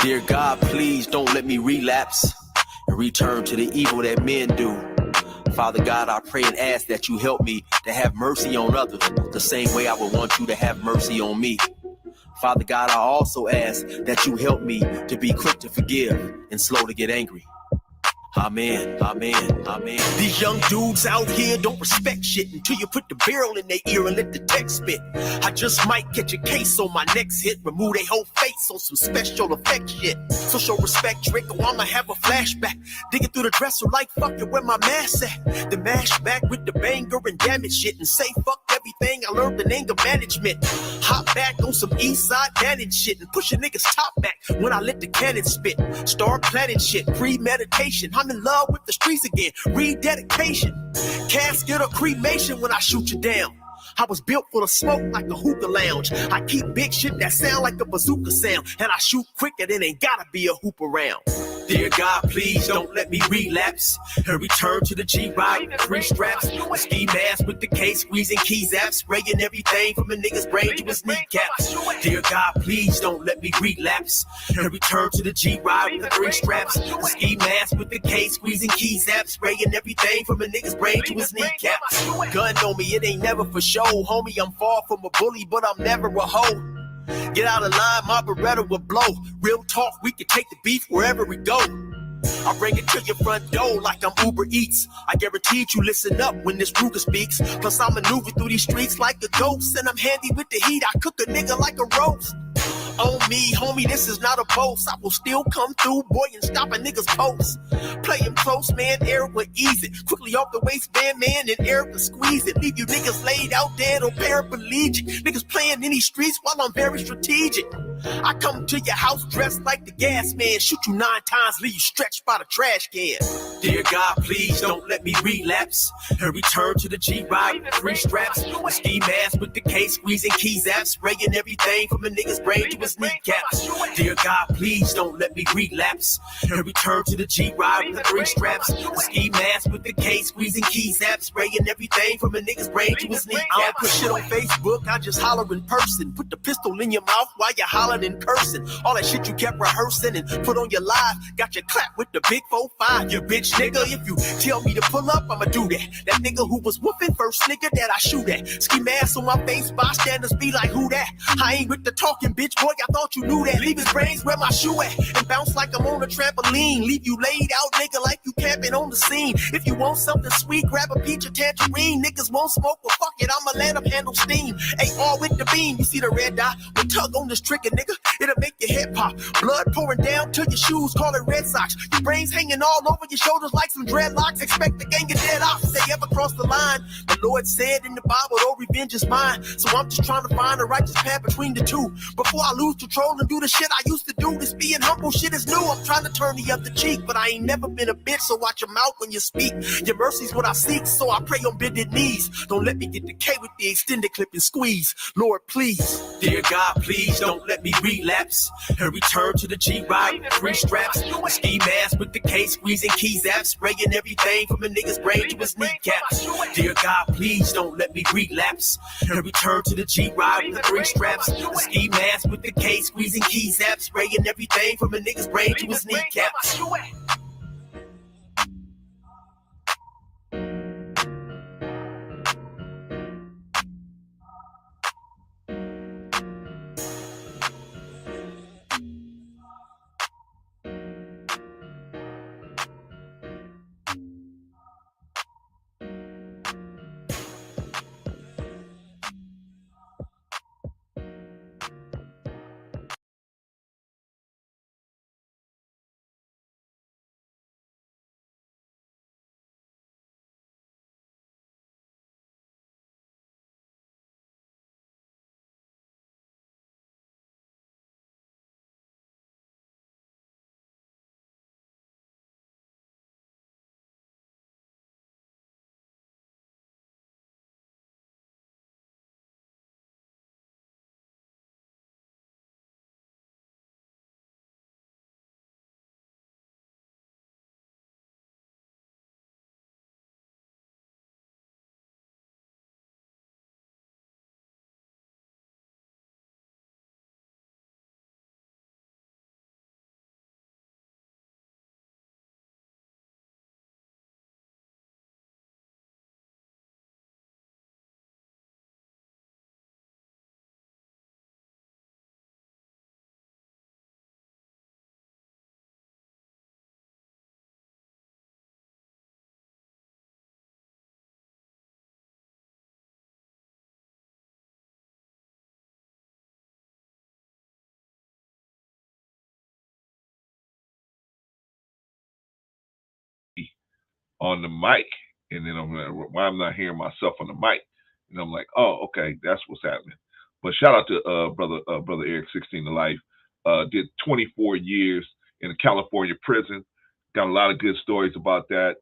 Dear God, please don't let me relapse and return to the evil that men do. Father God, I pray and ask that you help me to have mercy on others the same way I would want you to have mercy on me. Father God, I also ask that you help me to be quick to forgive and slow to get angry. Amen, amen, amen. These young dudes out here don't respect shit until you put the barrel in their ear and let the text spit. I just might catch a case on my next hit, remove their whole face on some special effect shit. So show respect, Drake, or I'ma have a flashback. Digging through the dresser like, fuck it, where my mask at? The mash back with the banger and damage shit and say fuck everything I learned in anger management. Hop back on some east side manning shit and push a nigga's top back when I let the cannon spit. Start planning shit, premeditation. I'm in love with the streets again, rededication. Casket or cremation when I shoot you down. I was built for the smoke like a hookah lounge. I keep big shit that sound like a bazooka sound, and I shoot quicker than ain't gotta be a hoop around. Dear God, please don't let me relapse and return to the G-Ride with 3 straps. A ski mask with the case, squeezing keys apps, spraying everything from a nigga's brain to his kneecaps. Dear God, please don't let me relapse and return to the G-Ride with 3 straps. A ski mask with the case, squeezing keys apps, spraying everything from a nigga's brain to his kneecaps. Gun on me, it ain't never for show, homie. I'm far from a bully, but I'm never a hoe. Get out of line, my Beretta will blow. Real talk, we can take the beef wherever we go. I bring it to your front door like I'm Uber Eats. I guarantee you listen up when this Ruger speaks. Plus I maneuver through these streets like a ghost, and I'm handy with the heat. I cook a nigga like a roast. On me, homie, this is not a boast. I will still come through, boy, and stop a nigga's post. Play him close, man, Eric will ease it. Quickly off the waistband, man, and Eric will squeeze it. Leave you niggas laid out dead or paraplegic. Niggas playing in these streets while I'm very strategic. I come to your house dressed like the gas man. Shoot you 9 times, leave you stretched by the trash can. Dear God, please don't let me relapse and return to the G-Ride with 3 straps. A ski mask with the case, squeezing keys apps, spraying everything from a nigga's brain to his kneecaps. Dear God, please don't let me relapse and return to the G-Ride with 3 straps. A ski mask with the case, squeezing keys apps, spraying everything from a nigga's brain to his kneecaps. I don't put shit on Facebook, I just holler in person. Put the pistol in your mouth while you holler in cursing. All that shit you kept rehearsing and put on your live, got your clap with the big 4-5. You bitch nigga, if you tell me to pull up, I'ma do that. That nigga who was whooping, first nigga that I shoot at. Ski mask on my face, bystanders be like, who that? I ain't with the talking, bitch, boy, I thought you knew that. Leave his brains where my shoe at and bounce like I'm on a trampoline. Leave you laid out, nigga, like you camping on the scene. If you want something sweet, grab a peach or tangerine. Niggas won't smoke, well fuck it, I'ma let them handle steam. AR with the beam, you see the red dot? We tug on this trigger, nigga, it'll make your head pop. Blood pouring down to your shoes, call it Red Sox. Your brains hanging all over your shoulders like some dreadlocks. Expect the gang of dead ops. They ever cross the line? The Lord said in the Bible, oh, revenge is mine. So I'm just trying to find a righteous path between the two. Before I lose control and do the shit I used to do. This being humble shit is new. I'm trying to turn the other cheek, but I ain't never been a bitch, so watch your mouth when you speak. Your mercy's what I seek, so I pray on bended knees. Don't let me get the K with the extended clip and squeeze. Lord, please. Dear God, please don't let me relapse and return to the G-Ride with 3 straps. A ski mask with the case, squeezing keys apps, spraying everything from a nigga's brain to his kneecaps. Dear God, please don't let me relapse and return to the G-Ride with 3 straps. A ski mask with the case, squeezing keys apps, spraying everything from a nigga's brain to his kneecaps. on the mic, and then I'm like, why I'm not hearing myself on the mic? And I'm like, oh, okay, that's what's happening. But shout out to brother Eric, 16 to life. Did 24 years in a California prison. Got a lot of good stories about that.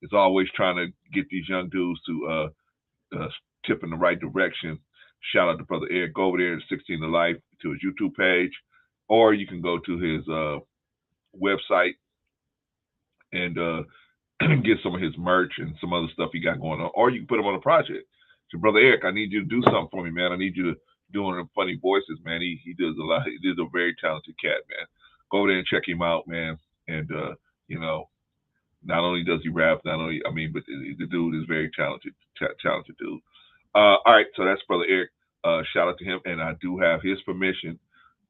Is always trying to get these young dudes to tip in the right direction. Shout out to brother Eric. Go over there to 16 to life to his YouTube page, or you can go to his website and get some of his merch and some other stuff he got going on, or you can put him on a project. So, brother Eric, I need you to do something for me, man. I need you to do one of the funny voices, man. He does a lot. He's a very talented cat, man. Go over there and check him out, man. And you know, not only does he rap, but the dude is very talented dude. All right, so that's brother Eric. Shout out to him, and I do have his permission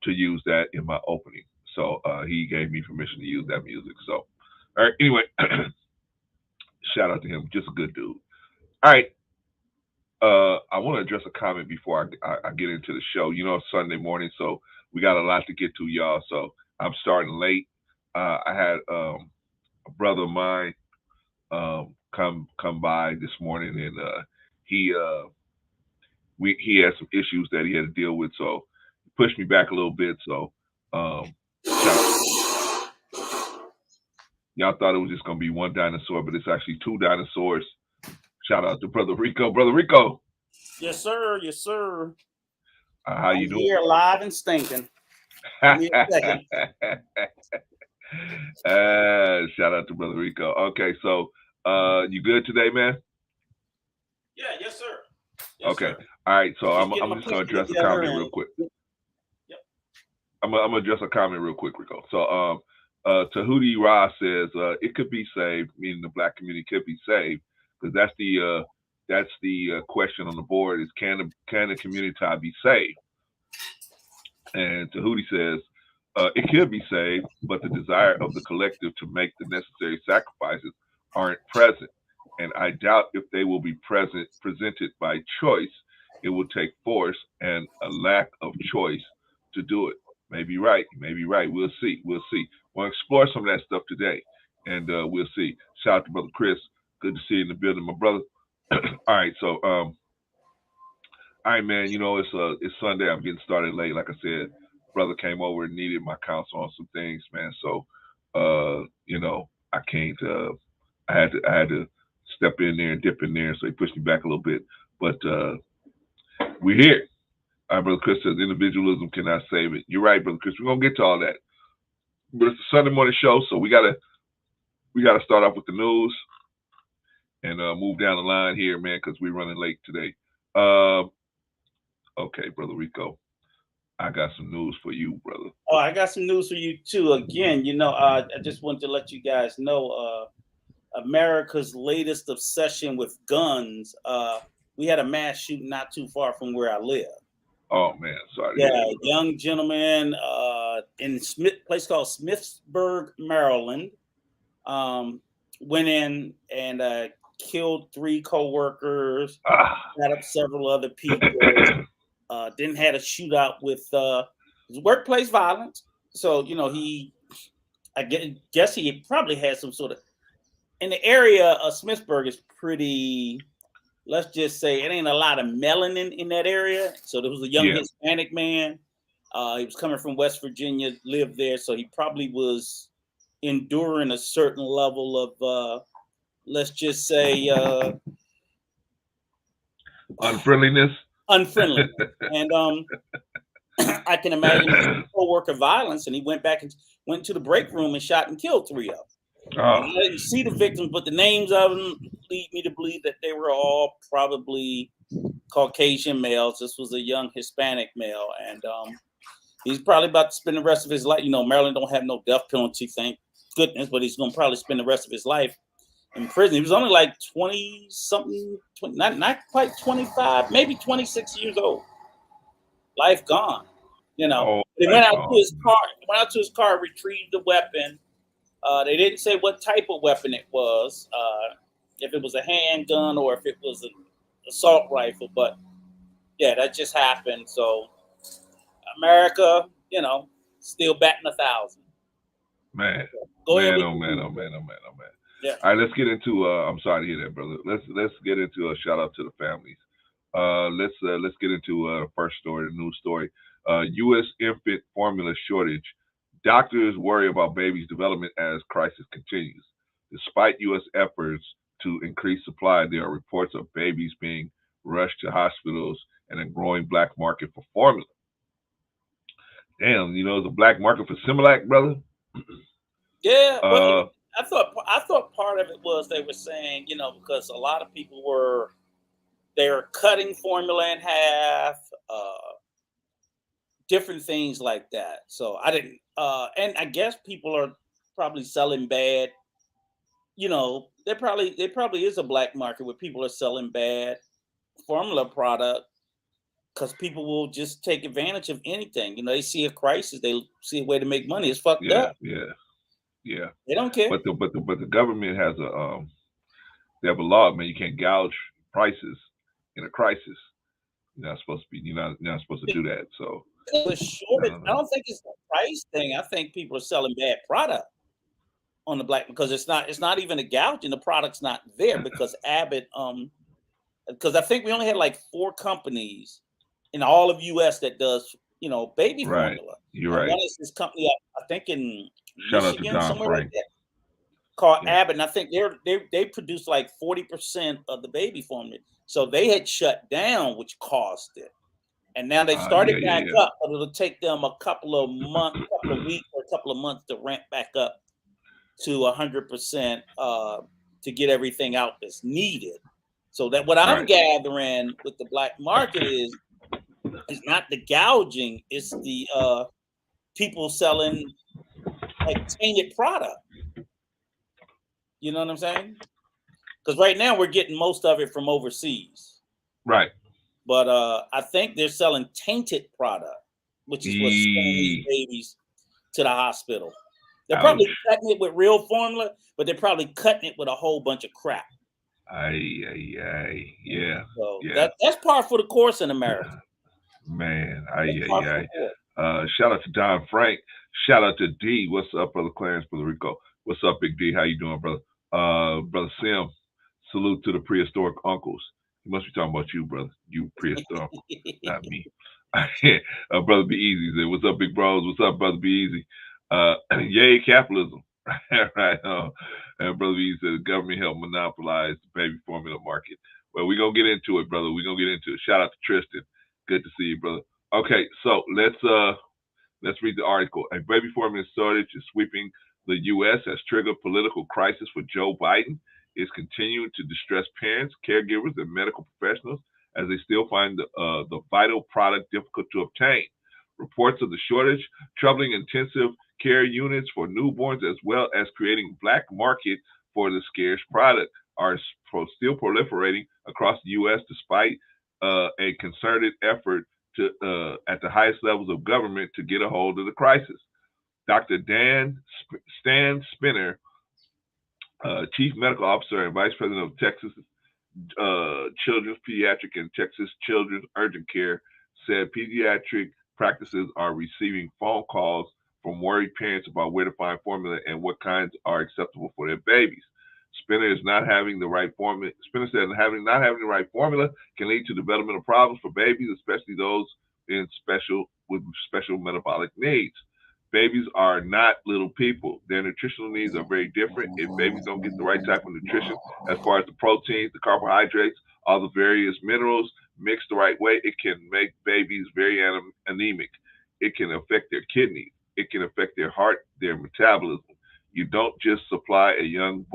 to use that in my opening. So he gave me permission to use that music. So, all right. Anyway, shout out to him. Just a good dude. All right. I want to address a comment before I get into the show. You know, it's Sunday morning, so we got a lot to get to, y'all. So I'm starting late. I had a brother of mine come by this morning, and he had some issues that he had to deal with, so he pushed me back a little bit. So y'all thought it was just gonna be one dinosaur, but it's actually two dinosaurs. Shout out to brother Rico. Brother Rico. Yes, sir. Yes, sir. How you doing? Here, live and stinking. Give me a second. Shout out to brother Rico. Okay, so you good today, man? Yeah. Yes, sir. Yes, okay. Sir. All right. So I'm just gonna address a comment real quick. Yep. I'm gonna address a comment real quick, Rico. So Tahuti Ra says it could be saved, meaning the black community could be saved, because that's the question on the board is can the community be saved? And Tahuti says it could be saved, but the desire of the collective to make the necessary sacrifices aren't present. And I doubt if they will be presented by choice. It will take force and a lack of choice to do it. Maybe right. We'll see. We'll explore some of that stuff today, and we'll see. Shout out to brother Chris. Good to see you in the building, my brother. All right, so all right, man. You know, it's Sunday. I'm getting started late. Like I said, brother came over and needed my counsel on some things, man. So you know, I can't. I had to step in there and dip in there, so he pushed me back a little bit. But we're here. All right, brother Chris says individualism cannot save it. You're right, brother Chris. We're gonna get to all that. But it's a Sunday morning show, so we gotta start off with the news and move down the line here, man, because we're running late today. Okay, brother Rico, I got some news for you, brother. Oh, I got some news for you too. Again, you know, I just wanted to let you guys know, America's latest obsession with guns. We had a mass shooting not too far from where I live. Oh man, sorry. Yeah, young gentleman in place called Smithsburg, Maryland, went in and killed 3 co-workers, shot up several other people. Then had a shootout with workplace violence. So you know I guess he probably had some sort of. In the area of Smithsburg is pretty. Let's just say it ain't a lot of melanin in that area. So there was a young Hispanic man. He was coming from West Virginia, lived there. So he probably was enduring a certain level of, let's just say, unfriendliness. And I can imagine co-worker violence. And he went to the break room and shot and killed 3 of them. I didn't see the victims, but the names of them lead me to believe that they were all probably Caucasian males. This was a young Hispanic male, and he's probably about to spend the rest of his life. You know, Maryland don't have no death penalty, thank goodness, but he's going to probably spend the rest of his life in prison. He was only like 20-something, not quite 25, maybe 26 years old. Life gone. You know, he went out to his car, retrieved the weapon. They didn't say what type of weapon it was, if it was a handgun or if it was an assault rifle. But yeah, that just happened. So America, you know, still batting 1,000. Man, Go ahead. Oh man. Yeah. All right, let's get into. I'm sorry to hear that, brother. Let's get into a shout out to the families. Let's get into first story, the news story. U.S. infant formula shortage. Doctors worry about babies' development as crisis continues. Despite U.S. efforts to increase supply, there are reports of babies being rushed to hospitals and a growing black market for formula. Damn, the black market for Similac, brother. Yeah, well, I thought part of it was they were saying, because a lot of people were cutting formula in half, different things like that. So I didn't, and I guess people are probably selling bad. There probably is a black market where people are selling bad formula product because people will just take advantage of anything. They see a crisis, they see a way to make money. It's fucked up. Yeah. They don't care. But the government has they have a law, man. You can't gouge prices in a crisis. You're not supposed to be. You're not supposed to do that. So the shortage, I don't think it's a price thing. I think people are selling bad product on the black because it's not even a gouging. The product's not there because Abbott, because I think we only had like 4 companies in all of US that does, baby formula. You're right. One is this company, I think in Shout Michigan, out to somewhere Frank. like that, called Abbott, and I think they produce like 40% of the baby formula. So they had shut down, which caused it. And now they started back up, but it'll take them a couple of weeks, or a couple of months to ramp back up to 100% to get everything out that's needed. So that what I'm gathering with the black market is not the gouging, it's the people selling like tainted product. You know what I'm saying? Because right now we're getting most of it from overseas. Right. But I think they're selling tainted product, which is what's sending these babies to the hospital. They're probably cutting it with real formula, but they're probably cutting it with a whole bunch of crap. Yeah. So that's par for the course in America. Man, shout out to Don Frank. Shout out to D. What's up, brother Clarence, brother Rico? What's up, Big D? How you doing, brother? Brother Sim. Salute to the prehistoric uncles. He must be talking about you, brother. You prehistoric, not me. Brother Be Easy said, "What's up, big bros? What's up, brother Be Easy? Yay, capitalism." Right. And brother Be Easy said, "The government helped monopolize the baby formula market." Well, we're gonna get into it, brother. We're gonna get into it. Shout out to Tristan. Good to see you, brother. Okay, so let's read the article. A baby formula shortage is sweeping the U.S. has triggered political crisis for Joe Biden. Is continuing to distress parents, caregivers, and medical professionals as they still find the vital product difficult to obtain. Reports of the shortage, troubling intensive care units for newborns, as well as creating black market for the scarce product, are still proliferating across the U.S. despite a concerted effort to at the highest levels of government to get a hold of the crisis. Dr. Stan Spinner, Chief Medical Officer and Vice President of Texas Children's Pediatric and Texas Children's Urgent Care, said pediatric practices are receiving phone calls from worried parents about where to find formula and what kinds are acceptable for their babies. Spinner is not having the right formula. Spinner said not having the right formula can lead to developmental problems for babies, especially those with special metabolic needs. Babies are not little people. Their nutritional needs are very different. If babies don't get the right type of nutrition, as far as the proteins, the carbohydrates, all the various minerals mixed the right way, it can make babies very anemic. It can affect their kidneys. It can affect their heart, their metabolism. You don't just supply a young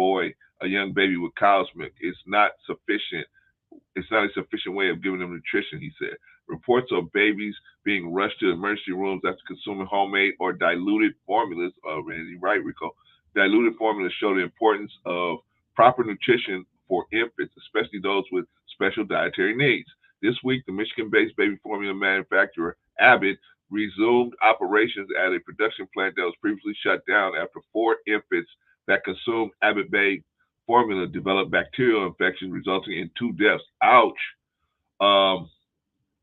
baby with cow's milk. It's not sufficient. It's not a sufficient way of giving them nutrition, he said. Reports of babies being rushed to emergency rooms after consuming homemade or diluted formulas, Randy, right, Rico? Diluted formulas show the importance of proper nutrition for infants, especially those with special dietary needs. This week, the Michigan-based baby formula manufacturer Abbott resumed operations at a production plant that was previously shut down after 4 infants that consumed Abbott baby formula developed bacterial infection, resulting in 2 deaths. Ouch.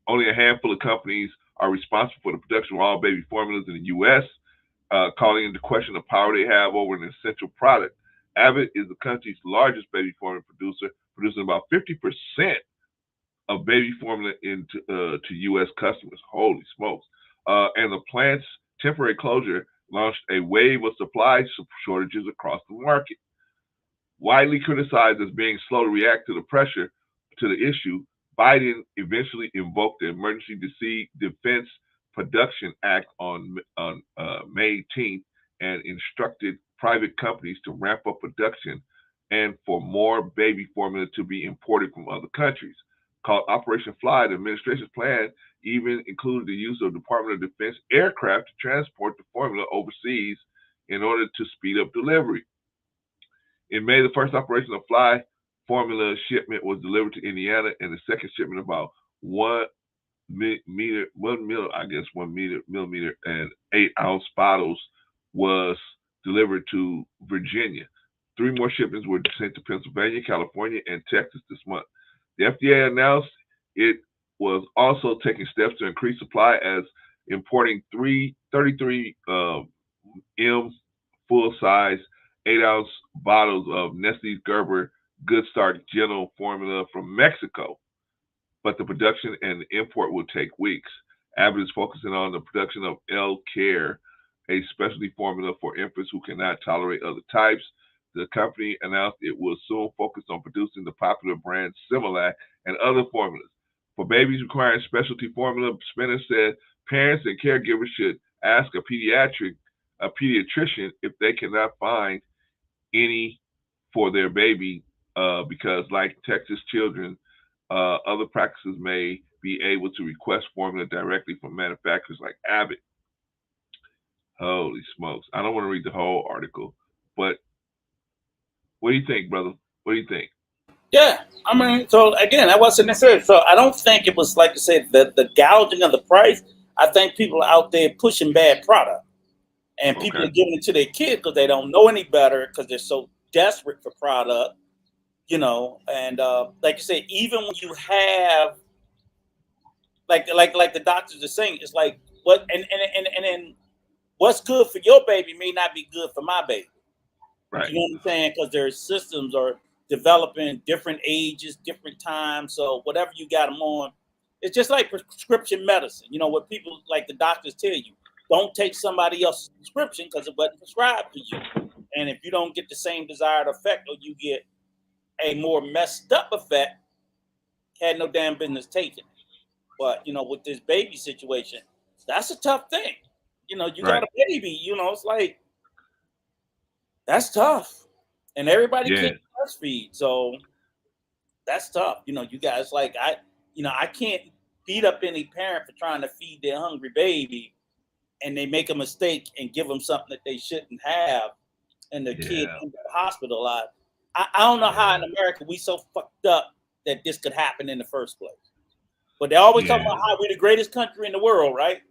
Only a handful of companies are responsible for the production of all baby formulas in the U.S., calling into question the power they have over an essential product. Abbott is the country's largest baby formula producer, producing about 50% of baby formula into to U.S. customers. Holy smokes! And the plant's temporary closure launched a wave of supply shortages across the market. Widely criticized as being slow to react to the pressure to the issue, Biden eventually invoked the Emergency Defense Production Act on May 18th and instructed private companies to ramp up production and for more baby formula to be imported from other countries. Called Operation Fly, the administration's plan even included the use of Department of Defense aircraft to transport the formula overseas in order to speed up delivery. In May, the first operation of Fly formula shipment was delivered to Indiana, and the second shipment, about 1 millimeter and 8-ounce bottles, was delivered to Virginia. 3 more shipments were sent to Pennsylvania, California, and Texas this month. The FDA announced it was also taking steps to increase supply as importing 33 full-size 8-ounce bottles of Nestle's Gerber Good Start Gentle formula from Mexico. But the production and the import will take weeks. Abbott is focusing on the production of L-Care, a specialty formula for infants who cannot tolerate other types. The company announced it will soon focus on producing the popular brand Similac and other formulas. For babies requiring specialty formula, Spinner said parents and caregivers should ask a pediatrician if they cannot find any for their baby, because like Texas Children, other practices may be able to request formula directly from manufacturers like Abbott. Holy smokes. I don't want to read the whole article, but what do you think, brother? What do you think? Yeah, I mean, so again, that wasn't necessary. So I don't think it was, like I said, the gouging of the price. I think people are out there pushing bad product, and people are giving it to their kids because they don't know any better because they're so desperate for product, you know. And like you said, even when you have like the doctors are saying, it's like what and then what's good for your baby may not be good for my baby. Right. You know what I'm saying? Because their systems are developing different ages, different times. So whatever you got them on, it's just like prescription medicine. You know, what people, like the doctors tell you, don't take somebody else's prescription because it wasn't prescribed for you. And if you don't get the same desired effect, or you get a more messed up effect, had no damn business taking it. But, you know, with this baby situation, that's a tough thing. You know, you got a baby, you know, it's like, that's tough. And everybody can't breastfeed. So that's tough. You know, you guys, like, I can't beat up any parent for trying to feed their hungry baby and they make a mistake and give them something that they shouldn't have and the kid ends up hospitalized. I don't know how in America we so fucked up that this could happen in the first place. But they always talk about how we're the greatest country in the world, right?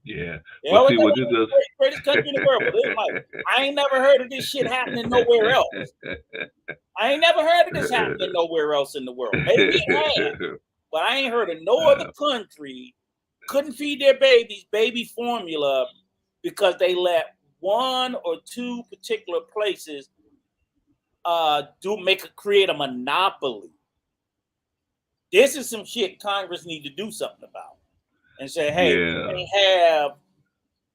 Yeah. They always talk about the greatest country in the world. But it's like, I ain't never heard of this shit happening nowhere else. I ain't never heard of this happening nowhere else in the world. Maybe it has, but I ain't heard of no other country couldn't feed their babies baby formula because they let 1 or 2 particular places create a monopoly. This is some shit Congress need to do something about and say, hey, we can't have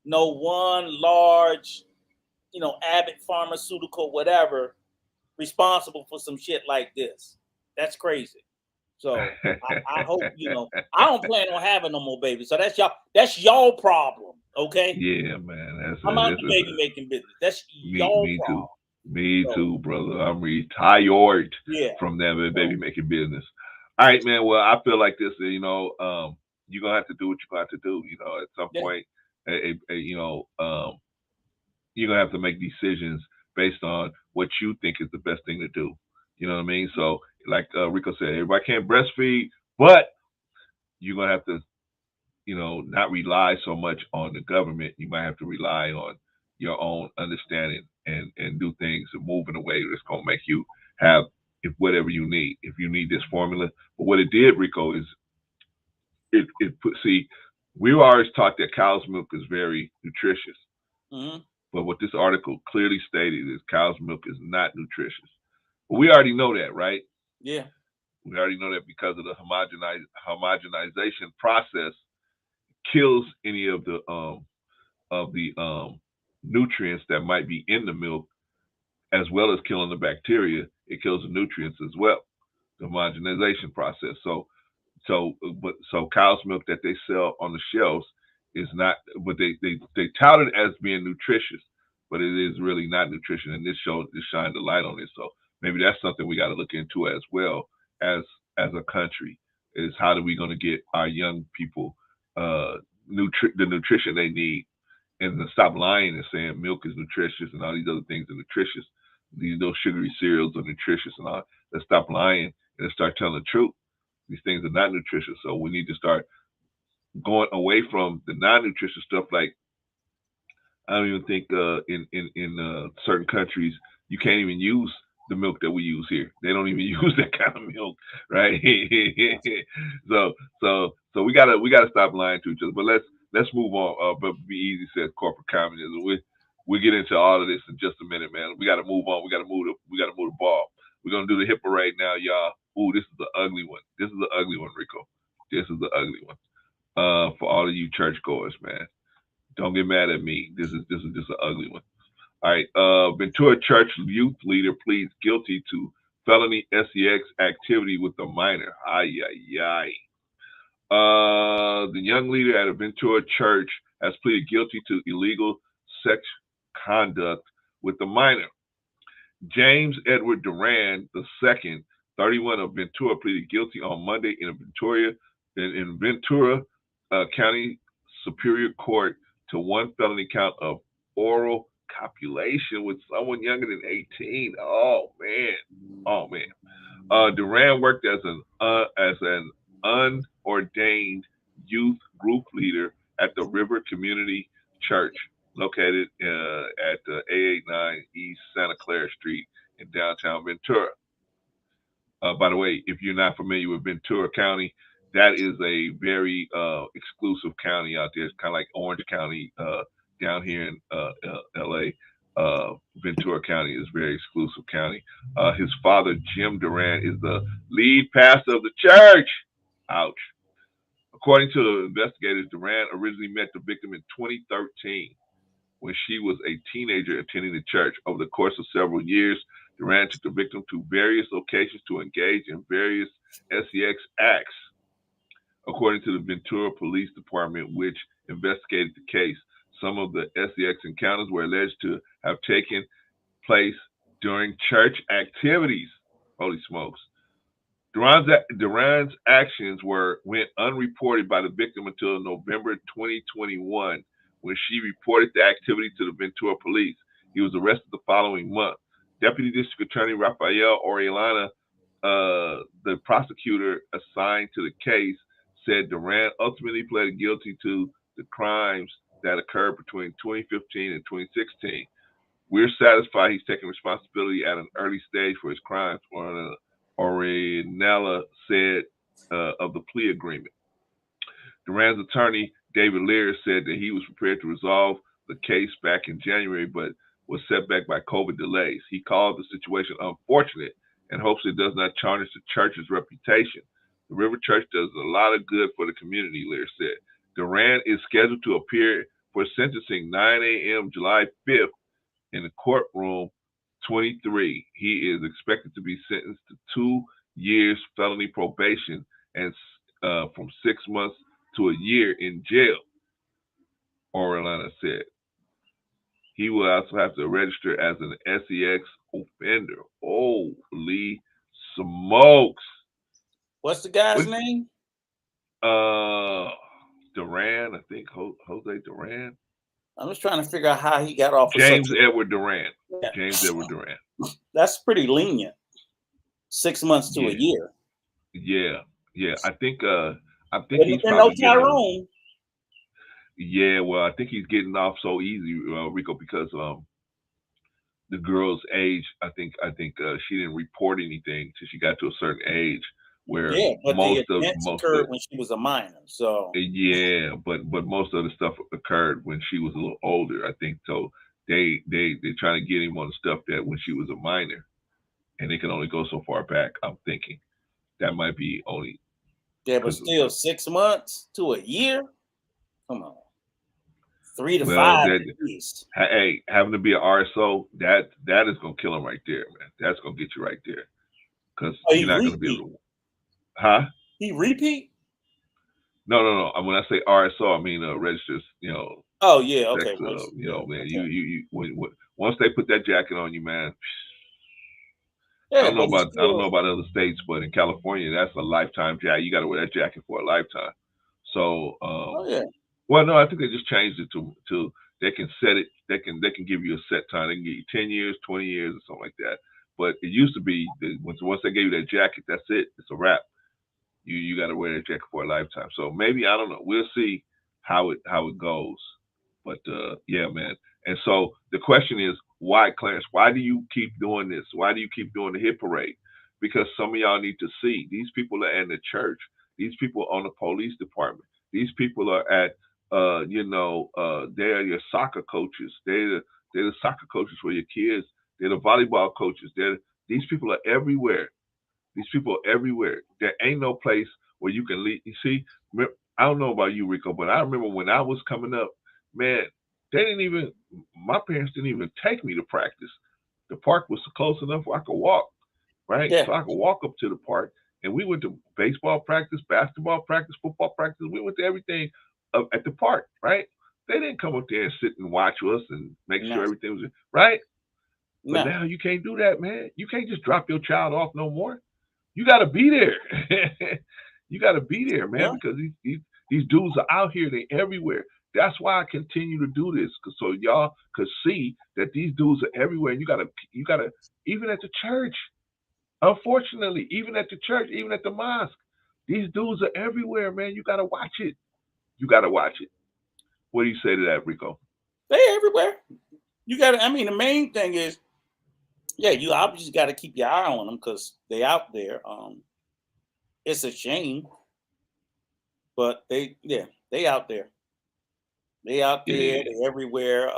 no one large, you know, Abbott Pharmaceutical, whatever, responsible for some shit like this. That's crazy. So I hope, you know, I don't plan on having no more babies. So that's y'all problem, okay? Yeah, man. I'm out the baby making business. That's y'all problem. Me too, brother. I'm retired from that baby making business. All right, man. Well, I feel like this, you know, you're going to have to do what you're going to have to do. You know, at some point, you know, you're going to have to make decisions based on what you think is the best thing to do. You know what I mean? So, like Rico said, everybody can't breastfeed, but you're going to have to, you know, not rely so much on the government. You might have to rely on your own understanding and do things and move in a way that's going to make you have whatever you need. If you need this formula, but what it did, Rico, is we were always taught that cow's milk is very nutritious. Mm-hmm. But what this article clearly stated is cow's milk is not nutritious. But we already know that, right? Yeah. We already know that because of the homogenization process kills any of the nutrients that might be in the milk, as well as killing the bacteria. It kills the nutrients as well. The homogenization process. So cow's milk that they sell on the shelves is not, but they tout it as being nutritious, but it is really not nutrition. And this shined a light on it. So maybe that's something we got to look into as well as a country, is how are we going to get our young people the nutrition they need, and to stop lying and saying milk is nutritious and all these other things are nutritious. Those sugary cereals are nutritious and all. Let's stop lying and start telling the truth. These things are not nutritious. So we need to start going away from the non-nutritious stuff. Like, I don't even think in certain countries you can't even use the milk that we use here. They don't even use that kind of milk, right? so we gotta stop lying to each other. But let's move on. But be easy says corporate communism. We'll get into all of this in just a minute, man. We gotta move on. We gotta move the ball. We're gonna do the hit parade now, y'all. Ooh, this is the ugly one. This is the ugly one, Rico. This is the ugly one. For all of you churchgoers, man. Don't get mad at me. This is just an ugly one. All right. Ventura Church youth leader pleads guilty to felony sex activity with a minor. Ay, ay, ay. The young leader at a Ventura church has pleaded guilty to illegal sex conduct with a minor. James Edward DuRan II, 31 of Ventura, pleaded guilty on Monday in Ventura County Superior Court to one felony count of oral copulation with someone younger than 18. Oh man. DuRan worked as an unordained youth group leader at the River Community Church, located at 889 East Santa Clara Street in downtown Ventura. By the way, if you're not familiar with Ventura County, that is a very exclusive county out there. It's kind of like Orange County down here in LA. Ventura County is a very exclusive county. His father, Jim DuRan, is the lead pastor of the church. Ouch. According to the investigators, DuRan originally met the victim in 2013 when she was a teenager attending the church. Over the course of several years, DuRan took the victim to various locations to engage in various sex acts. According to the Ventura Police Department, which investigated the case, some of the sex encounters were alleged to have taken place during church activities. Holy smokes. DuRan's actions went unreported by the victim until November 2021, when she reported the activity to the Ventura police. He was arrested the following month. Deputy District Attorney Rafael Orellana, the prosecutor assigned to the case, said DuRan ultimately pleaded guilty to the crimes that occurred between 2015 and 2016. We're satisfied he's taking responsibility at an early stage for his crimes, Orellana said of the plea agreement. DuRan's attorney, David Lear, said that he was prepared to resolve the case back in January, but was set back by COVID delays. He called the situation unfortunate and hopes it does not tarnish the church's reputation. The River Church does a lot of good for the community, Lear said. DuRan is scheduled to appear for sentencing 9 a.m. July 5th in the courtroom 23. He is expected to be sentenced to 2 years felony probation and from 6 months to a year in jail, Orellana said. He will also have to register as an sex offender. Holy smokes. What's the guy's name? DuRan, I think. Jose DuRan. I'm just trying to figure out how he got off. James Edward DuRan. Yeah. James Edward DuRan. That's pretty lenient. 6 months to a year. Yeah. I think he's probably Tyrone. Yeah, well, I think he's getting off so easy, Rico, because the girl's age. I think she didn't report anything till she got to a certain age. Where but most the events occurred when she was a minor. So yeah, but most of the stuff occurred when she was a little older. I think so. They're trying to get him on the stuff that when she was a minor, and they can only go so far back. I'm thinking that might be only. Yeah, but still 6 months to a year. Come on, 3 to 5 at least. Hey, having to be an RSO, that is gonna kill him right there, man. That's gonna get you right there, because you're not gonna be able to. Huh? He repeat? No. When I say RSO, I mean registers. You know. Oh yeah, okay. Sex, you know, man. Okay. You once they put that jacket on you, man. Yeah, I don't know about other states, but in California, that's a lifetime jacket. You got to wear that jacket for a lifetime. So, well, no, I think they just changed it to they can set it. They can give you a set time. They can give you 10 years, 20 years, or something like that. But it used to be once they gave you that jacket, that's it. It's a wrap. You got to wear that jacket for a lifetime. So maybe, I don't know. We'll see how it goes. But yeah, man. And so the question is, why, Clarence? Why do you keep doing this? Why do you keep doing the hit parade? Because some of y'all need to see these people are in the church. These people are on the police department. These people are at, they're your soccer coaches. They're the soccer coaches for your kids. They're the volleyball coaches. These people are everywhere. These people are everywhere. There ain't no place where you can leave. You see, I don't know about you, Rico, but I remember when I was coming up, man, my parents didn't even take me to practice. The park was close enough where I could walk, right? Yeah. So I could walk up to the park, and we went to baseball practice, basketball practice, football practice. We went to everything at the park, right? They didn't come up there and sit and watch us and make sure everything was right. But now you can't do that, man. You can't just drop your child off no more. You got to be there. You got to be there, man, because these dudes are out here. They're everywhere. That's why I continue to do this, so y'all could see that these dudes are everywhere. And you gotta, even at the church. Unfortunately, even at the church, even at the mosque, these dudes are everywhere, man. You gotta watch it. You gotta watch it. What do you say to that, Rico? They're everywhere. You gotta. I mean, the main thing is, you obviously got to keep your eye on them because they out there. It's a shame, but they out there. They out there. They're everywhere.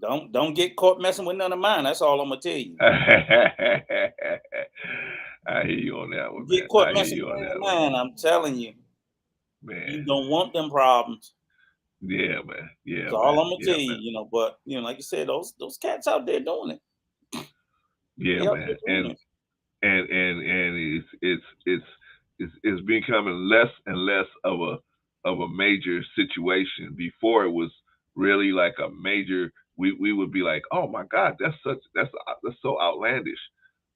Don't get caught messing with none of mine. That's all I'm gonna tell you. I hear you on that one. Get caught messing with none of mine. I'm telling you, man. You don't want them problems. Yeah, man. Yeah. That's all I'm gonna tell you. You know, but like you said, those cats out there doing it. Yeah, man. And it's becoming less and less of a major situation. Before it was really like a major. We would be like, oh my God, that's so outlandish.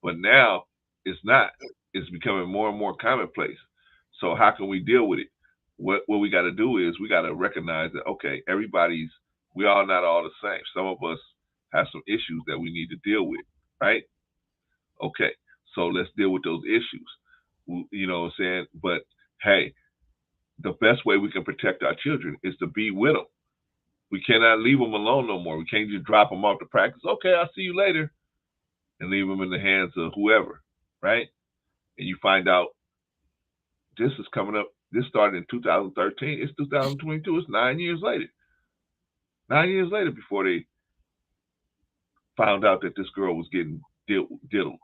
But now it's not. It's becoming more and more commonplace. So how can we deal with it? What we got to do is we got to recognize that, okay, we all not all the same. Some of us have some issues that we need to deal with, right? Okay, so let's deal with those issues. You know what I'm saying? But hey, the best way we can protect our children is to be with them. We cannot leave them alone no more. We can't just drop them off to practice. Okay, I'll see you later. And leave them in the hands of whoever, right? And you find out this is coming up. This started in 2013. It's 2022. It's 9 years later. 9 years later before they found out that this girl was getting diddled.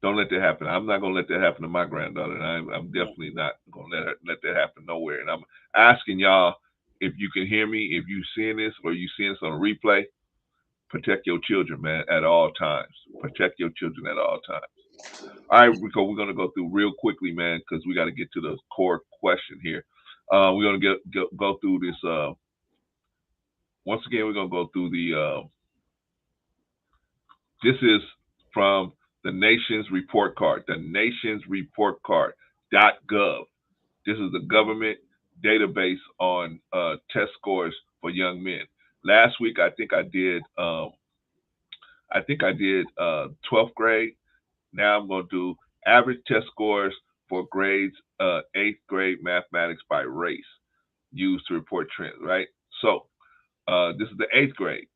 Don't let that happen. I'm not going to let that happen to my granddaughter. And I'm definitely not going to let that happen nowhere. And I'm asking y'all, if you can hear me, if you're seeing this or you're seeing this on a replay, protect your children, man, at all times. Protect your children at all times. All right, Rico, we're going to go through real quickly, man, because we got to get to the core question here. We're going to go through this. Once again, we're going to go through the. This is from the Nation's Report Card, the Nation's Report Card.gov. This is the government database on test scores for young men. Last week, I think I did 12th grade. Now I'm going to do average test scores for grades 8th grade mathematics by race used to report trends, right? So this is the 8th grade.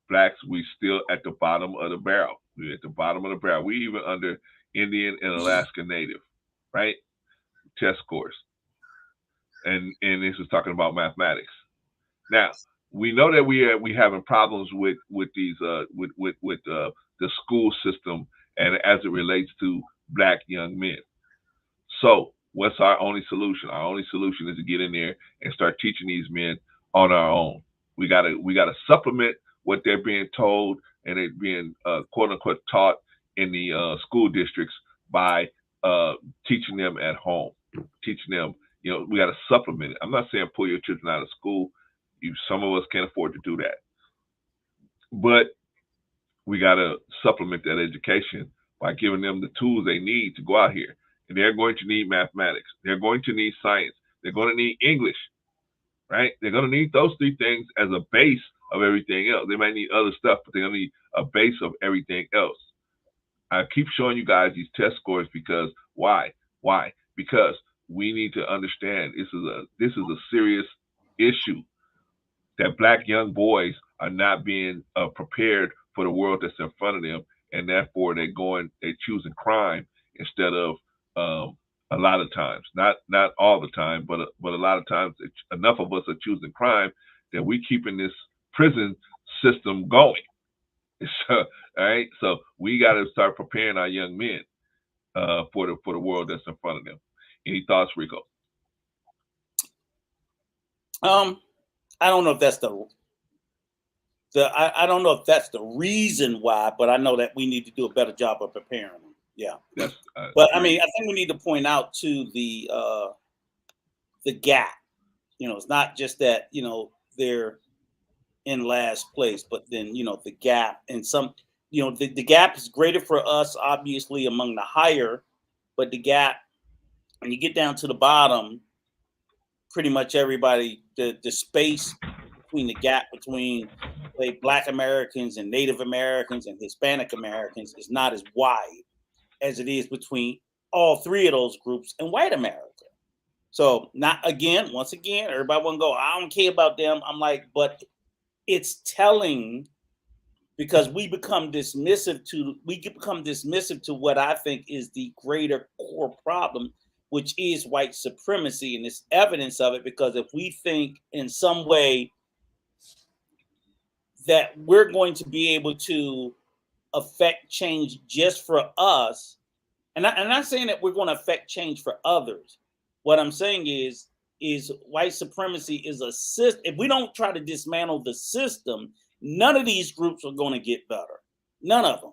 Blacks, we still at the bottom of the barrel. We're at the bottom of the barrel. We even under Indian and Alaska Native, right? Test scores. And this was talking about mathematics. Now, we know that we having problems with these with the school system and as it relates to black young men. So what's our only solution? Our only solution is to get in there and start teaching these men on our own. We gotta supplement what they're being told and it being quote unquote taught in the school districts by teaching them at home, teaching them. You know, we got to supplement it. I'm not saying pull your children out of school. Some of us can't afford to do that, but we got to supplement that education by giving them the tools they need to go out here. And they're going to need mathematics. They're going to need science. They're going to need English, right? They're going to need those three things as a base of everything else. They might need other stuff, but they're going to need a base of everything else. I keep showing you guys these test scores because why? Why? Because we need to understand this is a serious issue that black young boys are not being prepared for the world that's in front of them, and therefore they're choosing crime instead of a lot of times, not all the time, but a lot of times enough of us are choosing crime that we keeping this prison system going. So, all right, so we got to start preparing our young men for the world that's in front of them. Any thoughts, Rico? I don't know if that's I don't know if that's the reason why, but I know that we need to do a better job of preparing them. Yeah, but I mean, I think we need to point out to the gap. You know, it's not just that they're in last place, but then the gap and some the gap is greater for us, obviously, among the higher, but the gap when you get down to the bottom, pretty much everybody the space between the gap between Black Americans and Native Americans and Hispanic Americans is not as wide as it is between all three of those groups and white America. So once again, everybody want to go, I don't care about them. I'm like, but it's telling because we become dismissive to what I think is the greater core problem, which is white supremacy. And it's evidence of it because if we think in some way that we're going to be able to affect change just for us, and I'm not saying that we're going to affect change for others. What I'm saying is white supremacy is a system. If we don't try to dismantle the system, none of these groups are going to get better. None of them.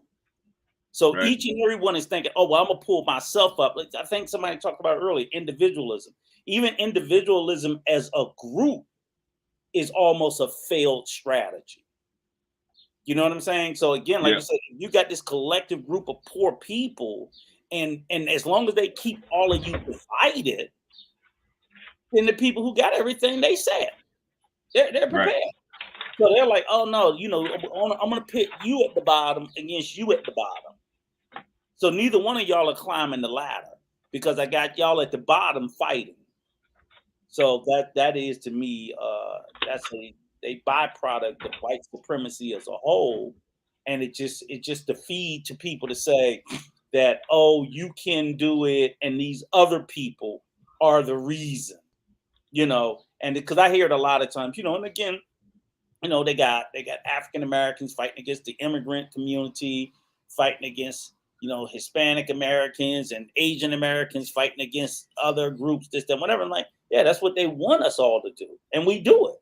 So right. Each and every one is thinking, oh, well, I'm going to pull myself up. I think somebody talked about earlier, individualism. Even individualism as a group is almost a failed strategy. You know what I'm saying? So again, like you said, you got this collective group of poor people, and as long as they keep all of you divided, then the people who got everything they said, they're prepared. Right. So they're like, oh no, I'm gonna pit you at the bottom against you at the bottom. So neither one of y'all are climbing the ladder because I got y'all at the bottom fighting. So that is to me, that's a byproduct of white supremacy as a whole, and it just a feed to people to say that, oh, you can do it, and these other people are the reason, and because I hear it a lot of times, and again, they got African Americans fighting against the immigrant community, fighting against Hispanic Americans and Asian Americans fighting against other groups, this, that, whatever. I'm like, yeah, that's what they want us all to do, and we do it.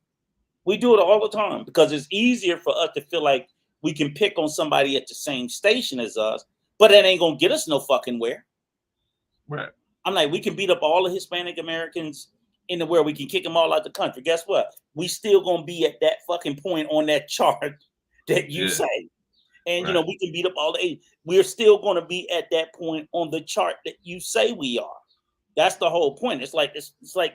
We do it all the time because it's easier for us to feel like we can pick on somebody at the same station as us, but that ain't gonna get us no fucking where. Right. I'm like, we can beat up all the Hispanic Americans in the world. We can kick them all out the country. Guess what? We still gonna be at that fucking point on that chart that you say. And right. We can beat up all the. We're still gonna be at that point on the chart that you say we are. That's the whole point. It's like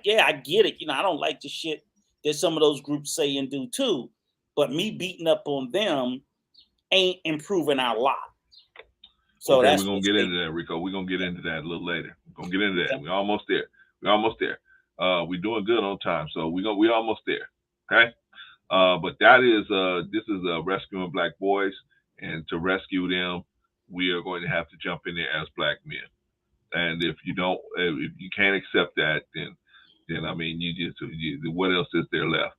yeah, I get it. I don't like the shit that some of those groups say and do too, but me beating up on them ain't improving our lot. So okay, we're gonna get into that, Rico. We're gonna get into that a little later. We're gonna get into that. We're almost there. We're doing good on time, so we're almost there. Okay, but this is rescuing black boys, and to rescue them, we are going to have to jump in there as black men. And if you can't accept that, then I mean, what else is there left?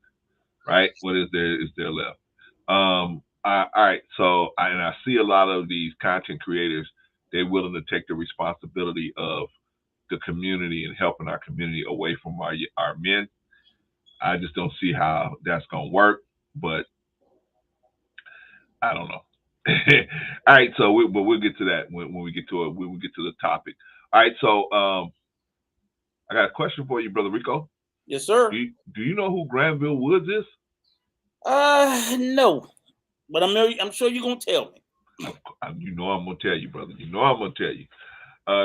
right? What is there left? All right. So I see a lot of these content creators. They're willing to take the responsibility of the community and helping our community away from our men. I just don't see how that's gonna work, but I don't know. All right, so but we'll get to that when we get to it. When we get to the topic. All right, so I got a question for you, Brother Rico. Yes, sir. Do you know who Granville Woods is? No, but I'm sure you're gonna tell me. You know I'm gonna tell you, brother. You know I'm gonna tell you.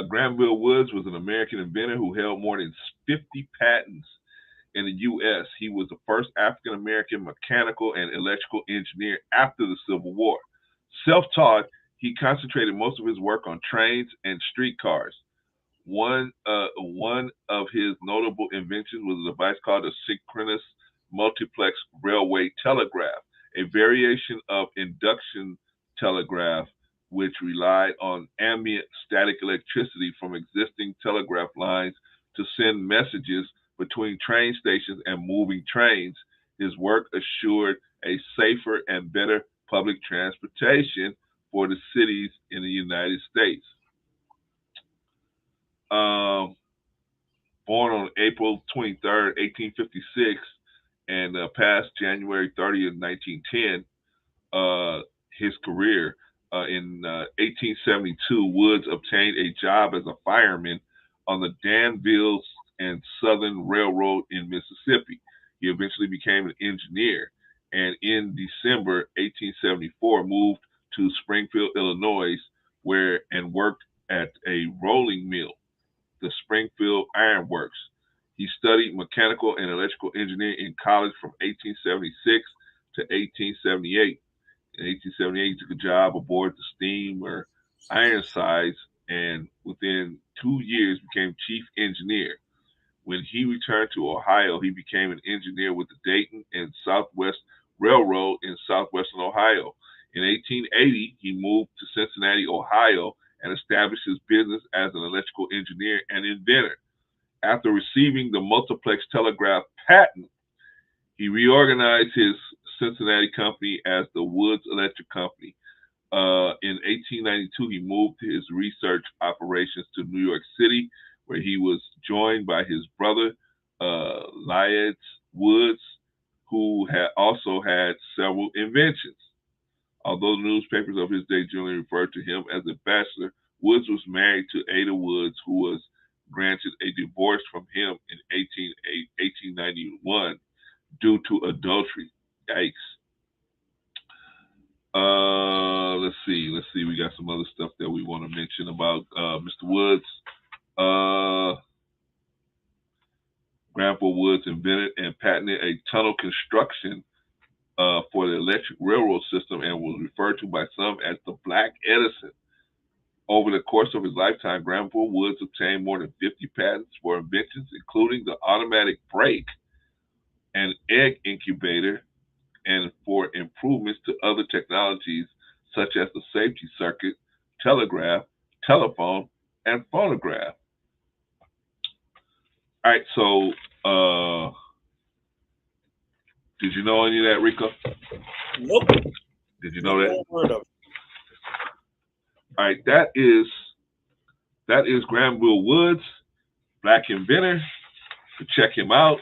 Granville Woods was an American inventor who held more than 50 patents in the U.S. He was the first African American mechanical and electrical engineer after the Civil War. Self-taught, he concentrated most of his work on trains and streetcars. One of his notable inventions was a device called the synchronous multiplex railway telegraph, a variation of induction telegraph which relied on ambient static electricity from existing telegraph lines to send messages between train stations and moving trains. His work assured a safer and better public transportation for the cities in the United States. Born on April 23rd, 1856, and passed January 30th, 1910, his career. In 1872, Woods obtained a job as a fireman on the Danville and Southern Railroad in Mississippi. He eventually became an engineer, and in December 1874, moved to Springfield, Illinois, where and worked at a rolling mill, the Springfield Iron Works. He studied mechanical and electrical engineering in college from 1876 to 1878. In 1878, he took a job aboard the steamer Ironsides, and within 2 years became chief engineer. When he returned to Ohio, he became an engineer with the Dayton and Southwest Railroad in southwestern Ohio. In 1880, he moved to Cincinnati, Ohio, and established his business as an electrical engineer and inventor. After receiving the multiplex telegraph patent, he reorganized his Cincinnati company as the Woods Electric Company. In 1892, he moved his research operations to New York City, where he was joined by his brother, Lydes Woods, who also had several inventions. Although the newspapers of his day generally referred to him as a bachelor, Woods was married to Ada Woods, who was granted a divorce from him in 1891 due to adultery. Yikes. Let's see. We got some other stuff that we want to mention about Mr. Woods. Granville Woods invented and patented a tunnel construction for the electric railroad system and was referred to by some as the Black Edison. Over the course of his lifetime, Granville Woods obtained more than 50 patents for inventions, including the automatic brake and egg incubator, and for improvements to other technologies such as the safety circuit, telegraph, telephone, and phonograph. All right, so did you know any of that, Rico? Nope. Did you know that? Word of it. All right, that is Granville Woods, Black inventor. To check him out,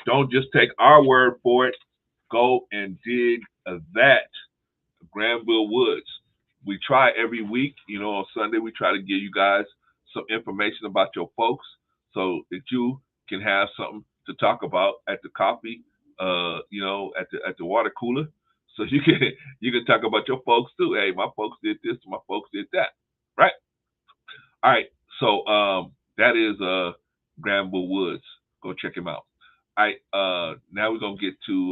don't just take our word for it. Go and dig that. Granville Woods. We try every week, on Sunday, we try to give you guys some information about your folks so that you can have something to talk about at the coffee, at the water cooler. So you can talk about your folks too. Hey, my folks did this, my folks did that. Right? All right. So that is Granville Woods. Go check him out. All right, now we're gonna get to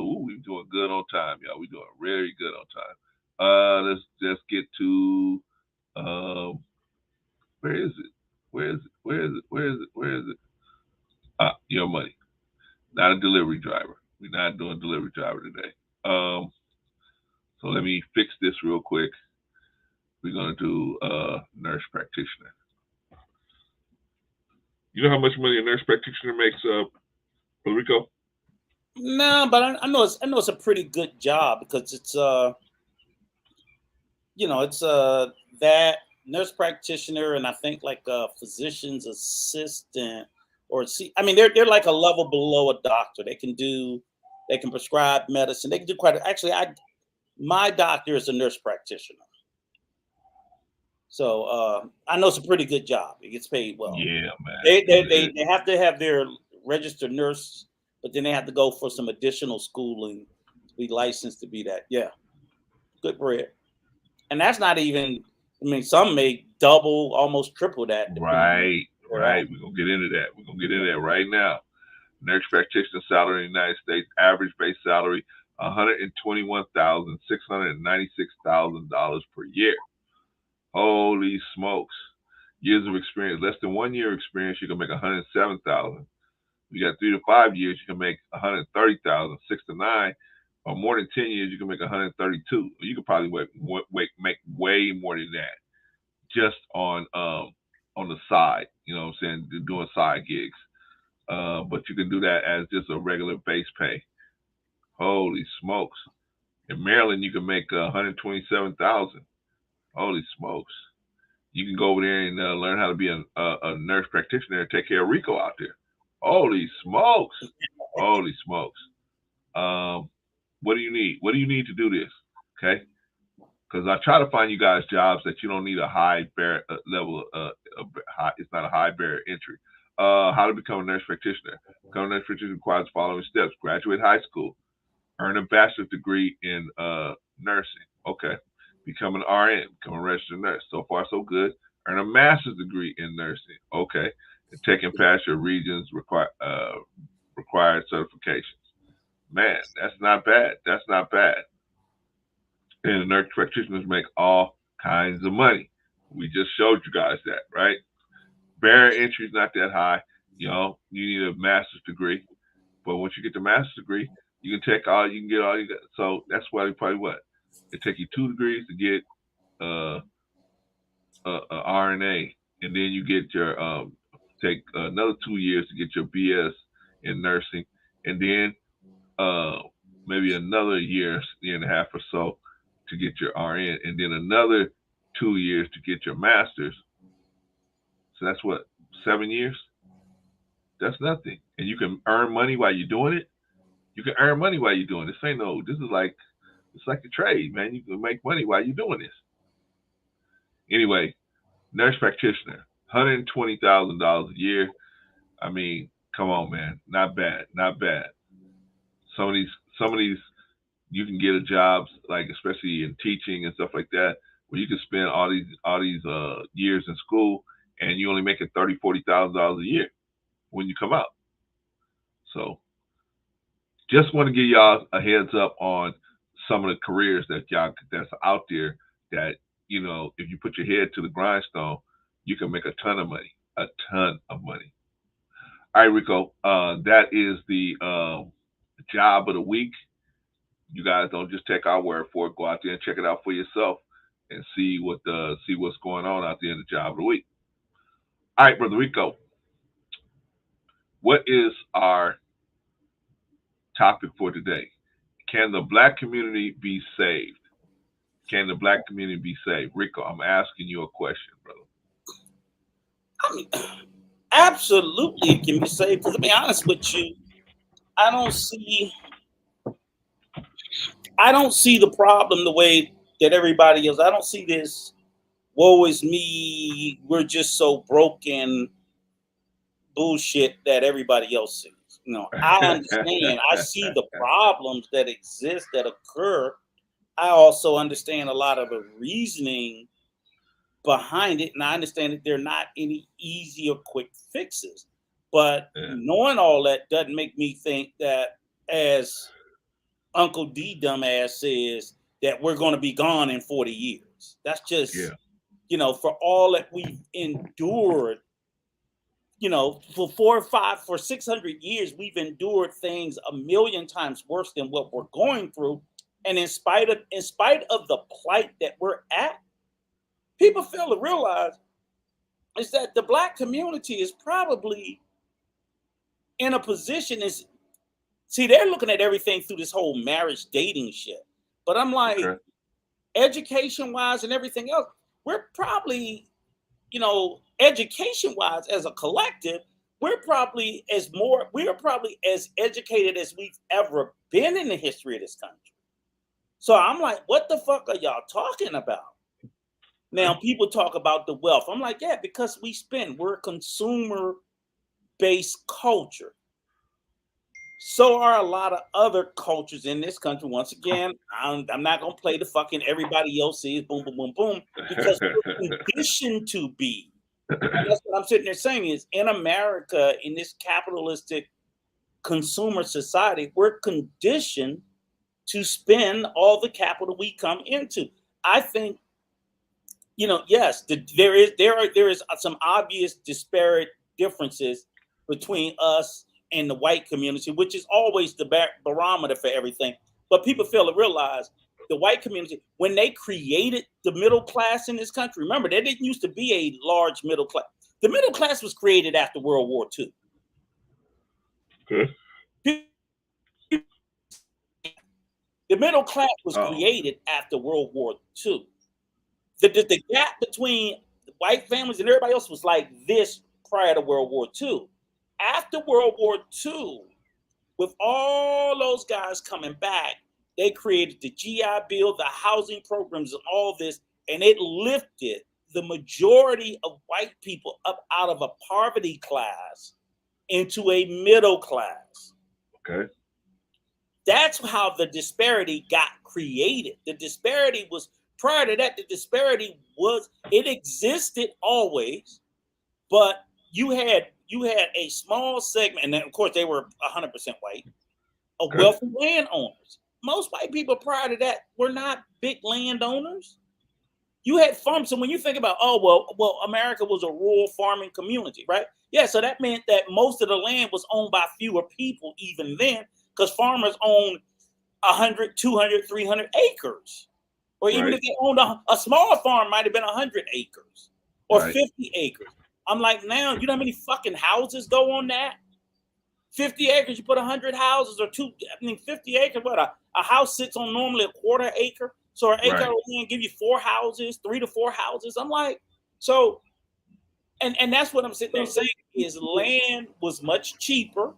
we're doing good on time, y'all. We're doing very good on time. Let's just get to where is it? Your money. Not a delivery driver. We're not doing delivery driver today. So let me fix this real quick. We're gonna do nurse practitioner. You know how much money a nurse practitioner makes, Puerto Rico? No, but I know it's a pretty good job because it's it's that nurse practitioner and I think like a physician's assistant or see. I mean, they're like a level below a doctor. They can prescribe medicine. They can do actually. My doctor is a nurse practitioner, so I know it's a pretty good job. It gets paid well. Yeah, man. They have to have their registered nurse, but then they have to go for some additional schooling to be licensed to be that. Yeah, good bread. And that's not even. I mean, some make double, almost triple that. Right. We're gonna get into that right now. Nurse practitioner salary in the United States, average base salary, $121,696 per year. Holy smokes! Years of experience, less than 1 year experience, you can make $107,000. You got 3 to 5 years, you can make $130,000. 6 to 9, or more than 10 years, you can make $132,000. You could probably make way more than that just on the side. You know what I'm saying? Doing side gigs. But you can do that as just a regular base pay. Holy smokes! In Maryland, you can make $127,000. Holy smokes! You can go over there and learn how to be a nurse practitioner and take care of Rico out there. Holy smokes! Holy smokes! What do you need? What do you need to do this? Okay, because I try to find you guys jobs that you don't need a high level. It's not a high barrier entry. How to become a nurse practitioner? Become a nurse practitioner requires the following steps: graduate high school, earn a bachelor's degree in nursing. Okay. Become an RN, become a registered nurse. So far, so good. Earn a master's degree in nursing. Okay. And take and pass your region's required certifications. Man, that's not bad. That's not bad. And the nurse practitioners make all kinds of money. We just showed you guys that, right? Barrier entry is not that high. You know, you need a master's degree. But once you get the master's degree, you can get all you got. So that's why probably what? It take you 2 degrees to get a RNA, and then you get your take another 2 years to get your BS in nursing, and then maybe another year and a half or so to get your RN, and then another 2 years to get your master's. So that's what, 7 years? That's nothing, and you can earn money while you're doing it. You can earn money while you're doing this. This is like, it's like a trade, man. You can make money while you're doing this. Anyway, nurse practitioner, $120,000 a year. I mean, come on, man. Not bad. Not bad. Some of these, you can get a jobs, like especially in teaching and stuff like that, where you can spend all these years in school and you only making $30,000, $40,000 a year when you come out. So just want to give y'all a heads up on some of the careers that's out there that, you know, if you put your head to the grindstone, you can make a ton of money. A ton of money. All right, Rico, that is the job of the week. You guys don't just take our word for it. Go out there and check it out for yourself and see what's going on out there in the job of the week. All right, Brother Rico, what is our topic for today? Can the Black community be saved? Can the Black community be saved? Rico, I'm asking you a question, brother. I mean, absolutely, it can be saved. Because to be honest with you, I don't see the problem the way that everybody else. I don't see this. Woe is me. We're just so broken. Bullshit that everybody else sees. You know, I understand. I see the problems that exist that occur. I also understand a lot of the reasoning behind it, and I understand that there are not any easy or quick fixes. But knowing all that doesn't make me think that, as Uncle D dumbass says, that we're going to be gone in 40 years. That's just, you know, for all that we've endured. You know, for 600 years, we've endured things a million times worse than what we're going through. And in spite of the plight that we're at, people fail to realize is that the Black community is probably in a position See, they're looking at everything through this whole marriage dating shit. But I'm like, Okay. education-wise and everything else, we're probably, education-wise as a collective, we're probably as educated as we've ever been in the history of this country. So I'm like, what the fuck are y'all talking about? Now, people talk about the wealth. I'm like, yeah, because we're a consumer-based culture. So are a lot of other cultures in this country. Once again, I'm not going to play the fucking everybody else sees boom, boom, boom, boom, because we're conditioned to be. And that's what I'm sitting there saying is in America, in this capitalistic consumer society, we're conditioned to spend all the capital we come into. I think, yes, there is some obvious disparate differences between us and the white community, which is always the barometer for everything. But people fail to realize the white community, when they created the middle class in this country, remember, there didn't used to be a large middle class. The middle class was created after World War II. Okay. The middle class was created after World War II. The gap between the white families and everybody else was like this prior to World War II. After World War II, with all those guys coming back, they created the GI Bill, the housing programs, and all this, and it lifted the majority of white people up out of a poverty class into a middle class. Okay. That's how the disparity got created. The disparity was, prior to that, it existed always, but you had a small segment, and then of course they were 100% white, of wealthy landowners. Most white people prior to that were not big landowners. You had farms. So when you think about, well, America was a rural farming community, right? Yeah, so that meant that most of the land was owned by fewer people even then, because farmers owned 100, 200, 300 acres. Or even if they owned a small farm, might have been 100 acres or 50 acres. I'm like, now, you know how many fucking houses go on that? 50 acres, you put 100 houses or 50 acres, what, a house sits on normally a quarter acre. So an acre of land give you 4 houses, 3 to 4 houses. I'm like, so, and that's what I'm sitting there saying is land was much cheaper.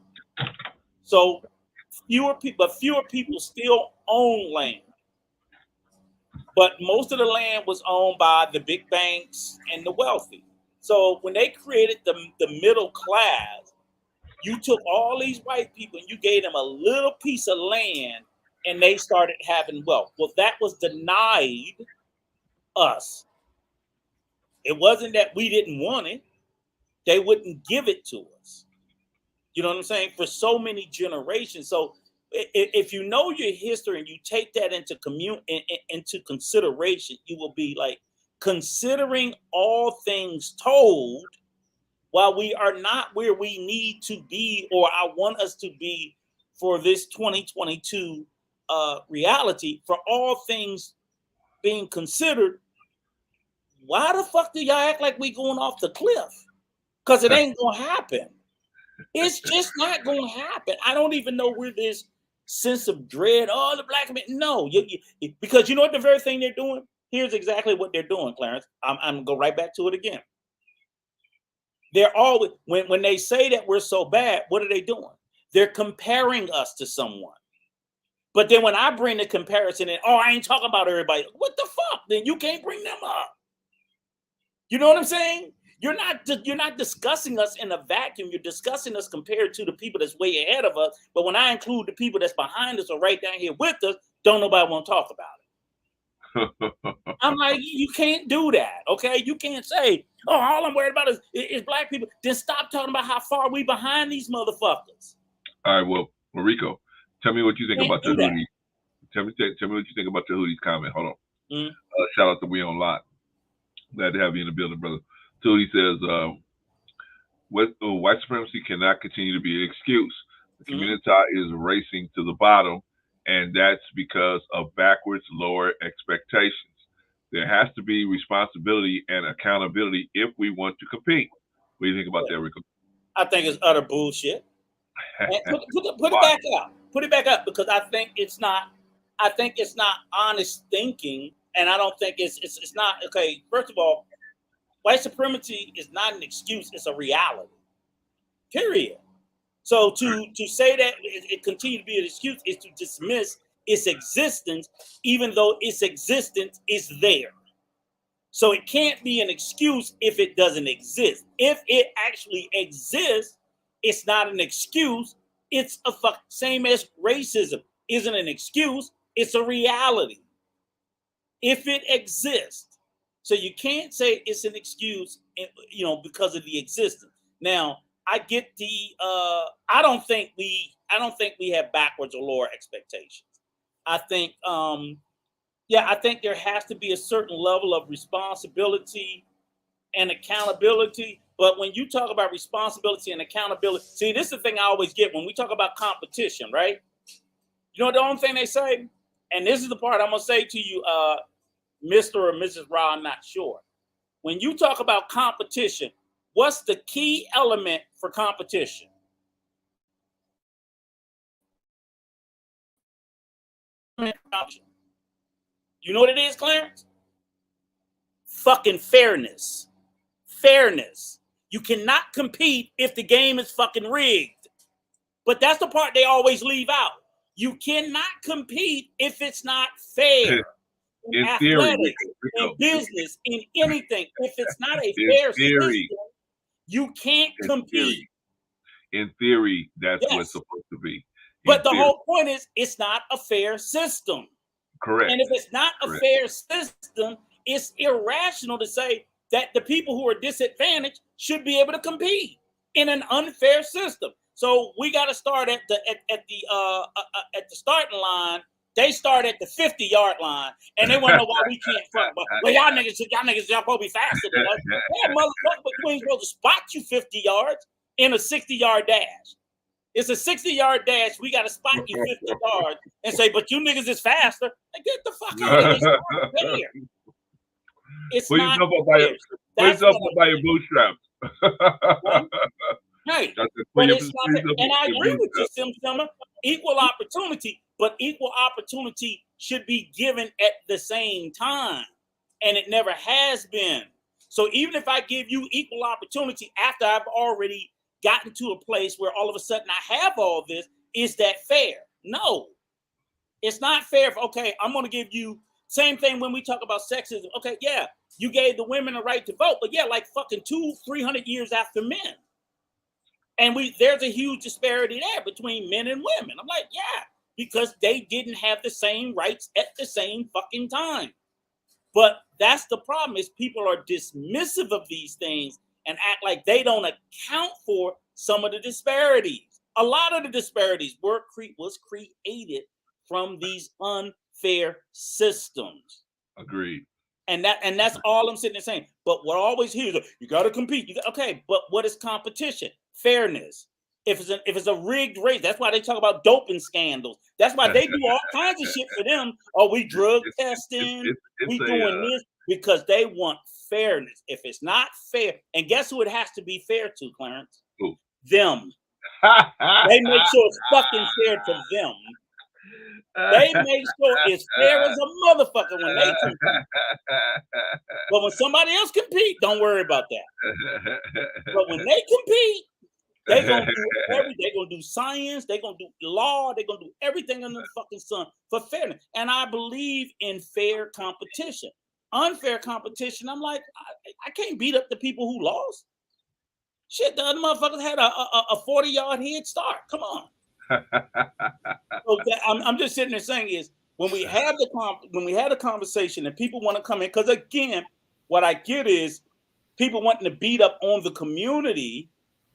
So fewer people still own land. But most of the land was owned by the big banks and the wealthy. So when they created the middle class, you took all these white people and you gave them a little piece of land and they started having wealth. Well, that was denied us. It wasn't that we didn't want it. They wouldn't give it to us. You know what I'm saying? For so many generations. So if you know your history and you take that into consideration, you will be like, considering all things told, while we are not where we need to be or I want us to be for this 2022 reality, for all things being considered, why the fuck do y'all act like we going off the cliff? Because it ain't going to happen. It's just not going to happen. I don't even know where this sense of dread, the black men. No, because you know what the very thing they're doing? Here's exactly what they're doing, Clarence. I'm going to go right back to it again. They're always, when they say that we're so bad, what are they doing? They're comparing us to someone. But then when I bring the comparison in, I ain't talking about everybody. What the fuck? Then you can't bring them up. You know what I'm saying? You're not discussing us in a vacuum. You're discussing us compared to the people that's way ahead of us. But when I include the people that's behind us or right down here with us, don't nobody want to talk about it. I'm like, you can't do that, okay? You can't say, all I'm worried about is black people. Then stop talking about how far we behind these motherfuckers. All right, well, Mariko, tell me what you think about the hoodie. Tell me what you think about the hoodie's comment. Hold on. Shout out to We On Lot. Glad to have you in the building, brother. So he says, white supremacy cannot continue to be an excuse. The Communitah is racing to the bottom, and that's because of backwards, lower expectations. There has to be responsibility and accountability if we want to compete. What do you think about that, Rico? I think it's utter bullshit. Put it back out. Put it back up, because I think it's not honest thinking, and I don't think it's not okay. First of all, white supremacy is not an excuse; it's a reality. Period. So to say that it continues to be an excuse is to dismiss its existence, even though its existence is there. So it can't be an excuse if it doesn't exist. If it actually exists, it's not an excuse. It's a same as racism isn't an excuse. It's a reality. If it exists, so you can't say it's an excuse, because of the existence. Now, I get the. I don't think we have backwards or lower expectations. I think, I think there has to be a certain level of responsibility and accountability. But when you talk about responsibility and accountability, see, this is the thing I always get when we talk about competition, right? You know the only thing they say, and this is the part I'm gonna say to you, Mr. or Mrs. Ra, I'm not sure. When you talk about competition, what's the key element for competition? You know what it is, Clarence? Fucking fairness. Fairness. You cannot compete if the game is fucking rigged. But that's the part they always leave out. You cannot compete if it's not fair. In athletics, in business, in anything. If it's not a fair system, you can't compete. In theory, that's what it's supposed to be. But the whole point is, it's not a fair system. Correct. And if it's not a fair system, it's irrational to say that the people who are disadvantaged should be able to compete in an unfair system. So we got to start at the starting line. They start at the 50-yard line, and they want to know why we can't fuck. Well, y'all niggas supposed to be faster than us. Yeah, motherfucker, but we ain't supposed to spot you 50 yards in a 60-yard dash. It's a 60-yard dash. We got to spot you 50 yards and say, but you niggas is faster. And get the fuck out of here. It's not fair. Please up by your bootstraps. Hey, but it's not, and I agree with you, Sim. Equal opportunity, but equal opportunity should be given at the same time, and it never has been. So even if I give you equal opportunity after I've already gotten to a place where all of a sudden I have all this, is that fair? No, it's not fair. Okay, I'm going to give you same thing when we talk about sexism. Okay, yeah, you gave the women a right to vote, but yeah, like fucking 200-300 years after men. And there's a huge disparity there between men and women. I'm like, yeah, because they didn't have the same rights at the same fucking time. But that's the problem, is people are dismissive of these things and act like they don't account for some of the disparities. A lot of the disparities was created from these unfair systems. Agreed. And that's all I'm sitting there saying. But what I always hear is, you got to compete. Okay, but what is competition? Fairness. If it's a rigged race, that's why they talk about doping scandals. That's why they do all kinds of shit for them. Oh, we drug testing, we doing this, because they want fairness. If it's not fair, and guess who it has to be fair to, Clarence? Who? Them. They make sure it's fucking fair to them. They make sure it's fair as a motherfucker when they compete. But when somebody else compete, don't worry about that. But when they compete, they're gonna do science, they're gonna do law, they're gonna do everything under the fucking sun for fairness. And I believe in fair competition. Unfair competition, I'm like, I can't beat up the people who lost. Shit, the other motherfuckers had a 40-yard head start. Come on. So I'm just sitting there saying is, when we have the conversation and people want to come in, because again, what I get is people wanting to beat up on the community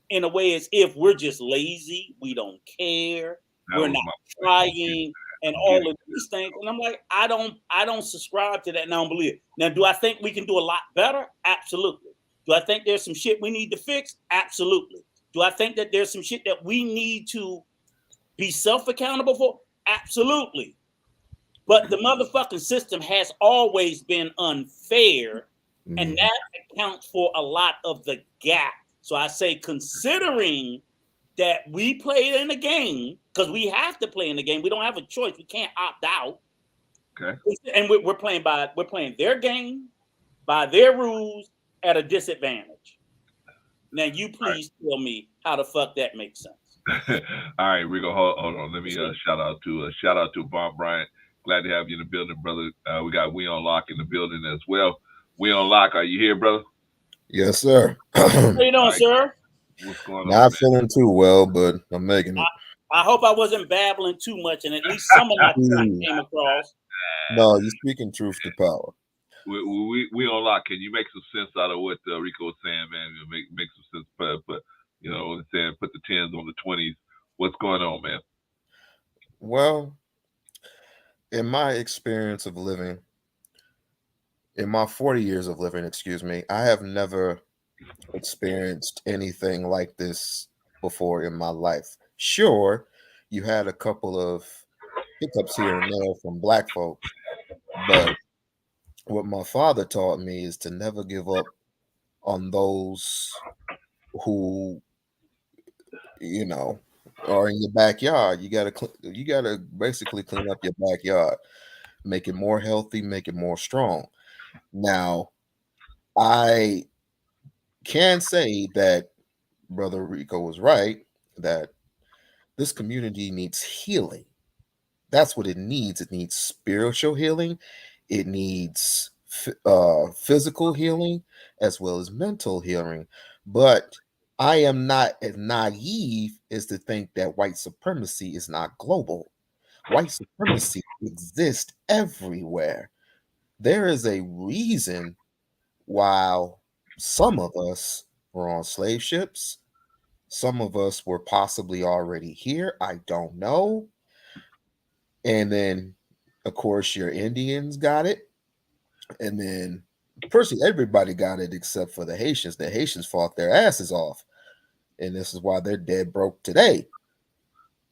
in a way as if we're just lazy, we don't care, we're not trying, and all of these things. And I'm like, I don't subscribe to that, and I don't believe it. Now, do I think we can do a lot better? Absolutely. Do I think there's some shit we need to fix? Absolutely. Do I think that there's some shit that we need to be self-accountable for? Absolutely. But the motherfucking system has always been unfair, and that accounts for a lot of the gap. So I say, considering that we play in the game, because we have to play in the game. We don't have a choice. We can't opt out. Okay. And we're playing their game, by their rules, at a disadvantage. Now you please tell me how the fuck that makes sense. All right, Rico, hold on. Let me shout out to Bob Bryant. Glad to have you in the building, brother. We got We on Lock in the building as well. We on Lock, are you here, brother? Yes, sir. How you doing, sir? What's going on? Not feeling too well, but I'm making it. I hope I wasn't babbling too much, and at least some of my point came across. No, you're speaking truth to power. We on Lock. Can you make some sense out of what Rico was saying, man? Make some sense, but you know, saying put the 10s on the 20s. What's going on, man? Well, in my experience of living, in my 40 years of living, I have never experienced anything like this before in my life. Sure, you had a couple of hiccups here and there from black folks, but what my father taught me is to never give up on those who, you know, are in your backyard. You gotta basically clean up your backyard, make it more healthy, make it more strong. Now, I can say that Brother Rico was right that this community needs healing. That's what it needs. It needs spiritual healing. It needs physical healing as well as mental healing. But I am not as naive as to think that white supremacy is not global. White supremacy exists everywhere. There is a reason why some of us were on slave ships. Some of us were possibly already here. I don't know. And then, of course, your Indians got it. And then, personally, everybody got it except for the Haitians. The Haitians fought their asses off. And this is why they're dead broke today.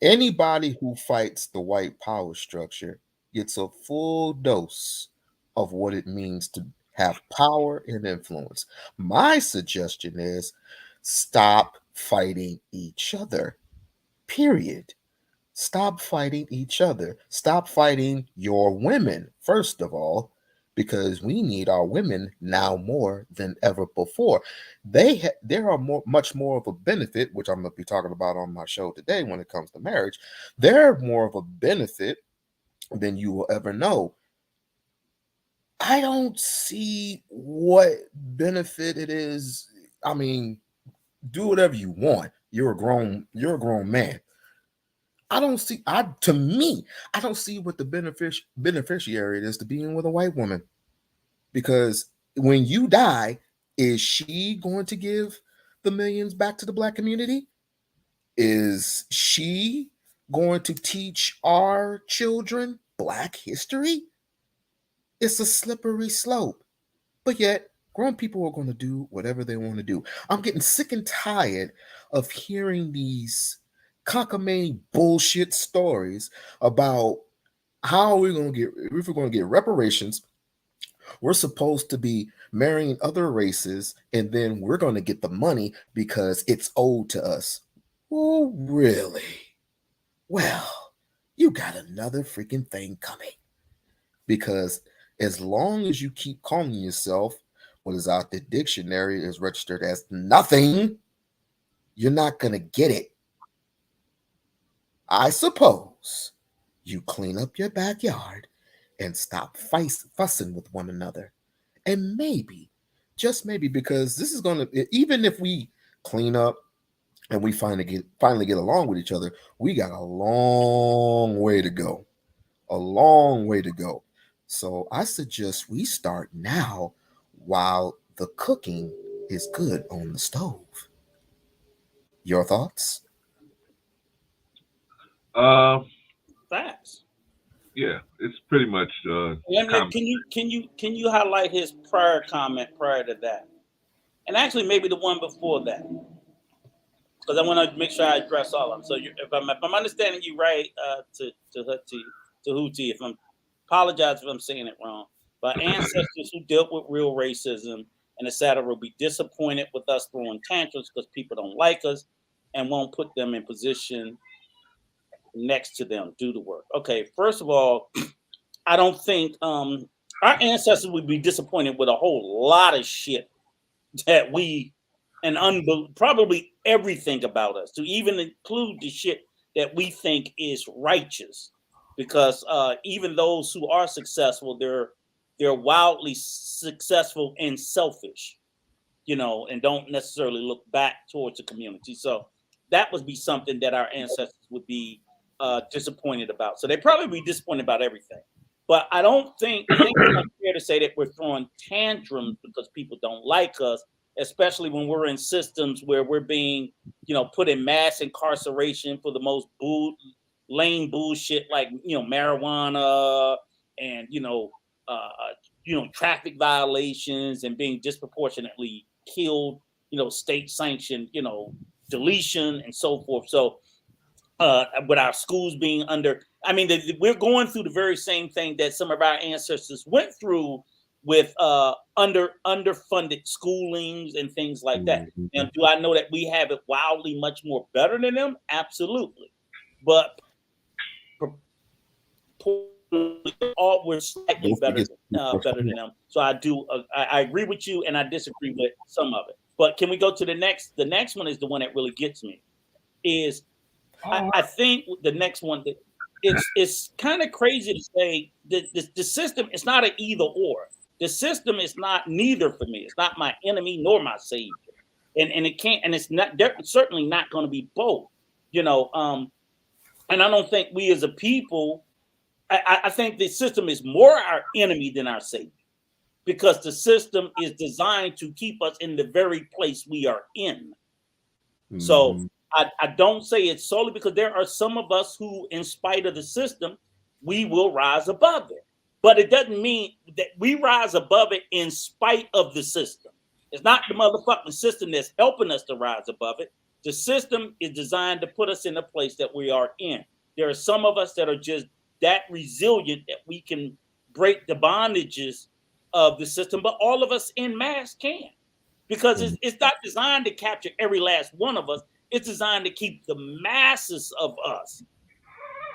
Anybody who fights the white power structure gets a full dose of what it means to have power and influence. My suggestion is stop fighting each other, period. Stop fighting each other. Stop fighting your women, first of all, because we need our women now more than ever before. There are much more of a benefit, which I'm going to be talking about on my show today when it comes to marriage. They're more of a benefit than you will ever know. I don't see what benefit it is. I mean, do whatever you want. You're a grown man. I don't see what the beneficiary it is to being with a white woman. Because when you die, is she going to give the millions back to the black community? Is she going to teach our children black history? It's a slippery slope. But yet, grown people are going to do whatever they want to do. I'm getting sick and tired of hearing these cockamamie bullshit stories about how we're going to get, if we're going to get reparations, we're supposed to be marrying other races, and then we're going to get the money because it's owed to us. Oh, really? Well, you got another freaking thing coming. Because as long as you keep calling yourself what is out the dictionary is registered as nothing, you're not going to get it. I suppose you clean up your backyard and stop fussing with one another. And maybe, just maybe, because this is going to, even if we clean up and we finally get along with each other, we got a long way to go. A long way to go. So I suggest we start now while the cooking is good on the stove. Your thoughts? Facts. Yeah, it's pretty much. Can you highlight his prior comment prior to that, and actually maybe the one before that, because I want to make sure I address all of them. So if I'm understanding you right, to Hootie, if I'm apologize if I'm saying it wrong, but ancestors who dealt with real racism and etc. will be disappointed with us throwing tantrums because people don't like us. and won't put them in position next to them do the work. Okay, first of all, I don't think our ancestors would be disappointed with a whole lot of shit that we and probably everything about us, to even include the shit that we think is righteous, because even those who are successful, they're wildly successful and selfish, you know, and don't necessarily look back towards the community. So that would be something that our ancestors would be disappointed about. So they'd probably be disappointed about everything. But I think it's unfair to say that we're throwing tantrums because people don't like us, especially when we're in systems where we're being, you know, put in mass incarceration for the most lame bullshit, like, you know, marijuana and, traffic violations and being disproportionately killed, you know, state sanctioned, you know, deletion and so forth. So with our schools being we're going through the very same thing that some of our ancestors went through with underfunded schoolings and things like that. Now, do I know that we have it wildly much more better than them? Absolutely. But we're slightly better than them. So I agree with you, and I disagree with some of it. But can we go to the next? The next one is the one that really gets me. I think the next one, it's kind of crazy to say that the system is not an either or. The system is not neither for me. It's not my enemy nor my savior, and it can't. And it's not. They're certainly not going to be both. You know. And I don't think we as a people. I think the system is more our enemy than our savior, because the system is designed to keep us in the very place we are in. So I don't say it's solely because there are some of us who, in spite of the system, we will rise above it. But it doesn't mean that we rise above it in spite of the system. It's not the motherfucking system that's helping us to rise above it. The system is designed to put us in the place that we are in. There are some of us that are just that resilient that we can break the bondages of the system, but all of us in mass can, because it's not designed to capture every last one of us. It's designed to keep the masses of us,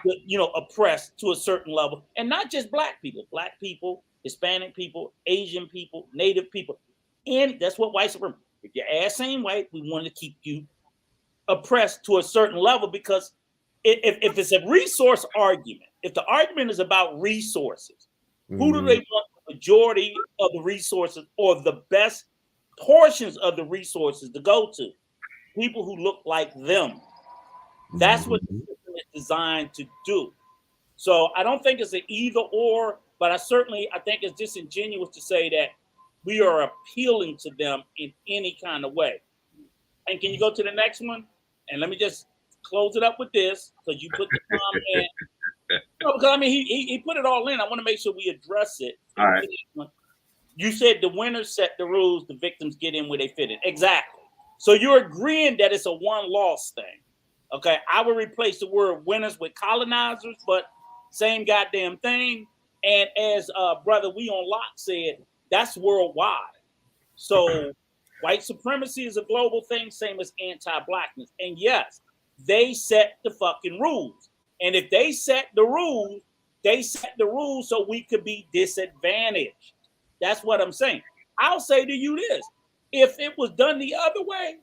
you know, oppressed to a certain level, and not just black people, Hispanic people, Asian people, Native people. And that's what white supremacy. If your ass ain't white, we want to keep you oppressed to a certain level, because if it's a resource argument, if the argument is about resources, who do they want the majority of the resources or the best portions of the resources to go to? People who look like them. That's what the system is designed to do. So I don't think it's an either or, but I think it's disingenuous to say that we are appealing to them in any kind of way. And can you go to the next one? And let me just close it up with this, because you put the comment. Because I mean, he put it all in. I want to make sure we address it. All right. You said the winners set the rules, the victims get in where they fit in. Exactly. So you're agreeing that it's a one-loss thing. Okay, I would replace the word winners with colonizers, but same goddamn thing. And as brother We on Lock said, that's worldwide. So white supremacy is a global thing, same as anti-blackness. And yes, they set the fucking rules. And if they set the rules, so we could be disadvantaged. That's what I'm saying. I'll say to you this: if it was done the other way,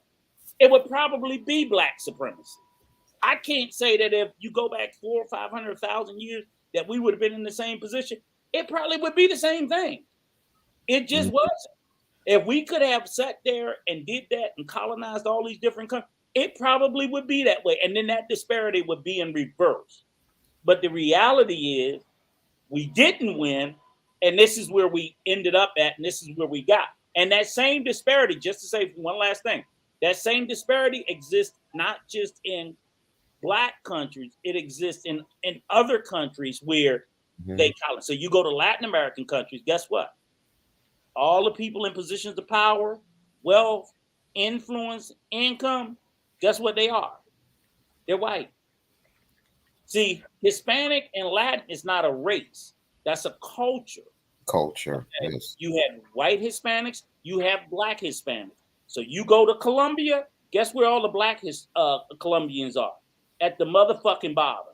it would probably be black supremacy. I can't say that if you go back 400,000 or 500,000 years that we would have been in the same position. It probably would be the same thing. It just wasn't. If we could have sat there and did that and colonized all these different countries, it probably would be that way. And then that disparity would be in reverse. But the reality is we didn't win, and this is where we ended up at, and this is where we got. And that same disparity, just to say one last thing, that same disparity exists not just in black countries, it exists in other countries where they colonize. So you go to Latin American countries, guess what? All the people in positions of power, wealth, influence, income, guess what they are? They're white. See, Hispanic and Latin is not a race. That's a culture. Culture. Okay? Yes. You have white Hispanics, you have black Hispanics. So you go to Colombia, Guess where all the black Colombians are? At the motherfucking bottom.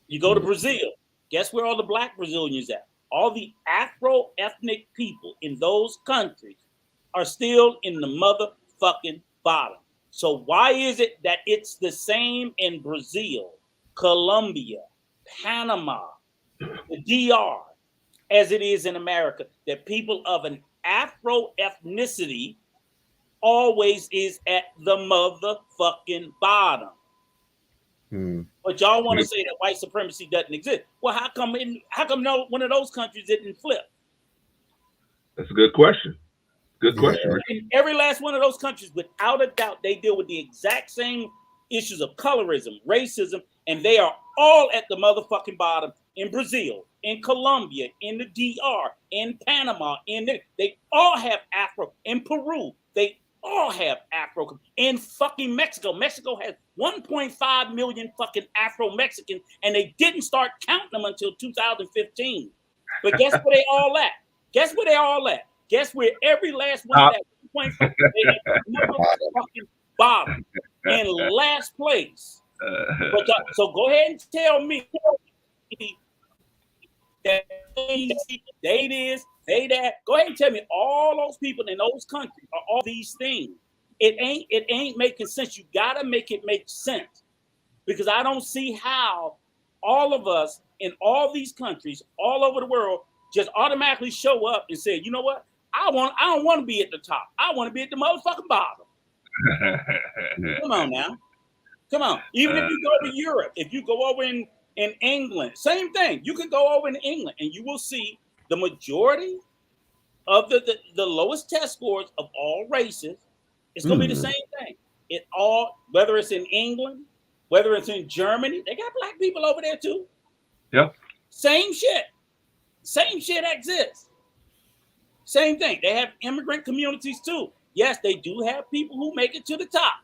You go to Brazil. Guess where all the black Brazilians at? All the Afro-ethnic people in those countries are still in the motherfucking bottom. So why is it that it's the same in Brazil, Colombia, Panama, the DR, as it is in America, that people of an Afro ethnicity always is at the motherfucking bottom? But y'all want to say that white supremacy doesn't exist. Well, how come no one of those countries didn't flip? That's a good question. Good question. In every last one of those countries, without a doubt, they deal with the exact same issues of colorism, racism, and they are all at the motherfucking bottom. In Brazil, in Colombia, in the DR, in Panama, they all have Afro. In Peru, they all have Afro. In fucking Mexico, Mexico has 1.5 million fucking Afro-Mexicans, and they didn't start counting them until 2015. But guess where they all at? Guess where they all at? Guess where every last one of that 1.5 motherfucking bottom in last place. So go ahead and tell me that they this, they that. Go ahead and tell me all those people in those countries are all these things. It ain't making sense. You gotta make it make sense, because I don't see how all of us in all these countries all over the world just automatically show up and say, you know what? I don't want to be at the top. I want to be at the motherfucking bottom. Come on now. Come on. Even if you go to Europe, if you go over in England, same thing. You can go over in England and you will see the majority of the lowest test scores of all races. It's going to be the same thing. It all, whether it's in England, whether it's in Germany, they got black people over there too. Yeah. Same shit. Same shit exists. Same thing. They have immigrant communities too. Yes, they do have people who make it to the top.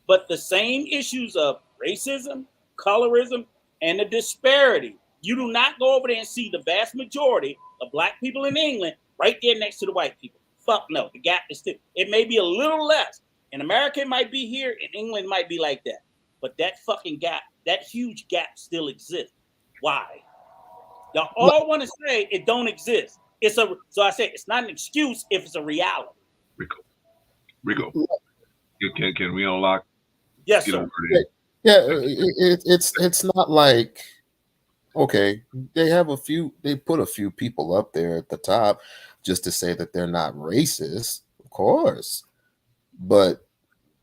But the same issues of racism, colorism, and the disparity. You do not go over there and see the vast majority of black people in England right there next to the white people. Fuck no. The gap is still, it may be a little less. In America, it might be here. In England, it might be like that. But that fucking gap, that huge gap still exists. Why? Y'all all want to say it don't exist. So I say it's not an excuse if it's a reality. Rico. Can we unlock? Yes, sir. Yeah, it's not like, okay, they put a few people up there at the top just to say that they're not racist, of course. But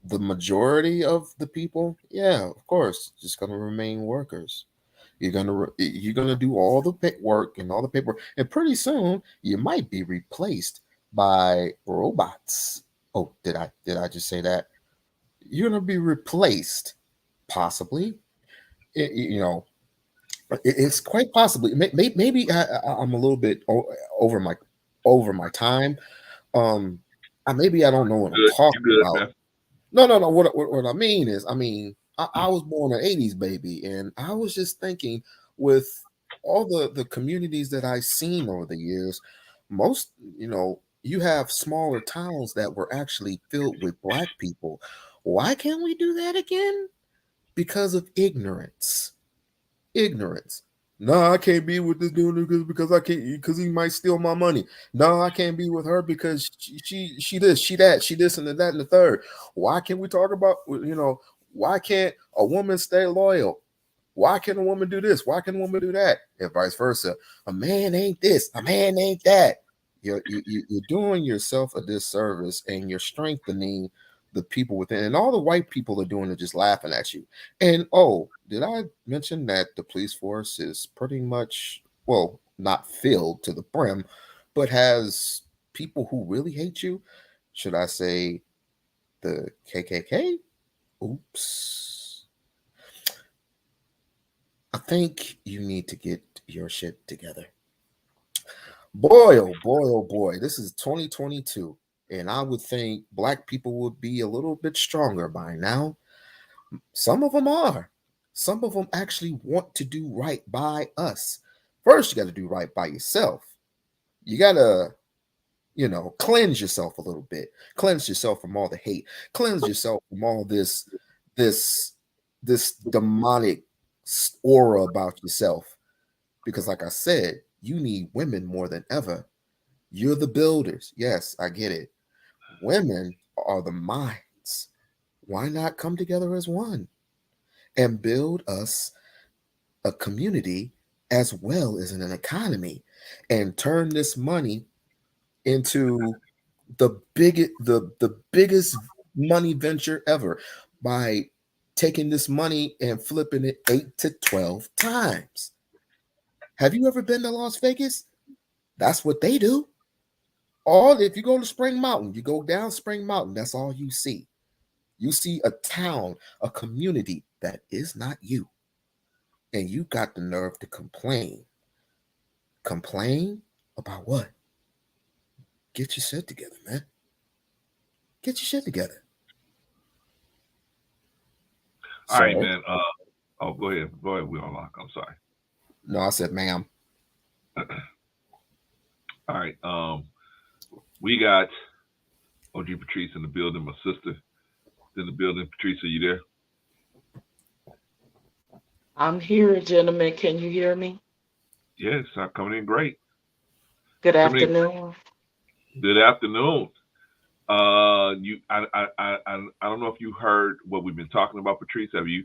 the majority of the people, yeah, of course, just gonna remain workers. You're gonna do all the work and all the paperwork, and pretty soon you might be replaced by robots. Oh, did I just say that? You're gonna be replaced, possibly. It's quite possibly. Maybe I'm a little bit over my time. Maybe I don't know what I'm talking about. No. What I mean is, I was born an 80s baby, and I was just thinking, with all the communities that I've seen over the years, most, you have smaller towns that were actually filled with black people. Why can't we do that again? Because of ignorance. No, I can't be with this dude because I can't, because he might steal my money. No, I can't be with her because she this, she that, she this and that and the third. Why can't we talk about, why can't a woman stay loyal? Why can a woman do this? Why can a woman do that? And vice versa. A man ain't this, a man ain't that. You're doing yourself a disservice, and you're strengthening the people within, and all the white people are doing is just laughing at you. And did I mention that the police force is pretty much, well, not filled to the brim, but has people who really hate you? Should I say the KKK? Oops. I think you need to get your shit together. Boy, oh boy, this is 2022. And I would think black people would be a little bit stronger by now. Some of them are. Some of them actually want to do right by us. First, you got to do right by yourself. You got to cleanse yourself a little bit. Cleanse yourself from all the hate. Cleanse yourself from all this demonic aura about yourself. Because like I said, you need women more than ever. You're the builders. Yes, I get it. Women are the minds. Why not come together as one and build us a community as well as an economy and turn this money into the biggest money venture ever by taking this money and flipping it 8 to 12 times. Have you ever been to Las Vegas? That's what they do. If you go to Spring Mountain, you go down Spring Mountain, that's all you see. You see a town, a community that is not you. And you got the nerve to complain. Complain about what? Get your shit together, man. Get your shit together. All right, man. Go ahead. Go ahead, we unlock. I'm sorry. No, I said, ma'am. All right. We got OG Patrice in the building. My sister in the building. Patrice, are you there? I'm here, gentlemen. Can you hear me? Yes, I'm coming in great. Good afternoon. Good afternoon. I don't know if you heard what we've been talking about, Patrice. Have you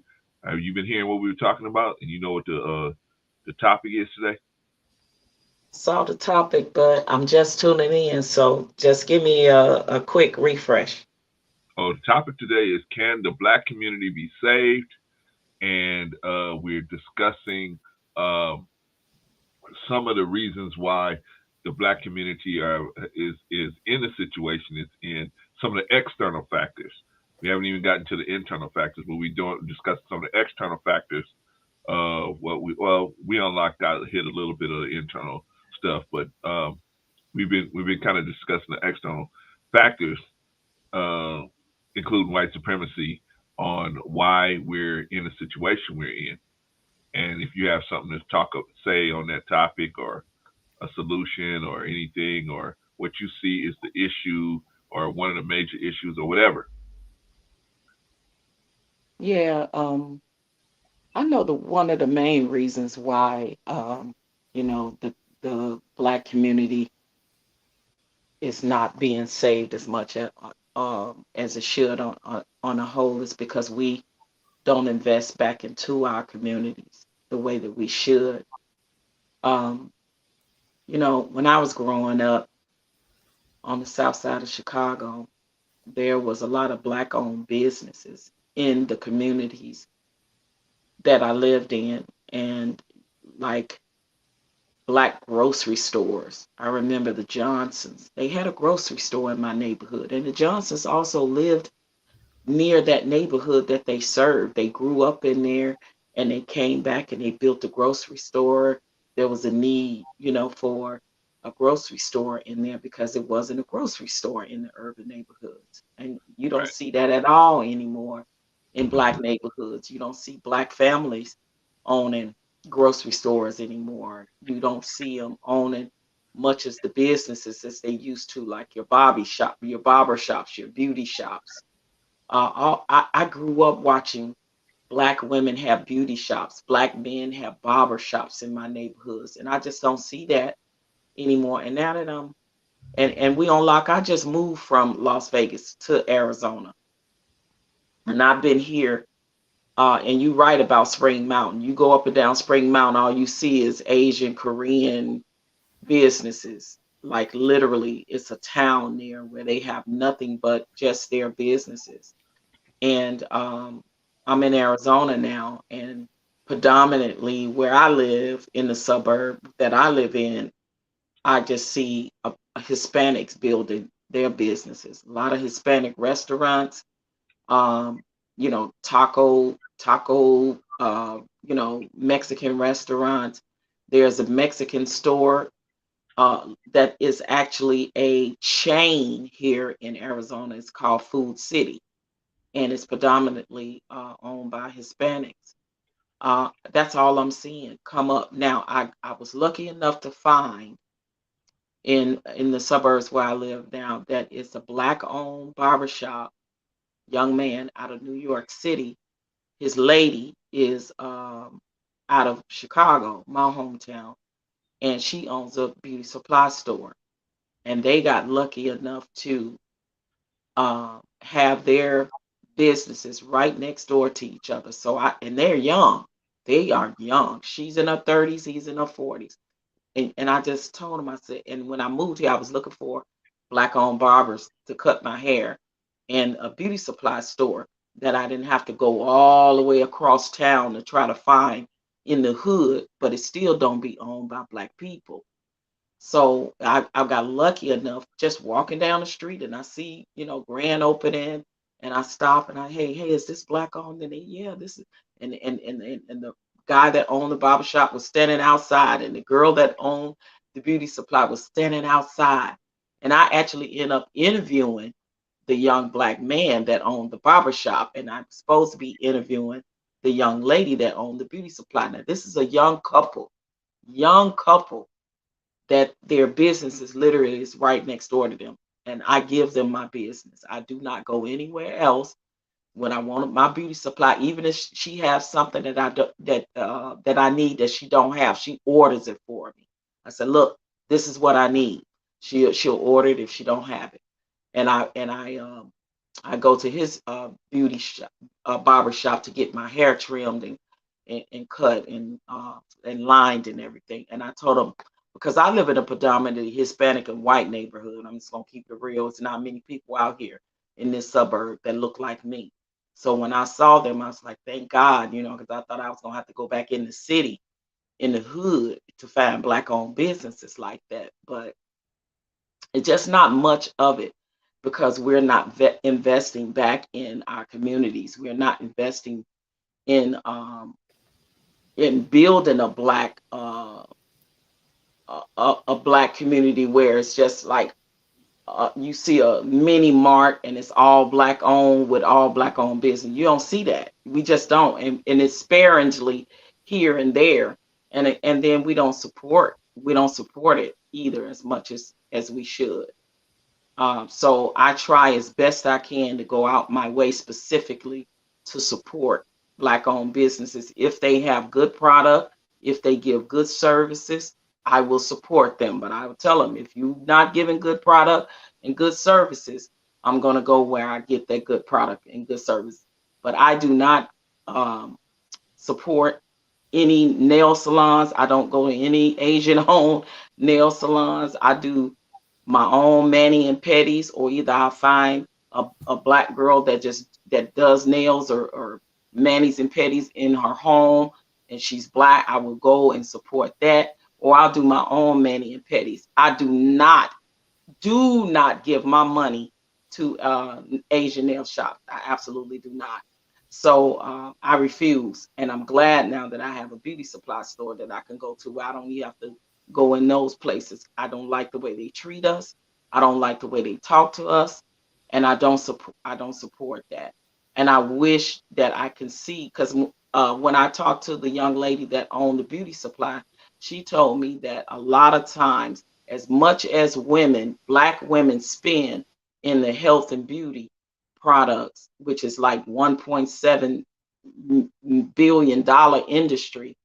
been hearing what we were talking about? And you know what the topic is today? Saw the topic, but I'm just tuning in, so just give me a quick refresh. Oh, the topic today is, can the Black community be saved? And we're discussing some of the reasons why the Black community is in the situation it's in, some of the external factors. We haven't even gotten to the internal factors, but we don't discuss some of the external factors. We unlocked out, hit a little bit of the internal stuff, but we've been kind of discussing the external factors, including white supremacy, on why we're in the situation we're in. And if you have something to say on that topic, or a solution, or anything, or what you see is the issue, or one of the major issues, or whatever. Yeah, I know one of the main reasons why the Black community is not being saved as much as it should on a whole is because we don't invest back into our communities the way that we should. When I was growing up on the south side of Chicago, there was a lot of Black-owned businesses in the communities that I lived in, and like Black grocery stores. I remember the Johnsons. They had a grocery store in my neighborhood, and the Johnsons also lived near that neighborhood that they served. They grew up in there, and they came back and they built a grocery store. There was a need, for a grocery store in there because it wasn't a grocery store in the urban neighborhoods. And you don't see that at all anymore in Black neighborhoods. You don't see Black families owning grocery stores anymore. You don't see them owning much as the businesses as they used to, like your barber shops, your beauty shops. I grew up watching Black women have beauty shops, Black men have barber shops in my neighborhoods, and I just don't see that anymore. And now that and we unlock, I just moved from Las Vegas to Arizona, and I've been here. And you write about Spring Mountain. You go up and down Spring Mountain, all you see is Asian, Korean businesses. Like literally, it's a town there where they have nothing but just their businesses. And I'm in Arizona now, and predominantly where I live in the suburb that I live in, I just see Hispanics building their businesses. A lot of Hispanic restaurants, taco, Mexican restaurants. There's a Mexican store that is actually a chain here in Arizona. It's called Food City, and it's predominantly owned by Hispanics. That's all I'm seeing come up now. I was lucky enough to find in the suburbs where I live now that is a Black-owned barbershop. Young man out of New York City. His lady is out of Chicago, my hometown, and she owns a beauty supply store. And they got lucky enough to have their businesses right next door to each other. And they're young. They are young. She's in her 30s, he's in her 40s. And I just told him, I said, and when I moved here, I was looking for Black-owned barbers to cut my hair and a beauty supply store that I didn't have to go all the way across town to try to find in the hood, but it still don't be owned by Black people. So I got lucky enough just walking down the street and I see, grand opening, and I stop and hey, is this Black owned? And yeah, this is, and the guy that owned the barber shop was standing outside, and the girl that owned the beauty supply was standing outside. And I actually end up interviewing the young Black man that owned the barber shop, and I'm supposed to be interviewing the young lady that owned the beauty supply. Now, this is a young couple that their business is literally is right next door to them. And I give them my business. I do not go anywhere else when I want my beauty supply. Even if she has something that I need that she don't have, she orders it for me. I said, look, this is what I need. She'll order it if she don't have it. And I go to his beauty shop, barber shop, to get my hair trimmed and cut and lined and everything. And I told him, because I live in a predominantly Hispanic and white neighborhood, I'm just gonna keep it real. It's not many people out here in this suburb that look like me. So when I saw them, I was like, thank God, because I thought I was gonna have to go back in the city, in the hood, to find Black-owned businesses like that. But it's just not much of it, because we're not investing back in our communities. We're not investing in building a Black a Black community where it's just like you see a mini mart and it's all Black owned with all Black owned business. You don't see that. We just don't, and it's sparingly here and there, and then we don't support it either as much as we should. So I try as best I can to go out my way specifically to support Black owned businesses. If they have good product, if they give good services, I will support them. But I will tell them, if you're not giving good product and good services, I'm going to go where I get that good product and good service. But I do not support any nail salons. I don't go to any Asian-owned nail salons. I do my own mani and pedis, or either I'll find a Black girl that does nails or manis and pedis in her home, and she's Black. I will go and support that. Or I'll do my own mani and pedis. I do not give my money to Asian nail shop. I absolutely do not. So I refuse, and I'm glad now that I have a beauty supply store that I can go to where I don't even have to go in those places. I don't like the way they treat us. I don't like the way they talk to us, and I don't support that. And I wish that I can see, because when I talked to the young lady that owned the beauty supply, she told me that a lot of times, as much as Black women spend in the health and beauty products, which is like $1.7 billion industry,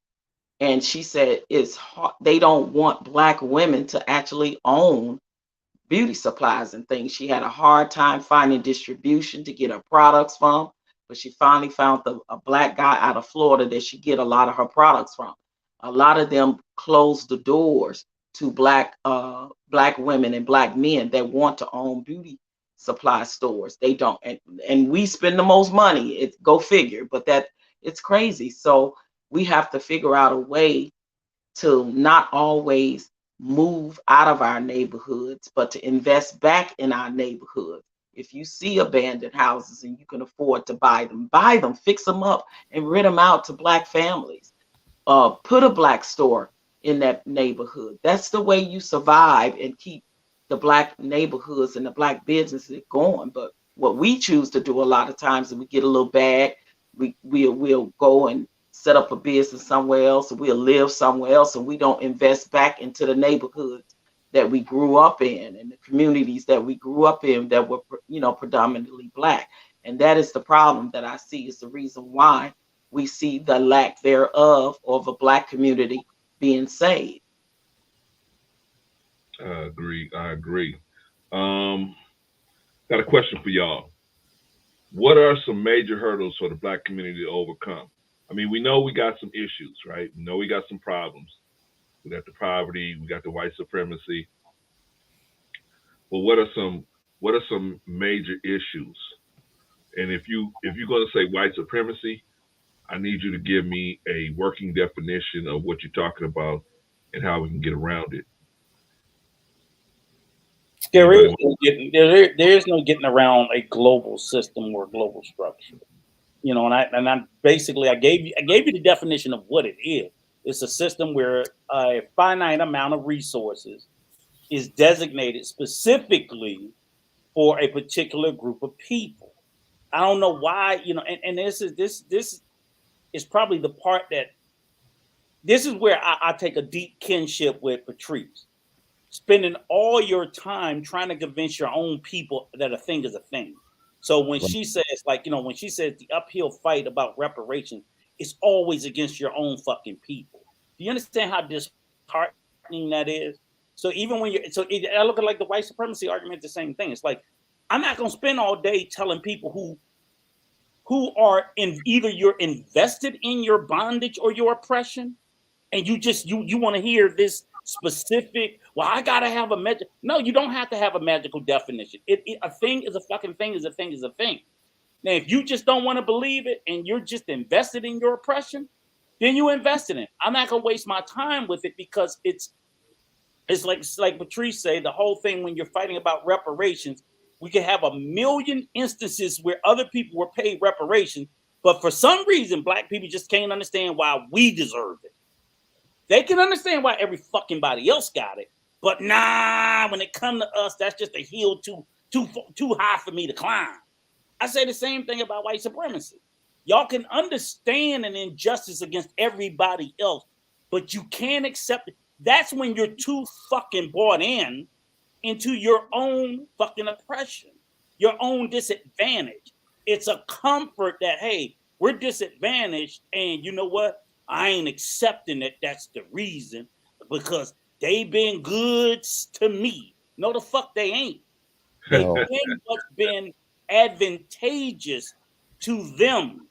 and she said it's hard, they don't want Black women to actually own beauty supplies and things. She had a hard time finding distribution to get her products from, but she finally found a Black guy out of Florida that she get a lot of her products from. A lot of them closed the doors to Black women and Black men that want to own beauty supply stores. They don't, and we spend the most money. It's go figure, but it's crazy. So we have to figure out a way to not always move out of our neighborhoods, but to invest back in our neighborhood. If you see abandoned houses and you can afford to buy them, fix them up, and rent them out to Black families. Put a Black store in that neighborhood. That's the way you survive and keep the Black neighborhoods and the Black businesses going. But what we choose to do a lot of times is we get a little bag, we'll go and set up a business somewhere else, or we'll live somewhere else, and we don't invest back into the neighborhoods that we grew up in and the communities that we grew up in that were, predominantly Black. And that is the problem that I see, is the reason why we see the lack thereof of a Black community being saved. I agree. Got a question for y'all. What are some major hurdles for the Black community to overcome? I mean, we know we got some issues, right? We know we got some problems. We got the poverty, we got the white supremacy. But what are some major issues? And if you're going to say white supremacy, I need you to give me a working definition of what you're talking about and how we can get around it. There is no getting around a global system or global structure. And I basically I gave you the definition of what it is. It's a system where a finite amount of resources is designated specifically for a particular group of people. I don't know why, and this is probably the part that this is where I take a deep kinship with Patrice. Spending all your time trying to convince your own people that a thing is a thing. So when she says, when she says the uphill fight about reparations, it's always against your own fucking people. Do you understand how disheartening that is? So even when I look at like the white supremacy argument, the same thing. It's like, I'm not going to spend all day telling people who are in either you're invested in your bondage or your oppression, and you want to hear this specific, well, I gotta have a magic. No, you don't have to have a magical definition. A thing is a fucking thing is a thing is a thing. Now, if you just don't want to believe it and you're just invested in your oppression, then you invest in it. I'm not gonna waste my time with it because it's like Patrice say, the whole thing when you're fighting about reparations, we can have a million instances where other people were paid reparations, but for some reason, Black people just can't understand why we deserve it. They can understand why every fucking body else got it, but nah, when it come to us, that's just a hill too high for me to climb. I say the same thing about white supremacy. Y'all can understand an injustice against everybody else, but you can't accept it. That's when you're too fucking bought into your own fucking oppression, your own disadvantage. It's a comfort that, hey, we're disadvantaged, and you know what? I ain't accepting that that's the reason because they been good to me. No, the fuck they ain't. They've been what's been advantageous to them.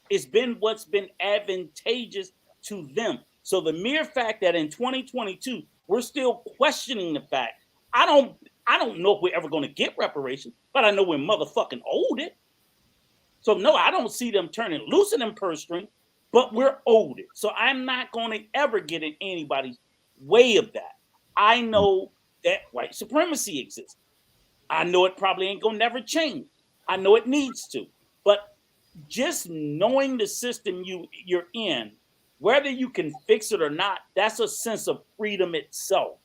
It's been what's been advantageous to them. So the mere fact that in 2022, we're still questioning the fact, I don't know if we're ever going to get reparations, but I know we're motherfucking owed it. So no, I don't see them turning loose in them purse strings. But we're owed it. So I'm not going to ever get in anybody's way of that. I know that white supremacy exists. I know it probably ain't going to never change. I know it needs to. But just knowing the system you're in, whether you can fix it or not, that's a sense of freedom itself.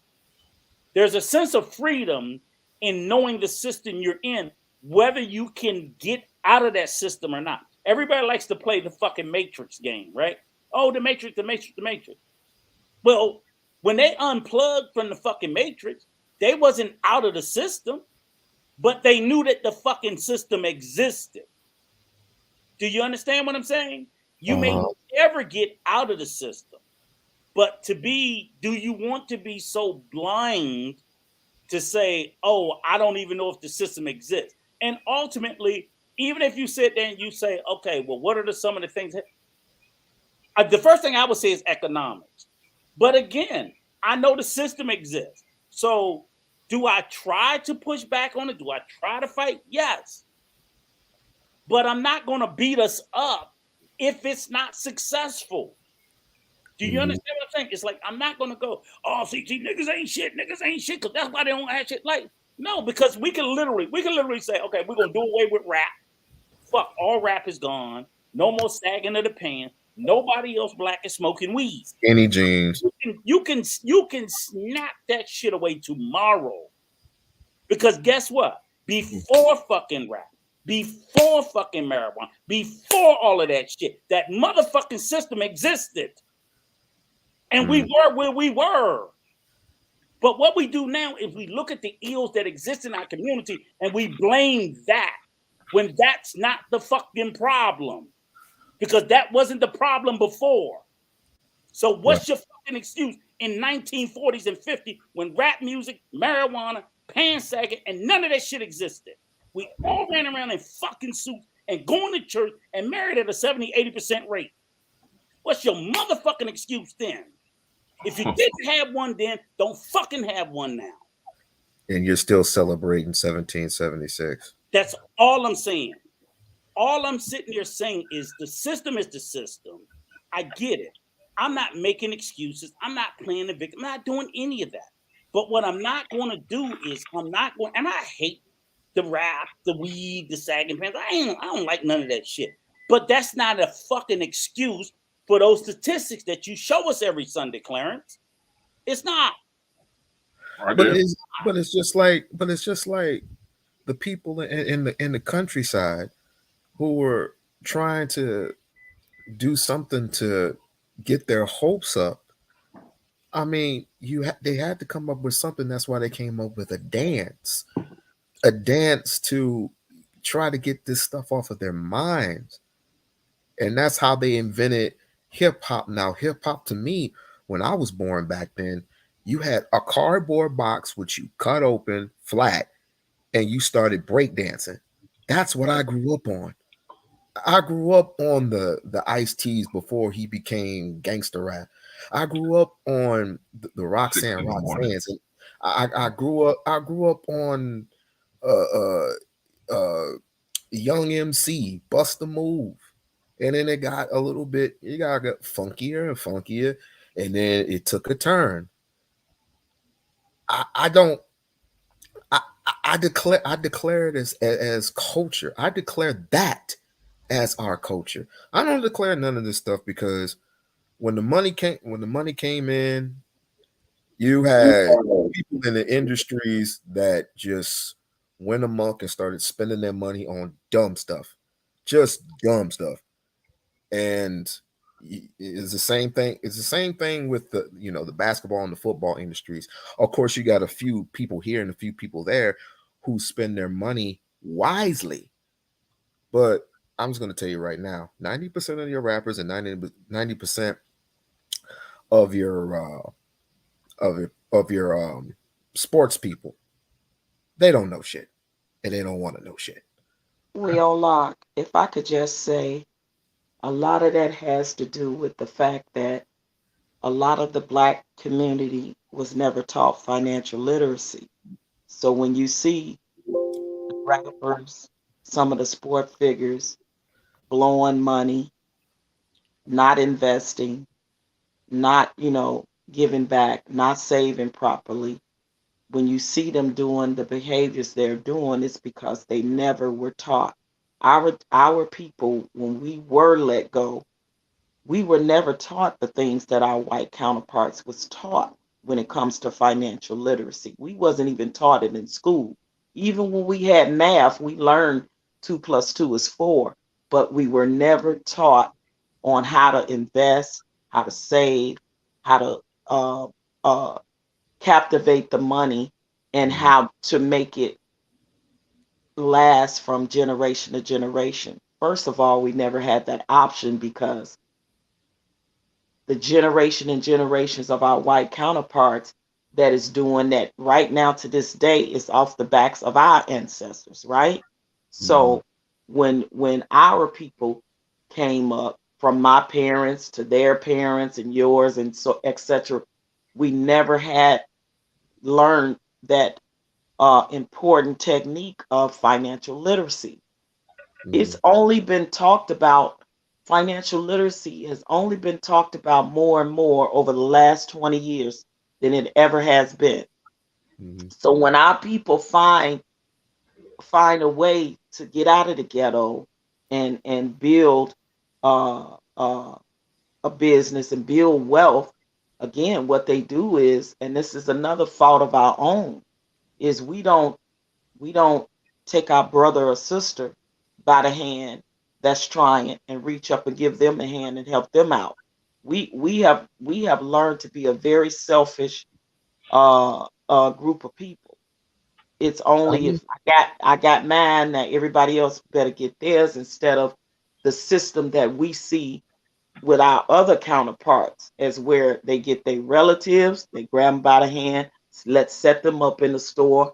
There's a sense of freedom in knowing the system you're in, whether you can get out of that system or not. Everybody likes to play the fucking Matrix game, right? Oh, the Matrix. Well, when they unplugged from the fucking Matrix, they wasn't out of the system, but they knew that the fucking system existed. Do you understand what I'm saying? You may never get out of the system, but do you want to be so blind to say, oh, I don't even know if the system exists? And ultimately, even if you sit there and you say, okay, well, what are some of the things? The first thing I would say is economics. But again, I know the system exists. So do I try to push back on it? Do I try to fight? Yes. But I'm not going to beat us up if it's not successful. Do you understand what I'm saying? It's like, I'm not going to go, oh, see, niggas ain't shit, because that's why they don't have shit. Like, no, because we can literally say, okay, we're going to do away with rap. Fuck, all rap is gone. No more sagging of the pants. Nobody else Black is smoking weed. Skinny jeans. You can snap that shit away tomorrow. Because guess what? Before fucking rap, before fucking marijuana, before all of that shit, that motherfucking system existed. And we were where we were. But what we do now is we look at the ills that exist in our community and we blame that when that's not the fucking problem. Because that wasn't the problem before. So what's your fucking excuse in 1940s and 50s when rap music, marijuana, pansagging, and none of that shit existed? We all ran around in fucking suits and going to church and married at a 70-80% rate. What's your motherfucking excuse then? If you didn't have one then, don't fucking have one now. And you're still celebrating 1776. That's all I'm saying. All I'm sitting there saying is the system is the system. I get it. I'm not making excuses. I'm not playing the victim. I'm not doing any of that. But what I'm not going to do is and I hate the rap, the weed, the sagging pants. I don't like none of that shit. But that's not a fucking excuse for those statistics that you show us every Sunday, Clarence. It's not. But it's just like the people in the countryside who were trying to do something to get their hopes up. I mean, they had to come up with something. That's why they came up with a dance to try to get this stuff off of their minds. And that's how they invented hip hop. Now, hip hop to me, when I was born back then, you had a cardboard box which you cut open flat and you started breakdancing. That's what I grew up on. I grew up on the Ice-T's before he became gangster rap. I grew up on the Roxanne Roxanne's. And I grew up on Young MC, Bust a Move. And then it got a little bit, it got funkier and funkier, and then it took a turn. I declare it as culture. I declare that as our culture. I don't declare none of this stuff because when the money came in, you had people in the industries that just went amok and started spending their money on dumb stuff, just dumb stuff. And it's the same thing. It's the same thing with the basketball and the football industries. Of course, you got a few people here and a few people there who spend their money wisely. But I'm just going to tell you right now, 90% of your rappers and 90% of your sports people, they don't know shit, and they don't want to know shit. Well, Locke, if I could just say, a lot of that has to do with the fact that a lot of the Black community was never taught financial literacy. So when you see the rappers, some of the sport figures blowing money, not investing, not, giving back, not saving properly, when you see them doing the behaviors they're doing, it's because they never were taught. Our people, when we were let go, we were never taught the things that our white counterparts was taught when it comes to financial literacy. We wasn't even taught it in school. Even when we had math, we learned 2 + 2 is 4, but we were never taught on how to invest, how to save, how to captivate the money, and how to make it last from generation to generation. First of all, we never had that option because the generation and generations of our white counterparts that is doing that right now to this day is off the backs of our ancestors, right? So when our people came up, from my parents to their parents and yours and so etc., we never had learned that important technique of financial literacy. It's only been talked about. Financial literacy has only been talked about more and more over the last 20 years than it ever has been. So when our people find a way to get out of the ghetto and build a business and build wealth, again, what they do is, and this is another fault of our own, is we don't take our brother or sister by the hand that's trying and reach up and give them a hand and help them out. We have learned to be a very selfish group of people. It's only if I got mine, that everybody else better get theirs, instead of the system that we see with our other counterparts, as where they get their relatives, they grab them by the hand, let's set them up in the store,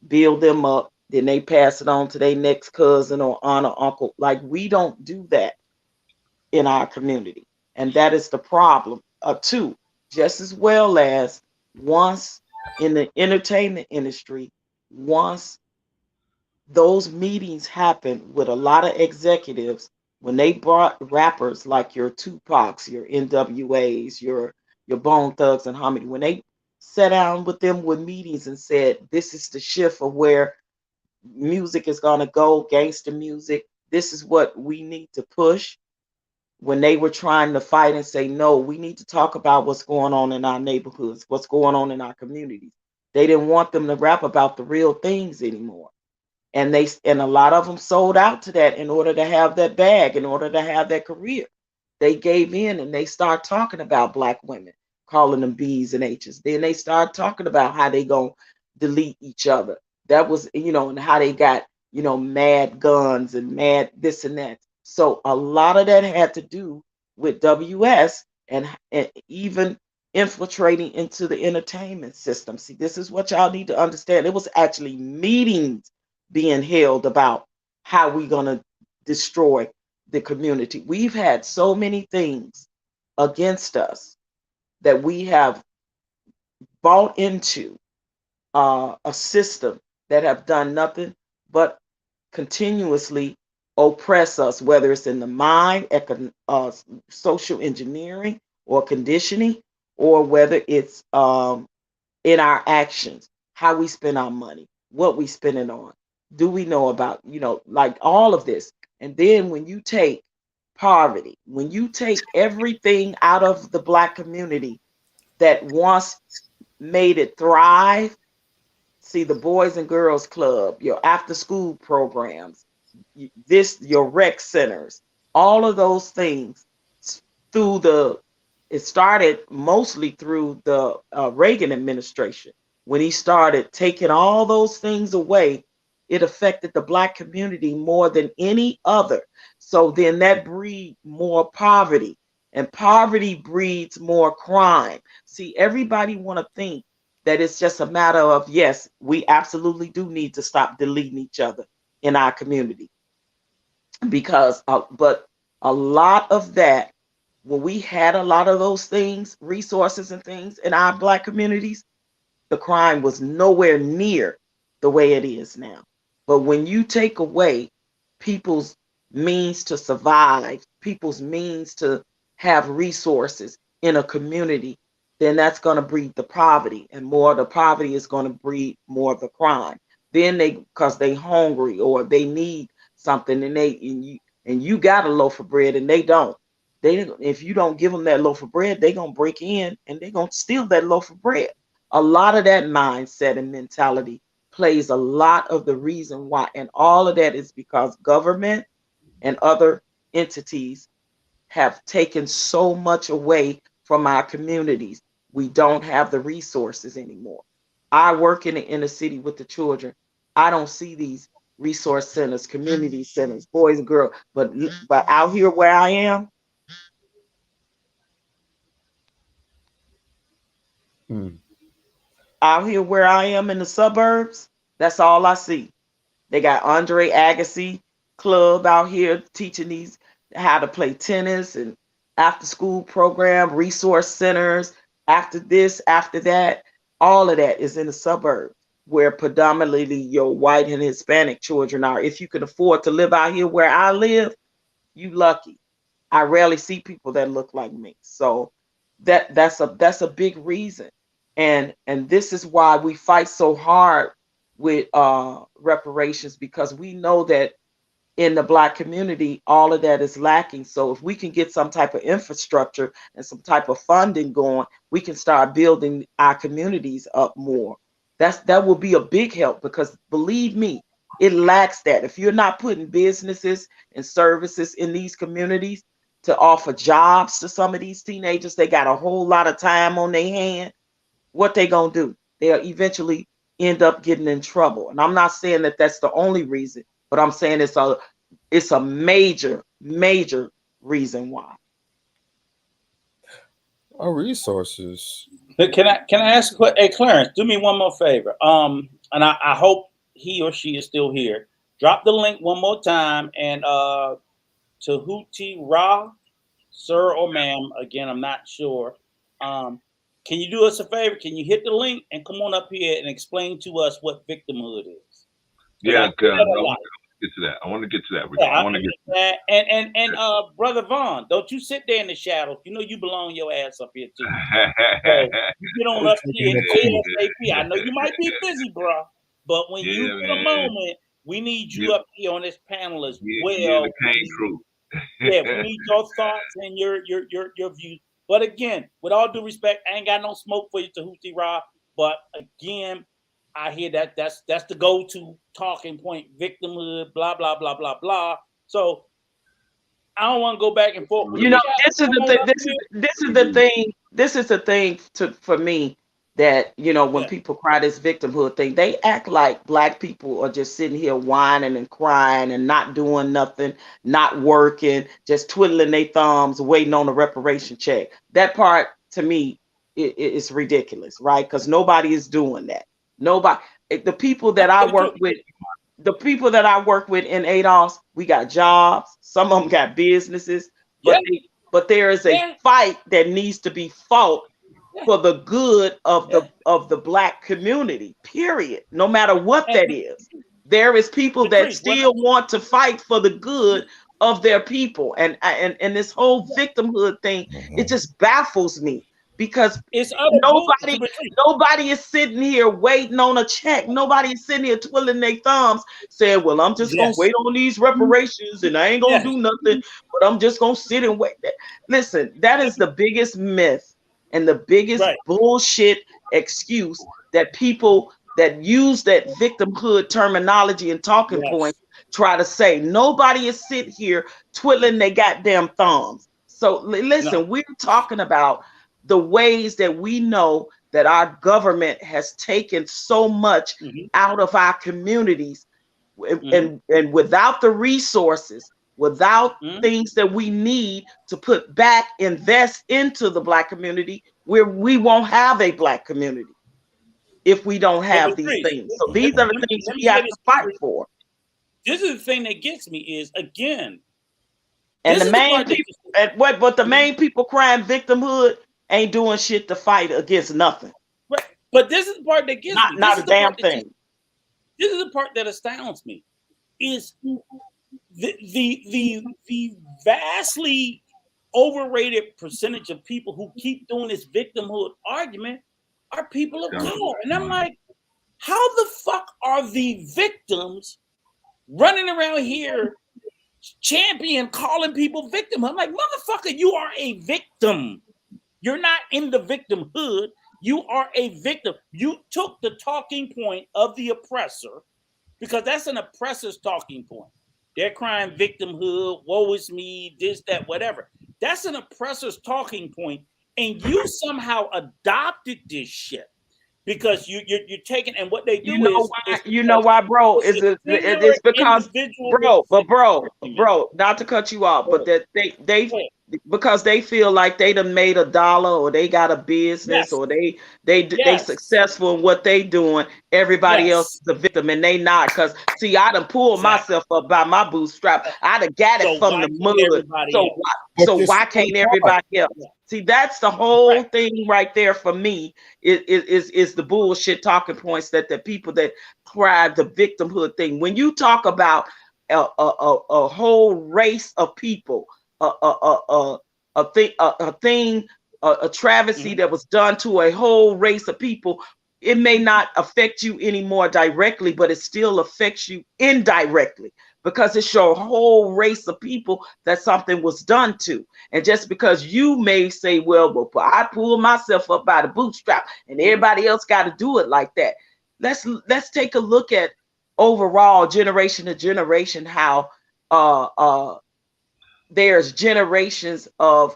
build them up, then they pass it on to their next cousin or aunt or uncle. Like, we don't do that in our community. And that is the problem, too. Just as well as, once in the entertainment industry, once those meetings happen with a lot of executives, when they brought rappers like your Tupacs, your NWAs, your Bone Thugs and Harmony, when they sat down with them with meetings and said, this is the shift of where music is going to go, gangster music, this is what we need to push. When they were trying to fight and say, no, we need to talk about what's going on in our neighborhoods, what's going on in our communities, they didn't want them to rap about the real things anymore. And a lot of them sold out to that in order to have that bag, in order to have that career. They gave in and they start talking about Black women, calling them B's and H's. Then they start talking about how they gonna delete each other. That was, and how they got, mad guns and mad this and that. So a lot of that had to do with WS and even infiltrating into the entertainment system. See, this is what y'all need to understand. It was actually meetings being held about how we gonna destroy the community. We've had so many things against us that we have bought into a system that have done nothing but continuously oppress us, whether it's in the mind, social engineering or conditioning, or whether it's in our actions, how we spend our money, what we spend it on. Do we know about, like all of this? And then when you take poverty, when you take everything out of the Black community that once made it thrive, see, the Boys and Girls Club, your after school programs, your rec centers, all of those things, it started mostly through the Reagan administration. When he started taking all those things away, it affected the Black community more than any other. So then that breeds more poverty, and poverty breeds more crime. See, everybody want to think that it's just a matter of, yes, we absolutely do need to stop deleting each other in our community. Because, but a lot of that, when we had a lot of those things, resources and things in our Black communities, the crime was nowhere near the way it is now. But when you take away people's means to survive, people's means to have resources in a community, then that's going to breed the poverty, and more of the poverty is going to breed more of the crime. Then because they hungry or they need something, and you got a loaf of bread and they don't. If you don't give them that loaf of bread, they're going to break in and they're going to steal that loaf of bread. A lot of that mindset and mentality plays a lot of the reason why. And all of that is because government and other entities have taken so much away from our communities. We don't have the resources anymore. I work in the inner city with the children. I don't see these resource centers, community centers, boys and girls. But out here where I am, out here where I am in the suburbs, that's all I see. They got Andre Agassi Club out here teaching these how to play tennis, and after school program, resource centers, after this, after that. All of that is in the suburbs, where predominantly your white and Hispanic children are. If you can afford to live out here where I live, you lucky. I rarely see people that look like me. So that's a big reason. And this is why we fight so hard with reparations, because we know that in the Black community, all of that is lacking. So if we can get some type of infrastructure and some type of funding going, we can start building our communities up more. That will be a big help, because believe me, it lacks that. If you're not putting businesses and services in these communities to offer jobs to some of these teenagers, they got a whole lot of time on their hand. What they gonna do? they'll eventually end up getting in trouble. And I'm not saying that that's the only reason, but I'm saying it's a major reason why. Our resources. Can I ask? Hey, Clarence, do me one more favor. And I hope he or she is still here. Drop the link one more time, and Tahuti Ra, sir or ma'am. Again, I'm not sure. Can you do us a favor? Can you hit the link and come on up here and explain to us what victimhood is? Yeah, I want to get to that. I want to get to that. I want to get to that. And Brother Vaughn, don't you sit there in the shadows. You know you belong your ass up here too. So get on up here ASAP. I know you might be busy, bro, but when you get a moment, we need you up here on this panel as well. The pain crew. Yeah, we need your thoughts and your views. But again, with all due respect, I ain't got no smoke for you, Tahuti Ra. But again, I hear that's the go-to talking point, victimhood, blah, blah, blah, blah, blah. So I don't want to go back and forth. You know, this is the thing for me that, you know, when people cry this victimhood thing, they act like Black people are just sitting here whining and crying and not doing nothing, not working, just twiddling their thumbs, waiting on a reparation check. That part to me is ridiculous, right? Because nobody is doing that. Nobody. The people that I work with, in ADOS, we got jobs. Some of them got businesses, but there is a fight that needs to be fought for the good of the Black community, period. No matter what that is. There is people that still want to fight for the good of their people. And this whole victimhood thing, it just baffles me because nobody is sitting here waiting on a check. Nobody is sitting here twiddling their thumbs saying, well, I'm just gonna wait on these reparations and I ain't gonna do nothing, but I'm just gonna sit and wait. Listen, that is the biggest myth and the biggest bullshit excuse that people that use that victimhood terminology and talking points try to say. Nobody is sitting here twiddling their goddamn thumbs. So listen, we're talking about the ways that we know that our government has taken so much out of our communities, and without the resources, without things that we need to put back, invest into the Black community, we won't have a Black community if we don't have these things. So these are the things we have to fight for. This is the thing that gets me is, again, and the main people, but the main people crying victimhood ain't doing shit to fight against nothing. Right. But this is the part that gets me. Not a damn thing. This is the part that astounds me. Is the vastly overrated percentage of people who keep doing this victimhood argument are people of color. And I'm like, how the fuck are the victims running around here calling people victim? I'm like, motherfucker, you are a victim. You're not in the victimhood. You are a victim. You took the talking point of the oppressor, because that's an oppressor's talking point. They're crying victimhood, woe is me, this, that, whatever. That's an oppressor's talking point, and you somehow adopted this shit because you're taking, and what they do why, bro? It's because, bro, not to cut you off, but that they because they feel like they done made $1 or they got a business or they successful in what they doing. Everybody else is a victim, and they not. Because see, I done pulled myself up by my bootstrap. I done got it from the mud. So why can't everybody else? See, that's the whole thing right there for me. Is the bullshit talking points that the people that cry the victimhood thing. When you talk about a whole race of people, a travesty that was done to a whole race of people, it may not affect you anymore directly, but it still affects you indirectly, because it's your whole race of people that something was done to. And just because you may say, well, I pulled myself up by the bootstrap and everybody else got to do it like that. Let's take a look at overall generation to generation, how there's generations of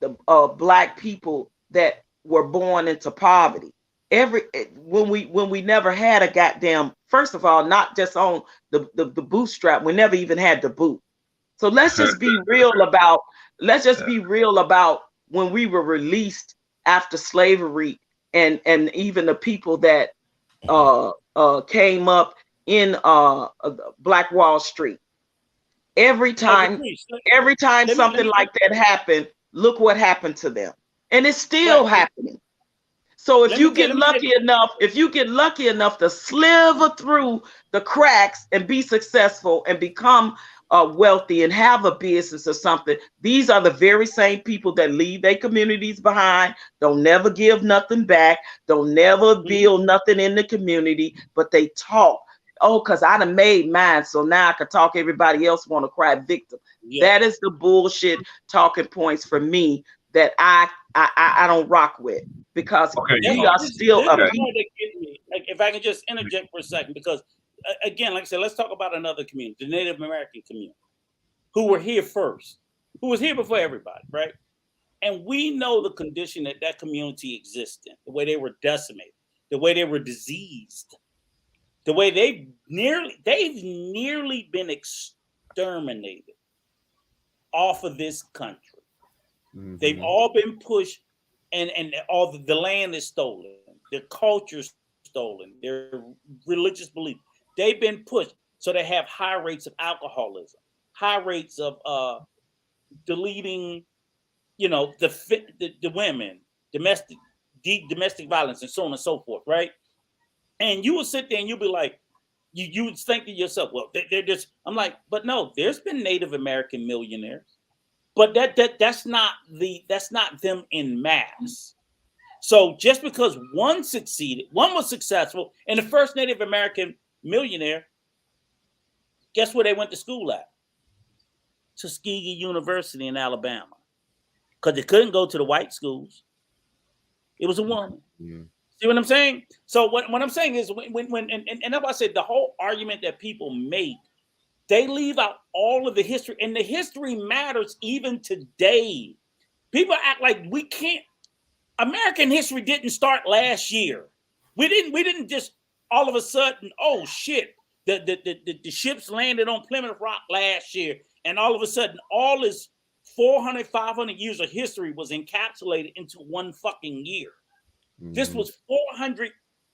the Black people that were born into poverty, when we never had a goddamn, first of all, not just on the bootstrap, we never even had the boot. So let's just be real about when we were released after slavery, and even the people that came up in Black Wall Street. Every time something like that happened, look what happened to them. And it's still happening. So if you get lucky enough to sliver through the cracks and be successful and become wealthy and have a business or something, these are the very same people that leave their communities behind, don't never give nothing back, don't never build nothing in the community, but they talk. Oh, because I done made mine, so now I can talk. Everybody else want to cry victim. Yeah. That is the bullshit talking points for me that I don't rock with, because we are still a people. Like, if I can just interject for a second, because again, like I said, let's talk about another community, the Native American community, who were here first, who was here before everybody, right? And we know the condition that community exists in, the way they were decimated, the way they were diseased, the way they've nearly been exterminated off of this country. Mm-hmm. They've all been pushed, and all the land is stolen, their culture's stolen, their religious belief. They've been pushed, so they have high rates of alcoholism, high rates of deleting, the women, domestic violence, and so on and so forth, right? And you will sit there and you'll be like, you would think to yourself, well, they're just. I'm like, but no, there's been Native American millionaires, but that's not them in mass. So just because one succeeded, one was successful, and the first Native American millionaire, guess where they went to school at? Tuskegee University in Alabama, because they couldn't go to the white schools. It was a woman. Mm-hmm. See what I'm saying? So what I'm saying is when that's why I said the whole argument that people make, they leave out all of the history, and the history matters even today. People act like we can't. American history didn't start last year. We didn't just all of a sudden, oh shit, the ships landed on Plymouth Rock last year, and all of a sudden all this 400, 500 years of history was encapsulated into one fucking year. Mm-hmm. This was 400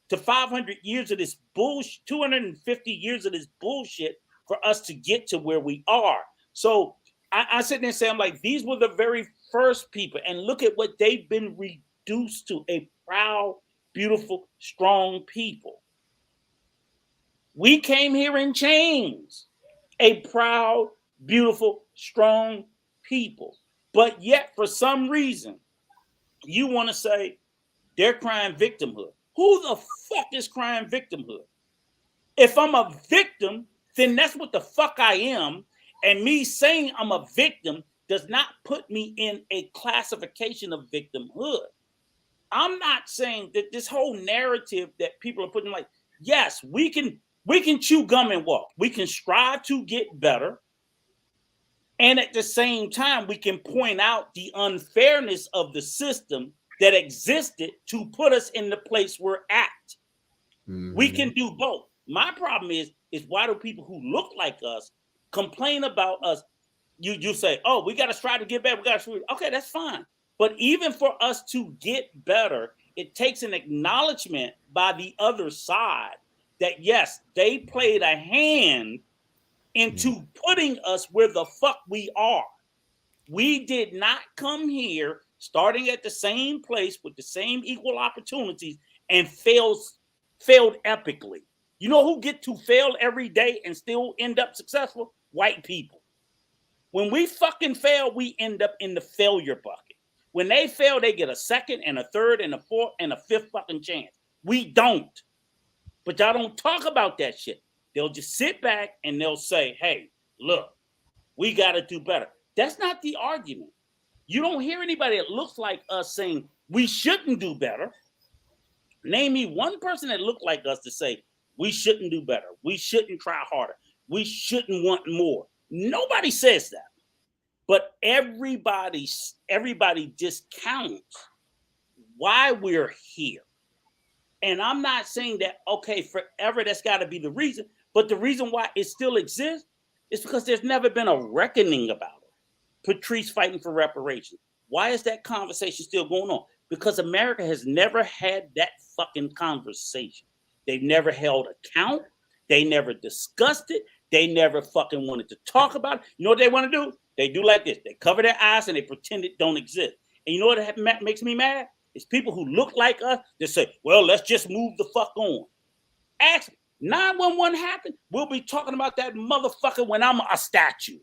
to 500 years of this bullshit, 250 years of this bullshit for us to get to where we are. So I sit there and say, I'm like, these were the very first people, and look at what they've been reduced to, a proud, beautiful, strong people. We came here in chains, a proud, beautiful, strong people. But yet, for some reason, you want to say they're crying victimhood. Who the fuck is crying victimhood? If I'm a victim, then that's what the fuck I am. And me saying I'm a victim does not put me in a classification of victimhood. I'm not saying that this whole narrative that people are putting, like, yes, we can chew gum and walk. We can strive to get better. And at the same time, we can point out the unfairness of the system that existed to put us in the place we're at. Mm-hmm. We can do both. My problem is why do people who look like us complain about us? You say, oh, we got to strive to get better. Okay, that's fine. But even for us to get better, it takes an acknowledgement by the other side that, yes, they played a hand into putting us where the fuck we are. We did not come here starting at the same place with the same equal opportunities and failed epically. You know who get to fail every day and still end up successful? White people. When we fucking fail, we end up in the failure bucket. When they fail, they get a second and a third and a fourth and a fifth fucking chance. We don't. But y'all don't talk about that shit. They'll just sit back and they'll say, hey, look, we got to do better. That's not the argument. You don't hear anybody that looks like us saying we shouldn't do better. Name me one person that looked like us to say we shouldn't do better. We shouldn't try harder. We shouldn't want more. Nobody says that. But everybody discounts why we're here. And I'm not saying that, okay, forever that's got to be the reason. But the reason why it still exists is because there's never been a reckoning about it. Patrice fighting for reparations. Why is that conversation still going on? Because America has never had that fucking conversation. They've never held account. They never discussed it. They never fucking wanted to talk about it. You know what they want to do? They do like this. They cover their eyes and they pretend it don't exist. And you know what makes me mad? It's people who look like us that say, well, let's just move the fuck on. Ask 911 happened. We'll be talking about that motherfucker when I'm a statue.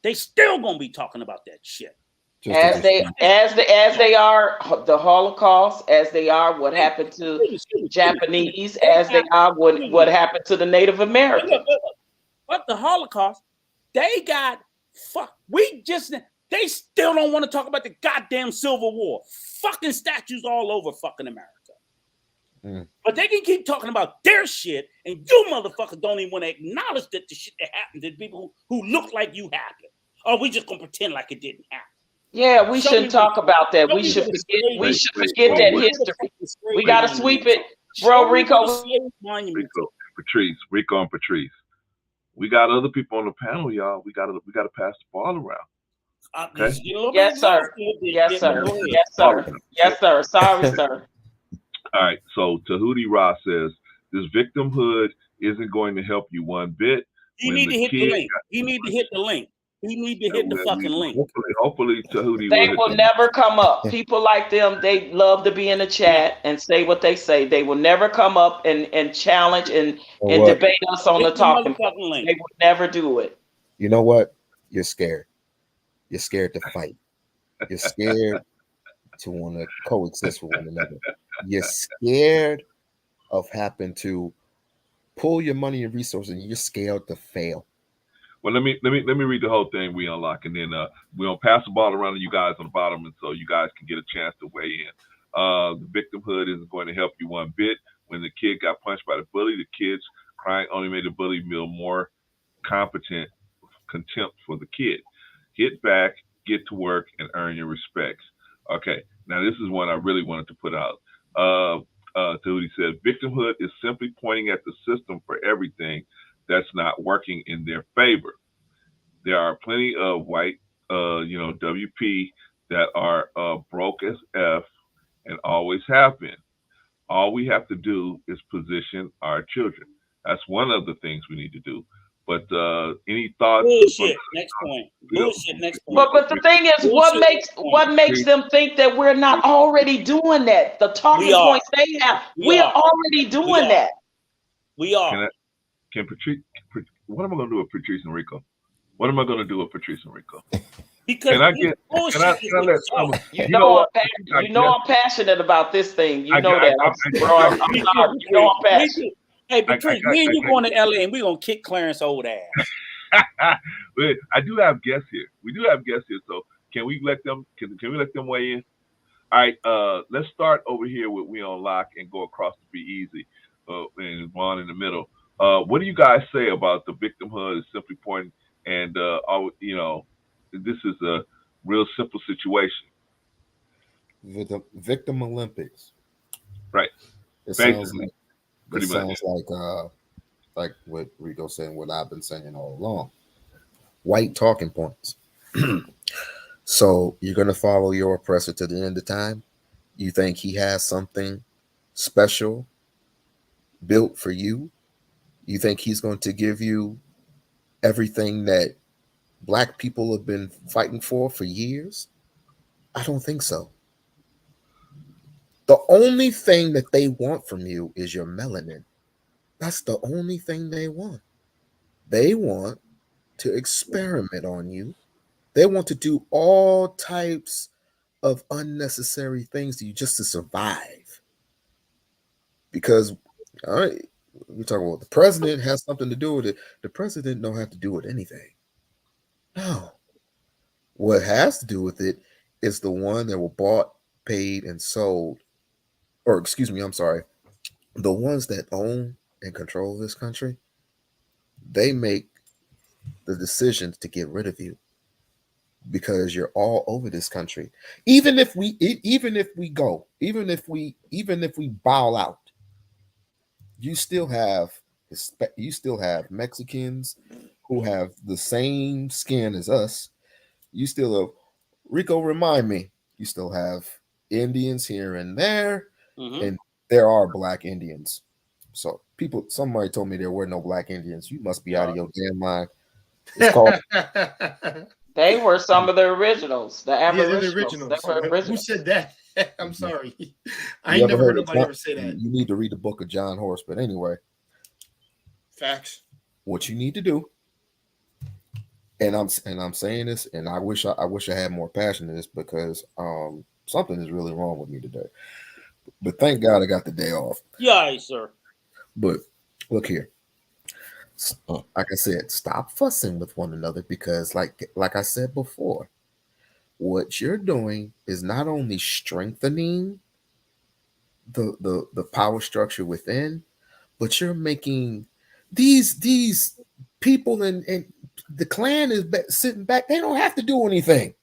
They still gonna be talking about that shit. As they are the Holocaust, as they are what happened to Japanese, as they are what happened to the Native Americans. But the Holocaust, they got fuck. They still don't want to talk about the goddamn Civil War. Fucking statues all over fucking America. But they can keep talking about their shit, and you motherfuckers don't even want to acknowledge that the shit that happened to people who look like you happened. Or we just gonna pretend like it didn't happen. Yeah, we shouldn't talk about that. We should forget that history. We gotta sweep it, bro. Rico, Patrice. We got other people on the panel, y'all. We gotta pass the ball around. Okay? Yes, sir. Yes, sir. Yes, sir. Yes, sir. Sorry, sir. All right. So Tahuti Ross says this victimhood isn't going to help you one bit. He need to hit the link. He need to hit the link. He need to hit the fucking link. Hopefully Tahuti will never come up. People like them, they love to be in the chat and say what they say. They will never come up and challenge and debate us on the talking point. They will never do it. You know what? You're scared. You're scared to fight. You're scared to want to coexist with one another. You're scared of having to pull your money and resources, and you're scared to fail. Well, let me read the whole thing we unlock, and then we're gonna pass the ball around to you guys on the bottom, and so you guys can get a chance to weigh in. The victimhood isn't going to help you one bit. When the kid got punched by the bully, the kids crying only made the bully feel more contempt for the kid. Get back, get to work, and earn your respects. Okay, now this is one I really wanted to put out. Tahuti said, victimhood is simply pointing at the system for everything that's not working in their favor. There are plenty of white, WP that are broke as F and always have been. All we have to do is position our children. That's one of the things we need to do. But any thoughts? Bullshit. Next point. Bullshit. Next point. But the thing is, what makes them think that we're not already doing that? The talking points they have, we are already doing that. We are. Can Patrice? What am I going to do with Patrice and Rico? What am I going to do with Patrice and Rico? Because I'm passionate about this thing. You know that. I'm passionate. Hey, Patrice, me and you going to LA and we're going to kick Clarence old ass. I do have guests here. We do have guests here. So can we let them weigh in? All right. Let's start over here with We On Lock and go across to Be Easy and Vaughn in the middle. What do you guys say about the victimhood is simply pointing and, this is a real simple situation. The Victim Olympics. Right. It sounds like what Rico's saying, what I've been saying all along. White talking points. So you're going to follow your oppressor to the end of time? You think he has something special built for you? You think he's going to give you everything that Black people have been fighting for years? I don't think so. The only thing that they want from you is your melanin. That's the only thing they want. They want to experiment on you. They want to do all types of unnecessary things to you just to survive. Because, all right, we're talking about the president has something to do with it. The president don't have to do with anything. No. What has to do with it is the one that were bought, paid, and sold. Or excuse me, I'm sorry. The ones that own and control this country, they make the decisions to get rid of you because you're all over this country. Even if we bow out, you still have Mexicans who have the same skin as us. You still have Rico. Remind me, you still have Indians here and there, and there are Black Indians. So somebody told me there were no Black Indians. You must be out of your damn mind. It's called. They were some of the originals, the Yeah, they're Aboriginals. the originals. They were Who originals. said that? I'm sorry. I You ain't never heard of nobody ever say that. You need to read the book of John Horse. But anyway, Facts. what you need to do, and I'm saying this, and I wish I had more passion in this because something is really wrong with me today. But thank God I got the day off. Yeah, sir. But look here. Like I said, stop fussing with one another because, like I said before, what you're doing is not only strengthening the power structure within, but you're making these people and the clan is sitting back. They don't have to do anything.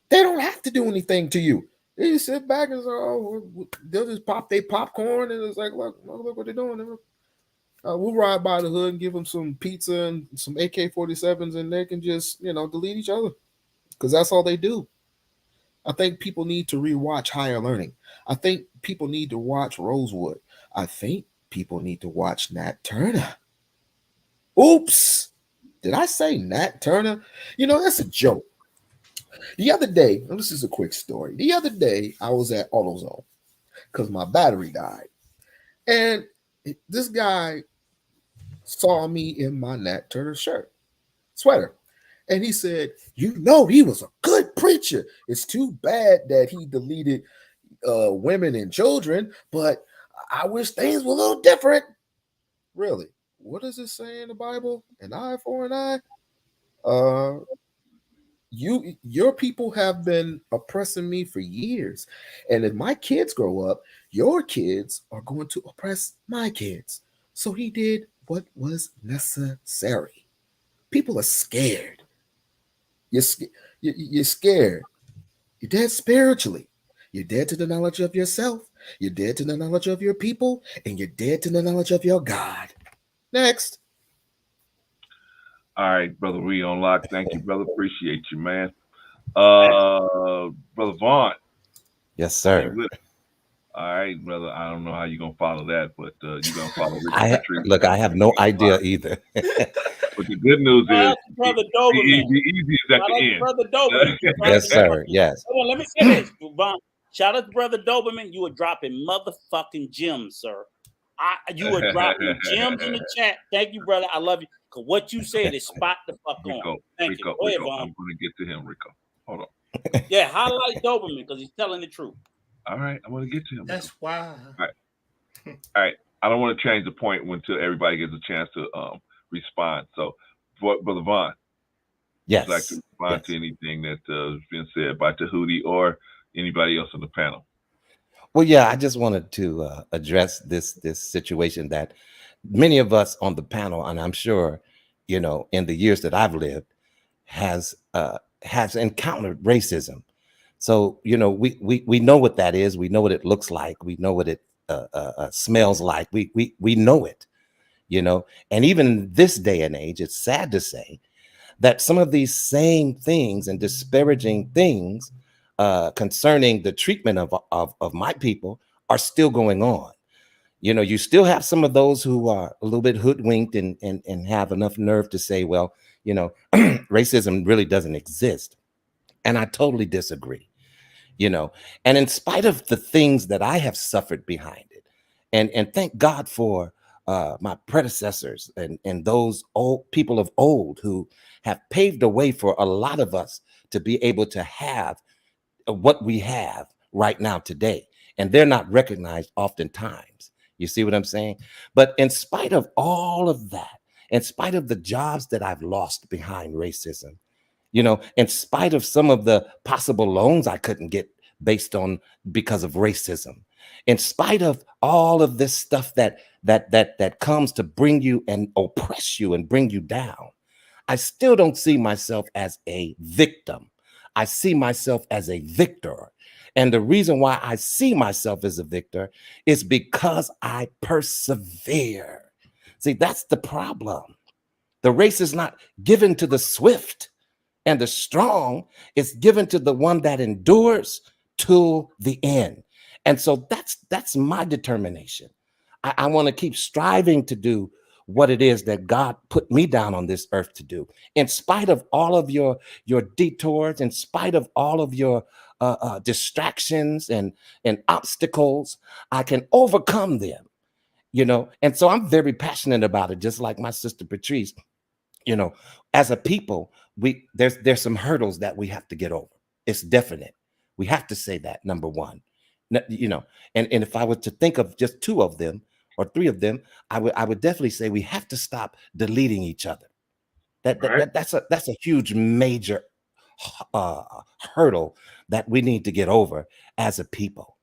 They don't have to do anything to you. They just sit back and say, "Oh, they'll just pop their popcorn," and it's like, look what they're doing. We'll ride by the hood and give them some pizza and some AK-47s, and they can just, delete each other because that's all they do. I think people need to rewatch Higher Learning. I think people need to watch Rosewood. I think people need to watch Nat Turner. Oops. Did I say Nat Turner? That's a joke. The other day, and this is a quick story. The other day, I was at AutoZone because my battery died. And this guy saw me in my Nat Turner sweater. And he said, he was a good preacher. It's too bad that he deleted women and children, but I wish things were a little different. Really? What does it say in the Bible? An eye for an eye? Your people have been oppressing me for years. And if my kids grow up, your kids are going to oppress my kids. So he did what was necessary. People are scared. You're scared. You're dead spiritually. You're dead to the knowledge of yourself. You're dead to the knowledge of your people. And you're dead to the knowledge of your God. Next. All right, brother, we on lock. Thank you, brother. Appreciate you, man. Brother Vaughn. Yes, sir. All right, brother. I don't know how you're gonna follow that, but you're gonna follow. Look, I have no idea either. But the good news is, Brother Doberman. the easy is at the end. Brother Doberman. Yes, sir. Yes. Hold on, let me say this, Vaughn. Shout out to Brother Doberman. You were dropping motherfucking gems, sir. You were dropping gems in the chat. Thank you, brother. I love you. Because what you said is spot the fuck on. Thank you. Go ahead, Vaughn. I'm going to get to him, Rico. Hold on. Yeah, highlight Doberman because he's telling the truth. All right, I'm going to get to him. That's why. All right. I don't want to change the point until everybody gets a chance to respond. So, Brother Vaughn, yes, would you like to respond to anything that has been said by Tahuti or anybody else on the panel? Well, yeah, I just wanted to address this situation that many of us on the panel, and I'm sure, in the years that I've lived, has encountered racism. So, we know what that is. We know what it looks like. We know what it smells like. We know it, and even in this day and age, it's sad to say that some of these same things and disparaging things concerning the treatment of my people are still going on. You still have some of those who are a little bit hoodwinked and have enough nerve to say, well, racism really doesn't exist. And I totally disagree, and in spite of the things that I have suffered behind it, and thank God for my predecessors and those old people of old who have paved the way for a lot of us to be able to have what we have right now today. And they're not recognized oftentimes. You see what I'm saying? But in spite of all of that, in spite of the jobs that I've lost behind racism, in spite of some of the possible loans I couldn't get because of racism, in spite of all of this stuff that comes to bring you and oppress you and bring you down, I still don't see myself as a victim. I see myself as a victor. And the reason why I see myself as a victor is because I persevere. See, that's the problem. The race is not given to the swift and the strong, it's given to the one that endures to the end. And so that's my determination. I want to keep striving to do what it is that God put me down on this earth to do, in spite of all of your detours, in spite of all of your distractions and obstacles. I can overcome them, you know. And so I'm very passionate about it, just like my sister Patrice. You know, as a people, there's some hurdles that we have to get over. It's definite. We have to say that, number one. You know, and if I were to think of just two of them or three of them, I would definitely say we have to stop deleting each other. That's a huge major hurdle that we need to get over as a people.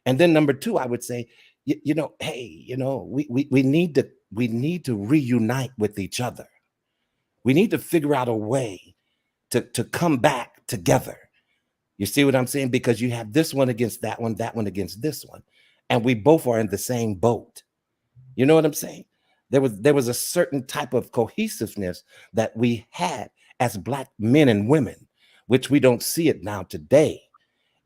And then number two, I would say, you know, hey, you know, we need to reunite with each other. We need to figure out a way to come back together. You see what I'm saying? Because you have this one against that one against this one, and we both are in the same boat. You know what I'm saying? There was a certain type of cohesiveness that we had as Black men and women, which we don't see it now today.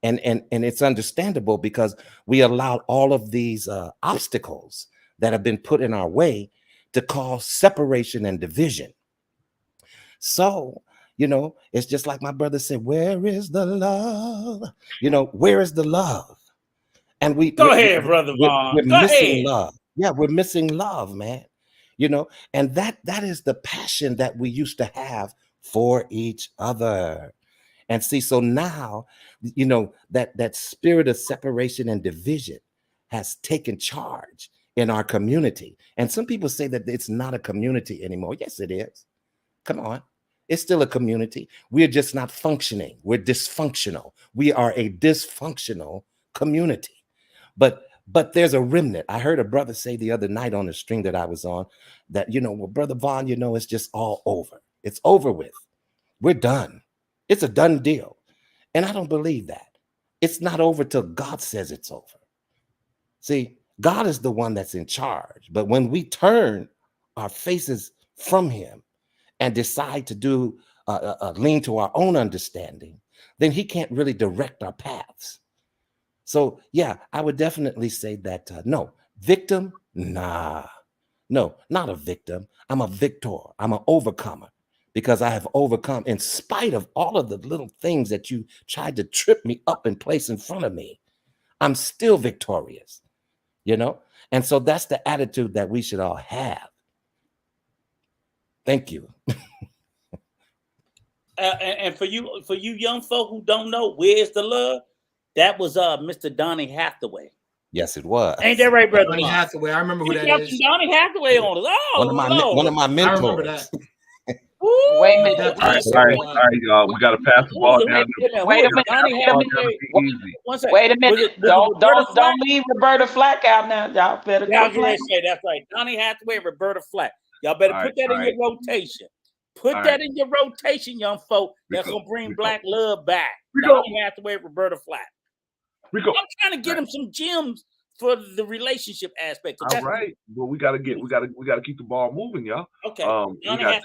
And it's understandable because we allowed all of these obstacles that have been put in our way to cause separation and division. So, you know, it's just like my brother said, where is the love? You know, where is the love? And Go ahead, Brother Vaughn. We're Go missing ahead. love. Yeah, we're missing love, man. You know, and that is the passion that we used to have for each other. And see, so now, you know, that spirit of separation and division has taken charge in our community. And some people say that it's not a community anymore. Yes, it is. Come on. It's still a community. We're just not functioning. We're dysfunctional. We are a dysfunctional community. But there's a remnant. I heard a brother say the other night on the stream that I was on that, you know, well, Brother Vaughn, you know, it's just all over. It's over with. We're done. It's a done deal. And I don't believe that. It's not over till God says it's over. See, God is the one that's in charge. But when we turn our faces from him and decide to do lean to our own understanding, then he can't really direct our paths. So yeah, I would definitely say that no, victim, nah, no, not a victim. I'm a victor. I'm an overcomer because I have overcome in spite of all of the little things that you tried to trip me up and place in front of me. I'm still victorious, you know? And so that's the attitude that we should all have. Thank you. And for you young folk who don't know, where's the love? That was Mr. Donnie Hathaway. Yes, it was. Ain't that right, brother? Donnie Hathaway. I remember who that got is. Donnie Hathaway on us. Oh, one of my mentors. I remember that. Wait a minute. All right, y'all. We got to pass the ball down. Wait a minute. Donnie Hathaway. Wait a minute. Don't leave Roberta Flack out now. Y'all better Y'all quit say that's right. Donnie Hathaway and Roberta Flack. Y'all better put that in your rotation. Put that in your rotation, young folk. That's gonna bring Black love back. Donnie Hathaway, Roberta Flack. I'm trying to get him some gems for the relationship aspect. All right, well, we gotta keep the ball moving, y'all. Okay, we got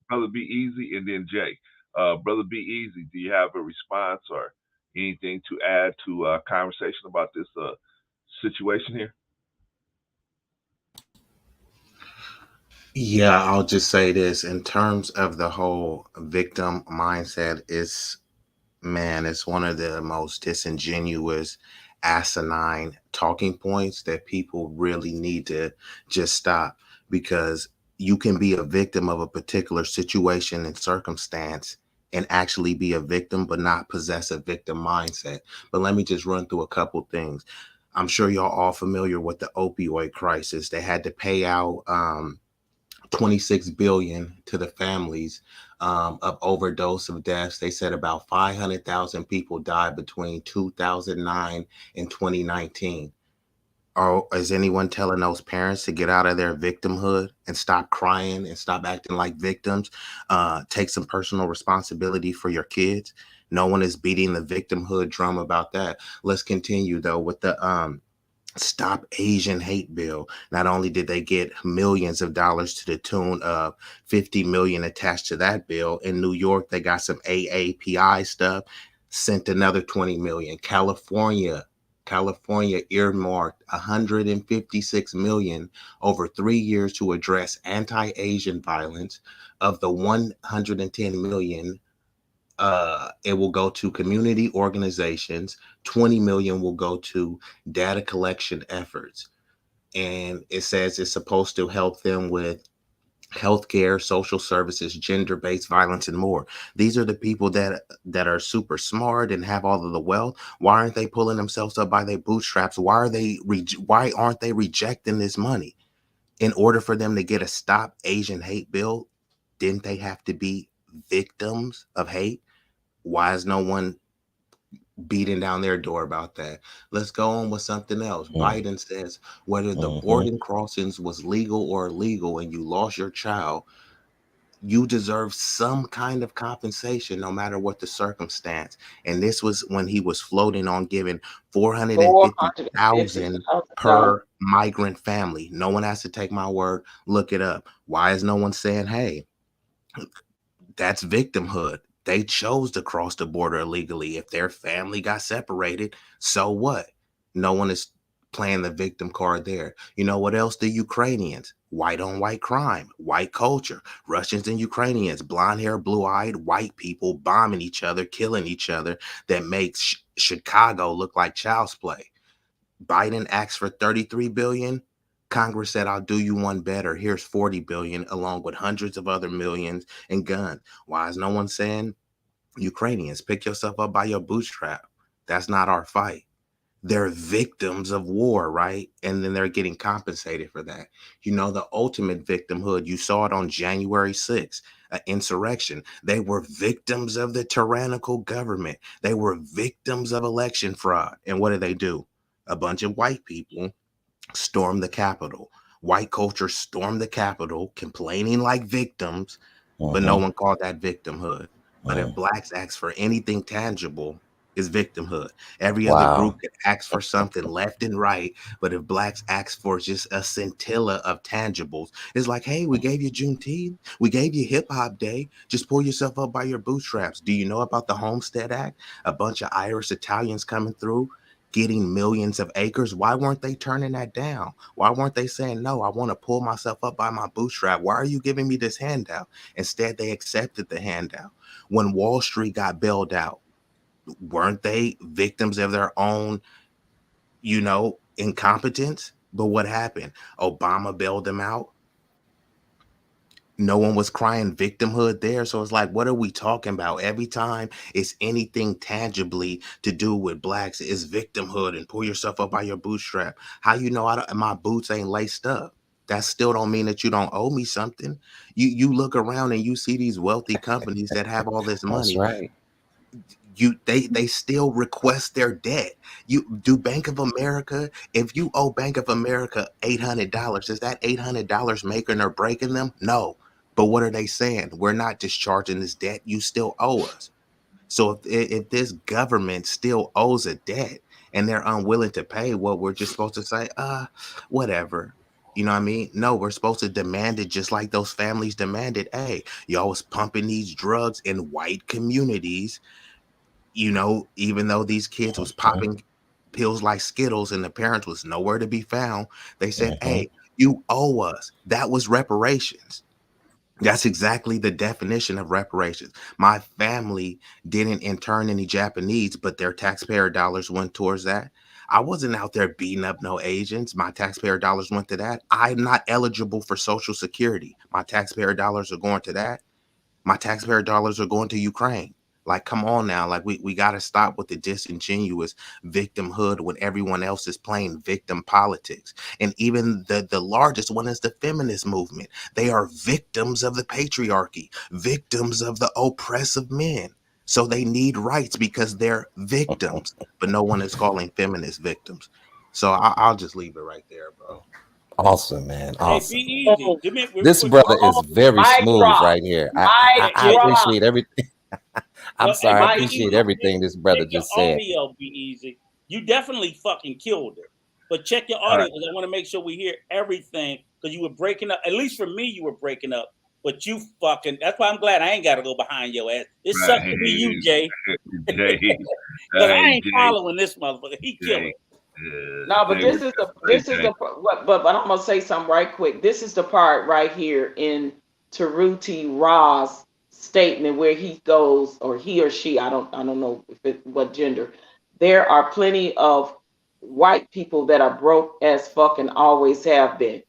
Brother Be Easy, and then Jay. Brother Be Easy, do you have a response or anything to add to conversation about this situation here? Yeah, I'll just say this in terms of the whole victim mindset. It's one of the most disingenuous, asinine talking points that people really need to just stop, because you can be a victim of a particular situation and circumstance and actually be a victim but not possess a victim mindset. But let me just run through a couple things. I'm sure y'all all familiar with the opioid crisis. They had to pay out $26 billion to the families of overdose of deaths. They said about 500,000 people died between 2009 and 2019. Or is anyone telling those parents to get out of their victimhood and stop crying and stop acting like victims? Take some personal responsibility for your kids. No one is beating the victimhood drum about that. Let's continue though with the Stop Asian Hate bill. Not only did they get millions of dollars to the tune of 50 million attached to that bill, in New York they got some AAPI stuff, sent another 20 million. California earmarked 156 million over 3 years to address anti-Asian violence. Of the 110 million, it will go to community organizations. 20 million will go to data collection efforts. And it says it's supposed to help them with healthcare, social services, gender-based violence, and more. These are the people that are super smart and have all of the wealth. Why aren't they pulling themselves up by their bootstraps? Why aren't they rejecting this money? In order for them to get a Stop Asian Hate bill, didn't they have to be victims of hate? Why is no one beating down their door about that? Let's go on with something else. Biden says whether the boarding crossings was legal or illegal and you lost your child, you deserve some kind of compensation no matter what the circumstance. And this was when he was floating on giving $450,000 per migrant family. No one has to take my word. Look it up. Why is no one saying, hey, that's victimhood? They chose to cross the border illegally. If their family got separated, so what? No one is playing the victim card there. You know what else? The Ukrainians, white on white crime, white culture, Russians and Ukrainians, blonde hair, blue eyed white people bombing each other, killing each other, that makes Chicago look like child's play. Biden asked for 33 billion. Congress said, I'll do you one better. Here's 40 billion, along with hundreds of other millions in guns. Why is no one saying, Ukrainians, pick yourself up by your bootstrap? That's not our fight. They're victims of war, right? And then they're getting compensated for that. You know, the ultimate victimhood, you saw it on January 6th, an insurrection. They were victims of the tyrannical government. They were victims of election fraud. And what did they do? A bunch of white people stormed the Capitol. White culture stormed the Capitol, complaining like victims, but no one called that victimhood. But if blacks ask for anything tangible, it's victimhood. Every other group could ask for something left and right, but if blacks ask for just a scintilla of tangibles, it's like, hey, we gave you Juneteenth, we gave you Hip Hop Day, just pull yourself up by your bootstraps. Do you know about the Homestead Act? A bunch of Irish Italians coming through, getting millions of acres. Why weren't they turning that down? Why weren't they saying, no, I want to pull myself up by my bootstrap? Why are you giving me this handout? Instead, they accepted the handout. When Wall Street got bailed out, weren't they victims of their own, incompetence? But what happened? Obama bailed them out. No one was crying victimhood there. So it's like, what are we talking about? Every time it's anything tangibly to do with blacks, is victimhood and pull yourself up by your bootstrap. How you know my boots ain't laced up? That still don't mean that you don't owe me something. You look around and you see these wealthy companies that have all this money. That's right. They still request their debt. You do Bank of America. If you owe Bank of America $800, is that $800 making or breaking them? No. But what are they saying? We're not discharging this debt. You still owe us. So if this government still owes a debt and they're unwilling to pay, what we're just supposed to say, whatever. You know what I mean? No, we're supposed to demand it just like those families demanded. Hey, y'all was pumping these drugs in white communities, even though these kids was popping pills like Skittles and the parents was nowhere to be found. They said, hey, you owe us. That was reparations. That's exactly the definition of reparations. My family didn't intern any Japanese, but their taxpayer dollars went towards that. I wasn't out there beating up no Asians. My taxpayer dollars went to that. I'm not eligible for Social Security. My taxpayer dollars are going to that. My taxpayer dollars are going to Ukraine. Like, come on now. Like, we got to stop with the disingenuous victimhood when everyone else is playing victim politics. And even the largest one is the feminist movement. They are victims of the patriarchy, victims of the oppressive men. So they need rights because they're victims, but no one is calling feminists victims. So I'll just leave it right there, bro. Awesome, man. Awesome. Hey, be easy. This brother is very smooth right here. I appreciate everything. I'm Well, sorry. I Mike, appreciate check everything this brother your just said. audio, be easy. You definitely fucking killed it. But check your All audio right. because I want to make sure we hear everything because you were breaking up. At least for me, you were breaking up. But you fucking, that's why I'm glad I ain't got to go behind your ass. It sucks to be you, Jay. Jay. Because I ain't Jay. following this motherfucker. He killed Jay. it. no, but Jay, this is Jay. but I'm gonna say something right quick. This is the part right here in Taruti Ra's statement where he goes, or he or she, I don't know what gender. There are plenty of white people that are broke as fuck and always have been.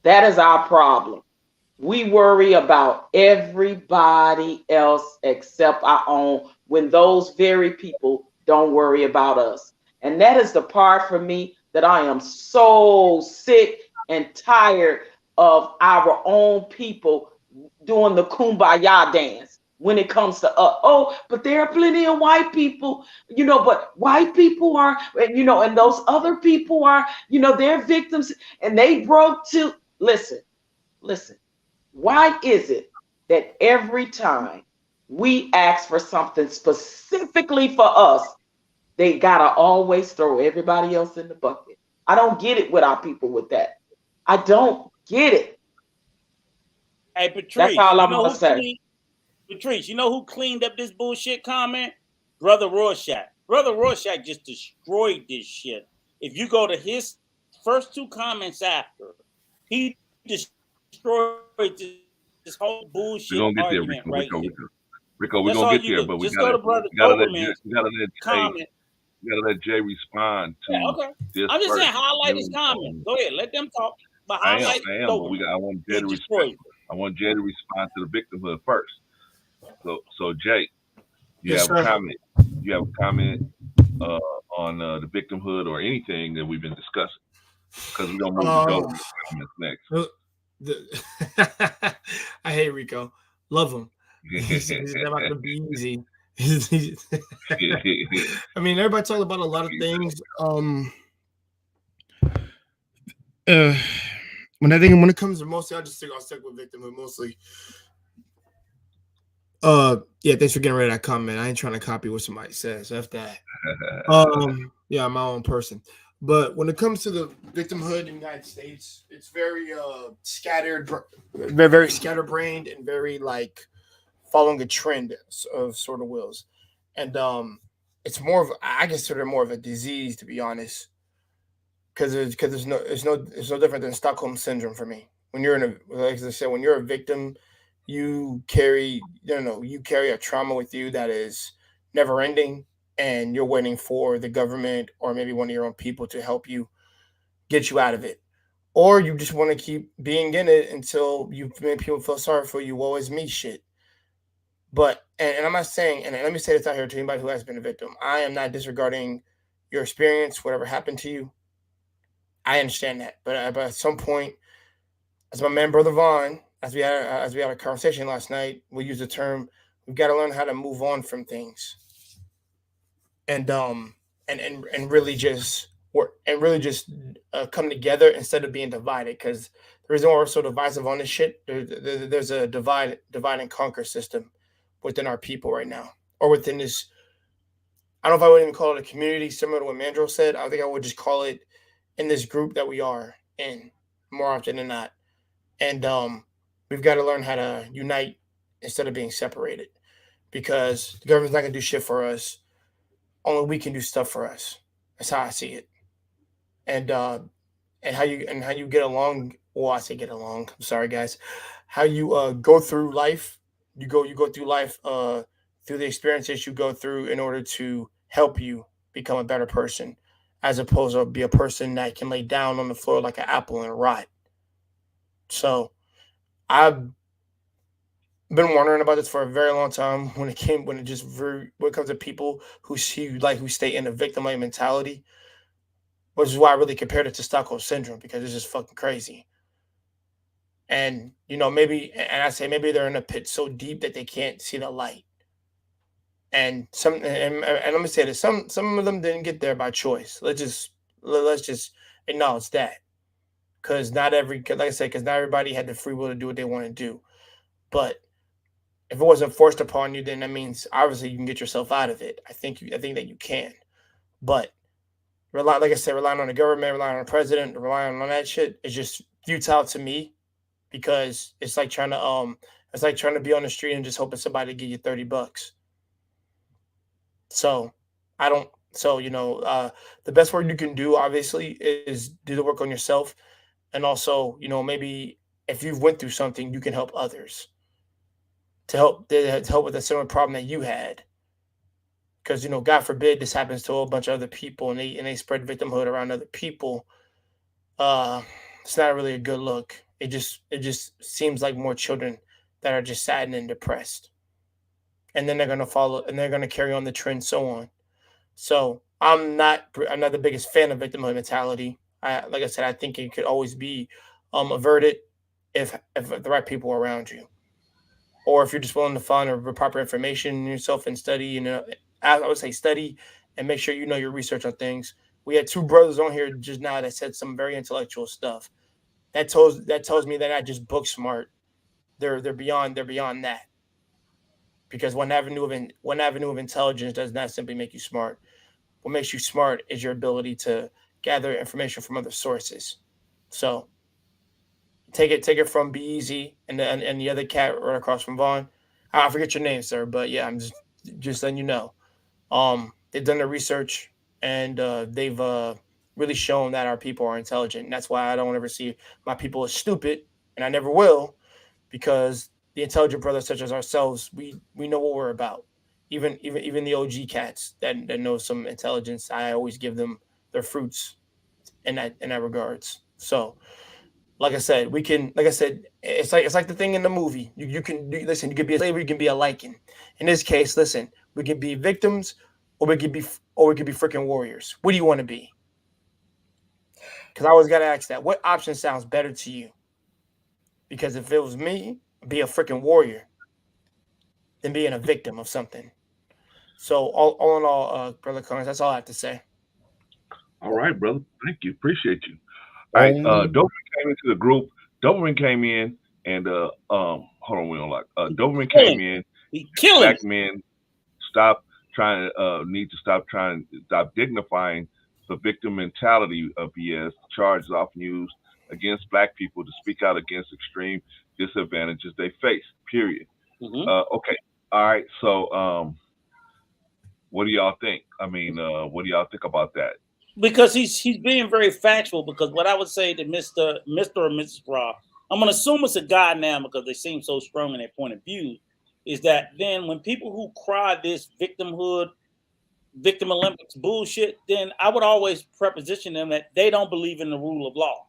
That is our problem. We worry about everybody else except our own when those very people don't worry about us. And that is the part for me that I am so sick and tired of our own people doing the kumbaya dance when it comes to oh, but there are plenty of white people, but white people are, and those other people are, they're victims and they broke too. Listen. Why is it that every time we ask for something specifically for us, they gotta always throw everybody else in the bucket? I don't get it with our people with that. I don't get it. Hey, That's Patrice, all you I'm know gonna who say. cleaned, Patrice, you know who cleaned up this bullshit comment? Brother Rorschach. Brother Rorschach just destroyed this shit. If you go to his first two comments after, he destroyed this whole We're bullshit gonna get there, argument right here. Rico, we're That's gonna all get you there, do. but we Just go to Brother gotta Doberman's let Jay, comment. we gotta let Jay respond Yeah, to okay. this I'm just first. saying, highlight his comment. Go ahead, let them talk. But I highlight am, but Doberman. I want Jay He to destroyed it. I want Jay to respond to the victimhood first. So Jay, you Yes, have sir. a comment. You have a comment on the victimhood or anything that we've been discussing, because we're gonna move to Doberman comments next. I hate Rico. Love him. He's never going to be easy. I mean, everybody talked about a lot of things. When it comes to mostly, I'll stick with victimhood mostly. Yeah, thanks for getting rid of that comment. I ain't trying to copy what somebody says. F that. Yeah, I'm my own person. But when it comes to the victimhood in the United States, it's very scattered, very scatterbrained, and very like following a trend of sort of wills. And it's more of, I consider it more of a disease, to be honest, because it's no different than Stockholm syndrome for me. When you're like I said, when you're a victim, you carry a trauma with you that is never ending, and you're waiting for the government or maybe one of your own people to help you get you out of it, or you just want to keep being in it until you make people feel sorry for you. Woe is me, shit. But and I'm not saying, and let me say this out here to anybody who has been a victim, I am not disregarding your experience, whatever happened to you. I understand that, but at some point, as my man Brother Vaughn, as we had a conversation last night, we used the term, we've got to learn how to move on from things, and really just work and really just come together instead of being divided. Because the reason why we're so divisive on this shit, there's a divide and conquer system within our people right now, or within this. I don't know if I would even call it a community, similar to what Mandro said. I think I would just call it in this group that we are in more often than not. And we've got to learn how to unite instead of being separated, because the government's not going to do shit for us. Only we can do stuff for us. That's how I see it. And how you get along. Well, I say get along. I'm sorry, guys. How you go through life. You go through life through the experiences you go through in order to help you become a better person, as opposed to be a person that can lay down on the floor like an apple and rot. So I've been wondering about this for a very long time when it comes to people who stay in a victim-like mentality, which is why I really compared it to Stockholm syndrome, because it's just fucking crazy. And maybe they're in a pit so deep that they can't see the light. And let me say this: some of them didn't get there by choice. Let's just acknowledge that, because not everybody had the free will to do what they want to do. But if it wasn't forced upon you, then that means obviously you can get yourself out of it. I think that you can, but like I said, relying on the government, relying on the president, relying on that shit is just futile to me, because it's like trying to be on the street and just hoping somebody give you $30. So I don't. So the best work you can do obviously is do the work on yourself, and also maybe if you've went through something, you can help others to help with a similar problem that you had. Because God forbid this happens to a bunch of other people, and they spread victimhood around other people. It's not really a good look. It just seems like more children that are just saddened and depressed, and then they're gonna follow, and they're gonna carry on the trend, so on. So I'm not the biggest fan of victimhood mentality. Like I said, I think it could always be averted if the right people are around you, or if you're just willing to find the proper information in yourself and study. I would say study and make sure you know your research on things. We had two brothers on here just now that said some very intellectual stuff. That tells me they're not just book smart. They're beyond that. Because one avenue of intelligence does not simply make you smart. What makes you smart is your ability to gather information from other sources. So take it from Be Easy and the other cat right across from Vaughn. I forget your name, sir, but yeah, I'm just letting you know. They've done their research, and they've really shown that our people are intelligent. And that's why I don't ever see my people as stupid, and I never will, because the intelligent brothers such as ourselves, we know what we're about. Even the OG cats that know some intelligence, I always give them their fruits in that regards. So, like I said, it's like the thing in the movie. You can listen. You can be a slave, or you can be a lichen. In this case, listen, we can be victims, or we could be freaking warriors. What do you want to be? Because I always got to ask that. What option sounds better to you? Because if it was me, I'd be a freaking warrior than being a victim of something. So all in all, Brother Collins, that's all I have to say. All right, brother. Thank you. Appreciate you. All right. Doberman came into the group. Doberman came in and hold on, we don't like Doberman came in. He killing black men need to stop dignifying the victim mentality of BS. Charges often used against black people to speak out against extreme disadvantages they face. Period. Mm-hmm. Okay. All right. So what do y'all think? I mean, what do y'all think about that? Because he's being very factual. Because what I would say to Mr. or Mrs. Raw, I'm gonna assume it's a guy now because they seem so strong in their point of view, is that then when people who cry this victim Olympics bullshit, then I would always preposition them that they don't believe in the rule of law.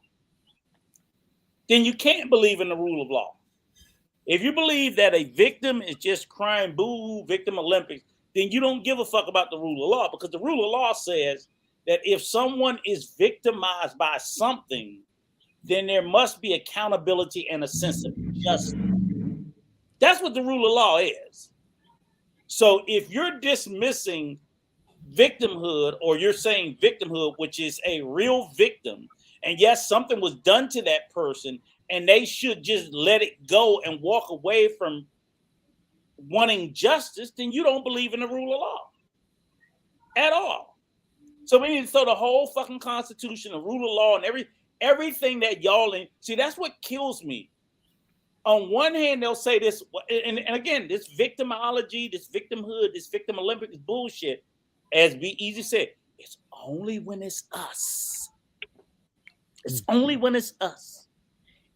Then you can't believe in the rule of law. If you believe that a victim is just crying boo victim Olympics, then you don't give a fuck about the rule of law, because the rule of law says that if someone is victimized by something, then there must be accountability and a sense of justice. That's what the rule of law is. So if you're dismissing victimhood, or you're saying victimhood, which is a real victim, and yes, something was done to that person, and they should just let it go and walk away from wanting justice, then you don't believe in the rule of law at all. So we need to throw the whole fucking Constitution, the rule of law, and everything that y'all in. See, that's what kills me. On one hand, they'll say this, and again, this victimology, this victimhood, this victim Olympics bullshit, as Be Easy said, it's only when it's us. It's only when it's us.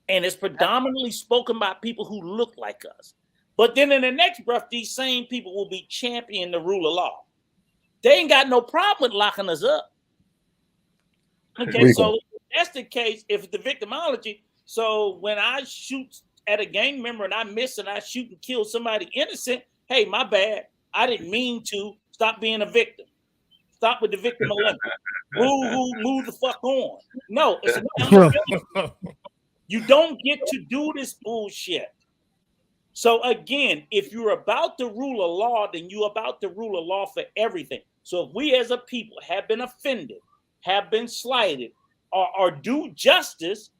And it's predominantly spoken by people who look like us. But then in the next breath, these same people will be championing the rule of law. They ain't got no problem with locking us up. Okay, so if that's the case, if it's the victimology, so when I shoot at a gang member and I miss and I shoot and kill somebody innocent, hey, my bad. I didn't mean to. Stop being a victim. Stop with the victim Olympics. Move the fuck on. No, it's you don't get to do this bullshit. So again, if you're about the rule of law, then you're about the rule of law for everything. So if we as a people have been offended, have been slighted, or are due justice,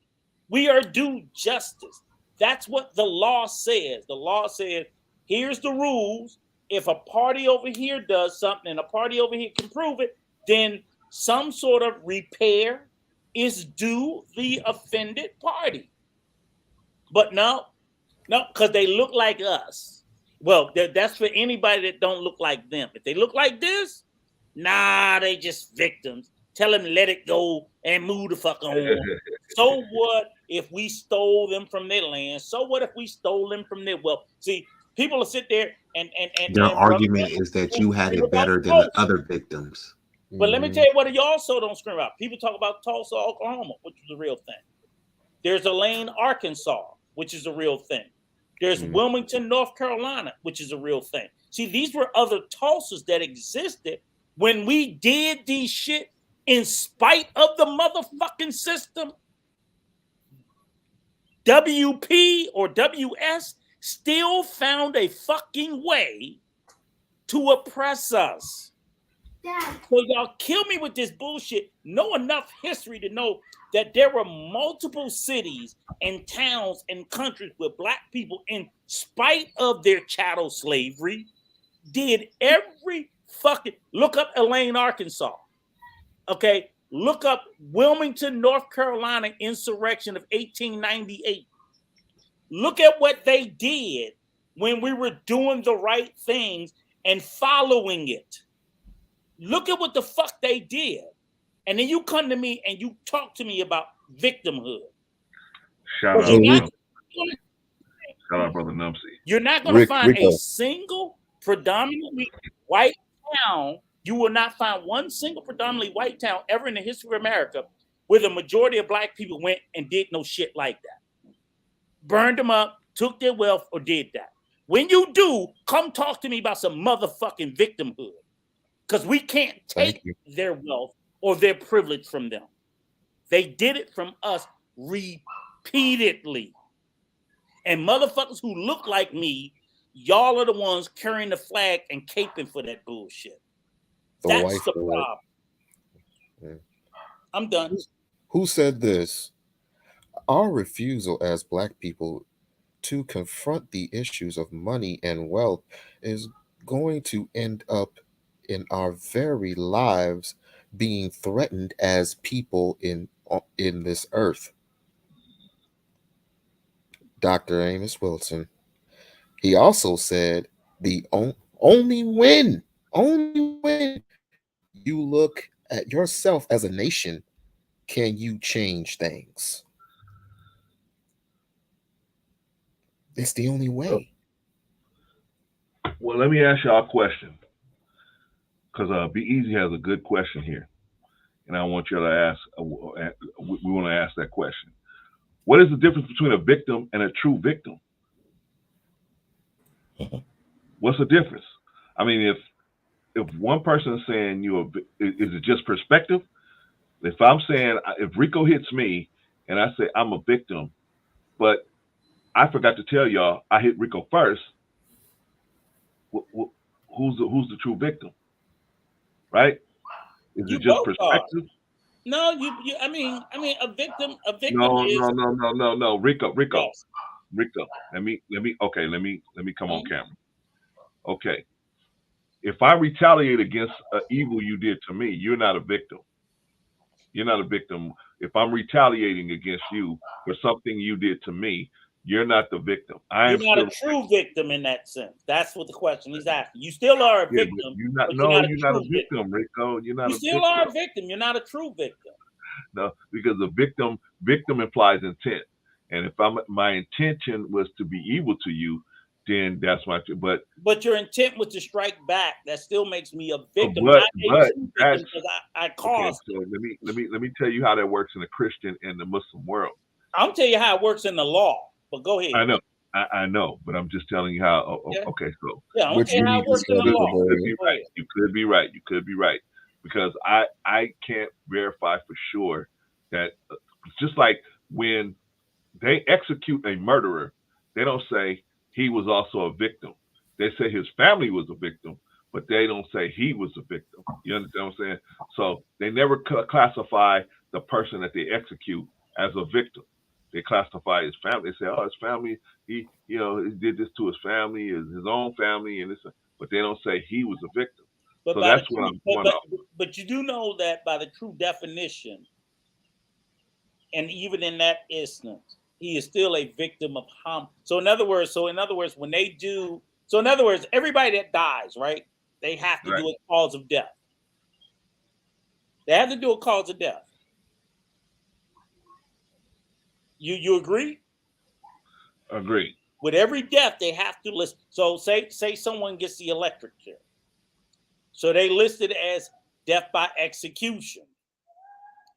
we are due justice. That's what the law says. The law says Here's the rules. If a party over here does something and a party over here can prove it, then some sort of repair is due the offended party. But no, because they look like us. Well, that's for anybody that don't look like them. If they look like this, nah, they just victims. Tell them let it go and move the fuck on. So what if we stole them from their land? So what if we stole them from their wealth? See, people will sit there and Their argument is that you had it better than the other victims. But let me tell you what you also don't scream about. People talk about Tulsa, Oklahoma, which is a real thing. There's Elaine, Arkansas, which is a real thing. There's Wilmington, North Carolina, which is a real thing. See, these were other Tulsas that existed when we did these shit in spite of the motherfucking system. WP or WS still found a fucking way to oppress us. So y'all kill me with this bullshit. Know enough history to know that there were multiple cities and towns and countries where black people, in spite of their chattel slavery, did every fucking... Look up Elaine, Arkansas. Okay? Look up Wilmington, North Carolina insurrection of 1898. Look at what they did when we were doing the right things and following it. Look at what the fuck they did. And then you come to me and you talk to me about victimhood. Shout out, Brother Numpsy. You're not going to find a single predominantly white town. You will not find one single predominantly white town ever in the history of America where the majority of black people went and did no shit like that. Burned them up, took their wealth, or did that. When you do, come talk to me about some motherfucking victimhood. Because we can't take their wealth or their privilege from them. They did it from us repeatedly. And motherfuckers who look like me, y'all are the ones carrying the flag and caping for that bullshit. That's the problem. Yeah. I'm done. Who said this? Our refusal as black people to confront the issues of money and wealth is going to end up in our very lives being threatened as people in this earth. Dr. Amos Wilson. He also said the only when you look at yourself as a nation can you change things. It's the only way. Well, let me ask y'all a question. Because Be Easy has a good question here. And I want you to ask, we want to ask that question. What is the difference between a victim and a true victim? What's the difference? I mean, if one person is saying is it just perspective? If I'm saying, if Rico hits me and I say I'm a victim, but I forgot to tell y'all I hit Rico first, who's the true victim? Right? Is it just perspective? No, you. I mean, a victim. No, is... No. Rico. Yes. Rico. Let me come on camera. Okay. If I retaliate against evil you did to me, you're not a victim. You're not a victim. If I'm retaliating against you for something you did to me, you're not the victim. You're not a true victim in that sense. That's what the question is asking. You still are a victim. You're not a victim, Rico. You're not. You still are a victim. You're not a true victim. No, because a victim implies intent, and if my intention was to be evil to you, then that's my. But your intent was to strike back. That still makes me a victim. Because I caused. Okay, so let me tell you how that works in the Christian and the Muslim world. I'll tell you how it works in the law. But go ahead. I know, but I'm just telling you how. Okay, so I'm tell you how it works in the law. You could be right. Because I can't verify for sure that just like when they execute a murderer, they don't say he was also a victim. They say his family was a victim, but they don't say he was a victim. You understand what I'm saying? So they never classify the person that they execute as a victim. they classify his family. They say, oh, his family, he did this to his family, his own family, and this, but they don't say he was a victim. But So by that's the what true, I'm going off. but you do know that by the true definition, and even in that instance, he is still a victim of harm. So in other words, when they do, everybody that dies, right? They have to do a cause of death. They have to do a cause of death. You agree? Agree. With every death, they have to list. So say someone gets the electric chair. So they listed as death by execution,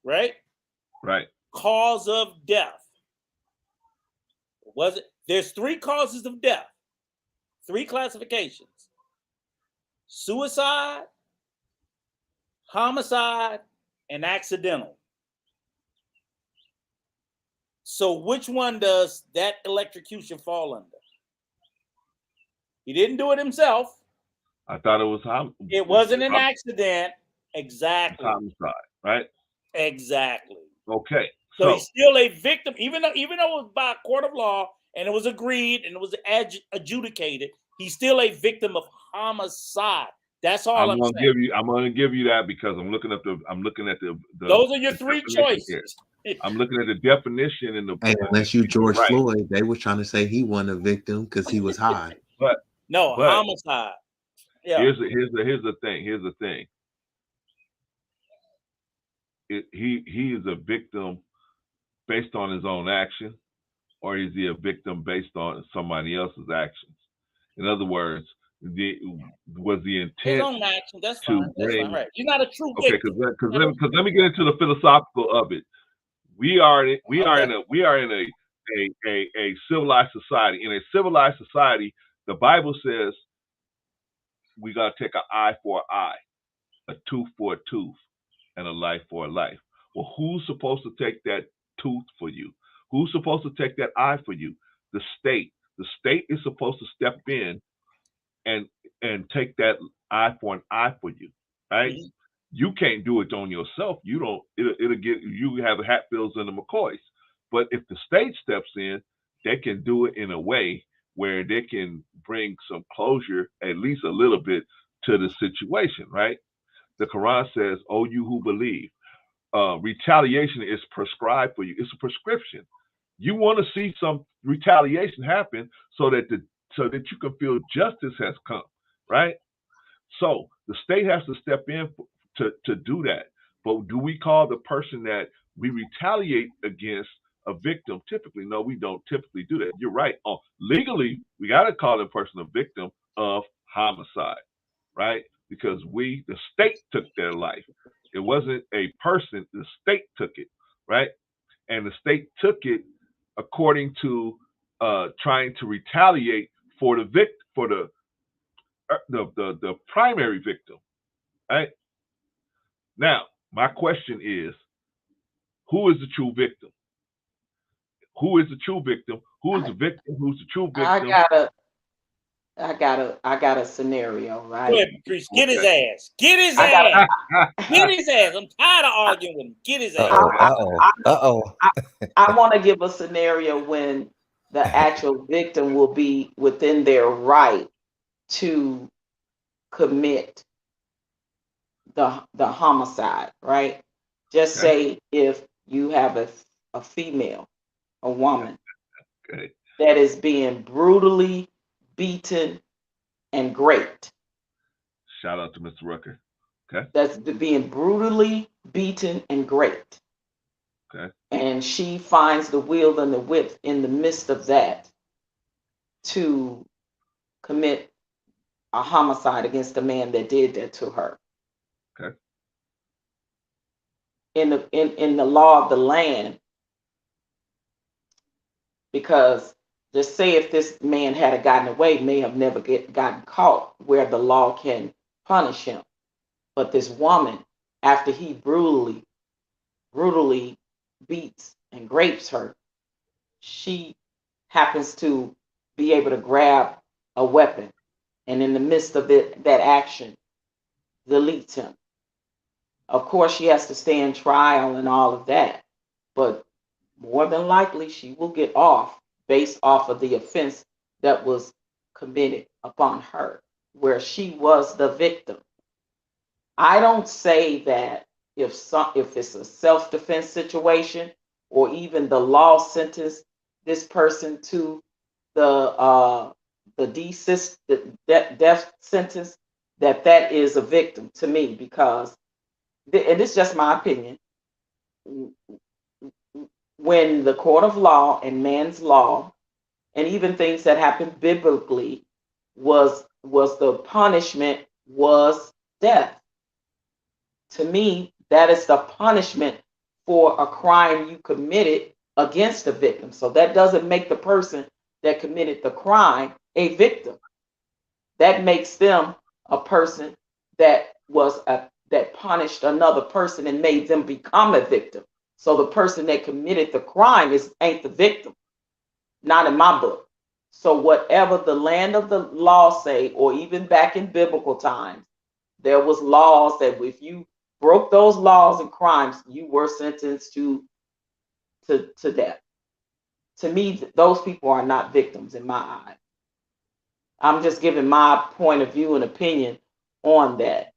right? Right. Cause of death. Was it? There's 3 causes of death, 3 classifications: suicide, homicide, and accidental. So which one does that electrocution fall under? He didn't do it himself. I thought it was It wasn't an accident. Exactly. Homicide, right? Exactly. Okay. So he's still a victim, even though it was by a court of law and it was agreed and it was adjudicated. He's still a victim of homicide. That's all I'm saying. I'm going to give you that because I'm looking at the. Those are your 3 choices. I'm looking at the definition in the. Hey, unless you George Floyd, they were trying to say he wasn't a victim because he was high. But homicide. Yeah. Here's the thing. He is a victim based on his own action, or is he a victim based on somebody else's actions? In other words, was the intent his own action? That's fine. That's fine. Right. You're not a true victim. Okay, because let me get into the philosophical of it. We are in a civilized society. In a civilized society, the Bible says we got to take an eye for an eye, a tooth for a tooth, and a life for a life. Well, who's supposed to take that tooth for you? Who's supposed to take that eye for you? The state. The state is supposed to step in and take that eye for an eye for you, right? Mm-hmm. You can't do it on yourself. You don't. It'll get you have Hatfields and the McCoys. But if the state steps in, they can do it in a way where they can bring some closure, at least a little bit, to the situation, right? The Quran says, "Oh, you who believe, retaliation is prescribed for you. It's a prescription. You want to see some retaliation happen so that you can feel justice has come, right? So the state has to step in to do that. But do we call the person that we retaliate against a victim? Typically, no, we don't typically do that. You're right. Legally, we got to call the person a victim of homicide, right? Because the state took their life. It wasn't a person. The state took it, right? And the state took it according to trying to retaliate for the primary victim, right? Now, my question is, who is the true victim? Who is the true victim? Who is the victim? Who's the true victim? I got a scenario, right? Go ahead, Patrice. Get his ass. Get his ass. Get his ass. I'm tired of arguing with him. Get his ass. I want to give a scenario when the actual victim will be within their right to commit the homicide, right? Just say if you have a female, a woman that is being brutally beaten and raped. Shout out to Mr. Rucker. Okay. That's being brutally beaten and raped. Okay. And she finds the will and the wit in the midst of that to commit a homicide against the man that did that to her. Okay. In the law of the land, because just say if this man had gotten away, may have never gotten caught where the law can punish him. But this woman, after he brutally beats and rapes her, she happens to be able to grab a weapon, and in the midst of that action, deletes him. Of course, she has to stand trial and all of that, but more than likely she will get off based off of the offense that was committed upon her, where she was the victim. I don't say that if it's a self-defense situation or even the law sentenced this person to the death sentence, that is a victim to me, because and it's just my opinion, when the court of law and man's law and even things that happen biblically was the punishment was death. To me, that is the punishment for a crime you committed against a victim. So that doesn't make the person that committed the crime a victim. That makes them a person that that punished another person and made them become a victim. So the person that committed the crime ain't the victim, not in my book. So whatever the land of the law say, or even back in biblical times, there was laws that if you broke those laws and crimes, you were sentenced to death. To me, those people are not victims in my eye. I'm just giving my point of view and opinion on that.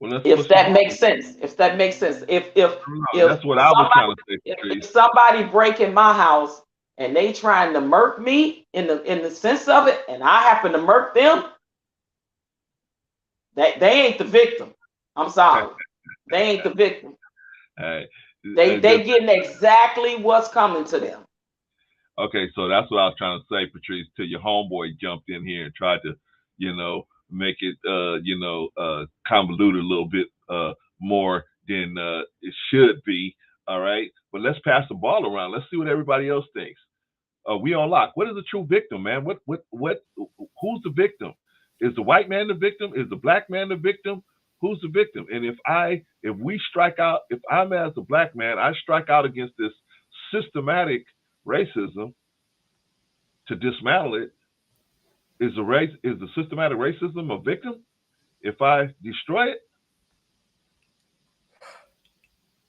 Well, If that makes sense. If that makes sense. If that's what I was trying to say. If somebody break in my house and they trying to murk me in the sense of it, and I happen to murk them, they ain't the victim. I'm sorry. They ain't the victim. They getting exactly what's coming to them. Okay, so that's what I was trying to say, Patrice, till your homeboy jumped in here and tried to, make it, convoluted a little bit more than it should be. All right, but let's pass the ball around. Let's see what everybody else thinks. We on lock. What is the true victim, man? Who's the victim? Is the white man the victim? Is the black man the victim? Who's the victim? And if we strike out, if I'm as a black man, I strike out against this systematic racism to dismantle it. Is the systematic racism a victim if I destroy it?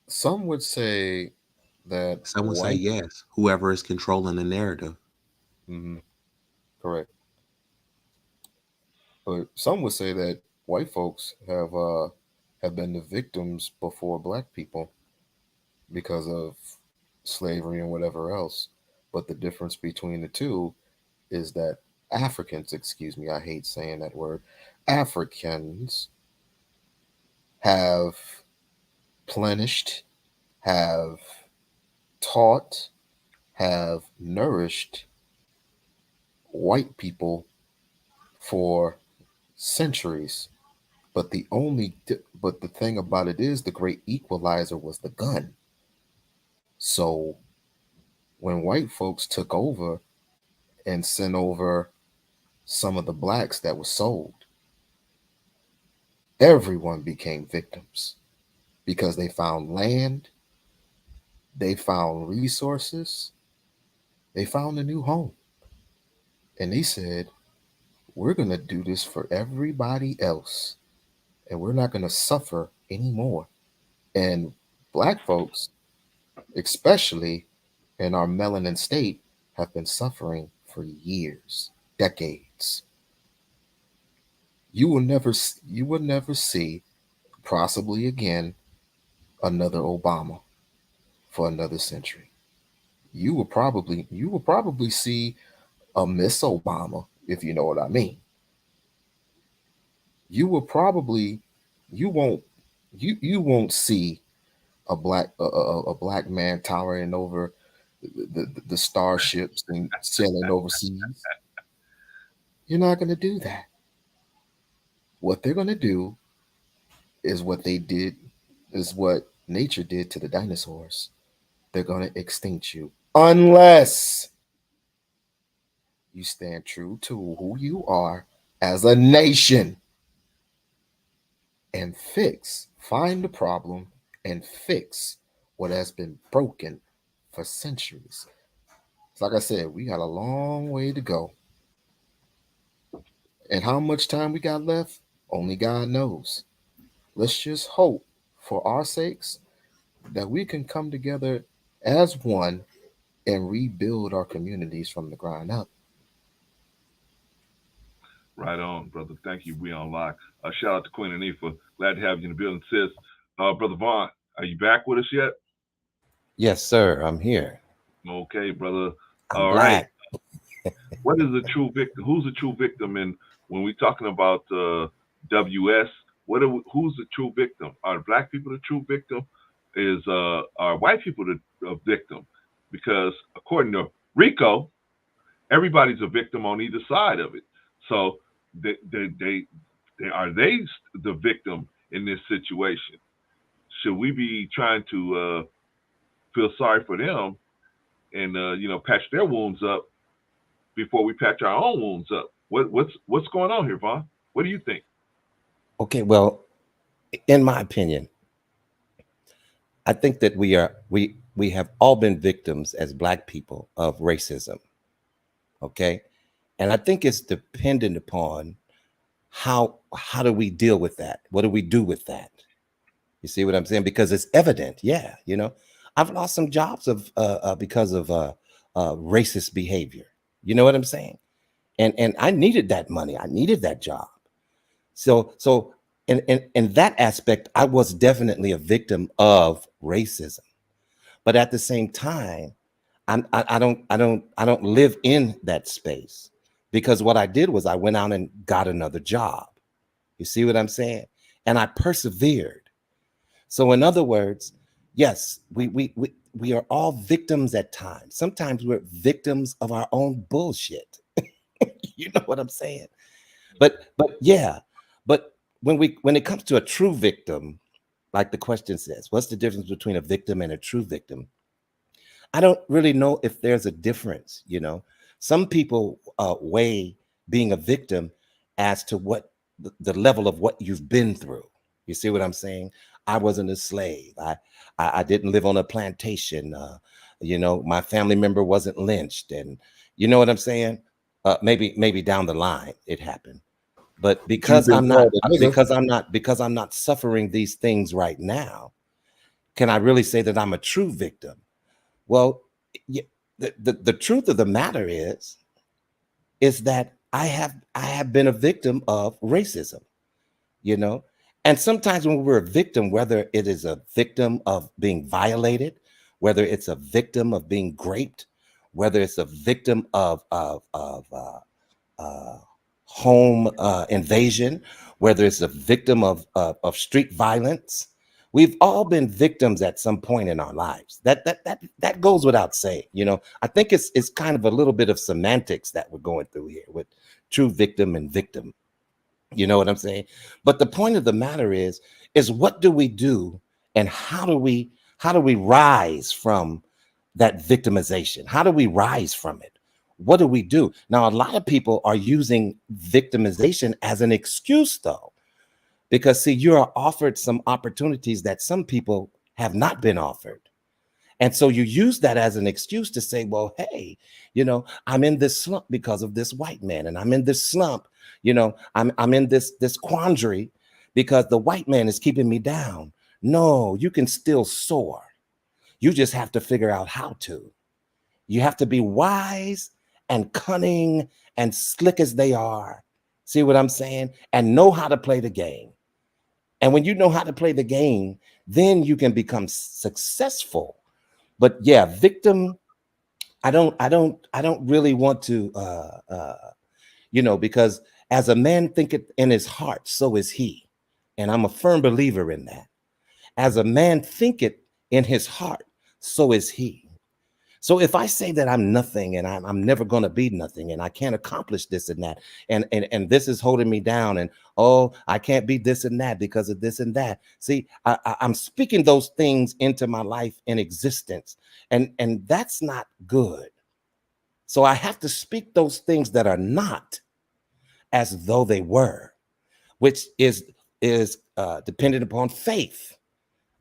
Some would say that some would say yes, whoever is controlling the narrative. Correct. But some would say that white folks have been the victims before black people because of slavery and whatever else. But the difference between the two is that Africans, excuse me, I hate saying that word, Africans have plenished, have taught, have nourished white people for centuries. But the thing about it is, the great equalizer was the gun. So when white folks took over and sent over some of the blacks that were sold, everyone became victims because they found land, they found resources, they found a new home. And they said, we're going to do this for everybody else, and we're not going to suffer anymore. And black folks, especially in our melanin state, have been suffering for years, decades. You will never see, possibly again, another Obama for another century. You will probably see a Miss Obama, if you know what I mean. You won't see a black man towering over the starships and sailing overseas. You're not going to do that. What they're going to do is what nature did to the dinosaurs. They're going to extinct you unless you stand true to who you are as a nation and find the problem and fix what has been broken for centuries. It's like I said, we got a long way to go. And how much time we got left, only God knows. Let's just hope for our sakes that we can come together as one and rebuild our communities from the ground up. Right on, brother. Thank you. We on live. Shout out to Queen Anifa. Glad to have you in the building, sis. Brother Vaughn, are you back with us yet? Yes, sir. I'm here. Okay, brother. I'm All right. black. What is a true victim? Who's a true victim? And when we're talking about WS, who's the true victim? Are black people the true victim? Are white people the victim? Because according to Rico, everybody's a victim on either side of it. So are they the victim in this situation? Should we be trying to feel sorry for them and patch their wounds up before we patch our own wounds up? What's going on here, Vaughn? What do you think? Okay, well, in my opinion, I think that we have all been victims as black people of racism. Okay, and I think it's dependent upon how do we deal with that? What do we do with that? You see what I'm saying? Because it's evident. Yeah, I've lost some jobs because of racist behavior. You know what I'm saying? And I needed that money. I needed that job. So in that aspect, I was definitely a victim of racism. But at the same time, I don't live in that space, because what I did was I went out and got another job. You see what I'm saying? And I persevered. So in other words, yes, we are all victims at times. Sometimes we're victims of our own bullshit. You know what I'm saying? But when it comes to a true victim, like the question says, what's the difference between a victim and a true victim? I don't really know if there's a difference. Some people weigh being a victim as to what the level of what you've been through. You see what I'm saying? I wasn't a slave. I didn't live on a plantation. My family member wasn't lynched, and you know what I'm saying? Maybe down the line it happened, but because I'm not suffering these things right now, can I really say that I'm a true victim? Well, the truth of the matter is that I have been a victim of racism, and sometimes when we're a victim, whether it is a victim of being violated, whether it's a victim of being raped, whether it's a victim of home invasion, whether it's a victim of street violence, we've all been victims at some point in our lives. That goes without saying. I think it's kind of a little bit of semantics that we're going through here with true victim and victim. You know what I'm saying? But the point of the matter is what do we do, and how do we rise from that victimization? How do we rise from it? What do we do? Now, a lot of people are using victimization as an excuse, though, because see, you are offered some opportunities that some people have not been offered. And so you use that as an excuse to say, well, hey, I'm in this slump because of this white man. And I'm in this slump, I'm in this quandary because the white man is keeping me down. No, you can still soar. You just have to figure out how to. You have to be wise and cunning and slick as they are. See what I'm saying? And know how to play the game. And when you know how to play the game, then you can become successful. But yeah, victim, I don't really want to, because as a man thinketh in his heart, so is he. And I'm a firm believer in that. As a man thinketh in his heart, so is he. So if I say that I'm nothing and I'm never going to be nothing and I can't accomplish this and that and this is holding me down and I can't be this and that because of this and that. See, I'm speaking those things into my life in existence, and that's not good. So I have to speak those things that are not as though they were, which is dependent upon faith.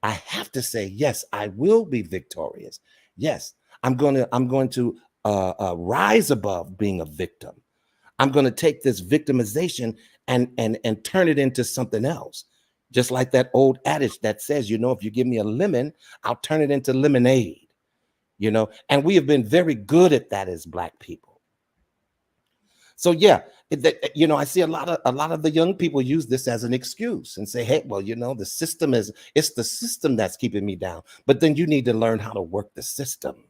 I have to say, yes, I will be victorious. Yes, I'm going to rise above being a victim. I'm going to take this victimization and turn it into something else. Just like that old adage that says, if you give me a lemon, I'll turn it into lemonade. you know, and we have been very good at that as Black people. So yeah, you know, I see a lot of the young people use this as an excuse and say, hey, well, you know, it's the system that's keeping me down. But then you need to learn how to work the system,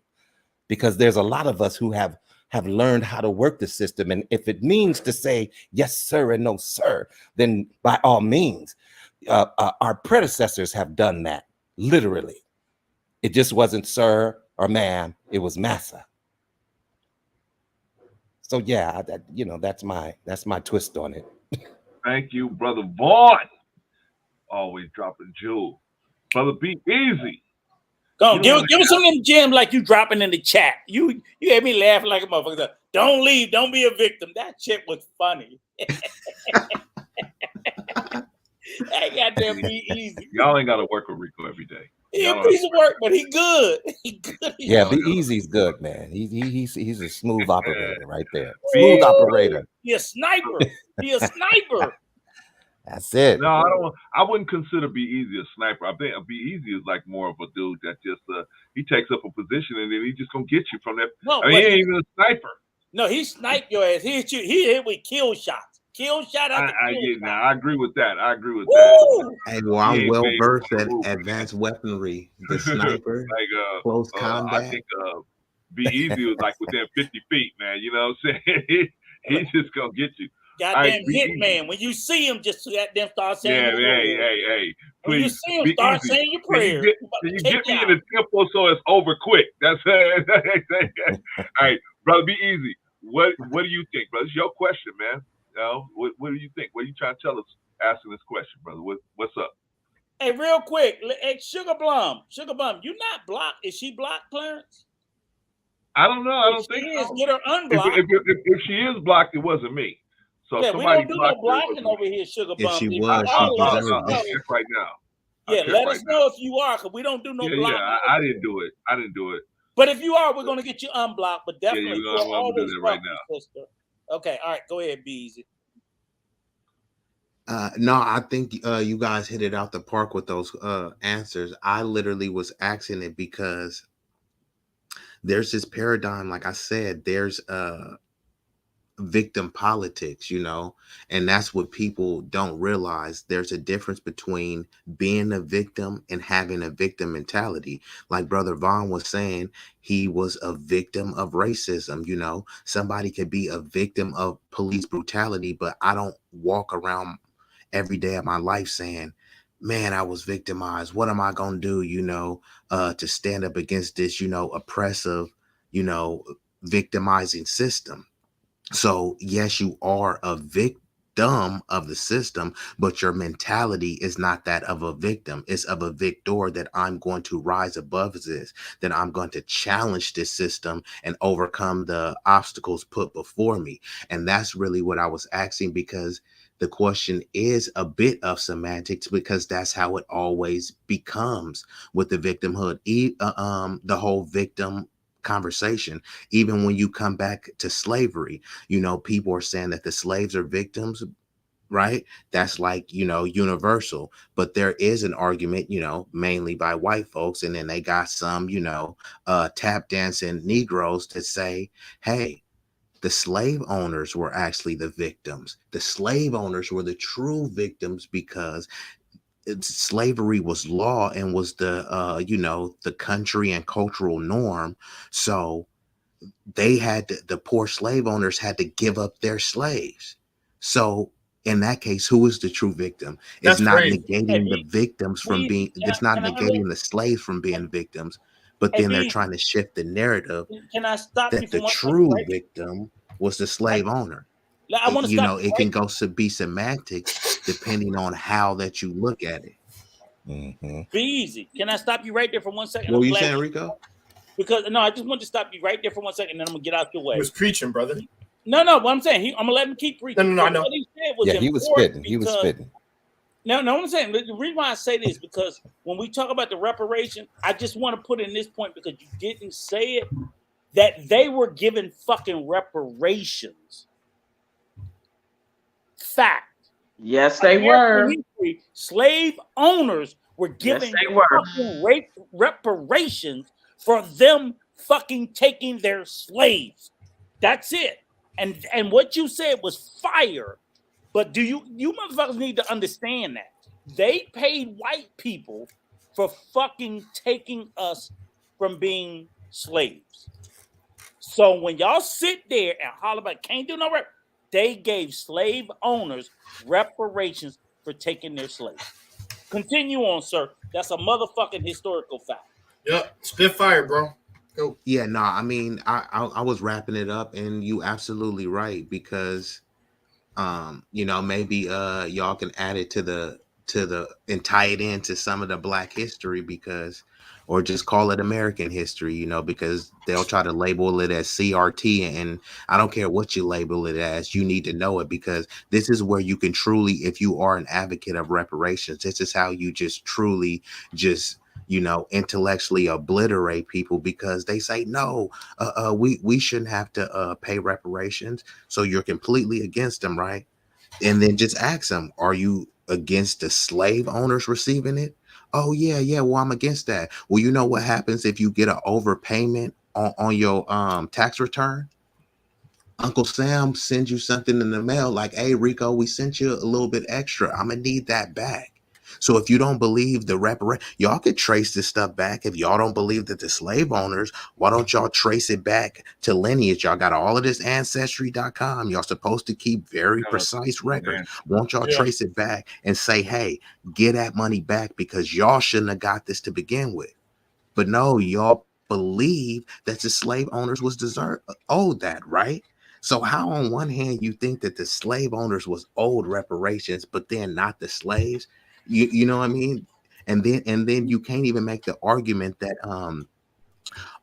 because there's a lot of us who have learned how to work the system. And if it means to say yes, sir, and no, sir, then by all means, our predecessors have done that, literally. It just wasn't sir or ma'am, it was massa. So yeah, you know, that's my twist on it. Thank you, Brother Vaughn. Always dropping jewels. Brother, be easy. Go on, give us some of them gems like you dropping in the chat. You had me laughing like a motherfucker. Don't leave, don't be a victim. That shit was funny. That goddamn be easy. Y'all ain't gotta work with Rico every day. He a piece of work, but he good. He good. Yeah, Be Easy's good, man. He's a smooth operator right there. Smooth operator. He a sniper. He a sniper. That's it. No, I wouldn't consider Be Easy a sniper. I think Be Easy is like more of a dude that just he takes up a position and then he just gonna get you from that. No, I mean, he ain't even a sniper. No, he sniped your ass. He hit you. He hit with kill shots. Kill shot after kill shot. I agree with that. That. Hey, well, I'm well versed at advanced weaponry. The sniper, like close combat. I think Be Easy was like within 50 feet, man. You know what I'm saying? He's just gonna get you. Goddamn hitman. When you see him, just goddamn start saying your prayers. Hey. When you see him, start saying your prayers. Can you get me in the tempo so it's over quick? That's it. All right, brother, Be Easy. What do you think, brother? It's your question, man. What do you think? What are you trying to tell us asking this question, brother? What's up? Hey, real quick. Hey, Sugar Blum, you not blocked. Is she blocked, Clarence? I don't know. I don't think so. Get her unblocked. If she is blocked, it wasn't me. So yeah, somebody we don't do no blocking over here, Sugar Blum. If she was, check right now. Yeah, let us know if you are, because we don't do no blocking. Yeah, I didn't do it. But if you are, we're going to get you unblocked. But definitely, you're always do that right now. Sister. Okay, all right, go ahead, Be Easy. No, I think you guys hit it out the park with those answers. I literally was asking it because there's this paradigm, like I said, there's victim politics, you know, and that's what people don't realize. There's a difference between being a victim and having a victim mentality. Like Brother Vaughn was saying, he was a victim of racism. You know, somebody could be a victim of police brutality, but I don't walk around every day of my life saying, man, I was victimized. What am I going to do, you know, to stand up against this, you know, oppressive, you know, victimizing system. So, yes, you are a victim of the system, but your mentality is not that of a victim. It's of a victor, that I'm going to rise above this, that I'm going to challenge this system and overcome the obstacles put before me. And that's really what I was asking, because the question is a bit of semantics, because that's how it always becomes with the victimhood, the whole victim conversation. Even when you come back to slavery, you know, people are saying that the slaves are victims, right? That's like, you know, universal. But there is an argument, you know, mainly by white folks, and then they got some, you know, tap dancing Negroes to say, hey, the slave owners were actually the victims. The slave owners were the true victims, because slavery was law and was the you know, the country and cultural norm. So they had to, the poor slave owners had to give up their slaves. So in that case, who is the true victim? It's not negating the victims from being, it's not negating the slaves from being victims, but then they're trying to shift the narrative that the true victim was the slave owner. I want to, you know, it can go to be semantics depending on how that you look at it. Mm-hmm. Be easy. Can I stop you right there for 1 second? What were you saying, Rico? Because no, I just want to stop you right there for 1 second, and then I'm gonna get out your way. He was preaching, brother. No, what I'm saying, I'm gonna let him keep preaching. No, I know. What he said was he was spitting. He was spitting. No, what I'm saying, the reason why I say this, because when we talk about the reparation, I just want to put in this point, because you didn't say it, that they were given fucking reparations. Fact. Yes, they were. Slave owners were given fucking reparations for them fucking taking their slaves. That's it. And what you said was fire. But you motherfuckers need to understand that they paid white people for fucking taking us from being slaves. So when y'all sit there and holler about can't do no rep, they gave slave owners reparations for taking their slaves. Continue on, sir. That's a motherfucking historical fact. Yep, spit fire, bro. Go. Yeah, no, I mean, I was wrapping it up, and you absolutely right, because you know, maybe y'all can add it to the and tie it into some of the Black history, because, or just call it American history, you know, because they'll try to label it as CRT, and I don't care what you label it as, you need to know it, because this is where you can truly, if you are an advocate of reparations, this is how you just truly just, you know, intellectually obliterate people, because they say, no, we shouldn't have to pay reparations. So you're completely against them, right? And then just ask them, are you against the slave owners receiving it? Oh, yeah, well, I'm against that. Well, you know what happens if you get an overpayment on your tax return? Uncle Sam sends you something in the mail like, hey, Rico, we sent you a little bit extra. I'm going to need that back. So if you don't believe the y'all could trace this stuff back. If y'all don't believe that the slave owners, why don't y'all trace it back to lineage? Y'all got all of this ancestry.com. Y'all supposed to keep very precise records. Won't y'all trace it back and say, hey, get that money back, because y'all shouldn't have got this to begin with. But no, y'all believe that the slave owners was owed that, right? So how on one hand you think that the slave owners was owed reparations, but then not the slaves? You know what I mean? And then you can't even make the argument that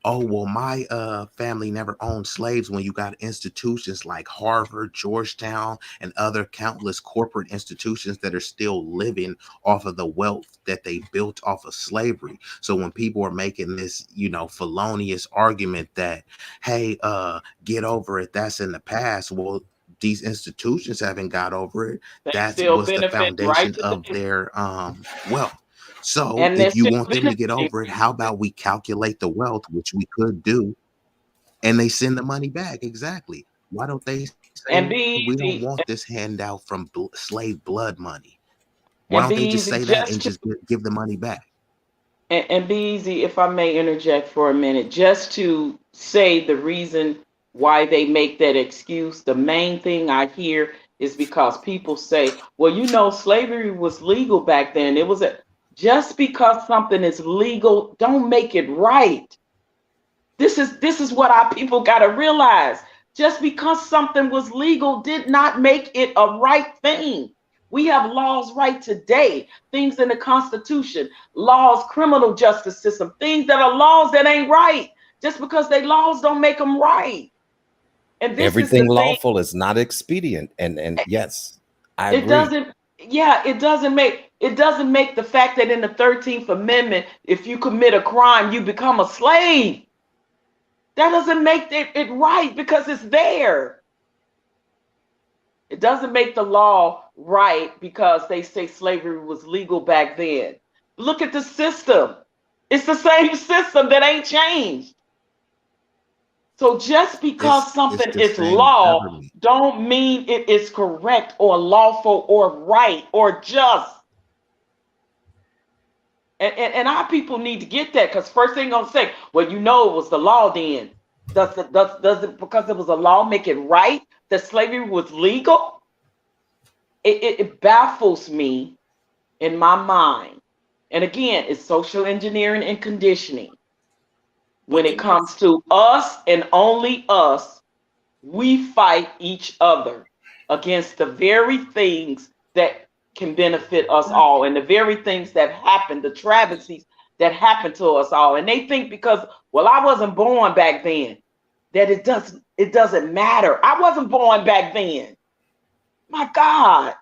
oh, well, my family never owned slaves, when you got institutions like Harvard, Georgetown, and other countless corporate institutions that are still living off of the wealth that they built off of slavery. So when people are making this, you know, felonious argument that, hey, get over it, that's in the past. Well, these institutions haven't got over it. That was the foundation of their wealth. So And if you want them to get over it, how about we calculate the wealth, which we could do, and they send the money back? Exactly. Why don't they say, we don't want this handout from slave blood money? Why don't they just say that and just give the money back? And be easy, if I may interject for a minute, just to say the reason why they make that excuse. The main thing I hear is because people say, well, you know, slavery was legal back then. It was just because something is legal, don't make it right. This is what our people got to realize. Just because something was legal did not make it a right thing. We have laws right today, things in the Constitution, laws, criminal justice system, things that are laws that ain't right. Just because they laws don't make them right. And this everything lawful is not expedient. And yes, I agree. It doesn't make the fact that in the 13th Amendment, if you commit a crime, you become a slave. That doesn't make it right, because it's there. It doesn't make the law right because they say slavery was legal back then. Look at the system. It's the same system that ain't changed. So just because something is law don't mean it is correct or lawful or right or just. And our people need to get that, because first thing gonna say, well, you know, it was the law then. Does it, because it was a law, make it right that slavery was legal? It baffles me in my mind. And again, it's social engineering and conditioning. When it comes to us and only us, we fight each other against the very things that can benefit us all, and the very things that happen, the travesties that happen to us all. And they think because, well, I wasn't born back then, that it doesn't matter. I wasn't born back then. My God.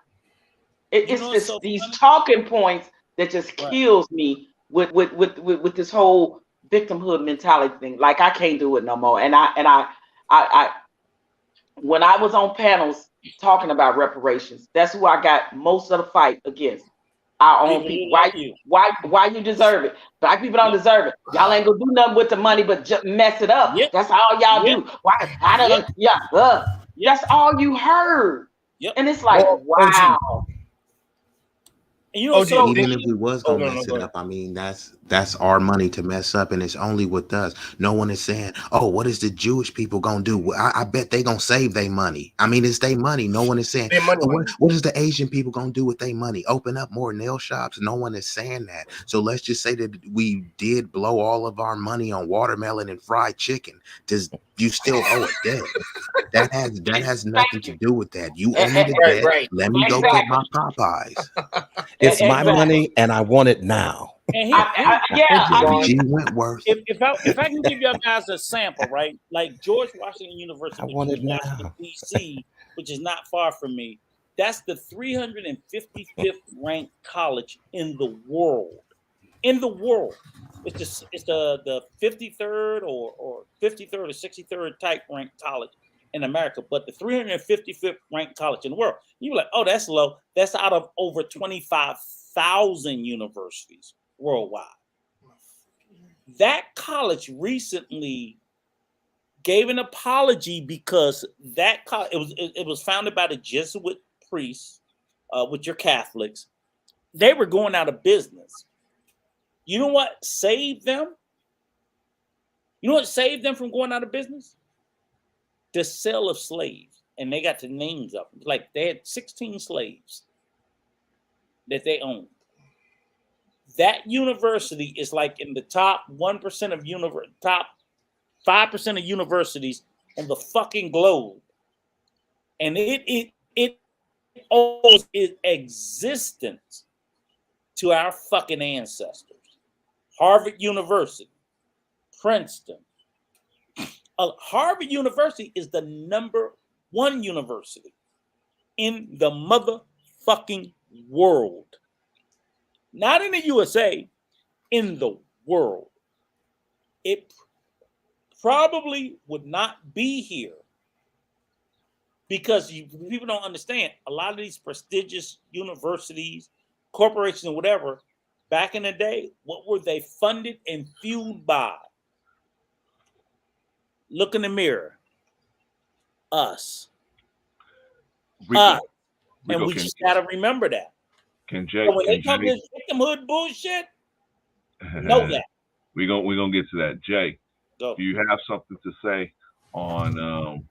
It's these talking points that just kills me with this whole victimhood mentality thing. Like, I can't do it no more. And I when I was on panels talking about reparations, that's who I got most of the fight against. our own people. Why you deserve it? Black people don't deserve it. Y'all ain't gonna do nothing with the money but just mess it up. That's all y'all do. Why? I don't. That's all you heard. And it's like, wow. And you know, so even if we was gonna mess it up, I mean, that's our money to mess up, and it's only with us. No one is saying, "Oh, what is the Jewish people gonna do?" I bet they gonna save their money. I mean, it's their money. No one is saying, what is the Asian people gonna do with their money? Open up more nail shops? No one is saying that. So let's just say that we did blow all of our money on watermelon and fried chicken. Does you still owe a debt? That has nothing to do with that. You owe me the debt. Right. Let me go get my Popeyes. It's my money, and I want it now. And G. Wentworth. If I can give you guys a sample, right? Like George Washington University, I want it now. D.C., which is not far from me. That's the 355th ranked college in the world. In the world, it's the 53rd or 53rd or 63rd type ranked college in America, but the 355th ranked college in the world. You're like, oh, that's low. That's out of over 25,000 universities worldwide. That college recently gave an apology because that college it was founded by the Jesuit priests, with your Catholics. They were going out of business. You know what saved them? You know what saved them from going out of business? The sale of slaves. And they got the names of them. Like they had 16 slaves that they owned. That university is like in the top 1% of top 5% of universities on the fucking globe. And it owes its existence to our fucking ancestors. Harvard University, Princeton. Harvard University is the #1 university in the motherfucking world. Not in the USA, in the world. It probably would not be here because people don't understand. A lot of these prestigious universities, corporations, and whatever, back in the day, what were they funded and fueled by? Look in the mirror. Us. Rico, and we just got to remember that. Can Jay? So when they talk this victimhood bullshit, know that. We're gonna get to that. Jay, go. Do you have something to say on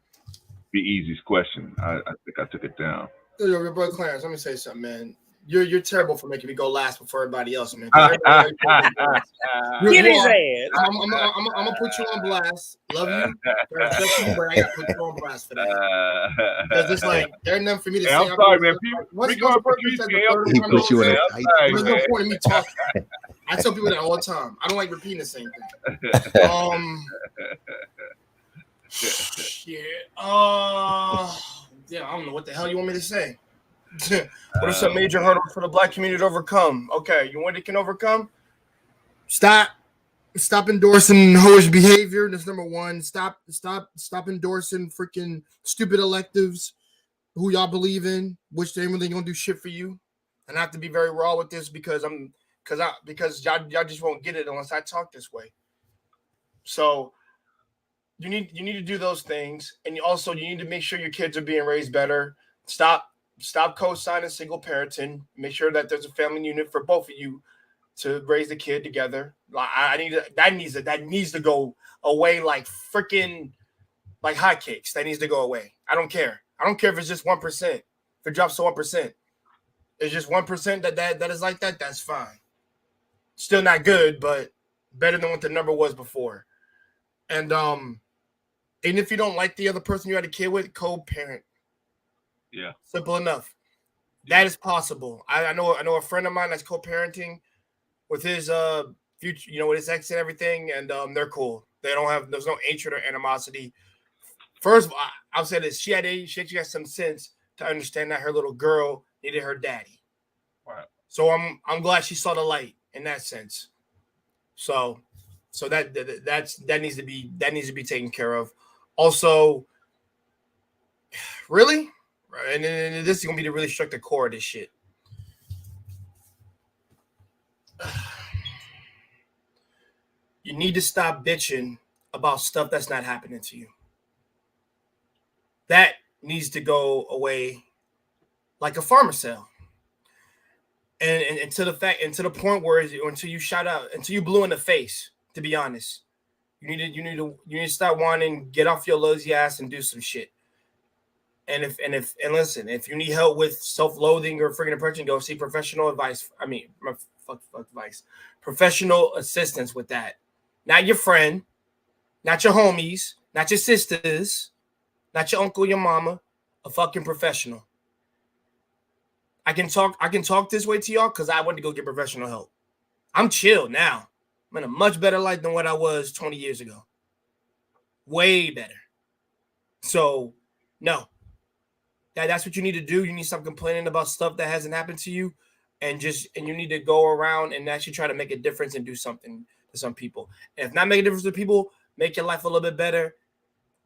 Be Easy's question? I think I took it down. Yo, brother Clarence, let me say something, man. You're terrible for making me go last before everybody else, man. Get his ass. I'm gonna put you on blast. Love you, but I gotta put you on blast for that. Because it's like there's nothing for me to say. I'm sorry, man. He put you in a tight. There's no point in me talking. I tell people that all the time. I don't like repeating the same thing. Shit. Yeah, I don't know what the hell you want me to say. What are some major hurdles for the Black community to overcome? Okay, you want it can overcome? Stop endorsing hoish behavior. That's #1. Stop endorsing freaking stupid electives who y'all believe in, which they ain't really gonna do shit for you. And I have to be very raw with this because y'all just won't get it unless I talk this way. So you need to do those things, and you need to make sure your kids are being raised better. Stop co-signing single parenting. Make sure that there's a family unit for both of you to raise the kid together. That needs to go away like freaking like hotcakes. That needs to go away. I don't care. I don't care if it's just 1%. If it drops to 1%, it's just 1% that is like that. That's fine. Still not good, but better than what the number was before. And if you don't like the other person you had a kid with, co-parent. Yeah, simple enough. That is possible. I know a friend of mine that's co-parenting with his future, with his ex and everything, and they're cool. There's no hatred or animosity. First of all, I'll say this: she had some sense to understand that her little girl needed her daddy. Right. So I'm glad she saw the light in that sense. So that needs to be taken care of. Also, really. And then this is gonna be to really struck the core of this shit. You need to stop bitching about stuff that's not happening to you. That needs to go away like a farmer sale. And to the fact, and to the point where until you shout out, until you blew in the face, to be honest, you need to start wanting, get off your lazy ass and do some shit. And listen, if you need help with self-loathing or freaking depression, go see professional advice. I mean, fuck advice, professional assistance with that. Not your friend, not your homies, not your sisters, not your uncle, your mama, a fucking professional. I can talk this way to y'all because I went to go get professional help. I'm chill now. I'm in a much better life than what I was 20 years ago. Way better. So, no. That's what you need to do. You need to stop complaining about stuff that hasn't happened to you, and you need to go around and actually try to make a difference and do something to some people. And if not make a difference to people, make your life a little bit better.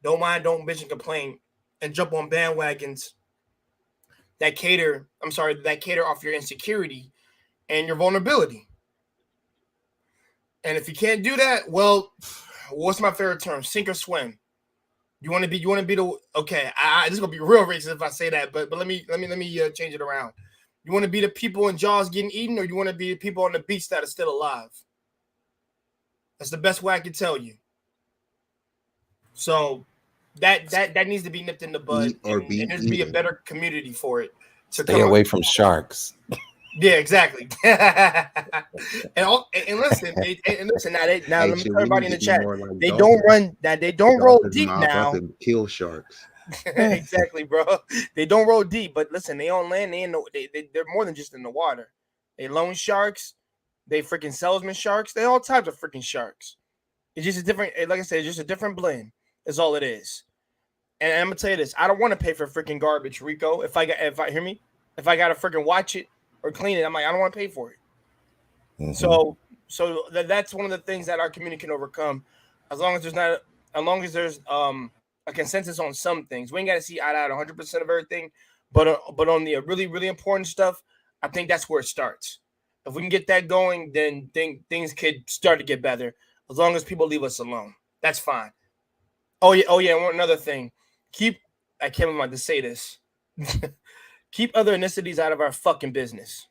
Don't bitch and complain, and jump on bandwagons that cater off your insecurity and your vulnerability. And if you can't do that, well, what's my favorite term? Sink or swim. You want to be the okay. This is gonna be real racist if I say that, but let me change it around. You want to be the people in Jaws getting eaten, or you want to be the people on the beach that are still alive? That's the best way I can tell you. So that needs to be nipped in the bud, and there needs to be a better community for it. Stay away from sharks. Yeah, exactly. and listen, now let me tell everybody in the chat. They don't roll deep now. Kill sharks. Exactly, bro. They don't roll deep, but listen, they on land. They're more than just in the water. They loan sharks. They freaking salesman sharks. They all types of freaking sharks. It's just a different, like I said, it's just a different blend. That's all it is. And I'm gonna tell you this: I don't want to pay for freaking garbage, Rico. If I gotta freaking watch it or clean it, I'm like, I don't want to pay for it. Mm-hmm. So that's one of the things that our community can overcome, as long as there's a consensus on some things. We ain't got to see eye to eye 100% of everything, but on the really, really important stuff, I think that's where it starts. If we can get that going, then things could start to get better, as long as people leave us alone. That's fine. Oh yeah. One another thing. I can't remember to say this. Keep other ethnicities out of our fucking business.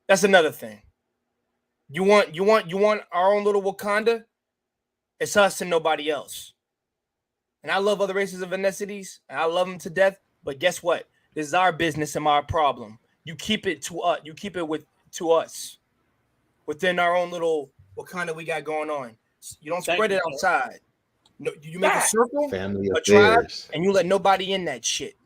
That's another thing. You want our own little Wakanda? It's us and nobody else. And I love other races of ethnicities, and I love them to death. But guess what? This is our business and our problem. You keep it to us. You keep it to us within our own little Wakanda we got going on. You don't spread it outside. No, you make a circle, family a tribe, and you let nobody in that shit.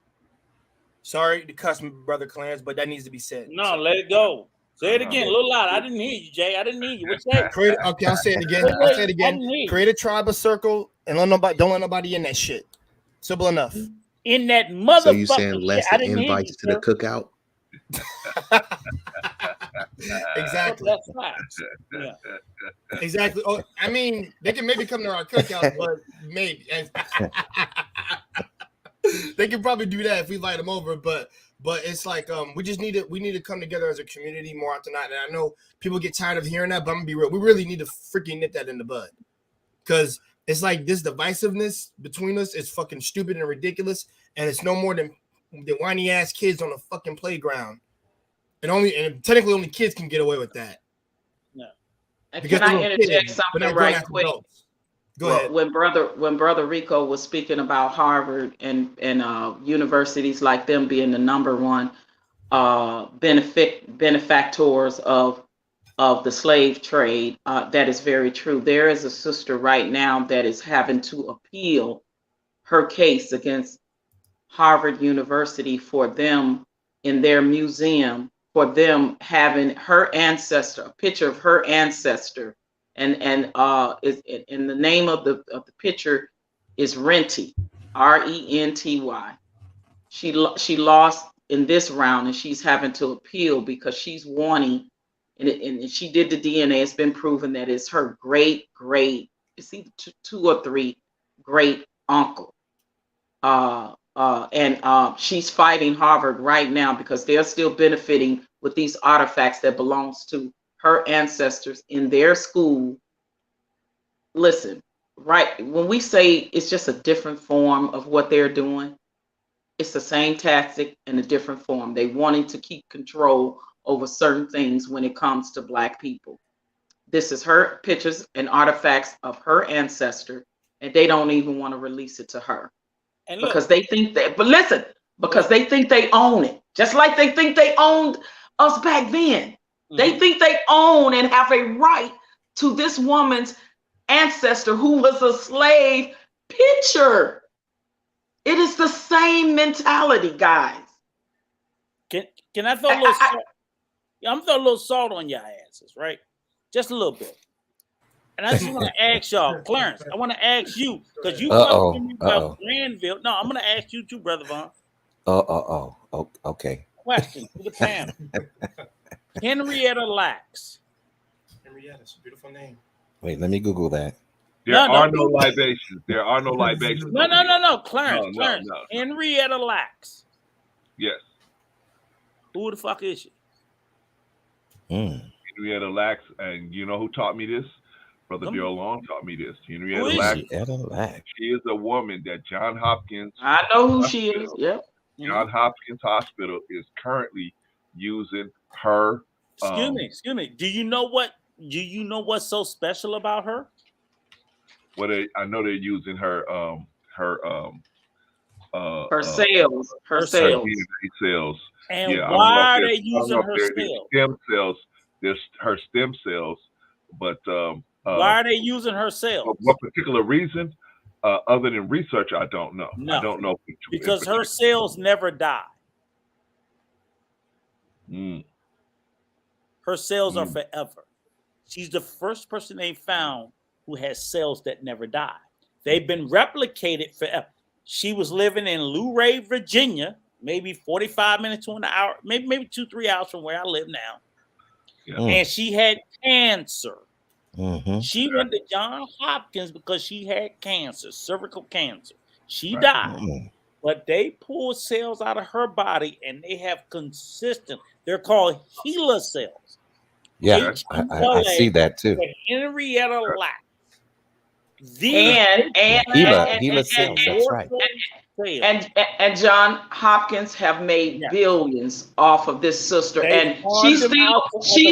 Sorry to cuss me, brother Clarence, but that needs to be said. No, let it go. Say it again, a little loud. I didn't hear you, Jay. I didn't hear you. What you say? Okay, I'll say it again. Create a tribe, a circle, and don't let nobody in that shit. Simple enough. In that motherfucker. So you saying less invites to the cookout? Exactly. That's facts. Yeah. Exactly. Oh, I mean, they can maybe come to our cookout, but maybe they can probably do that if we invite them over. But it's like we need to come together as a community more often than not. And I know people get tired of hearing that, but I'm gonna be real. We really need to freaking nip that in the bud, because it's like this divisiveness between us is fucking stupid and ridiculous, and it's no more than the whiny ass kids on the fucking playground. And technically only kids can get away with that. No. Can I interject something right quick? Go ahead. When brother Rico was speaking about Harvard and universities like them being the number one benefactors of the slave trade, that is very true. There is a sister right now that is having to appeal her case against Harvard University for them in their museum, for them having her ancestor, a picture of her ancestor, and the name of the picture is Renty, Renty. She lost in this round, and she's having to appeal because she's wanting, and she did the DNA. It's been proven that it's her great, it's either two or three great uncle. She's fighting Harvard right now because they're still benefiting with these artifacts that belongs to her ancestors in their school listen, right? When we say it's just a different form of what they're doing, it's the same tactic in a different form. They wanting to keep control over certain things when it comes to Black people. This is her pictures and artifacts of her ancestor, and they don't even want to release it to her And because look, they think that. But listen, because they think they own it, just like they think they owned us back then. They think they own and have a right to this woman's ancestor who was a slave picture. It is the same mentality, guys. can I throw a little salt? Yeah, I'm throwing a little salt on your asses, right? Just a little bit. And I just want to ask y'all, Clarence, I want to ask you, because you talked to me about Granville. No, I'm going to ask you too, Brother Vaughn. Okay. Question to the panel. Henrietta Lacks. Henrietta's a beautiful name. Wait, let me Google that. There are no libations. There are no libations. No. Clarence. No. Henrietta Lacks. Yes. Who the fuck is she? Henrietta Lacks, and you know who taught me this? Brother Daryl Long taught me this. Henrietta Lacks. She is a woman that John Hopkins. I know who she is. Yep. John Hopkins Hospital is currently using her. Excuse me. Do you know what's so special about her? I know they're using her sales. Her cells. And why are they using her cells? Stem cells. There's her stem cells, but why are they using her cells? For what particular reason? Other than research, I don't know. No, I don't know because her cells never die. Her cells are forever. She's the first person they found who has cells that never die. They've been replicated forever. She was living in Luray, Virginia, maybe 45 minutes to an hour, maybe 2-3 hours from where I live now. Yeah. And she had cancer. She went to Johns Hopkins because she had cancer, cervical cancer. She died, but they pulled cells out of her body and they have consistent. They're called HeLa cells. Yeah, I see that too. Henrietta Lacks. HeLa cells. That's right. And John Hopkins have made billions off of this sister, and she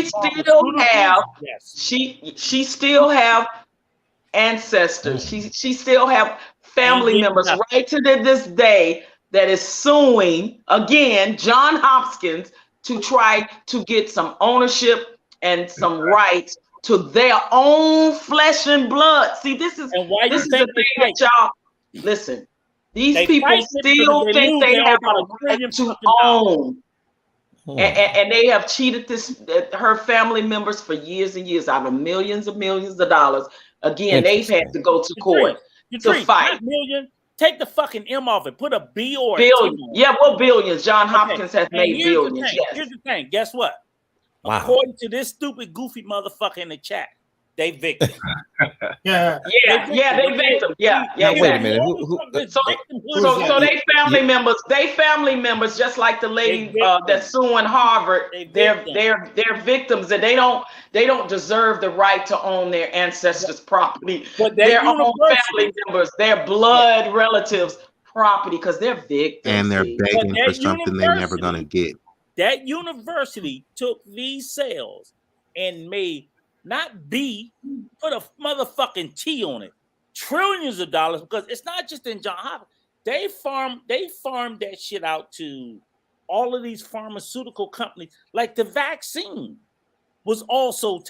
still have ancestors. She still have family members right to this day that is suing again John Hopkins to try to get some ownership and some rights to their own flesh and blood. See, this is the thing that y'all listen. These people still think they have a right to own. And they have cheated her family members for years and years out of millions of dollars. Again, they've had to go to court to fight. Million. Take the fucking M off it. Put a B or billion. Yeah, well, billions. John Hopkins has made billions. Here's the thing. Guess what? Wow. According to this stupid, goofy motherfucker in the chat, they victim. They victim. Yeah. Wait a minute. So they family members, just like the lady that's suing Harvard. They're victims, and they don't deserve the right to own their ancestors' property. But their own family members, their blood relatives' property, because they're victims. And they're begging for something they're never gonna get. That university took these cells and made not B, put a motherfucking T on it. Trillions of dollars, because it's not just in John Hopkins. They farmed that shit out to all of these pharmaceutical companies. Like the vaccine was also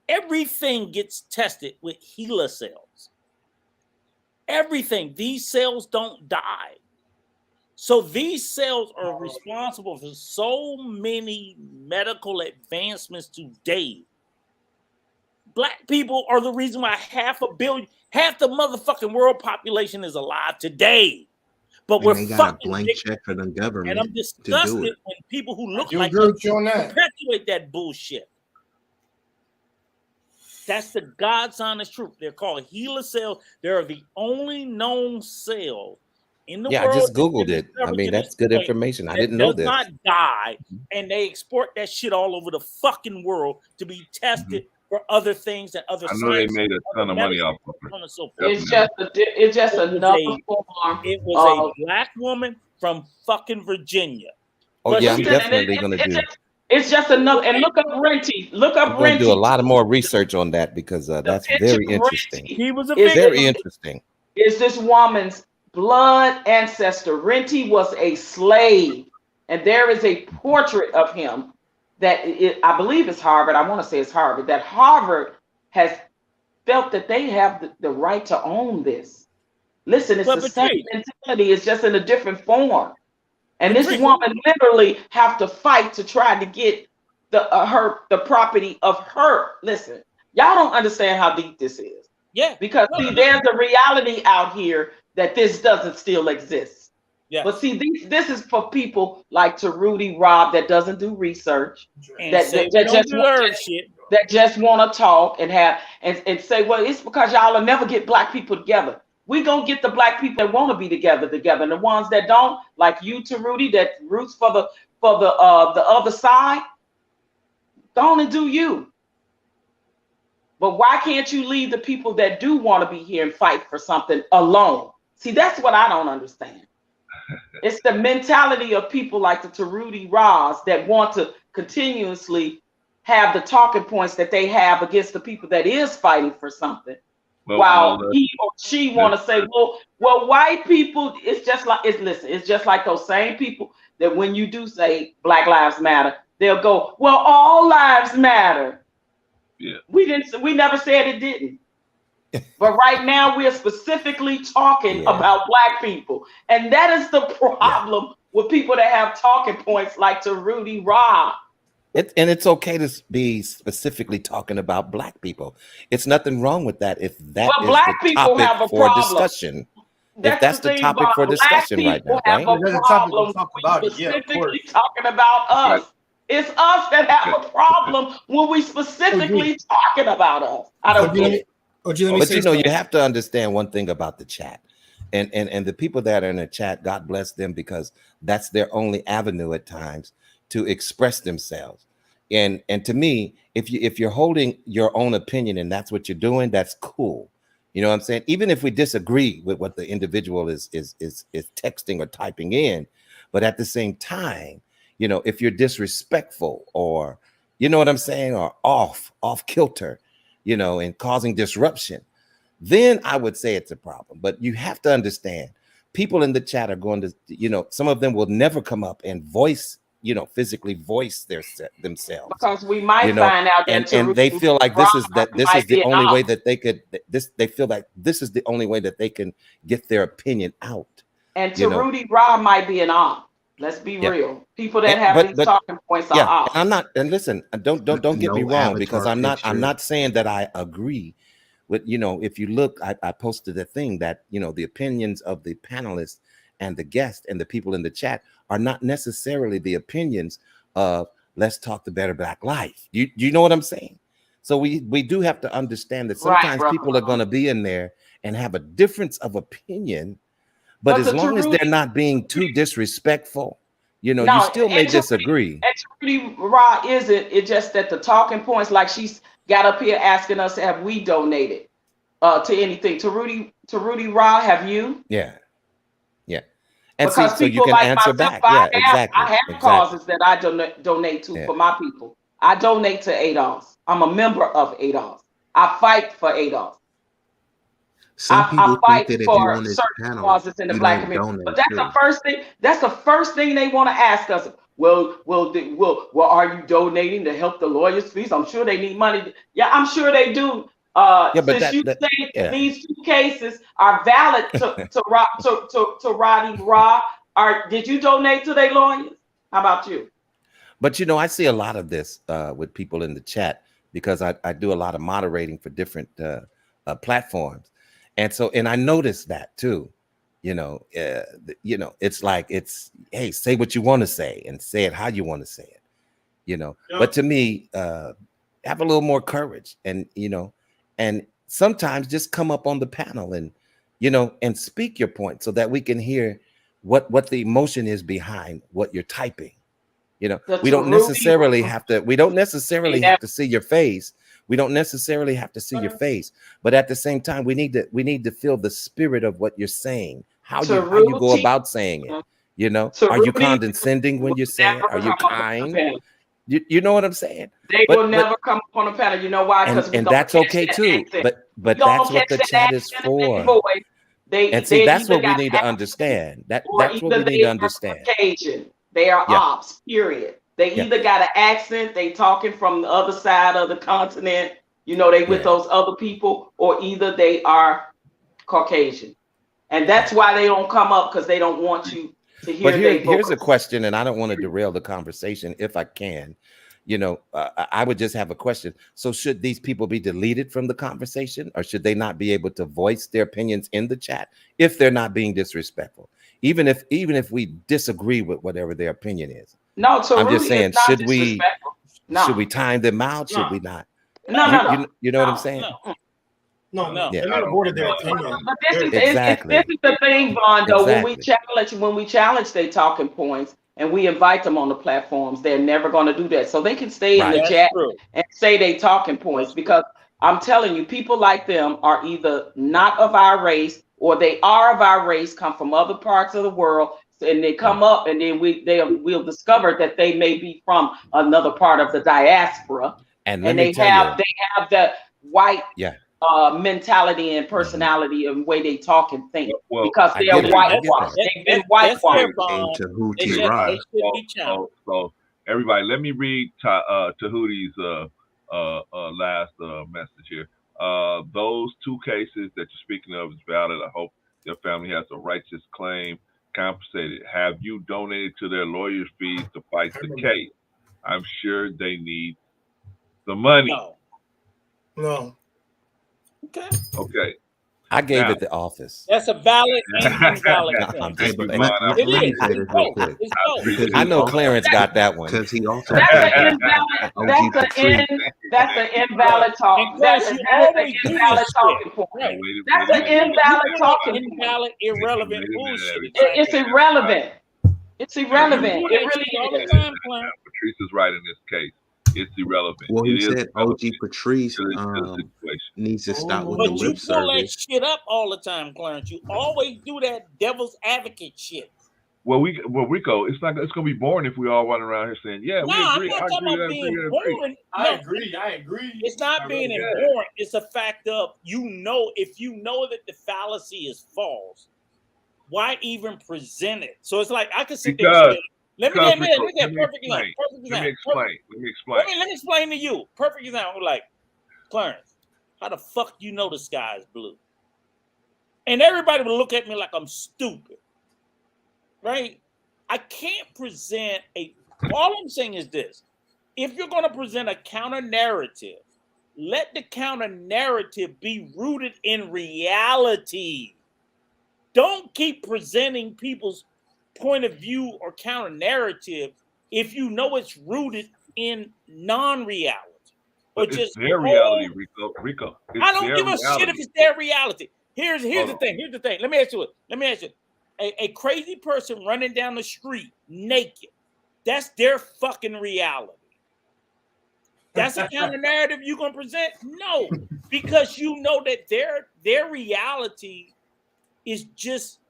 everything gets tested with HeLa cells. Everything. These cells don't die. So these cells are responsible for so many medical advancements today. Black people are the reason why half the motherfucking world population is alive today. But we're got a blank check for the government. And I'm disgusted when people who look like perpetuate that bullshit. That's the God's honest truth. They're called HeLa cells. They're the only known cell in the world. I just Googled it. I mean, that's good information. I didn't know this. Does not die, and they export that shit all over the fucking world to be tested for other things and other I know they science. made a ton of money off of it. So on and so forth. It's just another form. It was a black woman from fucking Virginia. Oh But yeah, I'm see, definitely gonna do. It's just another. And look up Renty. Look up I'm gonna Renty. do a lot of more research on that because that's very interesting. He was a very interesting. Is this woman's blood ancestor? Renty was a slave, and there is a portrait of him that I believe it's Harvard. I want to say it's Harvard. That Harvard has felt that they have the right to own this. Listen, it's the same mentality. It's just in a different form. And this woman literally have to fight to try to get the property of her. Listen, y'all don't understand how deep this is. Yeah. Because see, there's a reality out here that this doesn't still exist. Yeah. But see, this is for people like Tarudy Rob that doesn't do research, that just want to talk and have and say, well, it's because y'all will never get black people together. We gonna get the black people that want to be together, and the ones that don't, like you, Tarudy, that roots for the other side. Go on and do you. But why can't you leave the people that do want to be here and fight for something alone? See, that's what I don't understand. It's the mentality of people like the Tarudy Ross that want to continuously have the talking points that they have against the people that is fighting for something. While he or she want to say, well, white people, it's just like those same people that when you do say Black Lives Matter, they'll go, well, all lives matter. Yeah. We never said it didn't. But right now we're specifically talking about black people. And that is the problem with people that have talking points like Tarudy Rob. And it's okay to be specifically talking about black people. It's nothing wrong with that if that is the topic for discussion. If that's the topic for discussion right now, right? There's a problem specifically talking about us. It's us that have a problem when we specifically talking about us. I don't get it. But you have to understand one thing about the chat. And the people that are in the chat, God bless them, because that's their only avenue at times to express themselves. And to me, if you're holding your own opinion and that's what you're doing, that's cool. You know what I'm saying? Even if we disagree with what the individual is texting or typing in, but at the same time, you know, if you're disrespectful or, you know what I'm saying, or off kilter, you know, and causing disruption, then I would say it's a problem. But you have to understand, people in the chat are going to, you know, some of them will never come up and voice, you know, physically voice themselves, because we might find out that and they feel like this is the only way that they could they feel like this is the only way that they can get their opinion out. And Tarudy Rob might be an op. Let's be real. People that have these talking points are off. I'm not, and listen, don't get me wrong, because I'm not saying that I agree with, you know, if you look, I posted a thing that, you know, the opinions of the panelists and the guests and the people in the chat are not necessarily the opinions of Let's Talk the Better Black Life. You know what I'm saying? So we do have to understand that sometimes people are going to be in there and have a difference of opinion, but as long as they're not being too disrespectful, you know, you still may disagree. And Tarudy Ra isn't. It's just that the talking points, like she's got up here asking us, have we donated to anything? Tarudy Ra, have you? Yeah. And because so you can like answer myself, back. I have causes that I donate to for my people. I donate to ADOS. I'm a member of ADOS. I fight for ADOS. I fight for certain causes in the black community. But that's the first thing. That's the first thing they want to ask us. Well, are you donating to help the lawyers' fees? I'm sure they need money. Yeah, I'm sure they do. Since you say these two cases are valid to Roddy Ra, did you donate to their lawyers? How about you? But you know, I see a lot of this with people in the chat because I do a lot of moderating for different platforms, and I noticed that too. You know, it's like hey, say what you want to say and say it how you want to say it. You know, but to me, have a little more courage, and you know. And sometimes just come up on the panel and, you know, and speak your point so that we can hear what the emotion is behind what you're typing. You know, we don't necessarily have to see your face, We don't necessarily have to see your face, but at the same time, we need to feel the spirit of what you're saying. How you go about saying it. You know, are you condescending when you say it? Are you kind? You know what I'm saying? They will never come up on a panel. You know why? Because and that's okay too. But that's what the chat is for. And see, that's what we need to understand. That's what we need to understand. Caucasian. They are ops, period. They either got an accent, they talking from the other side of the continent, you know, they with those other people, or either they are Caucasian. And that's why they don't come up, because they don't want you to hear. But here's a question, and I don't want to derail the conversation if I can. You know, I would just have a question. So should these people be deleted from the conversation, or should they not be able to voice their opinions in the chat if they're not being disrespectful? Even if we disagree with whatever their opinion is. No, so I'm just saying, should we time them out? Should we not? No. You know what I'm saying? No. Yeah. They're not avoided their opinion. But this is Exactly. the thing, Vaughn, though. Exactly. When we challenge their talking points and we invite them on the platforms, they're never going to do that. So they can stay in the chat and say they talking points, because I'm telling you, people like them are either not of our race, or they are of our race, come from other parts of the world, and they come up, and then we'll discover that they may be from another part of the diaspora, and they have the white mentality and personality and way they talk and think, because they are whitewashed. They've been whitewashed. So everybody, let me read Tahuti's last message here. Those two cases that you're speaking of is valid. I hope your family has a righteous claim compensated. Have you donated to their lawyers' fees to fight the case? I'm sure they need the money. No. Okay. I gave it the office. That's a valid and invalid claim. I know Clarence got that one. Because he also that's an invalid talk. That's an invalid talking point. That's an invalid talking point. Invalid, irrelevant bullshit. It's irrelevant. It's irrelevant. It really is. Patrice is right in this case. It's irrelevant. Well, he said OG Patrice needs to stop with the lip service. But you pull that shit up all the time, Clarence. You always do that devil's advocate shit. Well, Rico, it's gonna be boring if we all run around here saying, "Yeah, we agree." I agree. It's not being boring. It's a fact of if you know that the fallacy is false, why even present it? So it's like I can sit there and say, Let me explain. Let me explain to you. Perfect example. Like, Clarence, how the fuck you know the sky is blue? And everybody will look at me like I'm stupid. Right? I can't present all I'm saying is this. If you're going to present a counter narrative, let the counter narrative be rooted in reality. Don't keep presenting people's point of view or counter narrative if you know it's rooted in non-reality. But it's their reality, Rico. I don't give a shit if it's their reality. Here's the thing. Let me ask you. A crazy person running down the street naked. That's their fucking reality. That's a counter narrative you're gonna present? No, because you know that their reality is just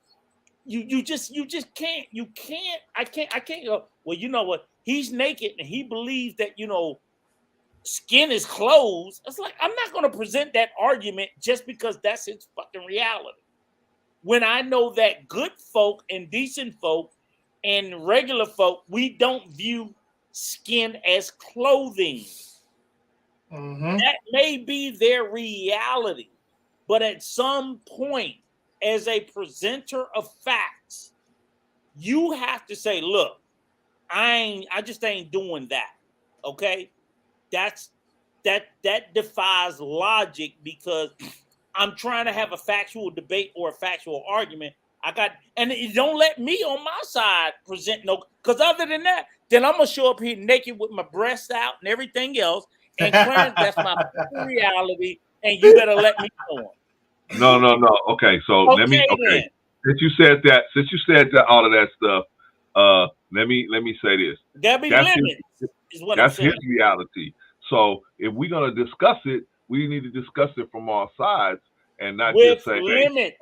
you just can't. I can't go, well, you know what? He's naked and he believes that, skin is clothes. It's like, I'm not going to present that argument just because that's his fucking reality. When I know that good folk and decent folk and regular folk, we don't view skin as clothing. Mm-hmm. That may be their reality. But at some point, as a presenter of facts, you have to say, look, I just ain't doing that. Okay? That defies logic, because I'm trying to have a factual debate or a factual argument. And you don't let me on my side present because other than that, then I'm gonna show up here naked with my breasts out and everything else. And Clarence, that's my reality, and you better let me know. No. Okay, so let me. Okay, since you said that, all of that stuff. Let me say this. There be limits. That's his reality. So if we're gonna discuss it, we need to discuss it from all sides and not with just say, limits.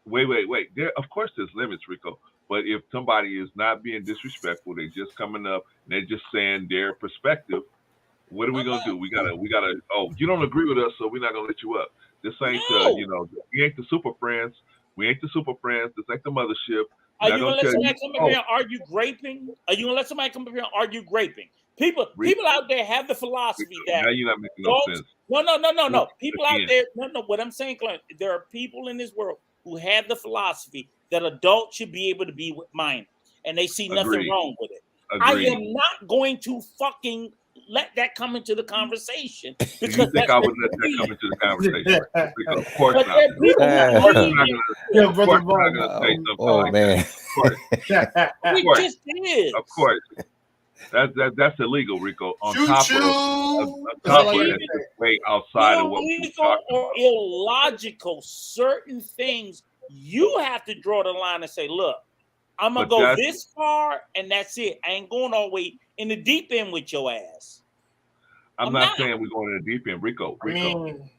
hey, wait. There, of course, there's limits, Rico. But if somebody is not being disrespectful, they're just coming up and they're just saying their perspective. What are we gonna do? We gotta. Oh, you don't agree with us, so we're not gonna let you up. This ain't, we ain't the super friends. We ain't the super friends. This ain't the mothership. Are you gonna let somebody come up here and argue graping? Are you gonna let somebody come up here and argue graping? People out there have the philosophy that now you're not making no sense. No. People out there, no. What I'm saying, Clint, there are people in this world who have the philosophy that adults should be able to be with minors, and they see nothing wrong with it. Agreed. I am not going to fucking let that come into the conversation. Because you think I would let that come into the conversation? Of course not. Of course not. Oh man. Of course. That's illegal, Rico. On top of it, it's way outside of what we're talking about. Illogical. Certain things you have to draw the line and say, look, I'm gonna go this far and that's it. I ain't going all the way in the deep end with your ass. I'm not saying we're going in the deep end, Rico.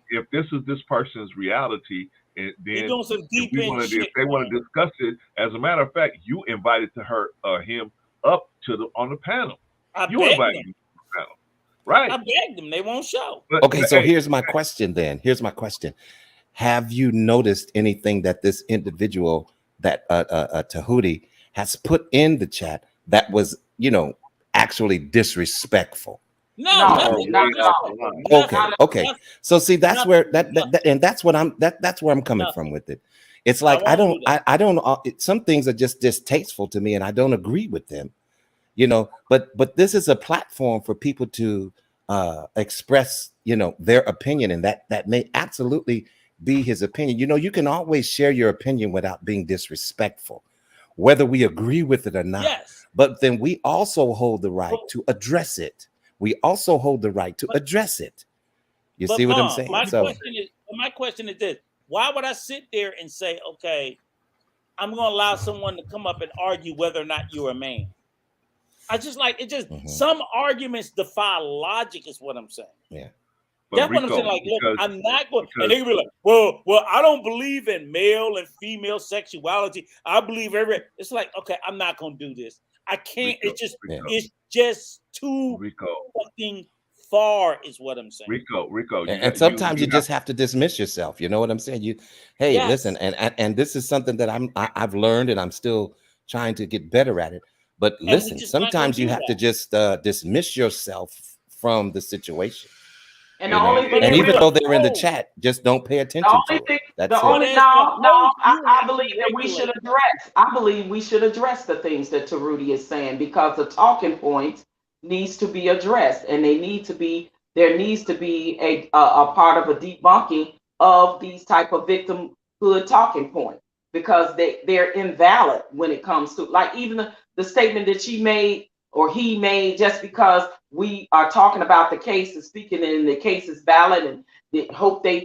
If this is this person's reality, then if they want to discuss it, as a matter of fact, you invited him up on the panel. You invited him to the panel, right? I begged them. They won't show. Okay, so here's my question then. Have you noticed anything that this individual, that Tahuti, has put in the chat that was, actually disrespectful? No. Okay. So see, that's where that's where I'm coming from with it. It's like I don't. Some things are just distasteful to me, and I don't agree with them. But this is a platform for people to express, their opinion, and that may absolutely be his opinion. You can always share your opinion without being disrespectful, whether we agree with it or not. Yes. But then we also hold the right to address it. You see what I'm saying? My question is this: why would I sit there and say, okay, I'm going to allow someone to come up and argue whether or not you're a man? Some arguments defy logic, is what I'm saying. Yeah. That's what I'm saying. Like, look, I'm not going. And they be like, well, I don't believe in male and female sexuality. I believe It's like, okay, I'm not going to do this. I can't. It's just too fucking far, is what I'm saying. Rico. And sometimes you just have to dismiss yourself. You know what I'm saying? Listen, and this is something that I've learned, and I'm still trying to get better at it. But listen, sometimes you have to just dismiss yourself from the situation. And the only thing, even though they're in the chat, just don't pay attention to it. I believe that we should address. I believe we should address the things that Taruti is saying, because the talking points needs to be addressed, and there needs to be a part of a debunking of these type of victimhood talking points, because they're invalid when it comes to, like, even the statement that she made or he made, just because we are talking about the case and speaking in the case is valid, and they hope their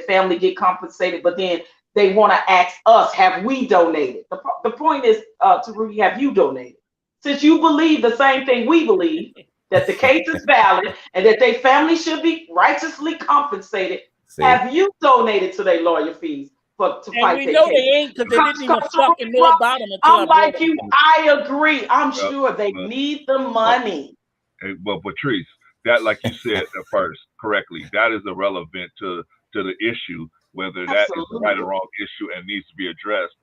family get compensated, but then they want to ask us, have we donated? The point is, Taruti, have you donated? Since you believe the same thing we believe, that the case is valid and that their family should be righteously compensated, have you donated to their lawyer fees? To fight we know case? They ain't, because they didn't even fucking know about them. I'm like you. I agree. I'm sure they need the money. But Patrice, that, like you said at first correctly, that is irrelevant to the issue, whether that is the right or wrong issue and needs to be addressed.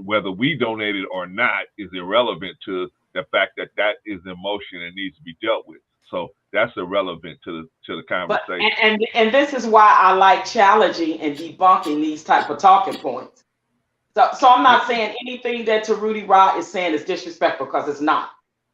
Whether we donated or not is irrelevant to the fact that is in motion and needs to be dealt with. So that's irrelevant to the conversation. And this is why I like challenging and debunking these type of talking points. So I'm not saying anything that Taruti Ra is saying is disrespectful, because it's not.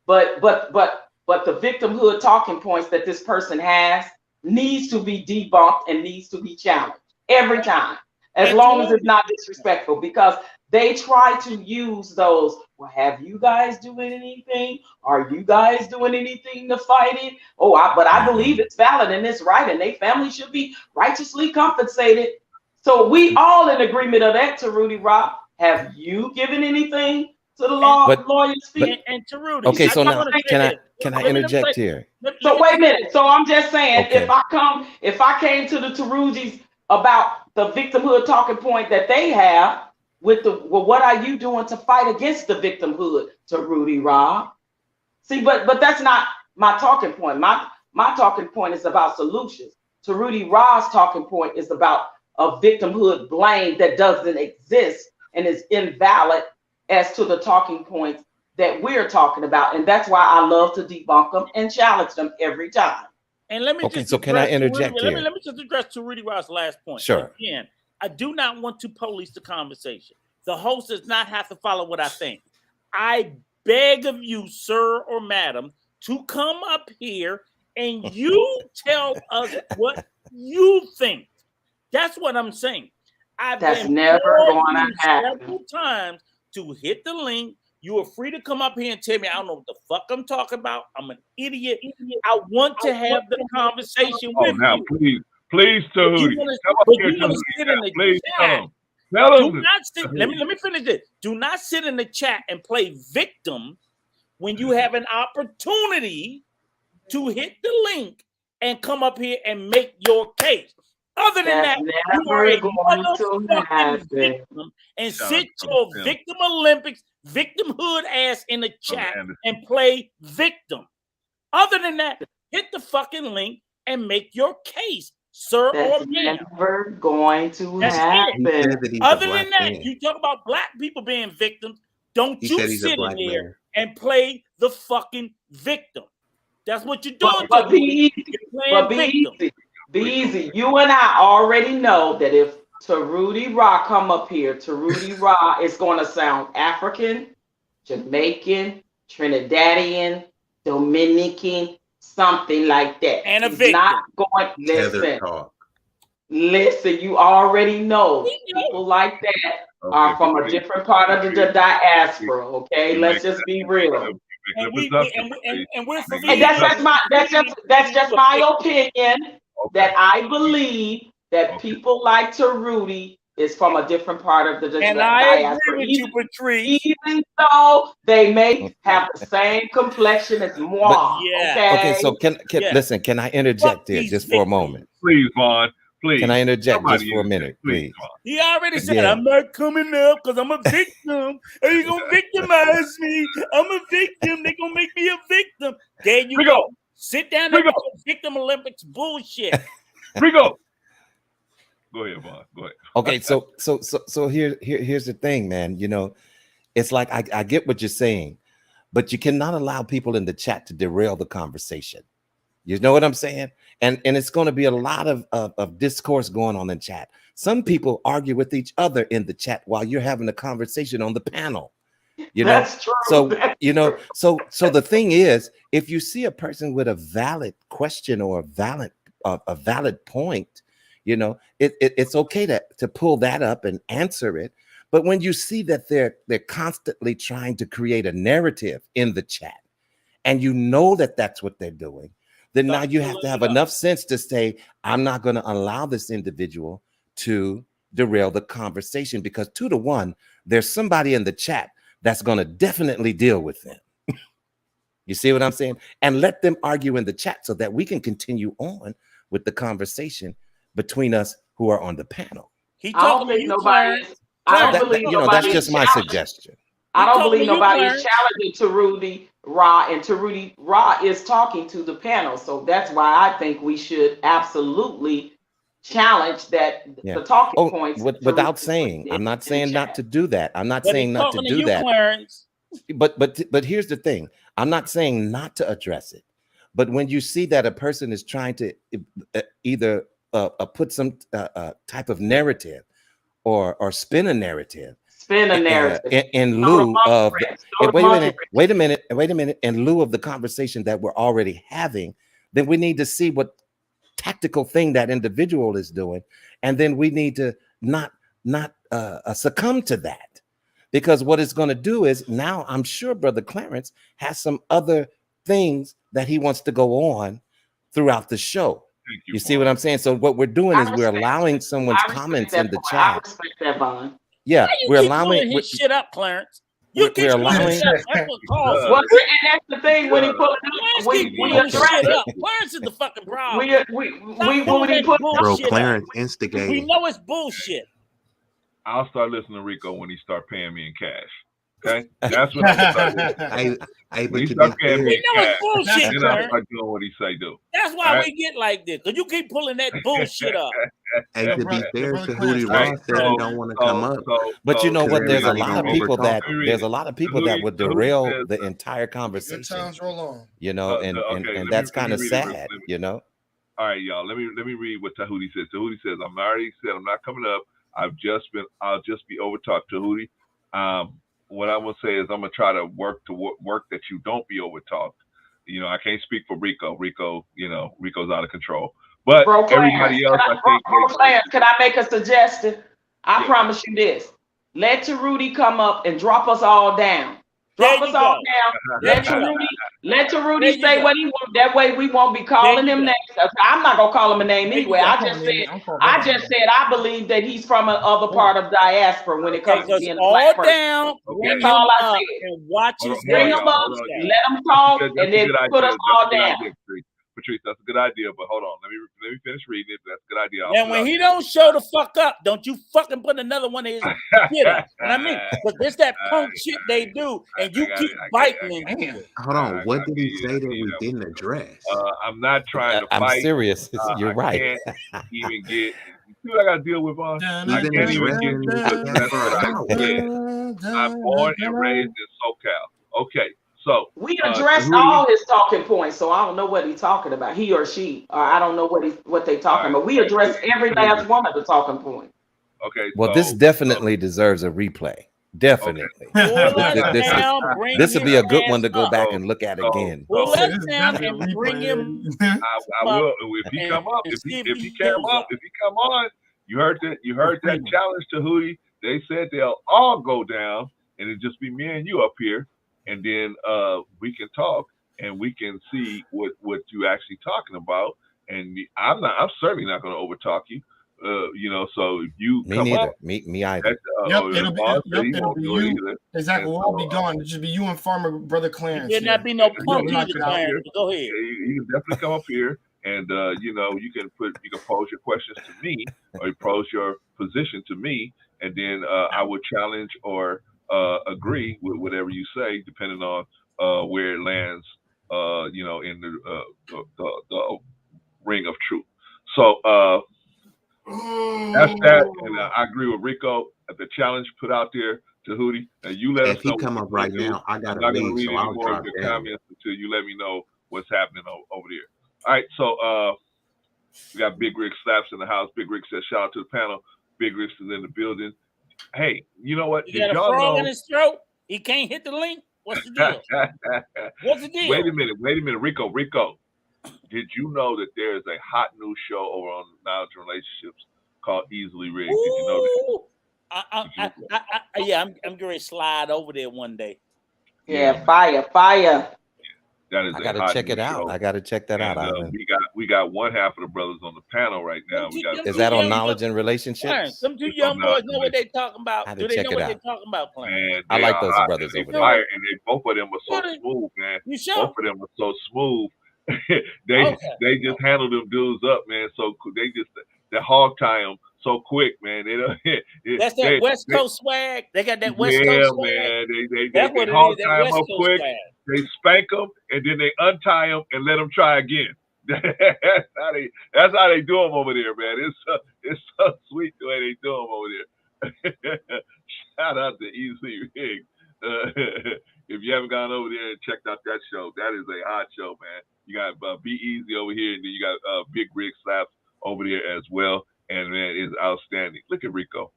But the victimhood talking points that this person has needs to be debunked and needs to be challenged every time, as long as it's not disrespectful, because they try to use those. Well, have you guys doing anything? Are you guys doing anything to fight it? But I believe it's valid and it's right, and their family should be righteously compensated. So we all in agreement of that, Taruti Ra. Have you given anything to the law, But- lawyer's but- feet. And to Rudy. Okay, so I now wanna say can this. I Let me interject say- here? So wait a minute. So I'm just saying, Okay. if I came to the Tarujis about the victimhood talking point that they have with what are you doing to fight against the victimhood, to Rudy Rob? See, but that's not my talking point. My talking point is about solutions. To Rudy Rob's talking point is about a victimhood blame that doesn't exist and is invalid as to the talking points that we're talking about. And that's why I love to debunk them and challenge them every time. And let me Okay, just so can I address to interject Rudy, here? Let me just address to Rudy Ross' last point. Sure. Again, I do not want to police the conversation. The host does not have to follow what I think. I beg of you, sir or madam, to come up here and you tell us what you think. That's what I'm saying. I've That's been never warned gonna you happen. several times to hit the link. You are free to come up here and tell me I don't know what the fuck I'm talking about. I'm an idiot. I want to have the conversation Oh, with now you. please, Tahuti. Come up But here, you want to Tahuti. sit in the Please tell chat. him. Tell Do him. not sit. Let me finish this. Do not sit in the chat and play victim when you have an opportunity to hit the link and come up here and make your case. Other than That's that, you are never a going to motherfucking happen. victim and Shout sit out to your them. victim Olympics, victimhood ass in the chat Anderson. and play victim. Other than that, hit the fucking link and make your case, sir That's or ma'am. never going to That's it. happen. He said that he's a Other black than that, man. you talk about black people being victims. Don't He you said he's a sit in black there man. and play the fucking victim. That's what you're doing. But be easy. You're playing But be victim. easy. Be easy. You and I already know that if Tarudy Ra come up here, Tarudy Ra is going to sound African, Jamaican, Trinidadian, Dominican, something like that. And a He's victim. not going. Tether Listen, talk. listen. You already know people like that are from a different part of the diaspora. Okay, let's just be real. And we're for And that's just my opinion. That I believe that people like Tarudy is from a different part of the And I agree diaspora. with you, Patrice. Even though they may have the same complexion as moi. Yeah. Okay, so can Yeah. listen, can I interject Fuck here these just for a victims. moment? Please, Vaughn. Please. Can I interject Somebody just for a minute, please? Vaughn. He already said, Yeah. I'm not coming up because I'm a victim. Are you going to victimize me? I'm a victim. They're going to make me a victim. There you Rigo. go. Sit down and Rigo. go Victim Olympics bullshit. Rigo. Go ahead, Vaughn. Go ahead. Okay, so here's the thing, man. You know, it's like I get what you're saying, but you cannot allow people in the chat to derail the conversation. You know what I'm saying? And it's going to be a lot of discourse going on in chat. Some people argue with each other in the chat while you're having a conversation on the panel. You know, That's true. so That's you know, true. so the thing is, if you see a person with a valid question or a valid point, you know, it's okay to pull that up and answer it. But when you see that they're constantly trying to create a narrative in the chat, and you know that that's what they're doing, then now you have to have enough sense to say, I'm not going to allow this individual to derail the conversation, because 2-to-1, there's somebody in the chat that's going to definitely deal with them. You see what I'm saying? And let them argue in the chat so that we can continue on with the conversation between us who are on the panel. He I don't talking to think you, nobody is. Clarence. I don't Clarence, believe You know, nobody that's is just my challenging. suggestion. I don't talking believe to you, nobody is Clarence. challenging Tarudy Ra, and Tarudy Ra is talking to the panel. So that's why I think we should absolutely challenge that Yeah. the talking Oh, points. without Tarudy saying, put I'm in not the saying not chat. to do that. I'm not But saying he's not to talking do you, that. Clarence. But here's the thing. I'm not saying not to address it. But when you see that a person is trying to either put some type of narrative or spin a narrative, Spin a narrative. in Throw the lieu monkey of wrench. Throw the wait monkey a minute, in lieu of the conversation that we're already having, then we need to see what tactical thing that individual is doing, and then we need to not succumb to that, because what it's going to do is, now I'm sure Brother Clarence has some other things that he wants to go on throughout the show. Thank You see what I'm saying? So what we're doing is we're allowing someone's comments in the I chat. respect that, Vaughn. Yeah, Why you we're keep allowing pulling his shit up, Clarence? You keep we're pulling allowing. it up. That's what caused Well, it. and that's the thing when he put it up, Clarence keep we pulling this address shit it. up. Clarence is the fucking problem. We Stop pulling when he that put Bro, bullshit up. Clarence We instigated. know it's bullshit. I'll start listening to Rico when he start paying me in cash. Okay, that's when I'm gonna start listening. Hey, When but he to start be paying me We in know cash, it's bullshit, then I'll Clarence. start doing what he say do. That's why All right? we get like this. Because you keep pulling that bullshit up. Hey, Yo, to be brother- yo, fair brother to Clarence, Hootie All right, Ross said he don't want to come up. But you know Because what? There's a everybody lot of gonna people overtalk that him. there's a lot of people that would Hootie derail says- the entire Good conversation. times roll on. You know, okay, let and me- that's let me kind of read it real sad. quick. You know. All right, y'all. Let me read what Tahuti says. Tahuti says, I'm not coming up. I'll just be overtalked. Tahuti. What I'm gonna say is I'm gonna try to work that you don't be overtalked. You know, I can't speak for Rico. Rico's out of control. But Bro, everybody else, I think. Clarence, can I make a suggestion? I Yeah. promise you this. Let Tarudy come up and drop us all down. Drop There us you all go. down. There Let you go. There Tarudy you say go. what he wants. That way we won't be calling There you him go. names. I'm not gonna call him a name There you anyway. go. I just said I believe that he's from another part of diaspora when it comes Take to us being a all black person. down, bring That's all him I up, said. and watch his Bring ass. him up, hold on. let him talk, That's and a then good put idea. us That's all a good down. idea, Patrice. That's a good idea. But hold on. Let me finish reading it. That's a good idea. And when he don't show the fuck up, don't you fucking put another one of his shit up. You know what I mean? Because this that punk shit they do, and you keep biting into it. Hold on. What did he I say that get we that. didn't address? I'm not trying to I'm fight. serious. You're I right. can't even get. You see what I got to deal with, Vaughn? I We've been can't even get addressing to this the shit rest for of an what I hour. said. I'm born and raised in SoCal. Okay, so We addressed all his talking points, so I don't know what he's talking about. He or she, or I don't know what they talking about. We addressed every last one of the talking points. Okay. Well, this definitely deserves a replay. Definitely. Pull us down, bring This would be his a good one to ass go up. back and look at again. Pull So us this is down definitely and a bring replay, him I will. If he come up, and if see he came up, if he come on, you heard that challenge to Hootie. They said they'll all go down, and it just be me and you up here, and then we can talk and we can see what you actually talking about. And I'm certainly not going to overtalk you. You know, so if you Me come neither. up, Me either. Yep, it'll it'll be you. Exactly, we'll all be gone. It'll just be you and Farmer Brother Clarence. There not be no punk knock either, it out. Clarence. Go ahead. You can definitely come up here, and you know, you can pose your questions to me, or you pose your position to me, and then I would challenge or agree with whatever you say, depending on where it lands, you know, in the ring of truth. So that's that, and I agree with Rico. The challenge put out there to Hootie, and you let If us know. he come up right now, I I'm gotta not going to leave, read so any I'll more of drop your down. comments until you let me know what's happening over there. All right, so we got Big Rick Slaps in the house. Big Rick says, shout out to the panel. Big Rick is in the building. Hey, you know what? You got a frog in his throat? He can't hit the link? What's the deal? What's the deal? Wait a minute, Rico. Did you know that there is a hot new show over on Knowledge and Relationships called Easily Rigged? Did you know that? Yeah, I'm going to slide over there one day. Yeah, fire. That is I gotta check it out. I gotta check that out. We got one half of the brothers on the panel right now. Is that on Knowledge and Relationships? Some two young boys know what they talking about. Do they know what they talking about, Clarence? Man, I like those brothers over there. And both of them are so smooth, man. You sure? Both of them are so smooth. they just handle them dudes up, man. So they hog tie them so quick, man. They don't. That's that West Coast swag. They got that West Coast swag. Man. That's They what it hog is. tie That them West up Coast quick. swag. They spank them and then they untie them and let them try again. That's how they do them over there, man. It's so sweet the way they do them over there. Shout out to Easily Rigged. If you haven't gone over there and checked out that show, that is a hot show, man. You got Be Easy over here, and then you got Big Rick Slaps over there as well. And man, it's outstanding. Look at Rico.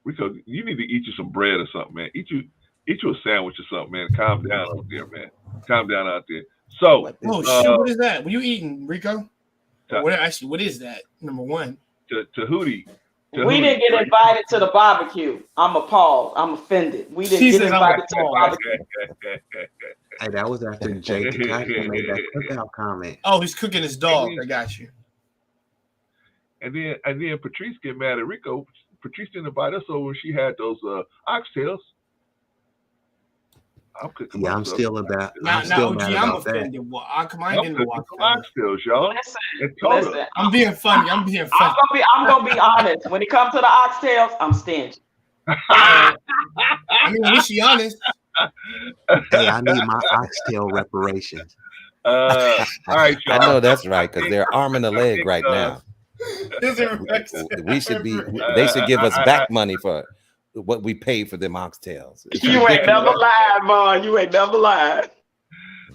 Rico, you need to eat you some bread or something, man. Eat you a sandwich or something, man. Calm down out there, man. Calm down out there. So, shit, what is that? What are you eating, Rico? What is that? Number one. To Hootie. We didn't get invited to the barbecue. I'm appalled. I'm offended. We didn't get invited to the barbecue. Hey, that was after Jay Takashi made that cookout comment. Oh, he's cooking his dog. I got you. And then Patrice get mad at Rico. Patrice didn't invite us over when she had those oxtails. I'm cooking Yeah, myself. I'm still about. Now, I'm still OG, mad I'm about that. offended. Well, I come I'm on into cooking some oxtails, y'all. Listen, And total. listen. I'm being funny. I'm being funny. I'm gonna be honest. When it comes to the oxtails, I'm stingy. I mean, at least she honest. Hey, I need my oxtail reparations. All right, y'all. I know that's right, because they're arm and a leg right now. We should be. They should give us back money for what we paid for them oxtails. It's You ain't ridiculous. never lied, man. You ain't never lied.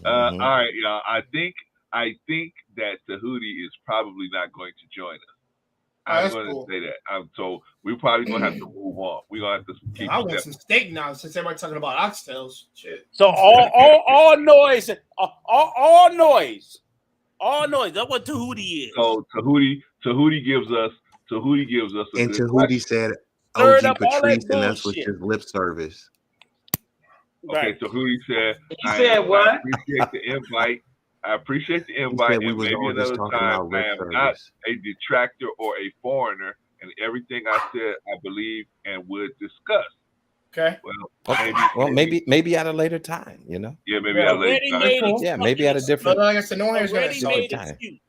All right, y'all. I think that Tahuti is probably not going to join us. I'm that's going to cool. say that. So we're probably going to have to move on. We're going to have to keep. I want some steak now since everybody's talking about oxtails. Shit. So all noise, all noise. That's what Tahuti is. So Tahuti gives us a And good Tahuti question. said, Stirred OG up all that Patrice, and that's was bullshit. just lip service. Okay, Right. Tahuti said, He said what? I appreciate the invite. I appreciate the He invite, said we and was maybe all just another talking time. about lip I am not service. a detractor or a foreigner, and everything I said, I believe and would discuss. Okay. Well, Maybe at a later time, you know. Yeah, maybe at a later time. Cool. Yeah, maybe at a different. But like I said, no one here's gonna Already talk. made time. excuse.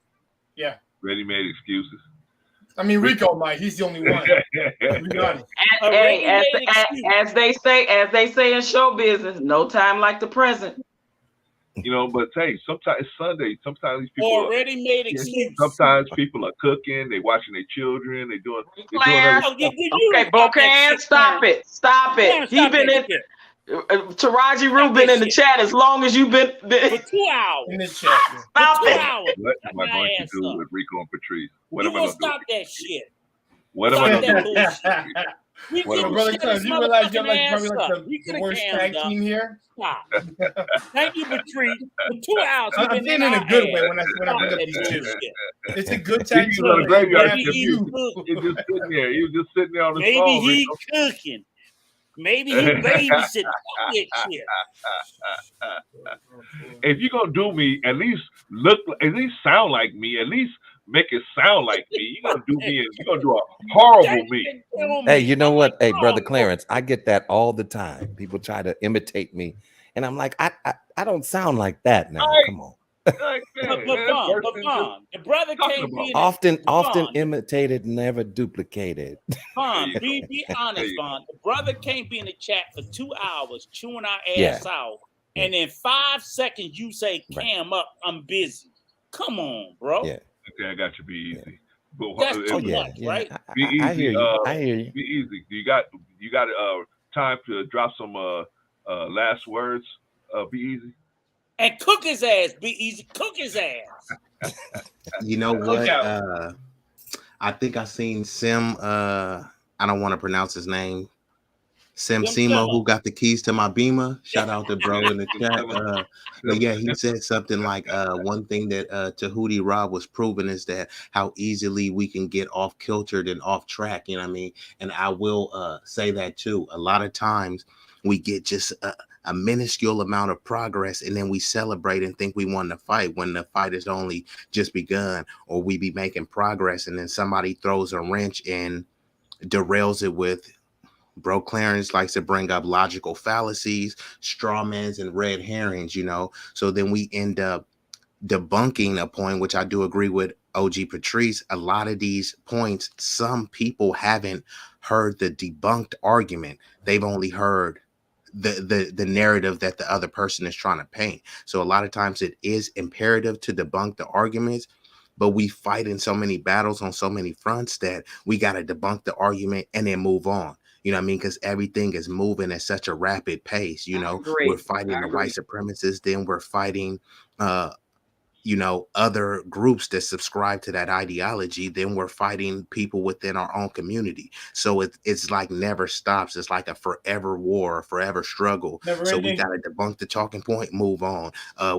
Yeah. Ready-made excuses. I mean, Rico might. He's the only one. To be honest. Hey, as they say in show business, no time like the present. You know, but hey, sometimes it's Sunday. Sometimes these people Already made excuse. Sometimes people are cooking, they watching their children, they doing Clarence, other stuff. okay, Bocan, stop it. He been in Taraji Rue been in the chat as long as you've been for 2 hours. In the chat. Stop For 2 it. hours. What am I going to ass do up. with Rico and Patrice? What You am I gonna going to do? stop that shit? What am I Stop going that to do? bullshit. We What couldn't am I Brother shut Cuz, his you realize you're motherfucking like probably ass like up. We the could've worst cammed tag up. team here. Stop. Thank you, Patrice. For 2 hours, I'm we've been saying in a our good ass. way when I Stop bring up that these two. bullshit. It's a good tag He's team. on the graveyard Maybe shift. he He was just sitting there. He was just sitting there on the Maybe phone. he cooking. Maybe he babysitting. Fuck that shit. If you're gonna do me, at least sound like me. At least make it sound like me. You're gonna do me, and you're gonna do a horrible me. Hey, you know what? Hey, brother Clarence, I get that all the time. People try to imitate me, and I'm like, I don't sound like that now. Right. Come on. Like, But man, Vaughn, the brother can't be in Often Vaughn, imitated, never duplicated. Vaughn, be honest, Vaughn. The brother can't be in the chat for 2 hours chewing our ass out, and in 5 seconds you say, "Cam up, I'm busy." Come on, bro. Yeah. Okay, I got you. Be easy. But That's too much, right? Be easy. I hear you. I hear you. Be easy. You got time to drop some last words. Be easy. And cook his ass. Be easy. Cook his ass. You know what? I think I seen Sim. I don't want to pronounce his name. Sim Simo, who got the keys to my Beamer. Shout out to bro in the chat. But yeah, he said something like one thing that Tahuti Rob was proving is that how easily we can get off kiltered and off track. You know what I mean? And I will say that too. A lot of times we get just a minuscule amount of progress, and then we celebrate and think we won the fight when the fight has only just begun, or we be making progress, and then somebody throws a wrench and derails it with. Bro Clarence likes to bring up logical fallacies, straw mans, and red herrings, you know. So then we end up debunking a point, which I do agree with OG Patrice. A lot of these points, some people haven't heard the debunked argument. They've only heard the narrative that the other person is trying to paint. So a lot of times it is imperative to debunk the arguments, but we fight in so many battles on so many fronts that we got to debunk the argument and then move on. You know what I mean? Because everything is moving at such a rapid pace. You know, we're fighting the white supremacists, then we're fighting, you know, other groups that subscribe to that ideology. Then we're fighting people within our own community. So it's like never stops. It's like a forever war, a forever struggle. So we got to debunk the talking point, move on.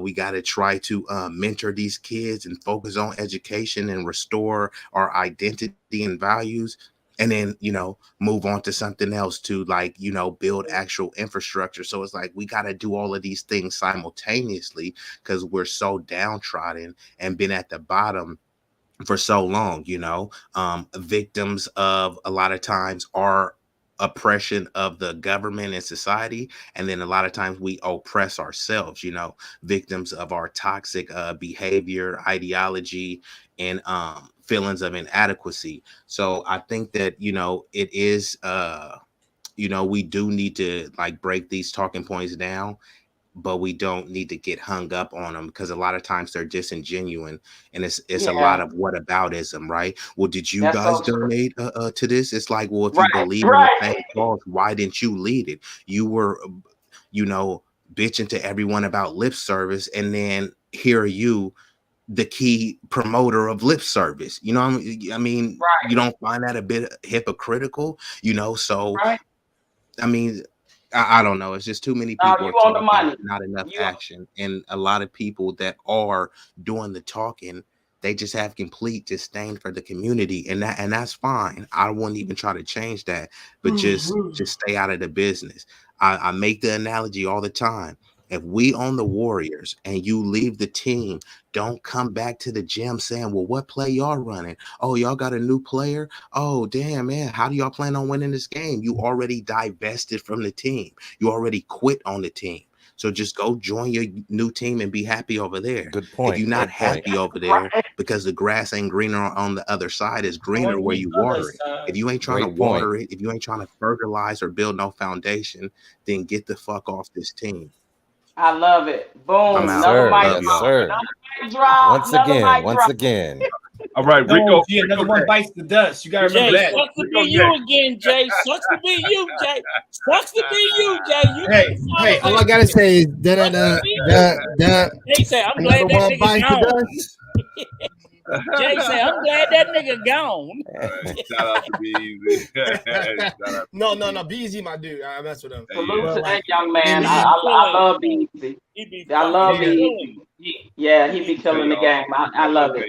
We got to try to mentor these kids and focus on education and restore our identity and values. And then, you know, move on to something else to, like, you know, build actual infrastructure. So it's like we got to do all of these things simultaneously because we're so downtrodden and been at the bottom for so long, you know. Victims of a lot of times are oppression of the government and society, and then a lot of times we oppress ourselves, victims of our toxic behavior, ideology, and feelings of inadequacy. So I think that it is we do need to like break these talking points down, but we don't need to get hung up on them because a lot of times they're disingenuous, and it's a lot of whataboutism, right? Well, did you That's guys so true. donate to this? It's like, well, if you Right, believe in the right. same cause, why didn't you lead it? You were, bitching to everyone about lip service, and then here are you, the key promoter of lip service. I mean, Right, you don't find that a bit hypocritical, So right. I mean, I don't know. It's just too many Now people you are on the talking, money. not enough You action. And a lot of people that are doing the talking, they just have complete disdain for the community. And that's fine. I wouldn't even try to change that, but just stay out of the business. I make the analogy all the time. If we own the Warriors and you leave the team, don't come back to the gym saying, well, what play y'all running? Oh, y'all got a new player? Oh, damn, man. How do y'all plan on winning this game? You already divested from the team. You already quit on the team. So just go join your new team and be happy over there. Good If point. you're not Good point. happy over there because the grass ain't greener on the other side, it's greener where you water it. If you ain't trying to Great point. water it, if you ain't trying to fertilize or build no foundation, then get the fuck off this team. I love it. Boom. I'm Yes, out. Another sir. mic Love Yes, drop. y'all. sir. Another mic drop. Once Another again, mic once drop. again. All right, Rico. Oh, yeah, another Rico one next. bites the dust. You gotta Jay, remember that. sucks to Rico be you next. again, Jay. Sucks to be you, Jay. Sucks to be you, Jay. You Hey, didn't follow all I that gotta shit. say is Jay say, I'm glad another that one nigga bites the gone. dust. Jay say, I'm glad that nigga gone. All right, shout out to Be Easy. Shout out to No, be easy, my dude. I mess with him. Salute But to like, that young man. and He he, be I killing. love Beezy. He be I fucking love killing. Beezy. Yeah, he He be be killing the killing. game. I love it.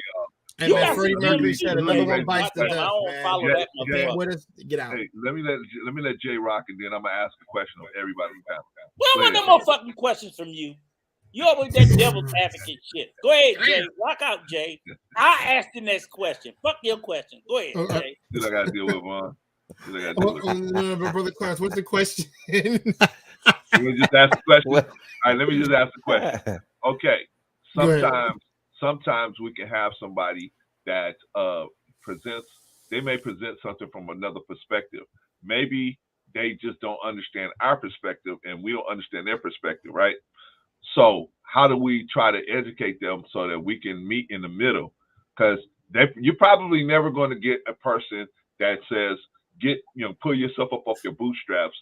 hey You man, got Freddie some Mercury gems said too, another Jay. one bites the Goddamn, I dust, don't man. follow Yeah, that Bear motherfucker. with us, get out. Hey, let me let Jay rock, and then I'm gonna ask a question of everybody in the panel. We don't want no more fucking questions from you. You always that devil's advocate shit. Go ahead, Jay. Rock out, Jay. I ask the next question. Fuck your question. Go ahead, Jay. Still I gotta deal with Vaughn. Still I gotta deal with. Brother Clarence, what's the question? Let me just ask the question. What? All right, let me just ask the question. Okay. Go ahead. Sometimes we can have somebody that they may present something from another perspective. Maybe they just don't understand our perspective and we don't understand their perspective, right? So how do we try to educate them so that we can meet in the middle? Because you're probably never going to get a person that says, pull yourself up off your bootstraps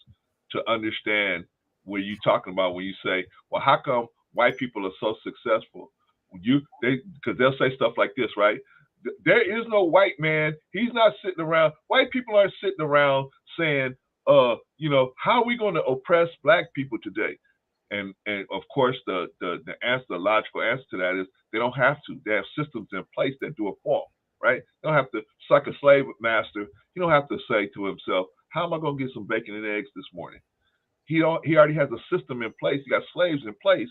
to understand what you're talking about when you say, well, how come white people are so successful? Because they'll say stuff like this, right? There is no white man. He's not sitting around. White people aren't sitting around saying, how are we going to oppress black people today? And of course, the logical answer to that is they don't have to. They have systems in place that do it for them, right? They don't have to, it's like a slave master. He don't have to say to himself, how am I going to get some bacon and eggs this morning? He already has a system in place. He got slaves in place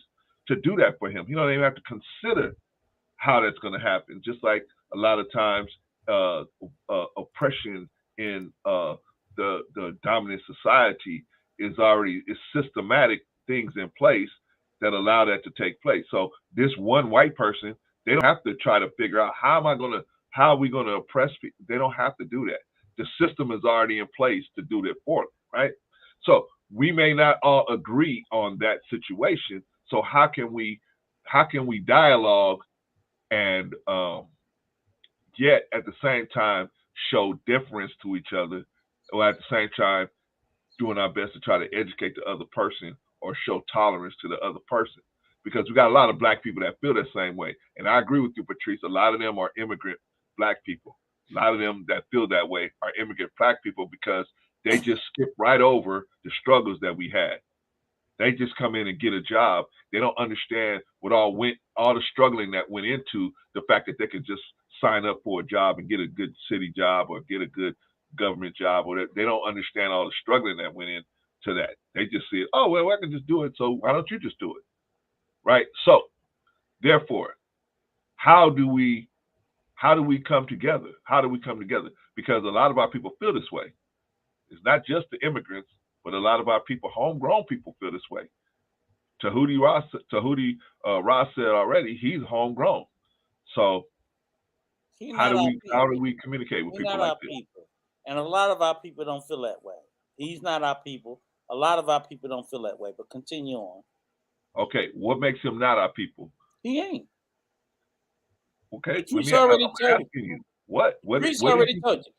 to do that for him. He don't even have to consider how that's going to happen. Just like a lot of times oppression in the dominant society is systematic things in place that allow that to take place. So this one white person, they don't have to try to figure out how are we going to oppress people. They don't have to do that. The system is already in place to do that for them, right? So we may not all agree on that situation. So how can we dialogue and yet at the same time show deference to each other, or at the same time doing our best to try to educate the other person or show tolerance to the other person? Because we got a lot of black people that feel the same way. And I agree with you, Patrice. A lot of them are immigrant black people. A lot of them that feel that way are immigrant black people because they just skip right over the struggles that we had. They just come in and get a job. They don't understand all the struggling that went into the fact that they could just sign up for a job and get a good city job or get a good government job. Or they don't understand all the struggling that went into that. They just see it, oh, well, I can just do it, so why don't you just do it? Right? So, therefore, how do we come together? How do we come together? Because a lot of our people feel this way. It's not just the immigrants, but a lot of our people, homegrown people, feel this way. Tahuti Ross said already, he's homegrown. So how do we communicate with people like this? And a lot of our people don't feel that way. He's not our people. A lot of our people don't feel that way. But continue on. Okay, what makes him not our people? He ain't. Okay, He's already told you. What already told you.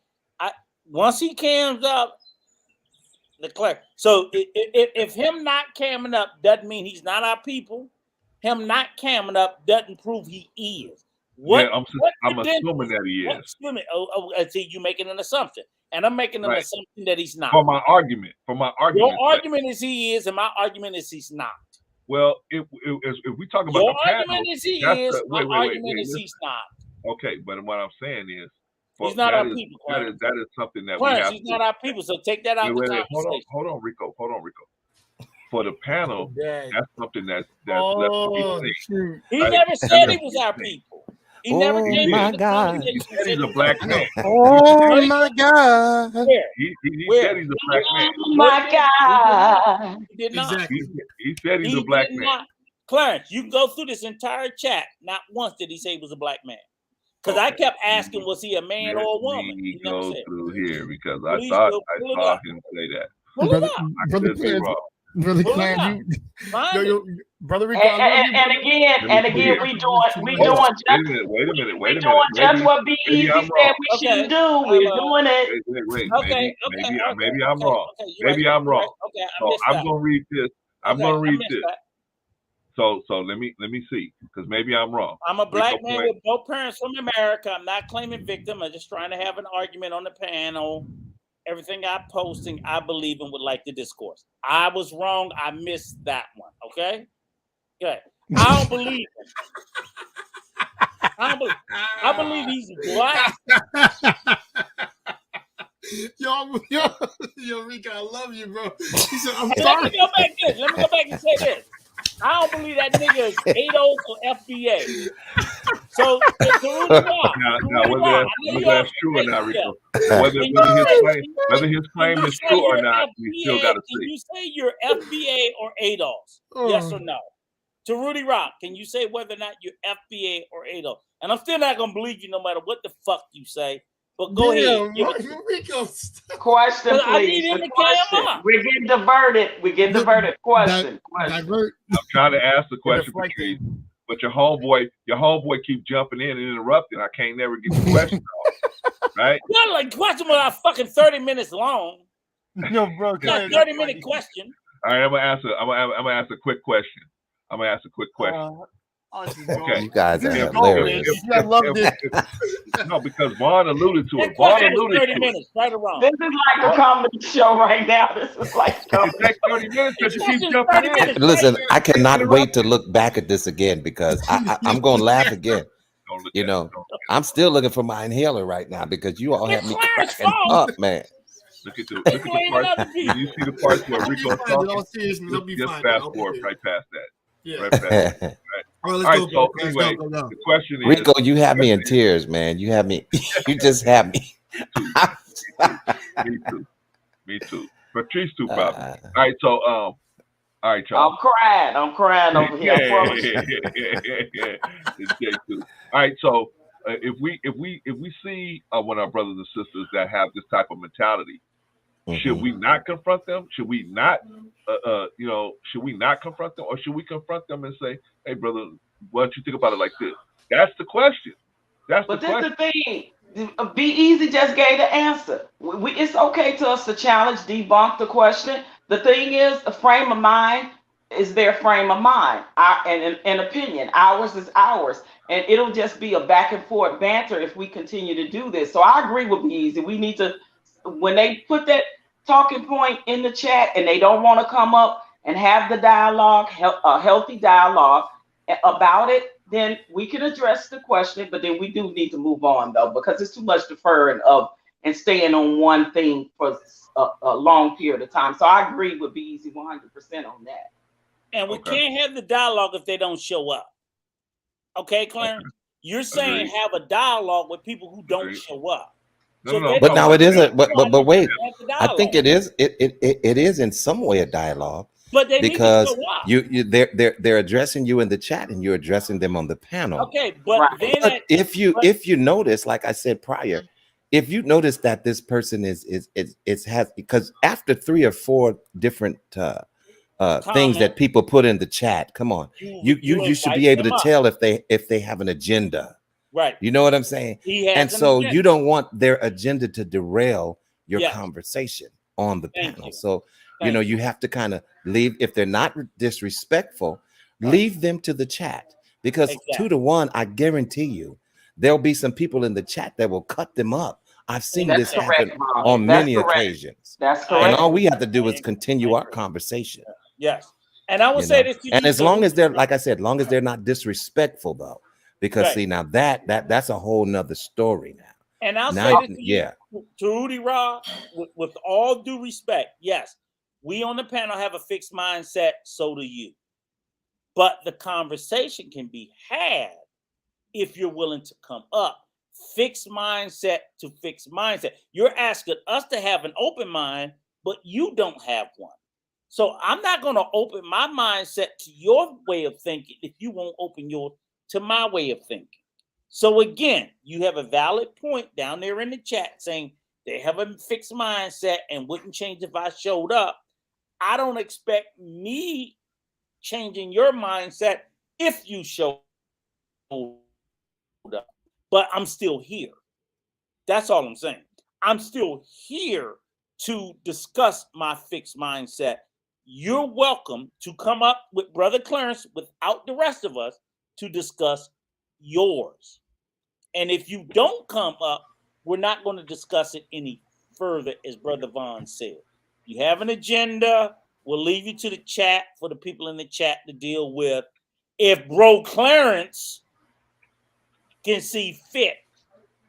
Once he cams up, declare. So if him not camming up doesn't mean he's not our people. Him not camming up doesn't prove he is. I'm assuming that he is. See, you making an assumption, and I'm making an assumption that he's not. For my argument. Your argument is he is, and my argument is he's not. Well, if we talk about your the panel, argument is he is, my argument is he's not. Okay, but what I'm saying is, he's not our people. That is something that Clarence, we have. He's not our people, so take that out of the conversation. Hold on, Rico. For the panel, that's something that's left to be seen. He never said he was our people. He never came my God. He said he's a black man. Oh my God. He said he's a black man. Oh my God. He did not. Exactly. He said he's a black man. Clarence, you can go through this entire chat. Not once did he say he was a black man. Because I kept asking, was he a man or a woman? He go through here because I saw him say that. Brother Clarence, Brother Rico, and again, we doing just what Be Easy said we should do. We're doing it. Wait. Maybe I'm wrong. Maybe I'm wrong. Okay, so I'm gonna read this. I'm gonna read this. So let me see, because maybe I'm wrong. I'm a black man with both parents from America. I'm not claiming victim. I'm just trying to have an argument on the panel. Everything I'm posting, I believe in, would like the discourse. I was wrong. I missed that one. Okay? Good. I don't believe him. I believe he's black. Yo, Rico, I love you, bro. He said, I'm sorry. Let me go back and say this. I don't believe that nigga is ADOS or FBA. So, whether that's true or not, Rico, whether his claim is true or not, we still got to see. Can you say you're FBA or ADOS? Yes or no? To Rudy Rock, can you say whether or not you're FBA or ADOS? And I'm still not going to believe you no matter what the fuck you say. But go ahead. Question, please. We're getting diverted. Question. I'm trying to ask the question, Patrice, but your homeboy keep jumping in and interrupting. I can't never get the question off. Right? Not like question was fucking 30 minutes long. No, bro. Not 30-minute question. All right, I'm gonna ask a quick question. Okay. You guys are hilarious. I love this. No, because Vaughn alluded to it. Vaughn alluded 30 to minutes, right or wrong. This is like a comedy show right now. This is like it takes 30 minutes because you keep jumping in. Listen, I cannot wait to look back at this again because I'm going to laugh again. You know, I'm still looking for my inhaler right now because you all have me cracking up, man. Look at the parts. You see the parts where Rico's talking. Just fast forward right past that. Yeah. Right past that. Right. All right, let's go. Anyway, go. the question is, Rico, you have me in tears, man. You just have me. Me too. Patrice too, probably. All right, so all right, y'all. I'm crying over here. All right, so if we see one of our brothers and sisters that have this type of mentality, should we not confront them? Should we not, should we not confront them, or should we confront them and say, "Hey, brother, what do you think about it like this?" That's the question. That's the thing. Be Easy just gave the answer. It's okay to us to challenge, debunk the question. The thing is, a frame of mind is their frame of mind. And an opinion. Ours is ours. And it'll just be a back and forth banter if we continue to do this. So I agree with Be Easy. We need to, when they put that talking point in the chat and they don't want to come up and have the dialogue, a healthy dialogue about it, then we can address the question, but then we do need to move on though, because it's too much deferring and staying on one thing for a long period of time. So I agree with Be Easy 100% on that. And we can't have the dialogue if they don't show up. Okay, Clarence? You're saying have a dialogue with people who don't show up. But now it isn't. But wait. I dialogue. think it is. It is in some way a dialogue, But they because need to show up. they're addressing you in the chat and you're addressing them on the panel. Okay, but Right. then But if you notice, like I said prior, if you notice that this person is has, because after 3 or 4 different things that people put in the chat, come on, you should be able to tell if they have an agenda. Right. You know what I'm saying? He has and an so agenda. you don't want their agenda to derail your Yes. conversation on the Thank panel. you. So Thank you have to kind of leave, if they're not disrespectful, leave them to the chat, because Exactly. 2 to 1, I guarantee you, there'll be some people in the chat that will cut them up. I've seen That's this correct, happen Bob. on That's many correct. occasions. That's And correct. all we have to do is continue our conversation. Yes. And I will You say know? this to you. And as long as they're, like I said, long as they're not disrespectful, though, because Right. see, now that's a whole nother story now. And I'll Now, say this to you, yeah. to Rudy Raw, with all due respect, yes, we on the panel have a fixed mindset, so do you. But the conversation can be had if you're willing to come up. Fixed mindset to fixed mindset. You're asking us to have an open mind, but you don't have one. So I'm not going to open my mindset to your way of thinking if you won't open your to my way of thinking. So again, you have a valid point down there in the chat saying they have a fixed mindset and wouldn't change if I showed up. I don't expect me changing your mindset if you showed up, but I'm still here. That's all I'm saying. I'm still here to discuss my fixed mindset. You're welcome to come up with Brother Clarence without the rest of us to discuss yours. And if you don't come up, we're not going to discuss it any further, as Brother Vaughn said. You have an agenda, we'll leave you to the chat for the people in the chat to deal with. If Bro Clarence can see fit,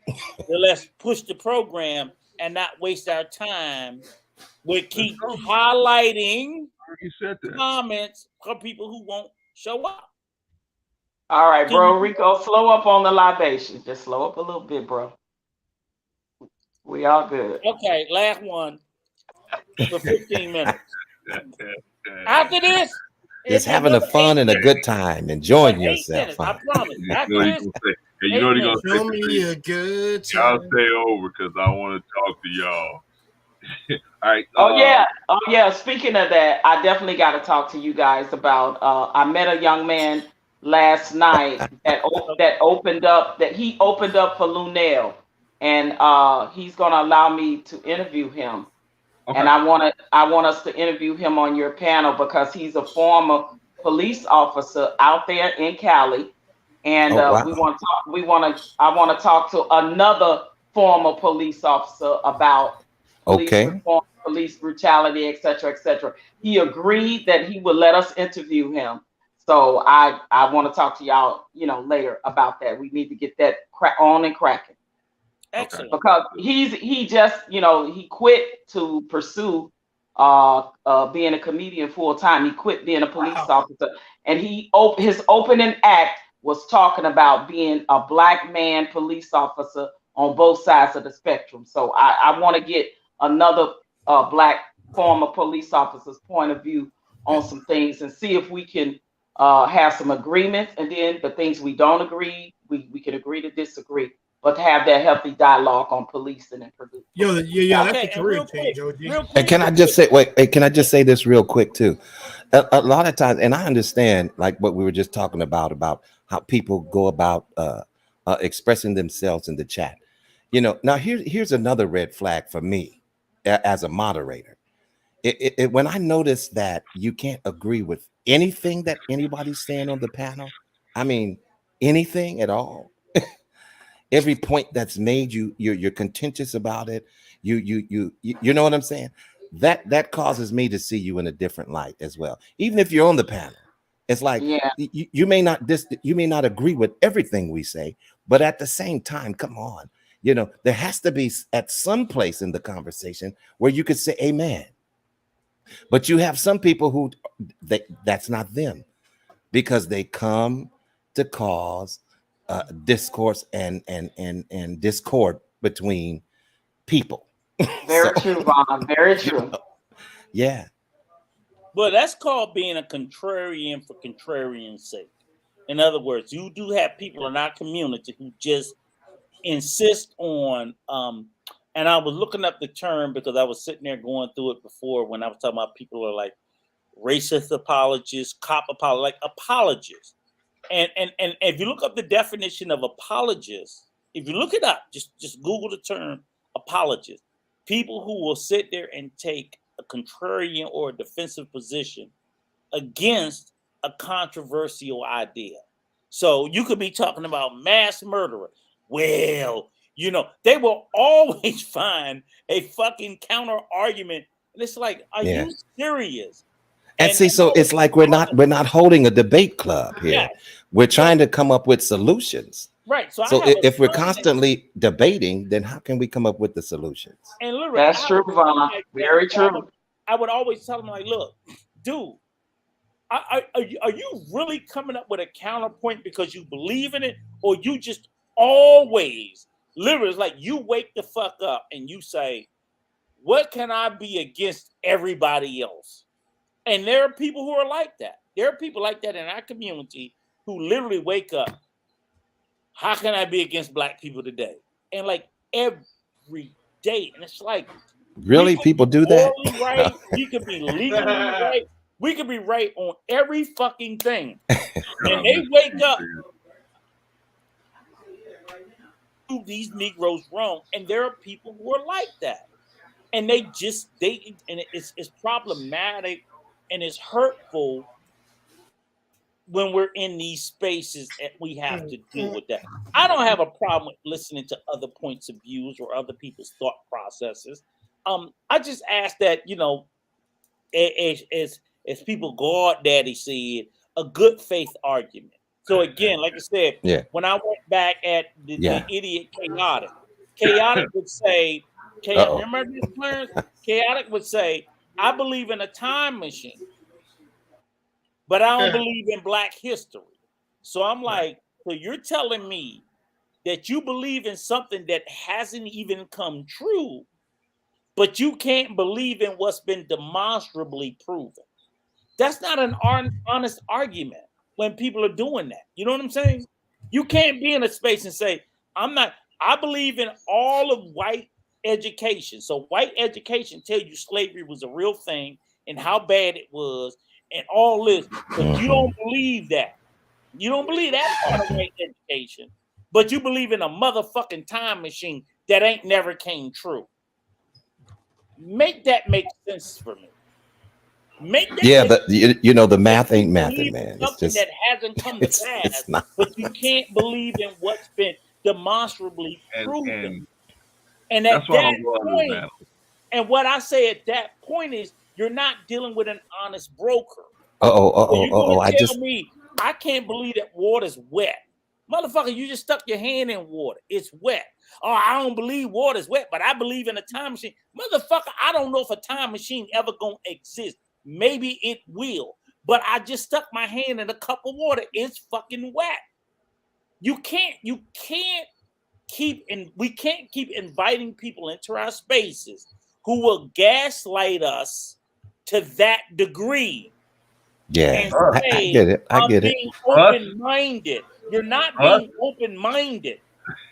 then let's push the program and not waste our time. We'll keep highlighting comments from people who won't show up. All right, bro. Rico, slow up on the libation. Just slow up a little bit, bro. We all good. Okay, last one for 15 minutes. After this, just having a fun and a good time, enjoying yourself. I promise. After this, you know what he's gonna show me a good time. Y'all stay over because I want to talk to y'all. All right. Oh yeah. Speaking of that, I definitely got to talk to you guys about. I met a young man last night that opened up for Lunel, and he's gonna allow me to interview him. Okay. And I want us to interview him on your panel because he's a former police officer out there in Cali, and I want to talk to another former police officer about police reform, police brutality, etc., etc. He agreed that he would let us interview him. So I want to talk to y'all, later about that. We need to get that on and cracking. Excellent. Because he just, he quit to pursue being a comedian full time. He quit being a police officer, and his opening act was talking about being a Black man police officer on both sides of the spectrum. So I want to get another Black former police officer's point of view on some things and see if we can have some agreements, and then the things we don't agree, we can agree to disagree, but to have that healthy dialogue on policing and producing. That's a career change, OG. And can I just say this real quick too? A lot of times, and I understand like what we were just talking about how people go about expressing themselves in the chat. Now here's another red flag for me as a moderator. When I notice that you can't agree with anything that anybody's saying on the panel, I mean anything at all. Every point that's made, you're contentious about it. You know what I'm saying? That causes me to see you in a different light as well. Even if you're on the panel, it's like you may not agree with everything we say, but at the same time, come on, there has to be at some place in the conversation where you could say amen. But you have some people who that's not them, because they come to cause discourse and discord between people. Very true, Vaughn. Very true. Yeah. But that's called being a contrarian for contrarian's sake. In other words, you do have people in our community who just insist on, and I was looking up the term because I was sitting there going through it before when I was talking about people are like racist apologists, cop apologists, like apologists. And if you look up the definition of apologist, if you look it up, just Google the term apologist. People who will sit there and take a contrarian or a defensive position against a controversial idea. So you could be talking about mass murderer. Well, you know, they will always find a fucking counter argument. And it's like, are you serious? And see, so it's like we're not holding a debate club here. Yeah. We're trying to come up with solutions. Right. So if we're constantly debating, then how can we come up with the solutions? And literally, that's true, Vaughn. Very true. I would always tell them, like, look, dude, are you really coming up with a counterpoint because you believe in it, or you just always literally, it's like you wake the fuck up and you say, what can I be against everybody else? And there are people who are like that. There are people like that in our community who literally wake up, how can I be against black people today? And like every day. And it's like, really, people do that? Right. We could be legally right. We could be right on every fucking thing. And they wake up, these Negroes wrong. And there are people who are like that. And it's problematic and it's hurtful when we're in these spaces and we have to deal with that. I don't have a problem with listening to other points of views or other people's thought processes. I just ask that, you know, as people God Daddy said, a good faith argument. So again, like I said, when I went back at the idiot Chaotic would say, remember this, Clarence? Chaotic would say, I believe in a time machine, but I don't believe in black history. So I'm like, so you're telling me that you believe in something that hasn't even come true, but you can't believe in what's been demonstrably proven. That's not an honest argument when people are doing that. You know what I'm saying? You can't be in a space and say, I believe in all of white education. So white education tell you slavery was a real thing and how bad it was and all this, but you don't believe that. You don't believe that part of white education, but you believe in a motherfucking time machine that ain't never came true. Make that make sense for me. You know, the math ain't mathing, man. It's just that hasn't come to pass, but you can't believe in what's been demonstrably proven. And at that point, and what I say at that point is, you're not dealing with an honest broker. I can't believe that water's wet. Motherfucker, you just stuck your hand in water. It's wet. Oh, I don't believe water's wet, but I believe in a time machine. Motherfucker, I don't know if a time machine ever gonna exist. Maybe it will, but I just stuck my hand in a cup of water. It's fucking wet. We can't keep inviting people into our spaces who will gaslight us to that degree. Yeah, I get it. I get it. Open-minded. You're not being open-minded.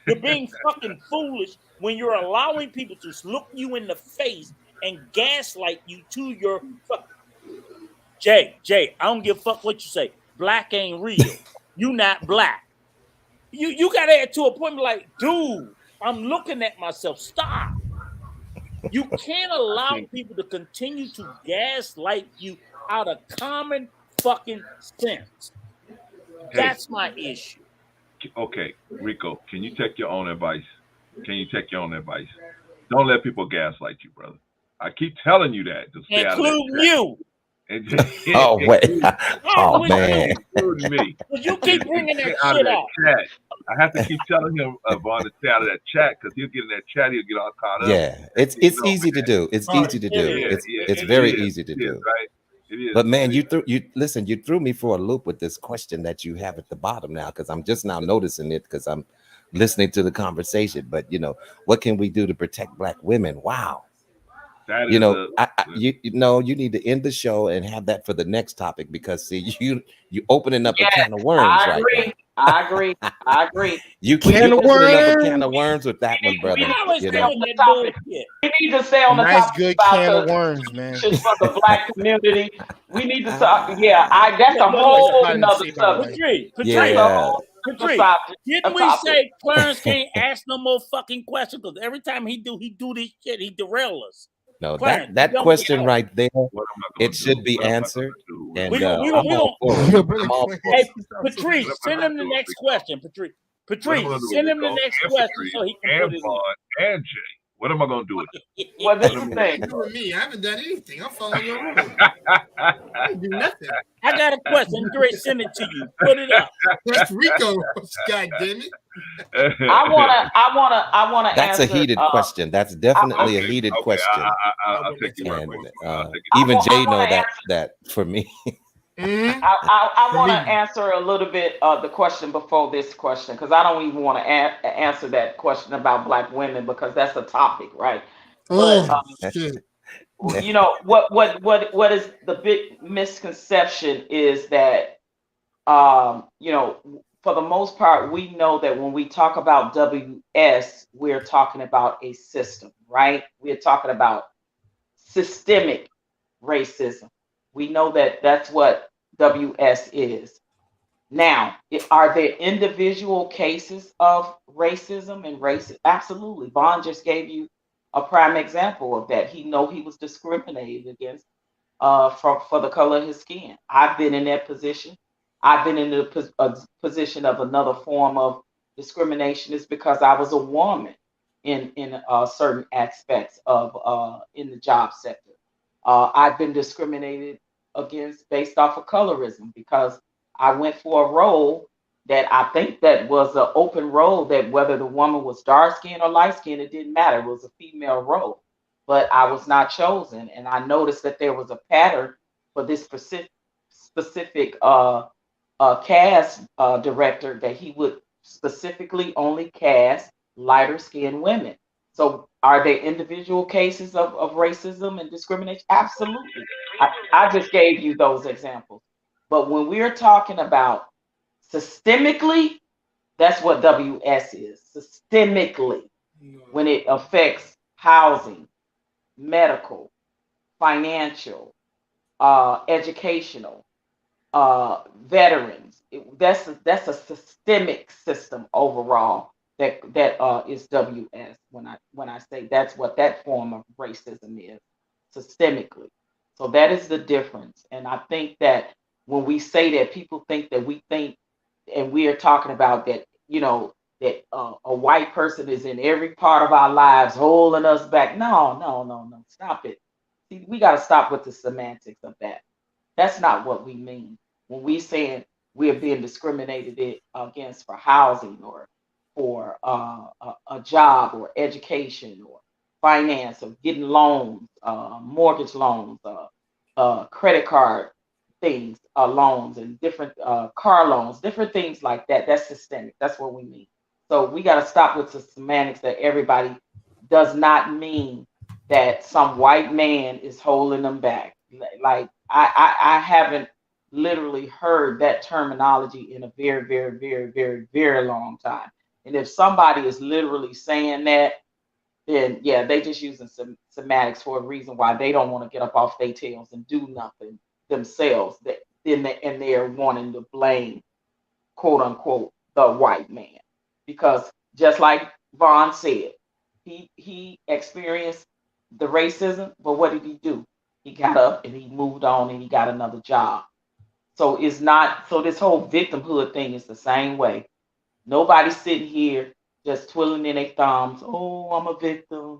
You're being fucking foolish when you're allowing people to look you in the face and gaslight you to your Jay, I don't give a fuck what you say. Black ain't real. You not black. You got to add to a point like, dude, I'm looking at myself. Stop. You can't allow people to continue to gaslight you out of common fucking sense. That's my issue. Okay, Rico, can you take your own advice? Don't let people gaslight you, brother. I keep telling you that. Including you. Oh, wait. Oh, man. Me. You keep bringing that shit out. I have to keep telling him Vaughn to stay out of that chat because he'll get in that chat. He'll get all caught up. Yeah, it's easy to do. It's easy to do. It's very easy to do. Right? It is. But man, you threw me for a loop with this question that you have at the bottom now, because I'm just now noticing it because I'm listening to the conversation. But what can we do to protect Black women? Wow. That is you need to end the show and have that for the next topic, because see, you opening up a can of worms right now. I agree. You can't opening up a can of worms with that one, brother. We need to stay on the Nice, topic good about can of the worms, man. solutions for the Black community. We need to talk. Yeah, that's a whole another subject. Patrice, didn't we say Clarence can't ask no more fucking questions? Because every time he do this shit, he derail us. No, Clarence, that question right there, it should be answered. And I'm all for it. Hey, Patrice, send him the next question. Patrice, send him the next question so he can put it in. And Jay. What am I going to do with it? Well, this is the thing. You and me, I haven't done anything. I'm following your rules. I didn't do nothing. I got a question. Great, send it to you. Put it up. Puerto Rico, God damn it. I wanna That's answer, a heated question. That's definitely a heated question. I'll take it. Even Jay know that for me. I want to answer a little bit of the question before this question, because I don't even want to answer that question about Black women, because that's a topic, right? Oh, shit. What is the big misconception is that for the most part, we know that when we talk about WS, we're talking about a system, right? We're talking about systemic racism. We know that that's what WS is. Now, are there individual cases of racism and racism? Absolutely. Vaughn just gave you a prime example of that. He was discriminated against for the color of his skin. I've been in that position. I've been in a position of another form of discrimination. It's because I was a woman in certain aspects of in the job sector. I've been discriminated against based off of colorism, because I went for a role that I think that was an open role, that whether the woman was dark skinned or light skinned, it didn't matter. It was a female role, but I was not chosen. And I noticed that there was a pattern for this specific cast director, that he would specifically only cast lighter skinned women. So are there individual cases of racism and discrimination? Absolutely. I just gave you those examples. But when we're talking about systemically, that's what WS is. Systemically, when it affects housing, medical, financial, educational, veterans, that's a systemic system overall. That is WS. When I say that's what that form of racism is, systemically. So that is the difference. And I think that when we say that, people think that we think, and we are talking about that, that a white person is in every part of our lives holding us back. No, stop it. See, we got to stop with the semantics of that. That's not what we mean when we saying we're being discriminated against for housing or for a job or education or finance or getting loans, mortgage loans, credit card things, loans, and different car loans, different things like that. That's systemic. That's what we mean. So we got to stop with the semantics that everybody does not mean that some white man is holding them back. Like I haven't literally heard that terminology in a very, very, very, very, very long time. And if somebody is literally saying that, then yeah, they just using some semantics for a reason why they don't want to get up off their tails and do nothing themselves. And they're wanting to blame, quote unquote, the white man. Because just like Vaughn said, he experienced the racism, but what did he do? He got up and he moved on and he got another job. So this whole victimhood thing is the same way. Nobody's sitting here just twiddling in their thumbs. Oh, I'm a victim.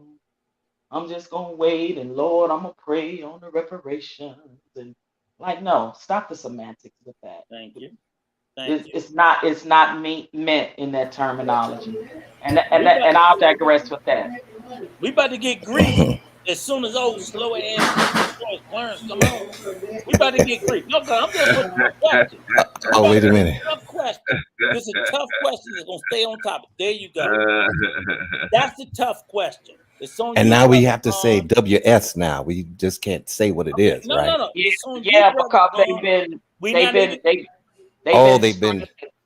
I'm just gonna wait, and Lord, I'm gonna pray on the reparations. And no, stop the semantics with that. Thank you. It's not meant in that terminology. And I'll digress with that. We about to get grief as soon as old slow ass Clarence come on. We about to get grief. No, I'm just putting a question. Oh, wait a minute. question. This is a tough question that's gonna stay on topic. There you go. That's the tough question. It's on And you, now we Brother have to say Vaughn. WS now. We just can't say what it is, No, right? no, no. It's on you, Yeah, Brother because Vaughn.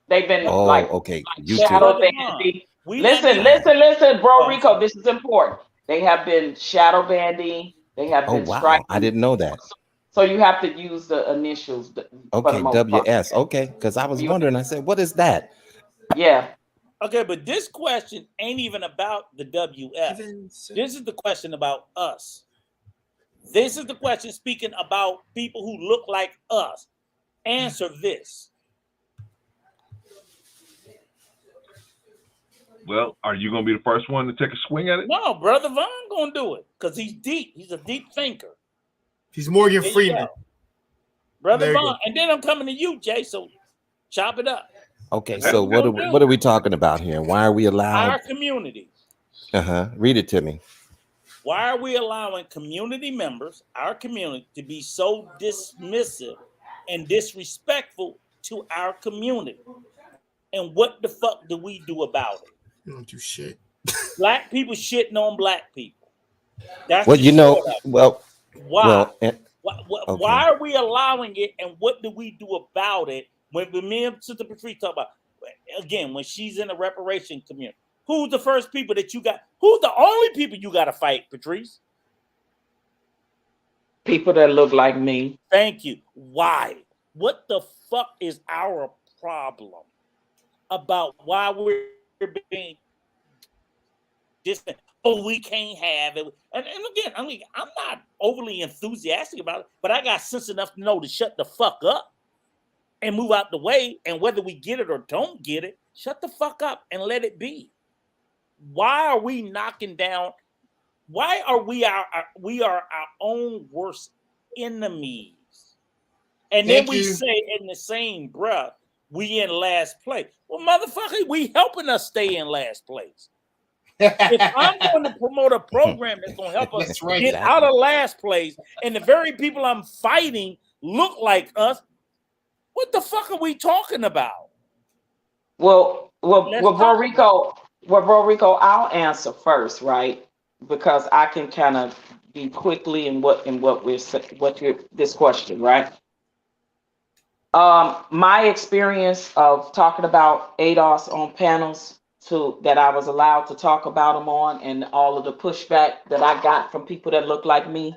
they've been Oh, like okay. shadow Brother Vaughn, banding. we not Listen, bro, Oh, Rico, this is important. They have been shadow banding. They have Oh, been wow. striking. I didn't know that. So you have to use the initials for Okay, the most part. WS. Okay, because I was wondering. I said, what is that? Yeah. Okay, but this question ain't even about the WF. This is the question about us. This is the question speaking about people who look like us. Answer this. Well, are you going to be the first one to take a swing at it? No, Brother Vaughn gonna do it because he's deep. He's a deep thinker. He's Morgan There you Freeman. go. Brother There you Vaughn, go. and then I'm coming to you, Jay. So chop it up. Okay, What so we what gonna are do? what are we talking about here? Why are we Our allowed? community. Read it to me. Why are we allowing community members, our community, to be so dismissive and disrespectful to our community? And what the fuck do we do about it? You don't do shit. Black people shitting on black people. That's Well, the you know, short of it. well, Why? well, Why, why are we allowing it, and what do we do about it? When me and Sister Patrice talk about, again, when she's in the reparation community, who's the first people that you got? Who's the only people you got to fight, Patrice? People that look like me. Thank you. Why? What the fuck is our problem about why we're being distant? Oh, we can't have it. And again, I mean, I'm not overly enthusiastic about it, but I got sense enough to know to shut the fuck up and move out the way. And whether we get it or don't get it, shut the fuck up and let it be. Why are we knocking down? Why are we our own worst enemies? And then we say in the same breath, we in last place. Well, motherfucker, we helping us stay in last place. If I'm going to promote a program that's going to help us get out of last place, and the very people I'm fighting look like us, what the fuck are we talking about? Well, Bro Rico, I'll answer first, right? Because I can kind of be quickly in this question, right? My experience of talking about ADOS on panels that I was allowed to talk about them on, and all of the pushback that I got from people that look like me.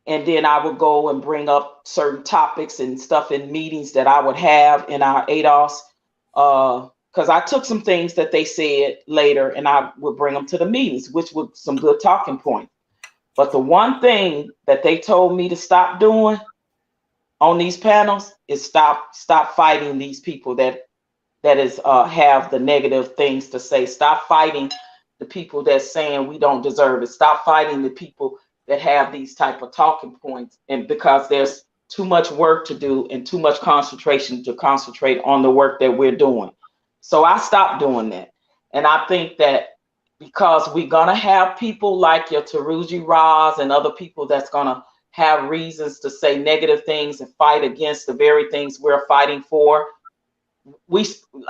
And then I would go and bring up certain topics and stuff in meetings that I would have in our ADOS. Because I took some things that they said later and I would bring them to the meetings, which were some good talking points. But the one thing that they told me to stop doing on these panels is stop fighting these people that have the negative things to say. Stop fighting the people that's saying we don't deserve it. Stop fighting the people that have these type of talking points, and because there's too much work to do and too much concentration to concentrate on the work that we're doing. So I stopped doing that. And I think that because we're gonna have people like your Taruji Raz and other people that's gonna have reasons to say negative things and fight against the very things we're fighting for. We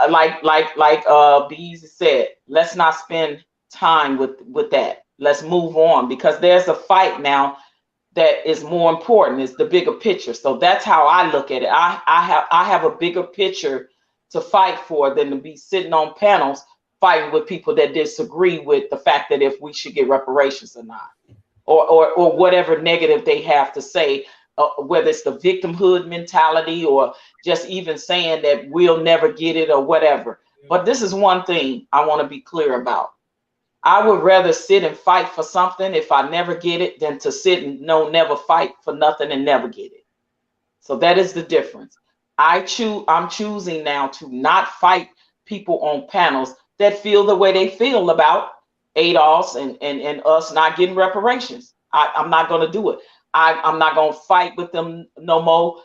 like Bees said, let's not spend time with that. Let's move on, because there's a fight now that is more important, is the bigger picture. So that's how I look at it. I have a bigger picture to fight for than to be sitting on panels fighting with people that disagree with the fact that if we should get reparations or not, or whatever negative they have to say, whether it's the victimhood mentality or just even saying that we'll never get it or whatever. But this is one thing I want to be clear about. I would rather sit and fight for something if I never get it than to sit and never fight for nothing and never get it. So that is the difference. I'm choosing now to not fight people on panels that feel the way they feel about ADOS and us not getting reparations. I'm not going to do it. I'm not going to fight with them no more,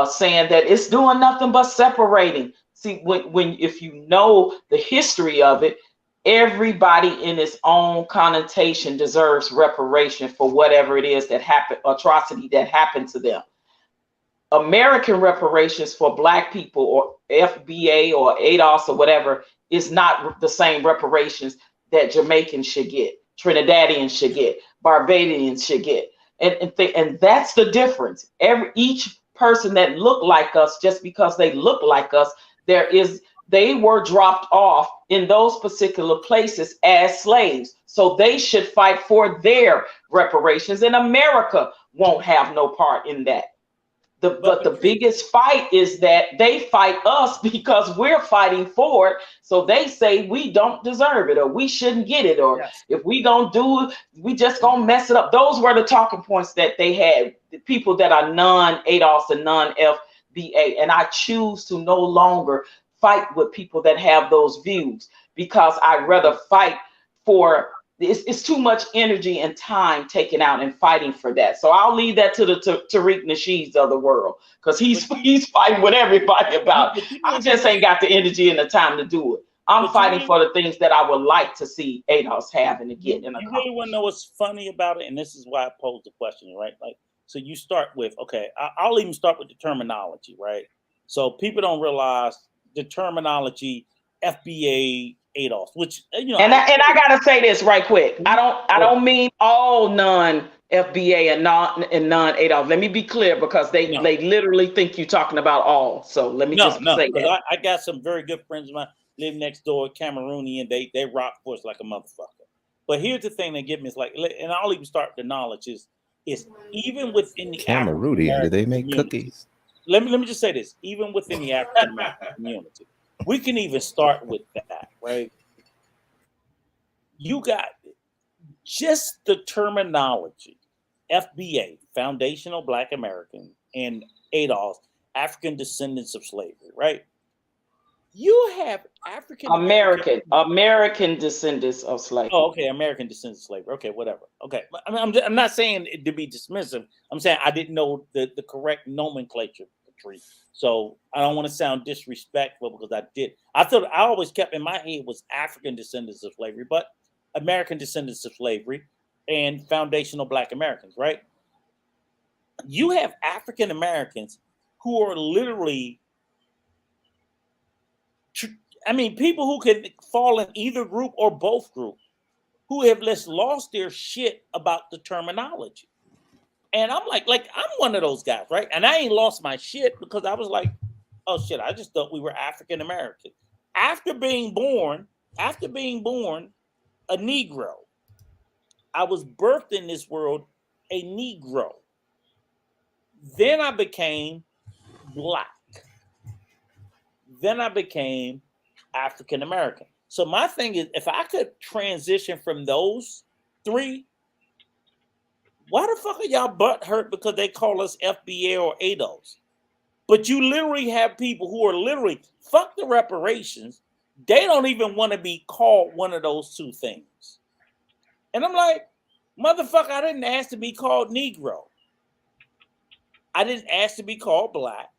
saying that it's doing nothing but separating. See, if you know the history of it, everybody in its own connotation deserves reparation for whatever it is that happened, atrocity that happened to them. American reparations for Black people or FBA or ADOS or whatever is not the same reparations that Jamaicans should get, Trinidadians should get, Barbadians should get. And that's the difference. Each person that look like us, just because they look like us, they were dropped off in those particular places as slaves. So they should fight for their reparations, and America won't have no part in that. But the biggest fight is that they fight us because we're fighting for it. So they say we don't deserve it, or we shouldn't get it, or if we don't do it, we just gonna mess it up. Those were the talking points that they had, the people that are non-ADOS and non-FBA. And I choose to no longer fight with people that have those views, because I'd rather fight for it's too much energy and time taken out in fighting for that. So I'll leave that to the Tariq Nasheeds of the world, because he's fighting with everybody about it. I just ain't got the energy and the time to do it. I'm fighting for the things that I would like to see ADOS have and to get in a You really want to know what's funny about it? And this is why I posed the question, right? Like, so you start with, okay, I'll even start with the terminology, right? So people don't realize the terminology FBA, ADOS, which, you know, and I gotta say this right quick. I don't mean all non-FBA and non-ADOS. Let me be clear, because they literally think you're talking about all. So let me say that. I got some very good friends of mine live next door, Cameroonian. They rock for us like a motherfucker. But here's the thing that get me is like, and I'll even start with the knowledge is even within the Cameroonian, do they make cookies? Let me just say this: even within the African American community. We can even start with that, right? You got just the terminology, FBA, Foundational Black American, and ADOS, African Descendants of Slavery, right? You have American Descendants of Slavery. Oh, okay, American Descendants of Slavery. Okay, whatever. Okay, I'm not saying it to be dismissive. I'm saying I didn't know the correct nomenclature. So I don't want to sound disrespectful, because I thought I always kept in my head was African Descendants of Slavery, but American Descendants of Slavery and Foundational Black Americans, right? You have African Americans who are literally, people who can fall in either group or both groups, who have just lost their shit about the terminology. And I'm like I'm one of those guys, right? And I ain't lost my shit, because I was like, oh shit, I just thought we were African American. After being born a Negro, I was birthed in this world a Negro. Then I became Black. Then I became African American. So my thing is, if I could transition from those three, why the fuck are y'all butt hurt because they call us FBA or ADOS? But you literally have people who are literally, fuck the reparations. They don't even want to be called one of those two things. And I'm like, motherfucker, I didn't ask to be called Negro. I didn't ask to be called Black.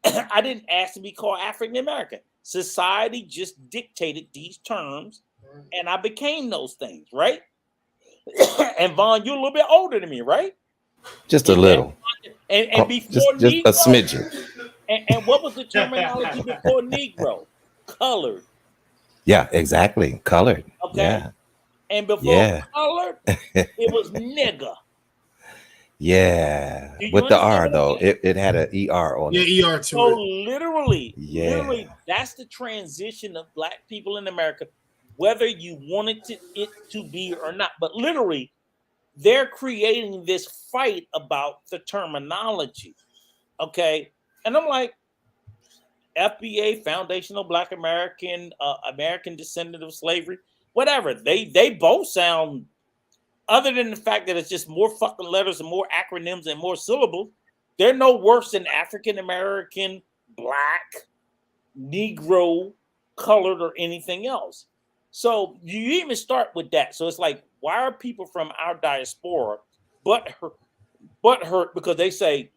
I didn't ask to be called African American. Society just dictated these terms, and I became those things, right? And Vaughn, you're a little bit older than me, right? Just a little. And before just Negro, a smidgen. And what was the terminology before Negro? Colored. Yeah, exactly. Colored. Okay. Yeah. And before colored, it was nigger. Yeah. With the R though. It had an ER on it. Yeah, ER too. So literally, that's the transition of Black people in America, whether you wanted it to be or not. But literally, they're creating this fight about the terminology. Okay. And I'm like, FBA, Foundational Black American, American Descendant of Slavery, whatever. They both sound, other than the fact that it's just more fucking letters and more acronyms and more syllables, they're no worse than African American, Black, Negro, colored, or anything else. So you even start with that. So it's like, why are people from our diaspora but hurt because they say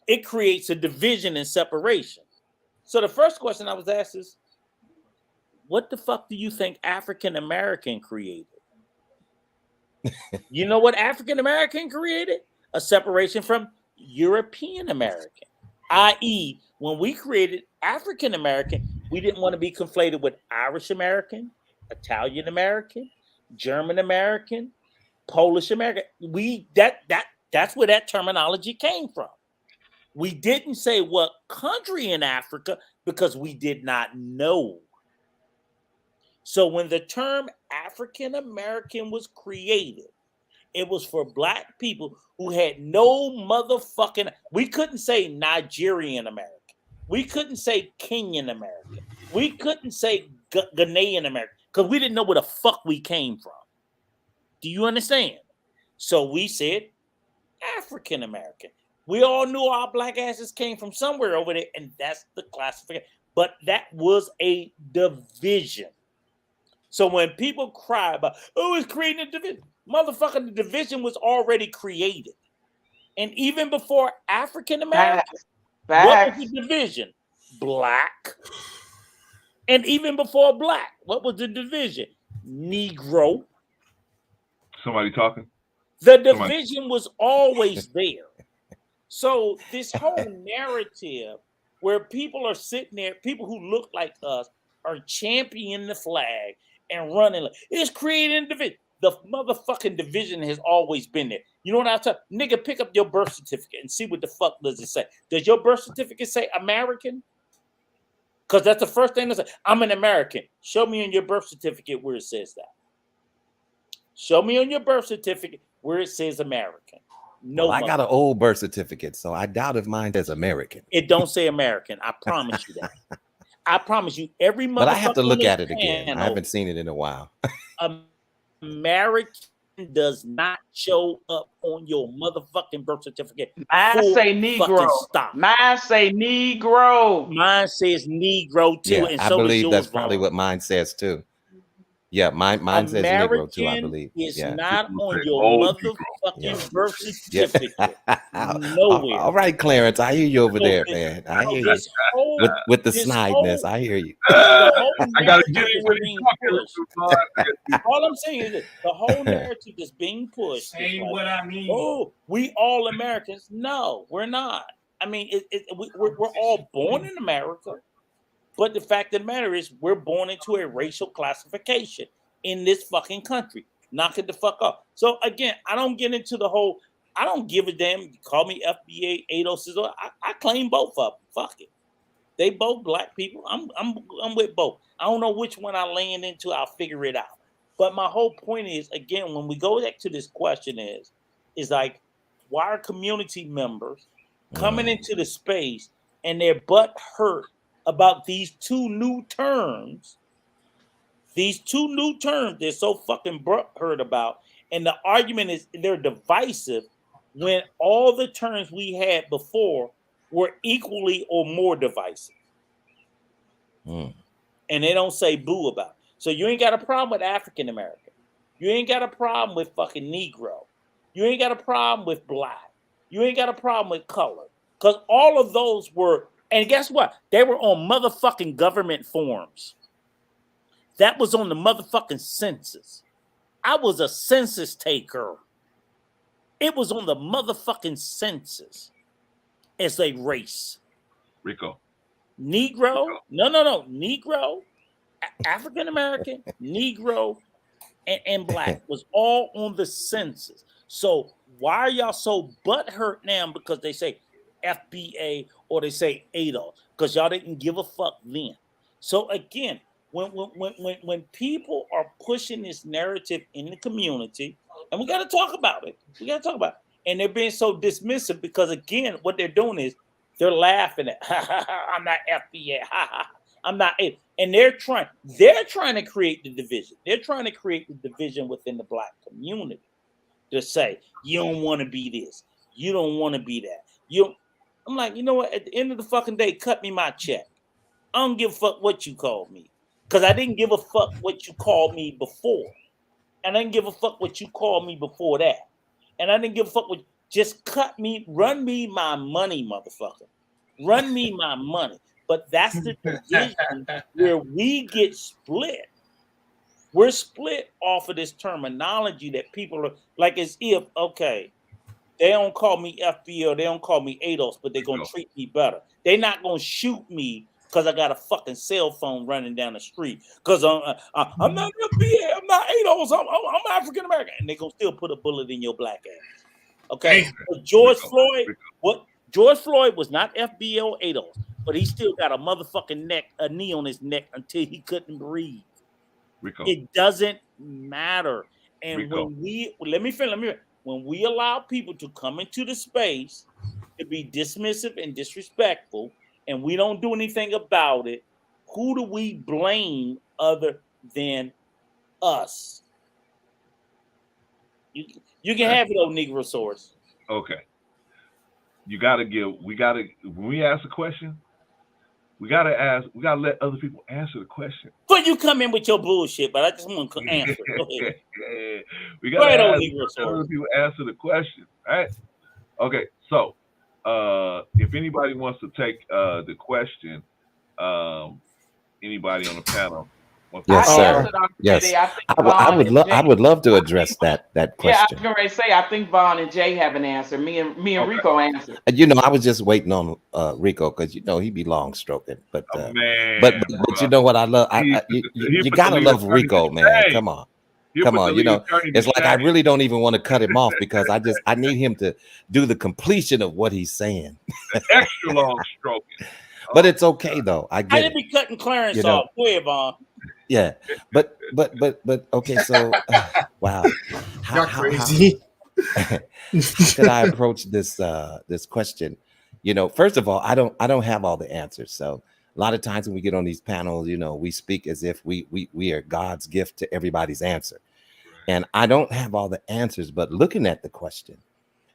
it creates a division and separation? So the first question I was asked is, what the fuck do you think African American created? You know what African American created? A separation from European American, i.e., when we created African American, we didn't want to be conflated with Irish American, Italian American, German American, Polish American. That's where that terminology came from. We didn't say what country in Africa because we did not know. So when the term African American was created, it was for black people who had no motherfucking. We couldn't say Nigerian American. We couldn't say Kenyan American. We couldn't say Ghanaian American because we didn't know where the fuck we came from. Do you understand? So we said African American. We all knew our black asses came from somewhere over there, and that's the classification. But that was a division. So when people cry about, oh, it's creating a division, motherfucker, the division was already created. And even before African American, what was the division? Black. And even before black, what was the division? Negro. Somebody talking? The division was always there. So this whole narrative where people are sitting there, people who look like us are championing the flag and running. It's creating division. The motherfucking division has always been there. You know what I tell? Nigga, pick up your birth certificate and see what the fuck does it say. Does your birth certificate say American? Because that's the first thing that says. I'm an American. Show me on your birth certificate where it says that. Show me on your birth certificate where it says American. No, well, I got an old birth certificate, so I doubt if mine says American. It don't say American. I promise you that. I promise you, every motherfucker. But I have to look at it again. I haven't seen it in a while. American does not show up on your motherfucking birth certificate. Mine say Negro. Mine say Negro. Mine says Negro too, Yeah, and I so believe does that's yours, probably Vaughn. what mine says too. Yeah, mine says Negro too, I believe. Is yeah. not on your motherfucking birth certificate. Nowhere. All right, Clarence, I hear you over there, man. I hear you. With the snideness, I hear you. I gotta get it when he's talking. All I'm saying is that the whole narrative is being pushed. Say what I mean. Oh, we all Americans. No, we're not. I mean, we're all born in America. But the fact of the matter is, we're born into a racial classification in this fucking country. Knock it the fuck up. So again, I don't get into the whole. I don't give a damn. You call me FBA 806. I claim both of them. Fuck it. They both black people. I'm with both. I don't know which one I land into. I'll figure it out. But my whole point is, again, when we go back to this question is like, why are community members coming into the space and their butt hurt about these two new terms? These two new terms they're so fucking hurt about. And the argument is they're divisive when all the terms we had before were equally or more divisive. And they don't say boo about it. So you ain't got a problem with African American. You ain't got a problem with fucking Negro. You ain't got a problem with black. You ain't got a problem with color. Because all of those were, and guess what? They were on motherfucking government forms. That was on the motherfucking census. I was a census taker. It was on the motherfucking census as a race. Rico. Negro. No. Negro, African American, Negro, and black was all on the census. So why are y'all so butthurt now because they say FBA or they say ADOS? Because y'all didn't give a fuck then. So again, when people are pushing this narrative in the community, and we got to talk about it. And they're being so dismissive because, again, what they're doing is they're laughing at, I'm not FBA, I'm not it. And they're trying to create the division. They're trying to create the division within the black community to say, you don't want to be this. You don't want to be that. I'm like, you know what? At the end of the fucking day, cut me my check. I don't give a fuck what you called me. Because I didn't give a fuck what you called me before. And I didn't give a fuck what you called me before that. And I didn't give a fuck what, just run me my money, motherfucker. Run me my money. But that's the division where we get split. We're split off of this terminology that people are like as if, okay, They don't call me FBO. They don't call me ADOS, but they're gonna treat me better. They're not gonna shoot me because I got a fucking cell phone running down the street. Because I'm not FBA. I'm not ADOS. I'm African American, and they're gonna still put a bullet in your black ass. Okay. But George Floyd was not FBO ADOS, but he still got a motherfucking knee on his neck until he couldn't breathe. It doesn't matter. And when we when we allow people to come into the space to be dismissive and disrespectful, and we don't do anything about it, who do we blame other than us? You can have it, old Negro source. Okay. When we ask a question, we gotta let other people answer the question. But you come in with your bullshit, but I just want to answer. Go ahead. We gotta let other people answer the question, right? Okay, so if anybody wants to take the question, anybody on the panel. Yes, sir. Yes, I would love to address that question. Yeah, I was going to say I think Vaughn and Jay have an answer. Me and Rico answer. I was just waiting on Rico because he be long stroking, but you know what I love? You gotta love Rico, man. Come on. It's like I really don't even want to cut him off because I need him to do the completion of what he's saying. Extra long stroking. But it's okay though. I didn't be cutting Clarence off. Go ahead, Vaughn. Yeah, but okay. So wow, how crazy. How could I approach this question? First of all, I don't have all the answers. So a lot of times when we get on these panels, we speak as if we are God's gift to everybody's answer, and I don't have all the answers. But looking at the question,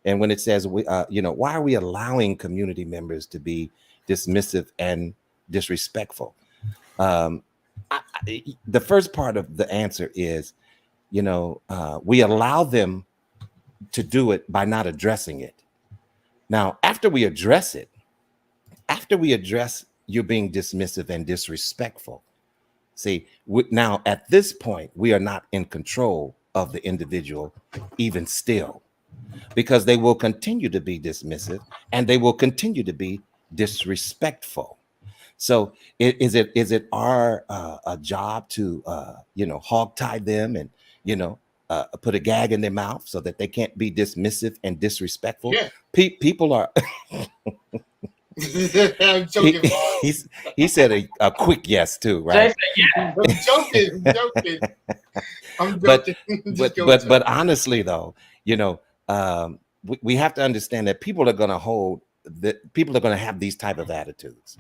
and when it says why are we allowing community members to be dismissive and disrespectful? The first part of the answer is, we allow them to do it by not addressing it. Now, after we address you're being dismissive and disrespectful. See, now at this point, we are not in control of the individual, even still, because they will continue to be dismissive and they will continue to be disrespectful. So is it our job to hogtie them and put a gag in their mouth so that they can't be dismissive and disrespectful? Yeah. People are. I'm joking. He said a quick yes too, right? Yeah. I'm joking. But honestly though, we have to understand that people are going to have these type of attitudes.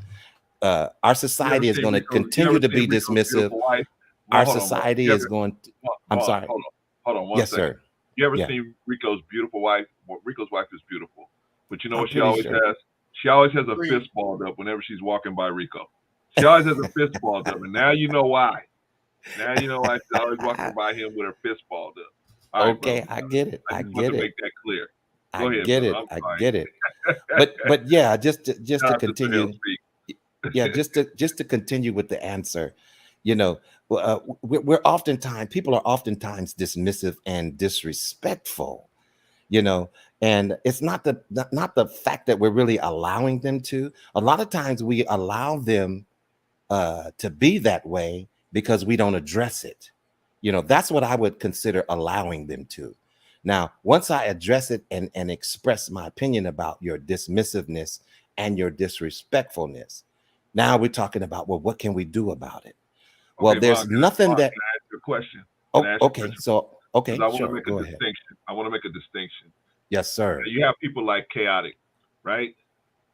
Our society is going to continue to be dismissive. Our society is going to. I'm sorry. Hold on. Yes, second. sir. You ever seen Rico's beautiful wife? Well, Rico's wife is beautiful, but you know what she always has? She always has a fist balled up whenever she's walking by Rico. She always has a fist balled up, and now you know why. Now you know why she's always walking by him with her fist balled up. All right, okay, bro. I get it. I get it. Make that clear. Go ahead, I get it. But yeah, just to continue. Yeah, just to continue with the answer, we're oftentimes people are oftentimes dismissive and disrespectful, and it's not the fact that we're really allowing them to. A lot of times we allow them to be that way because we don't address it. That's what I would consider allowing them to. Now, once I address it and express my opinion about your dismissiveness and your disrespectfulness, now we're talking about, well, what can we do about it? Well, there's nothing that. Can I ask you a question? Okay. So, okay. I want sure, to make go a ahead. distinction. I want to make a distinction. Yes, sir. You have people like Chaotic, right?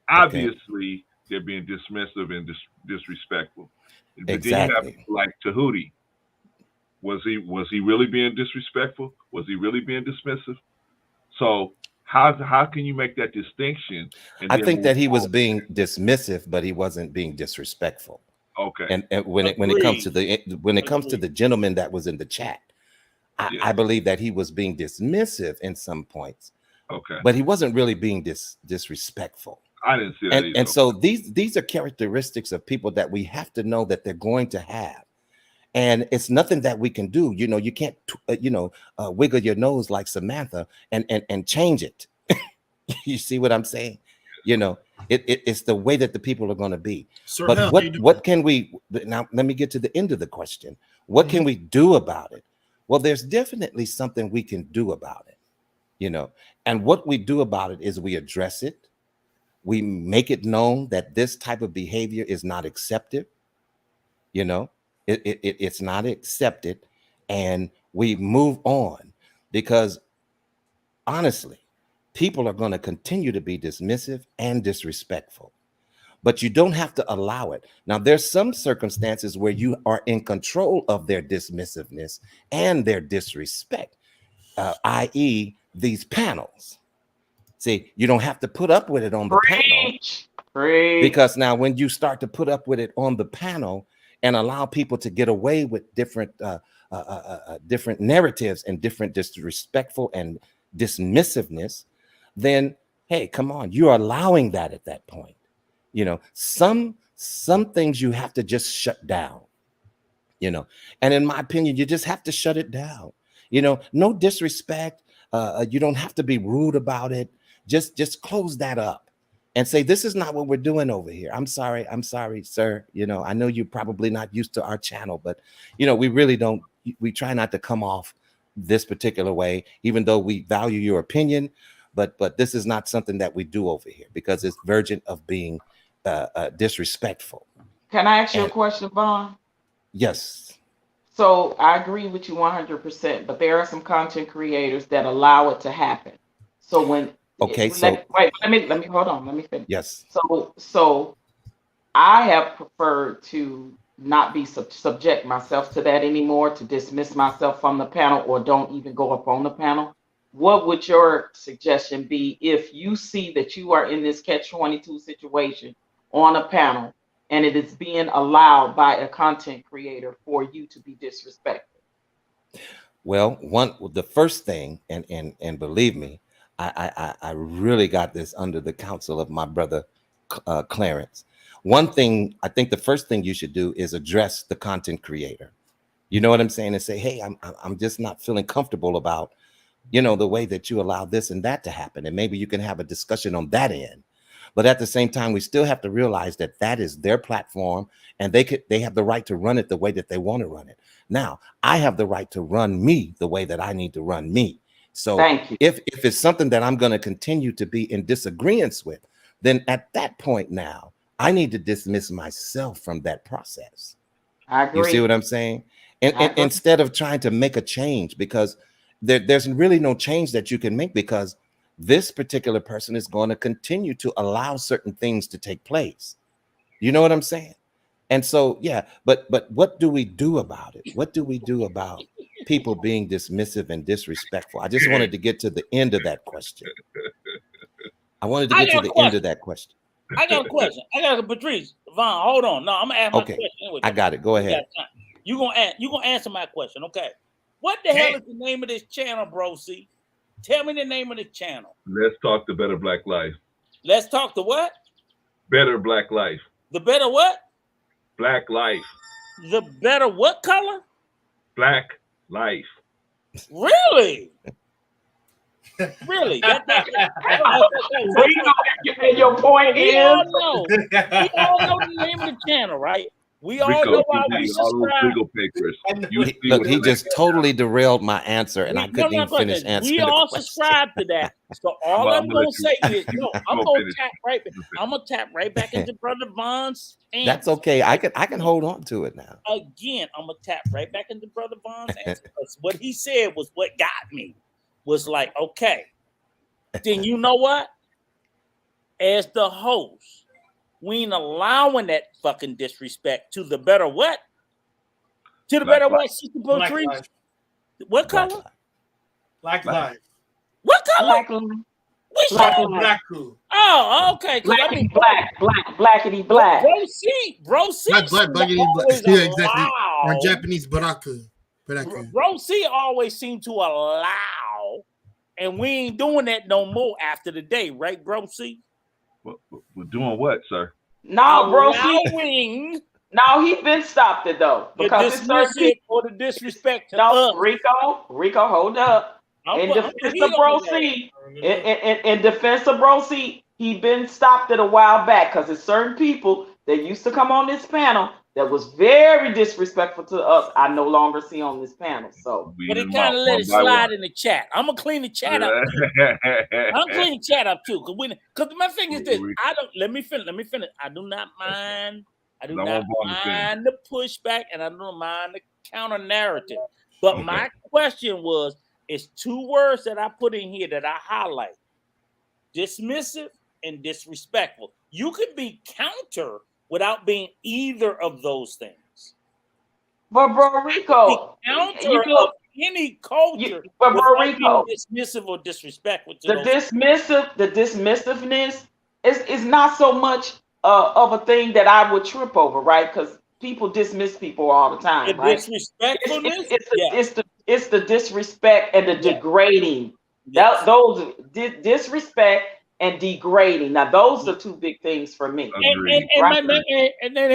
Obviously, they're being dismissive and disrespectful. But Exactly. then you have people like Tahuti. Was he really being disrespectful? Was he really being dismissive? So how can you make that distinction? I think that he was being dismissive, but he wasn't being disrespectful. Okay. And when it comes to the gentleman that was in the chat, I believe that he was being dismissive in some points. Okay. But he wasn't really being disrespectful. I didn't see that either. And so these are characteristics of people that we have to know that they're going to have. And it's nothing that we can do. You can't, wiggle your nose like Samantha and change it. You see what I'm saying? You know, it's the way that the people are going to be. Sir, but hell, what can we now? Let me get to the end of the question. What can we do about it? Well, there's definitely something we can do about it. You know, and what we do about it is we address it. We make it known that this type of behavior is not accepted. You know, it's not accepted, and we move on, because honestly, people are going to continue to be dismissive and disrespectful, but you don't have to allow it. Now, there's some circumstances where you are in control of their dismissiveness and their disrespect, i.e. these panels. See, you don't have to put up with it on the panel, because now when you start to put up with it on the panel and allow people to get away with different different narratives and different disrespectful and dismissiveness, then hey, come on, you're allowing that at that point. You know, some things you have to just shut down, you know, and in my opinion, you just have to shut it down. You know, no disrespect. You don't have to be rude about it. Just close that up and say, this is not what we're doing over here. I'm sorry, sir. You know, I know you're probably not used to our channel, but you know, we really don't, we try not to come off this particular way, even though we value your opinion, but this is not something that we do over here, because it's verging of being disrespectful. Can I ask you a question, Vaughn? Yes. So I agree with you 100%, but there are some content creators that allow it to happen. So when let me hold on, let me finish. Yes. So I have preferred to not be subject myself to that anymore, to dismiss myself from the panel, or don't even go up on the panel. What would your suggestion be if you see that you are in this catch-22 situation on a panel and it is being allowed by a content creator for you to be disrespected? Well, the first thing, and believe me, I really got this under the counsel of my brother Clarence. One thing, I think the first thing you should do is address the content creator. You know what I'm saying? And say, hey, I'm just not feeling comfortable about, you know, the way that you allow this and that to happen. And maybe you can have a discussion on that end. But at the same time, we still have to realize that that is their platform, and they have the right to run it the way that they want to run it. Now, I have the right to run me the way that I need to run me. So if it's something that I'm going to continue to be in disagreement with, then at that point now, I need to dismiss myself from that process. I agree. You see what I'm saying? And instead of trying to make a change, because there's really no change that you can make, because this particular person is going to continue to allow certain things to take place. You know what I'm saying? And so, yeah, but what do we do about it? What do we do about people being dismissive and disrespectful? I just wanted to get to the end of that question. I wanted to get to the end of that question. I got a question. I got a Patrice. Vaughn, hold on. No, I'm gonna ask my question anyway. I got it. Go ahead. You gonna answer my question, okay? What the hell is the name of this channel, bro? See, tell me the name of the channel. Let's talk the Better Black Life. Let's talk the what? Better Black Life. The better what? Black Life. The better what color? Black Life. Really? Really? Your point is? We all know the name of the channel, right? We all know why we subscribe. Look, he just totally derailed my answer, and I couldn't even finish answering. We all subscribe to that. So all I'm gonna say is, I'm gonna tap right back into Brother Vaughn's answer. That's okay. I can hold on to it now. Again, I'm gonna tap right back into Brother Vaughn's answer, because what he said was what got me. Was like, okay, then you know what? As the host, we ain't allowing that fucking disrespect to the better what? To the better what, Sister Patrice? What color? Black life. What color? Black. Oh, okay. Blackity black. Bro, see. Blackity black. Yeah, exactly. Or Japanese baraku. Bro, see always seem to allow, and we ain't doing that no more after the day, right, bro? See, we're doing what, sir? No, bro, see, no, he's been stopped it though, because it's for the disrespect to us. Rico, hold up. I'm In put defense heat of on Bro his ass. C, in defense of Bro C, he been stopped it a while back because there's certain people that used to come on this panel that was very disrespectful to us. I no longer see on this panel. So, But he Weed him kind out of let one it by slide one. in the chat. I'm gonna clean the chat up too. I'm cleaning the chat up too. Cause my thing is this. I don't let me finish. I do not mind. I do not mind the pushback, and I don't mind the counter narrative. But Okay. my question was, it's two words that I put in here that I highlight: dismissive and disrespectful. You can be counter without being either of those things. but Bro Rico, Counter of any culture but Bro without Rico, being dismissive or disrespectful to the those. dismissiveness is not so much of a thing that I would trip over, right? Because people dismiss people all the time, The right? disrespectfulness, It's the disrespect and the degrading. Yes. Those disrespect and degrading. Now, those are two big things for me. And then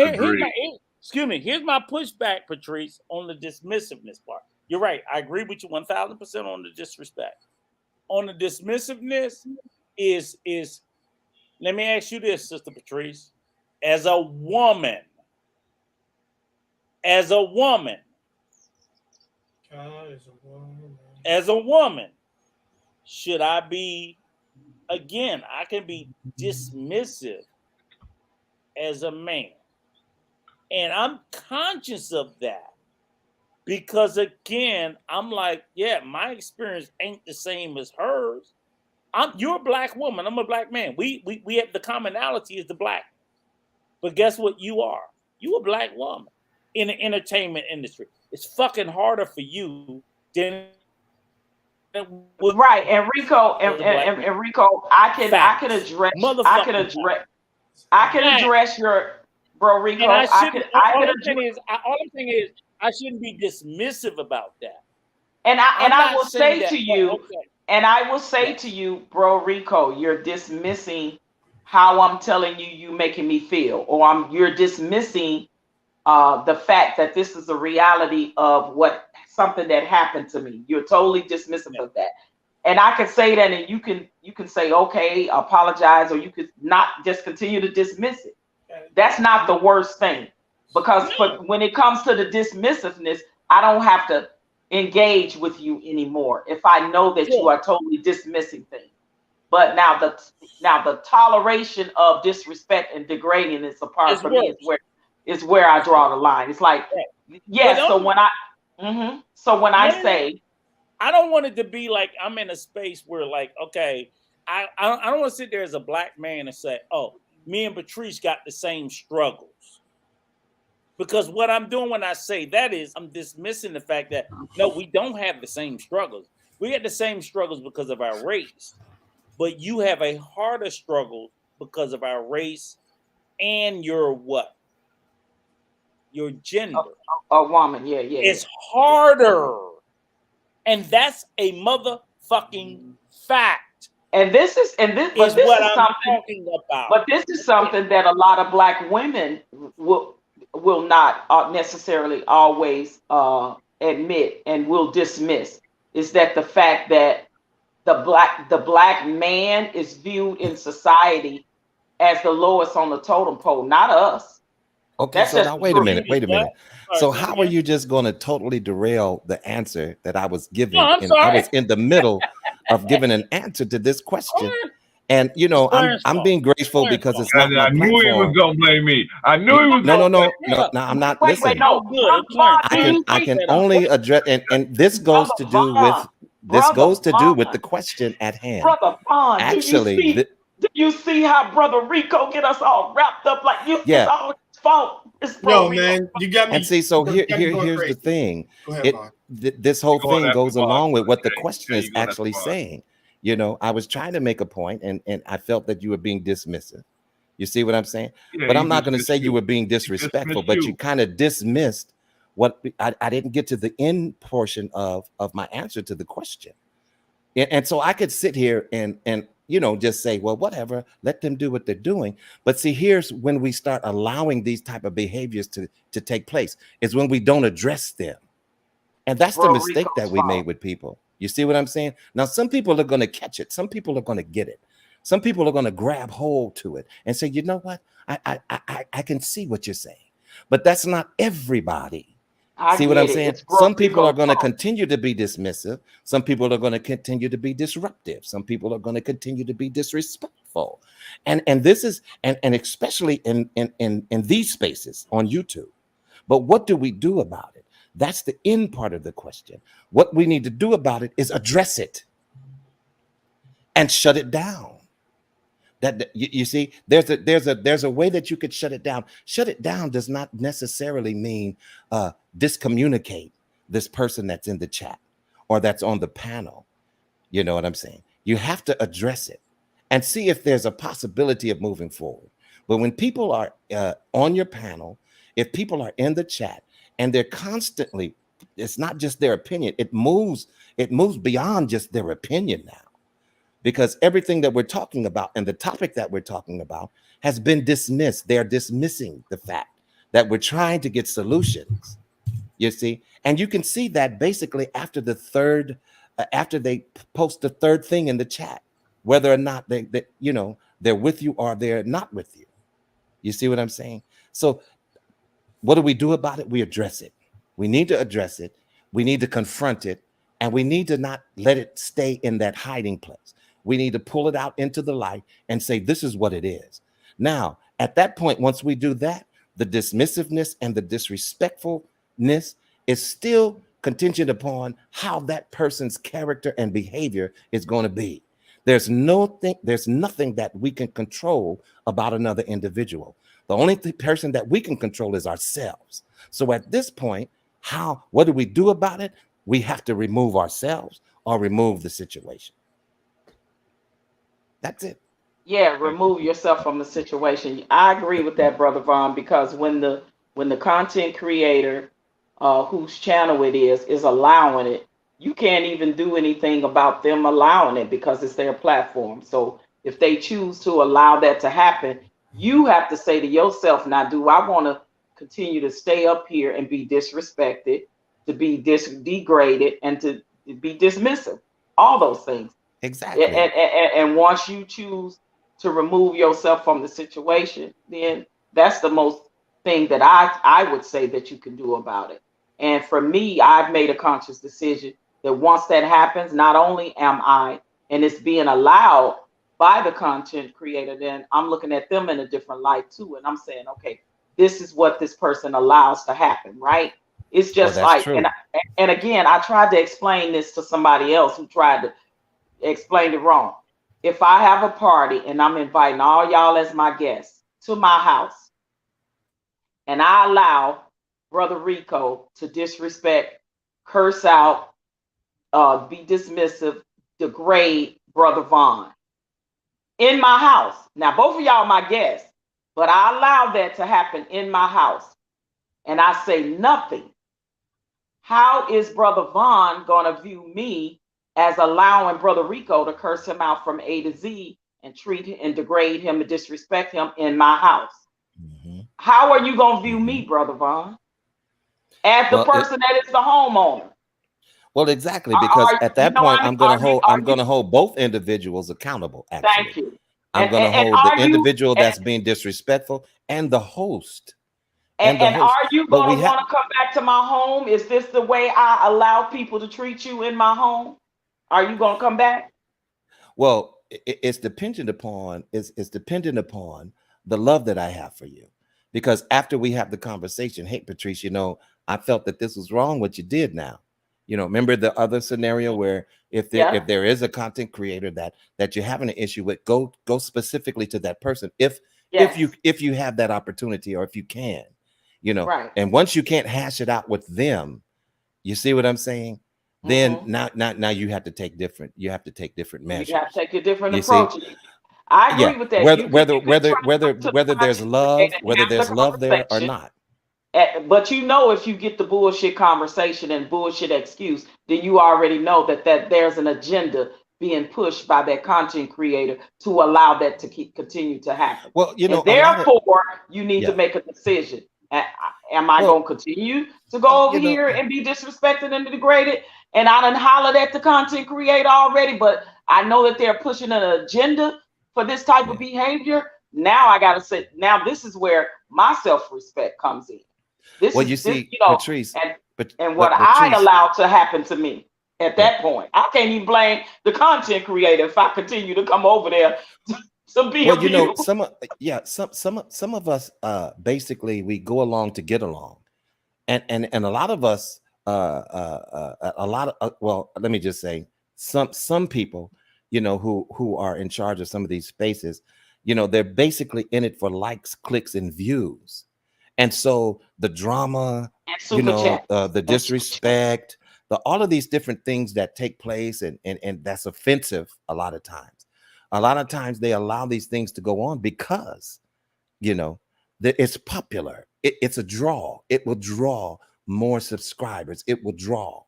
here's my pushback, Patrice, on the dismissiveness part. You're right. I agree with you 1,000% on the disrespect. On the dismissiveness is let me ask you this, Sister Patrice. As a woman, should I be, again, I can be dismissive as a man. And I'm conscious of that because, again, I'm like, yeah, my experience ain't the same as hers. You're a black woman. I'm a black man. We have the commonality is the black. But guess what you are? You a black woman in the entertainment industry. It's fucking harder for you than right. And Rico and Rico, I can address your Bro Rico. And all I'm saying is I shouldn't be dismissive about that. And I will say to you, and I will say to you, Bro Rico, you're dismissing how I'm telling you making me feel, or you're dismissing the fact that this is a reality of something that happened to me. You're totally dismissive of that. And I could say that, and you can say, okay, apologize, or you could not just continue to dismiss it. That's not the worst thing, because when it comes to the dismissiveness, I don't have to engage with you anymore if I know that you are totally dismissing things. But now the toleration of disrespect and degrading is a part for me is where I draw the line. It's like, yes. So when I say, I don't want it to be like I'm in a space where, like, okay, I don't want to sit there as a black man and say, oh, me and Patrice got the same struggles. Because what I'm doing when I say that is I'm dismissing the fact that, no, we don't have the same struggles. We get the same struggles because of our race. But you have a harder struggle because of our race and your what? Your gender. A woman, yeah. It's harder. And that's a motherfucking fact. And this is what I'm talking about. But this is something that a lot of black women will not necessarily always admit and will dismiss. Is that the fact that the black man is viewed in society as the lowest on the totem pole, not us. Okay, so now wait a minute. So how are you just going to totally derail the answer that I was giving? I was in the middle of giving an answer to this question. And I'm being graceful because it's not my platform. I knew he was gonna blame me. I knew he was. No. I'm not. Listen, I can only address, and this goes to do with the question at hand. Brother Vaughn, actually, do you see how Brother Rico get us all wrapped up like you? Yeah. It's all his fault. No, man, you got me. And see, so here's the thing. This whole thing goes along with what the question is actually saying. I was trying to make a point, and I felt that you were being dismissive. You see what I'm saying? Yeah, but I'm not going to say you were being disrespectful, but you kind of dismissed what I didn't get to the end portion of my answer to the question. And so I could sit here and just say, well, whatever, let them do what they're doing. But see, here's when we start allowing these type of behaviors to take place, is when we don't address them. And that's the mistake that we made with people. You see what I'm saying? Now, some people are going to catch it. Some people are going to get it. Some people are going to grab hold to it and say, you know what? I can see what you're saying. But that's not everybody. See what I'm saying? Some people are going to continue to be dismissive. Some people are going to continue to be disruptive. Some people are going to continue to be disrespectful. And this is, and especially in these spaces on YouTube. But what do we do about it? That's the end part of the question. What we need to do about it is address it and shut it down. That you see, there's a way that you could shut it down. Shut it down does not necessarily mean discommunicate this person that's in the chat or that's on the panel. You know what I'm saying? You have to address it and see if there's a possibility of moving forward. But when people are on your panel, if people are in the chat and they're constantly, it's not just their opinion, it moves beyond just their opinion now. Because everything that we're talking about and the topic that we're talking about has been dismissed. They're dismissing the fact that we're trying to get solutions, you see? And you can see that basically after the third, after they post the third thing in the chat, whether or not they you know, they're with you or they're not with you. You see what I'm saying? So what do we do about it? We address it. We need to address it. We need to confront it. And we need to not let it stay in that hiding place. We need to pull it out into the light and say, this is what it is. Now, at that point, once we do that, the dismissiveness and the disrespectfulness is still contingent upon how that person's character and behavior is going to be. There's nothing that we can control about another individual. The only person that we can control is ourselves. So at this point, what do we do about it? We have to remove ourselves or remove the situation. That's it. Yeah, remove yourself from the situation. I agree with that, Brother Vaughn, because when the content creator whose channel it is allowing it, you can't even do anything about them allowing it because it's their platform. So if they choose to allow that to happen, you have to say to yourself, now, do I want to continue to stay up here and be disrespected, to be degraded, and to be dismissive? All those things. Exactly. And once you choose to remove yourself from the situation, then that's the most thing that I would say that you can do about it. And for me, I've made a conscious decision that once that happens, not only am I, and it's being allowed by the content creator, then I'm looking at them in a different light too. And I'm saying, okay, this is what this person allows to happen, right? It's just like, and again, I tried to explain this to somebody else who tried to explain it wrong. If I have a party and I'm inviting all y'all as my guests to my house, and I allow Brother Rico to disrespect, curse out, be dismissive, degrade Brother Vaughn in my house. Now, both of y'all my guests, but I allow that to happen in my house, and I say nothing. How is Brother Vaughn going to view me as allowing Brother Rico to curse him out from A to Z and treat him and degrade him and disrespect him in my house? Mm-hmm. How are you going to view me, Brother Vaughn, as the person that is the homeowner? Well, exactly, because at that point, I'm going to hold both individuals accountable. Actually, thank you. I'm going to hold the individual that's being disrespectful and the host. And are you going to want to come back to my home? Is this the way I allow people to treat you in my home? Are you going to come back? Well, it's dependent upon the love that I have for you. Because after we have the conversation, hey, Patrice, you know, I felt that this was wrong what you did now. You know, remember the other scenario where if there is a content creator that you're having an issue with, go specifically to that person if you have that opportunity or if you can, you know. Right. And once you can't hash it out with them, you see what I'm saying? Then now you have to take different measures. You have to take a different approach. I agree with that. Whether there's love there or not. But you know, if you get the bullshit conversation and bullshit excuse, then you already know that there's an agenda being pushed by that content creator to allow that to continue to happen. Well, you know, and therefore you need to make a decision. Am I Well, going to continue to go over you know, here and be disrespected and degraded? And I done hollered at the content creator already, but I know that they're pushing an agenda for this type of yeah. behavior. Now I got to say, now this is where my self-respect comes in. This Well, you is this, see, Patrice, and what but I Patrice, allowed to happen to me at yeah, that point. I can't even blame the content creator if I continue to come over there to be well, you know, abused. some of us basically we go along to get along, and a lot of us a lot of well, let me just say some people, you know, who are in charge of some of these spaces, you know, they're basically in it for likes, clicks, and views. And so the drama, And you super know, chat. the disrespect, all of these different things that take place, and that's offensive a lot of times. A lot of times they allow these things to go on because, you know, it's popular. It's a draw. It will draw more subscribers. It will draw.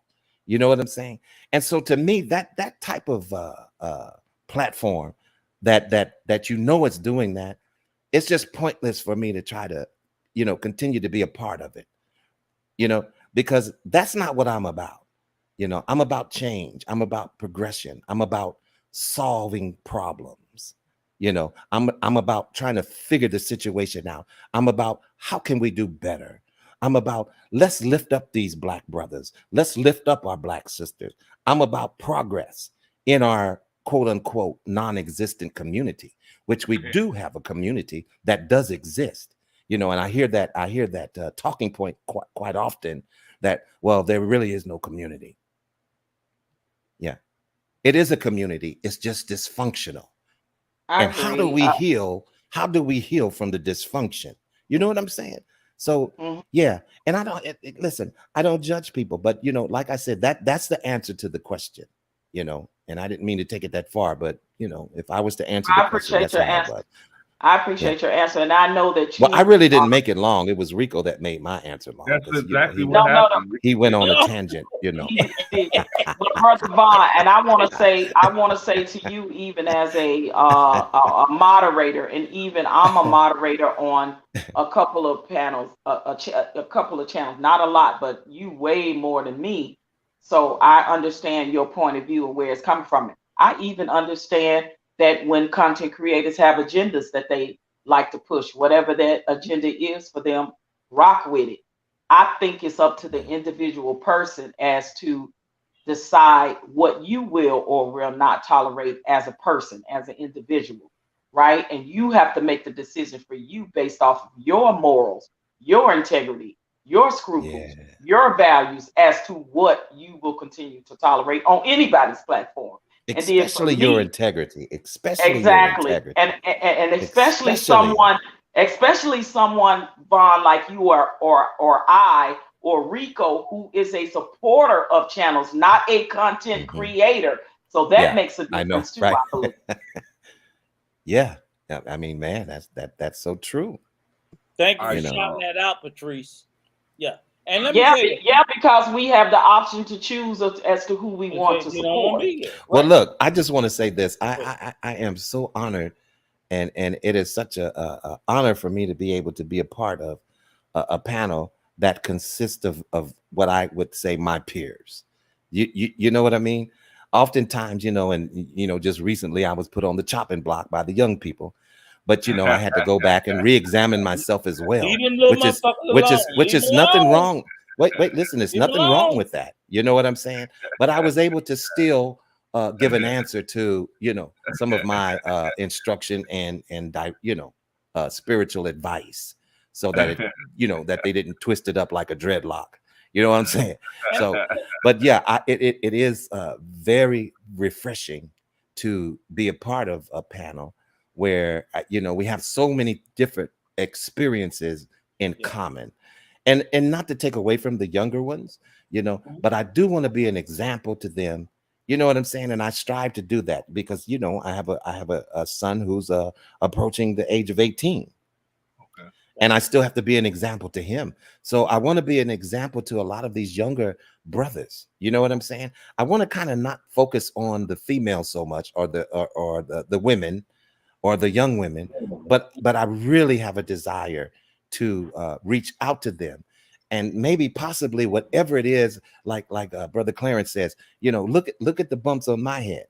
You know what I'm saying? And so to me, that type of platform that you know it's doing that, it's just pointless for me to try to, you know, continue to be a part of it, you know, because that's not what I'm about. You know, I'm about change. I'm about progression. I'm about solving problems. You know, I'm about trying to figure the situation out. I'm about how can we do better? I'm about let's lift up these Black brothers. Let's lift up our Black sisters. I'm about progress in our quote unquote non-existent community, which we do have a community that does exist. You know, and I hear that talking point quite often that, well, there really is no community. Yeah, it is a community. It's just dysfunctional. I And how do agree. we heal? How do we heal from the dysfunction? You know what I'm saying? So Mhm. yeah, and I don't listen. I don't judge people, but you know, like I said, that's the answer to the question. You know, and I didn't mean to take it that far, but you know, if I was to answer the I question, appreciate that's your how it answer. was. I Yeah. appreciate your answer, and I know that Well, I you really didn't make it long. It was Rico that made my answer long That's because you know exactly what no. happened. he went on a No. tangent. You know. He did. But Brother Vaughn, and I want to say to you, even as a moderator, and even I'm a moderator on a couple of panels, a couple of channels, not a lot, but you way more than me. So I understand your point of view and where it's coming from. I even understand that when content creators have agendas that they like to push, whatever that agenda is for them, rock with it. I think it's up to the individual person as to decide what you will or will not tolerate as a person, as an individual, right? And you have to make the decision for you based off of your morals, your integrity, your scruples, Yeah. your values as to what you will continue to tolerate on anybody's platform. And then for Especially your me, integrity. Especially your exactly. integrity. And Especially. especially someone, Vaughn, like you or I or Rico, who is a supporter of channels, not a content Mhm. creator. So that Yeah, makes a I know, difference too, right? I believe. Yeah. I mean, man, that's so true. Thank you for I You know. shouting that out, Patrice. Yeah. And let me Yeah, tell you, yeah, because we have the option to choose as to who we want to you don't want to support. be here. Well, Right. look, I just want to say this. I am so honored, and it is such a honor for me to be able to be a part of a panel that consists of what I would say my peers. You know what I mean? Oftentimes, you know, and you know, just recently I was put on the chopping block by the young people, but you know, I had to go back and re-examine myself as well, Leave them little which motherfuckers alone. which Leave them is nothing alone. wrong. Wait, listen, there's Leave them nothing wrong alone. with that. You know what I'm saying? But I was able to still give an answer to, you know, some of my instruction and you know, spiritual advice, so that it, you know, that they didn't twist it up like a dreadlock. You know what I'm saying? So, but yeah, it is very refreshing to be a part of a panel where you know, we have so many different experiences in common, and not to take away from the younger ones, you know, but I do want to be an example to them. You know what I'm saying? And I strive to do that because, you know, I have a son who's approaching the age of 18. Okay. And I still have to be an example to him. So I want to be an example to a lot of these younger brothers. You know what I'm saying? I want to kind of not focus on the females so much, or the women or the young women, but I really have a desire reach out to them, and maybe possibly whatever it is, like Brother Clarence says, look at the bumps on my head.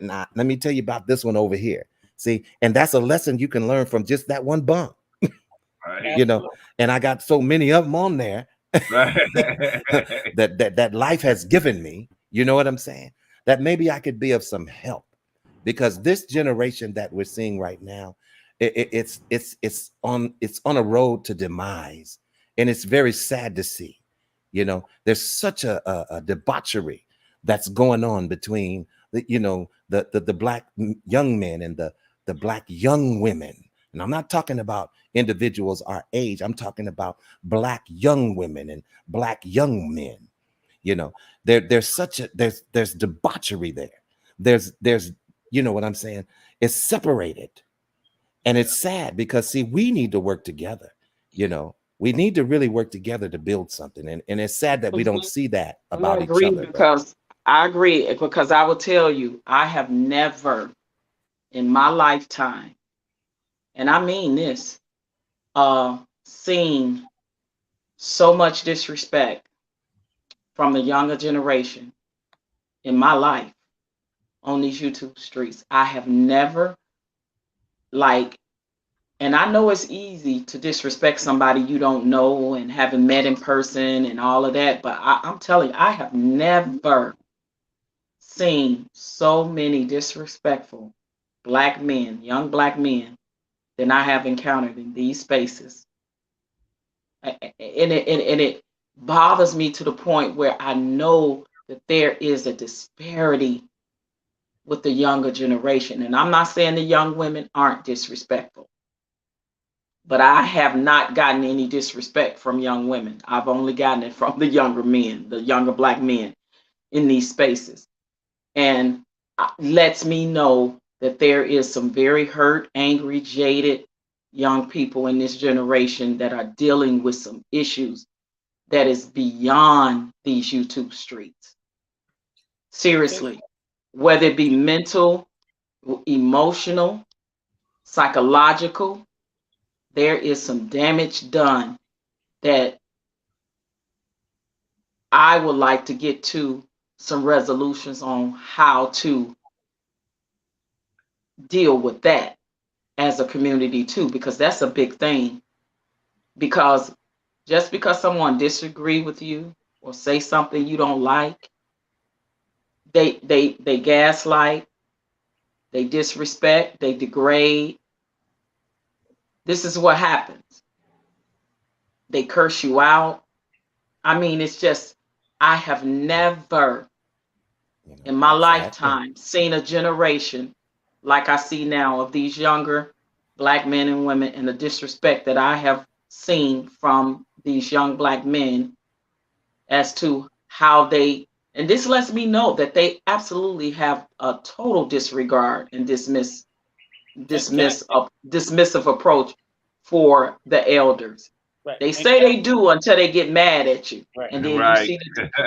Now, let me tell you about this one over here. See, and that's a lesson you can learn from just that one bump. Right. And I got so many of them on there that life has given me. You know what I'm saying? That maybe I could be of some help, because this generation that we're seeing right now, it's on a road to demise, and it's very sad to see. There's such a debauchery that's going on between the black young men and the black young women. And I'm not talking about individuals our age. I'm talking about black young women and black young men. There's debauchery there. There's you know what I'm saying? It's separated. And it's sad because, see, we need to work together. We need to really work together to build something. And it's sad that we don't see that about each other. I agree, because I will tell you, I have never in my lifetime, and I mean this, seen so much disrespect from the younger generation in my life on these YouTube streets. I have never, and I know it's easy to disrespect somebody you don't know and haven't met in person and all of that, but I'm telling you, I have never seen so many disrespectful black men, young black men, than I have encountered in these spaces. And it bothers me to the point where I know that there is a disparity with the younger generation. And I'm not saying the young women aren't disrespectful, but I have not gotten any disrespect from young women. I've only gotten it from the younger men, the younger black men in these spaces. And lets me know that there is some very hurt, angry, jaded young people in this generation that are dealing with some issues that is beyond these YouTube streets. Seriously, whether it be mental, emotional, psychological, there is some damage done that I would like to get to some resolutions on how to deal with that as a community too, because that's a big thing. Because just because someone disagree with you or say something you don't like, they gaslight, they disrespect, they degrade. This is what happens. They curse you out. I mean, it's just, I have never in my lifetime seen a generation like I see now of these younger black men and women, and the disrespect that I have seen from these young black men as to how they, and this lets me know that they absolutely have a total disregard and dismissive approach for the elders. Right. They say they do until they get mad at you, right. And then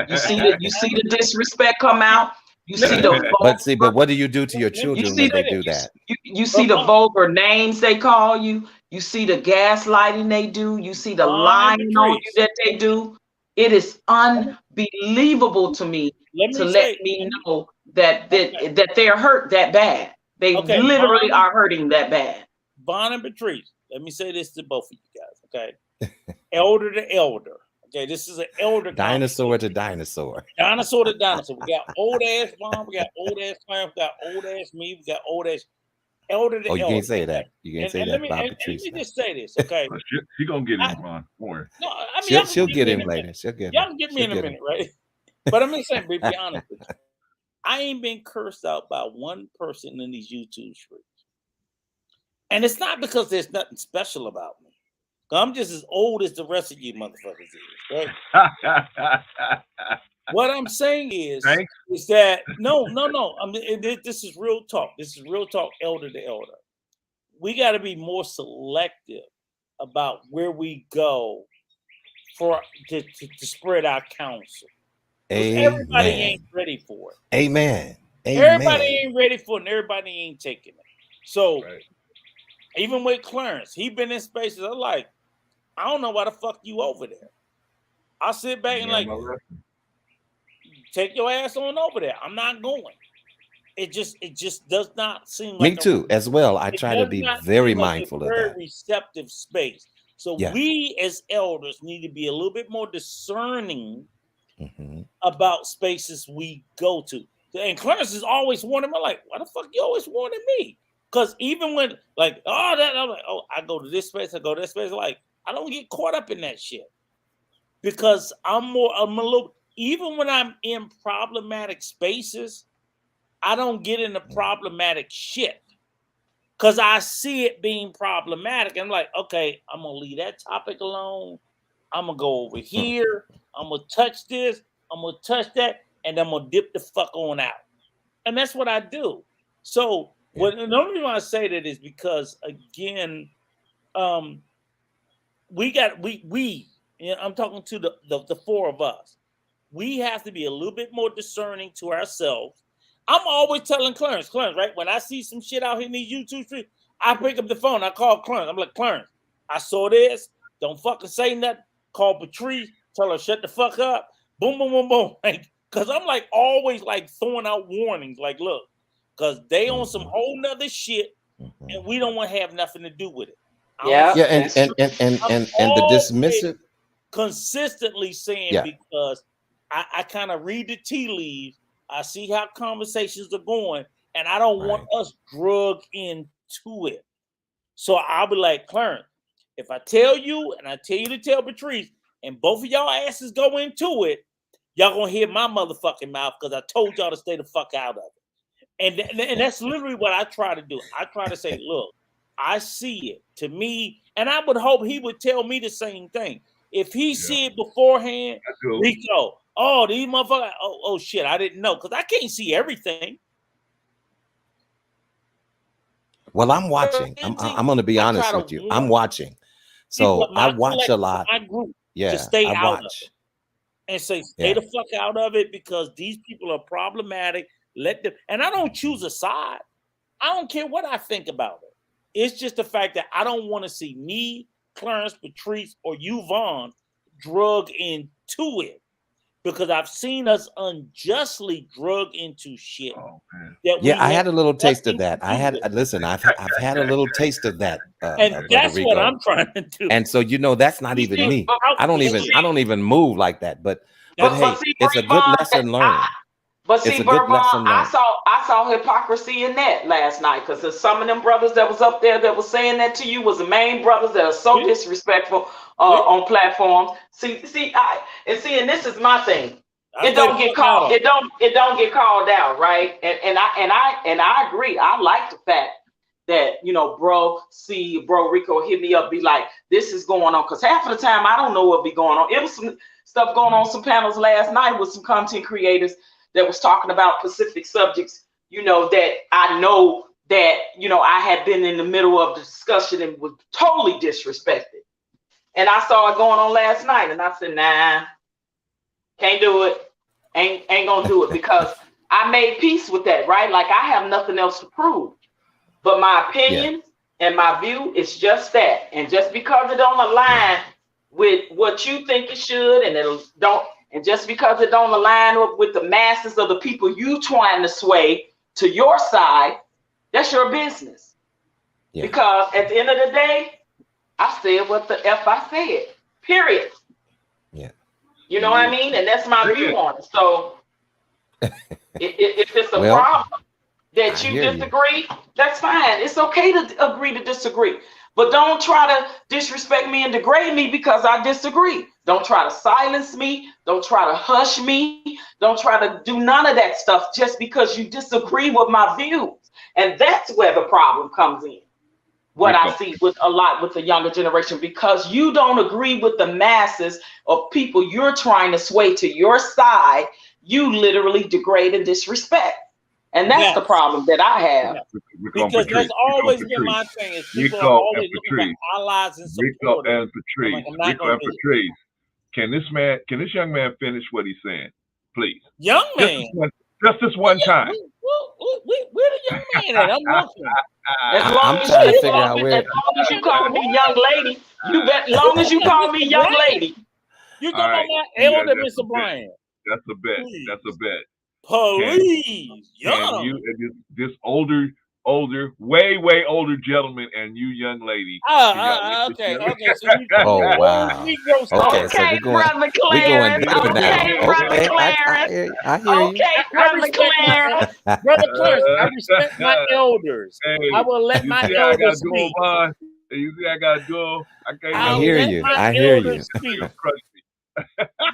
you see the disrespect come out. You see the but what do you do to your children when they do that? You see the vulgar names they call you. You see the gaslighting they do. You see the lying on you that they do. It is unbelievable to me to let me know that they're hurt that bad. They literally are hurting that bad. Vaughn and Patrice, let me say this to both of you guys, okay? Elder to elder. Okay, this is an elder dinosaur to dinosaur. Dinosaur to dinosaur. We got old ass Vaughn, we got old ass Clarence, we got old ass me, we got old ass elder to elder. You can't say that. You can't say that about Patrice. Let me just say this, okay? She gonna get him, Vaughn. Don't worry. No, I mean she'll get him later. She'll get him. Y'all can get me in a minute, right? But I'm just saying, be honest with you. I ain't been cursed out by one person in these YouTube streets. And it's not because there's nothing special about me. I'm just as old as the rest of you motherfuckers is, right? What I'm saying is that no. I mean, this is real talk. This is real talk, elder to elder. We got to be more selective about where we go to spread our counsel. Everybody ain't ready for it. Amen. Everybody ain't ready for it, and everybody ain't taking it. So even with Clarence, he been in spaces. I'm like, I don't know why the fuck you over there. I'll sit back and like, take your ass on over there. I'm not going. It just does not seem like me too as well. I try to be very mindful of that. Receptive space. So we as elders need to be a little bit more discerning about spaces we go to. And Clarence is always warning me, like, why the fuck you always warning me? Because even when, like, I'm like, I go to this space, I go to this space, like, I don't get caught up in that shit. Because I'm a little, even when I'm in problematic spaces, I don't get into problematic shit. Because I see it being problematic. And I'm like, okay, I'm going to leave that topic alone. I'm going to go over here. I'm going to touch this. I'm going to touch that. And I'm going to dip the fuck on out. And that's what I do. So the only reason I say that is because, again, I'm talking to the four of us. We have to be a little bit more discerning to ourselves. I'm always telling Clarence, right? When I see some shit out here in these YouTube streets, I pick up the phone. I call Clarence. I'm like, Clarence, I saw this. Don't fucking say nothing. Call Patrice. Tell her shut the fuck up. Boom, boom, boom, boom. Like, because I'm like always like throwing out warnings. Like, look, because they on some whole nother shit, and we don't want to have nothing to do with it. And the dismissive. Consistently saying because I kind of read the tea leaves. I see how conversations are going, and I don't want us drugged into it. So I'll be like, Clarence, if I tell you and I tell you to tell Patrice, and both of y'all asses go into it, y'all gonna hear my motherfucking mouth because I told y'all to stay the fuck out of it. And that's literally what I try to do. I try to say, look, I see it. To me, and I would hope he would tell me the same thing. If he see it beforehand, Rico, oh, these motherfuckers, oh shit, I didn't know, because I can't see everything. Well, I'm watching. I'm going to be honest with you. I'm watching. So I watch a lot. My group to stay out of it. And say, stay the fuck out of it because these people are problematic. Let them, and I don't choose a side. I don't care what I think about it. It's just the fact that I don't want to see me, Clarence, Patrice, or you, Vaughn, drug into it. Because I've seen us unjustly drug into shit. Oh, I had a little taste of that. I've had a little taste of that. And that's what I'm trying to do. And so that's not even me. I don't even move like that. But hey, it's a good lesson learned. But see, Bourbon, I saw hypocrisy in that last night because some of them brothers that was up there that was saying that to you was the main brothers that are so disrespectful on platforms. And this is my thing. It don't get called. It don't get called out, right? And I agree. I like the fact that bro Rico hit me up, be like, this is going on, because half of the time I don't know what be going on. It was some stuff going on some panels last night with some content creators that was talking about specific subjects, that I know that, I had been in the middle of the discussion and was totally disrespected. And I saw it going on last night and I said, nah, can't do it. Ain't gonna do it, because I made peace with that, right? Like I have nothing else to prove. But my opinion and my view is just that. And just because it don't align with what you think it should, and just because it don't align with the masses of the people you trying to sway to your side, that's your business. Yeah. Because at the end of the day, I said what the F I said, period. Yeah. You know what I mean? And that's my view on it. So if it's a problem that you disagree, that's fine. It's okay to agree to disagree. But don't try to disrespect me and degrade me because I disagree. Don't try to silence me. Don't try to hush me. Don't try to do none of that stuff just because you disagree with my views. And that's where the problem comes in. What I see with a lot with the younger generation, because you don't agree with the masses of people you're trying to sway to your side, you literally degrade and disrespect. And that's the problem that I have. Because that's always been my thing. Is people are always looking for allies and support. Rico and Patrice. Can this young man finish what he's saying, please? Young man. Just this one time. Where the young man at? I'm looking. I'm trying to figure out where. As long as you call me young lady, you bet. As long as you call me young lady. You All talking right. about my elder, That's a Mr. bet. Bryan? That's a bet. Please. That's a bet. Please, Can young. you, this older, way older gentleman, and you, young lady? Okay. So you Oh old wow. Negro stuff. Okay, so Okay, we're going brother we're going Clarence. deeper now. Okay, brother Okay, Clarence. I hear you. Okay, I brother respect Clarence. Brother Clarence. I respect my elders. Hey, I will let you my see how I got elders dual speak. mind? You see I got dual? I can't I I'll hear let you. my I hear you. elders speak. crush me.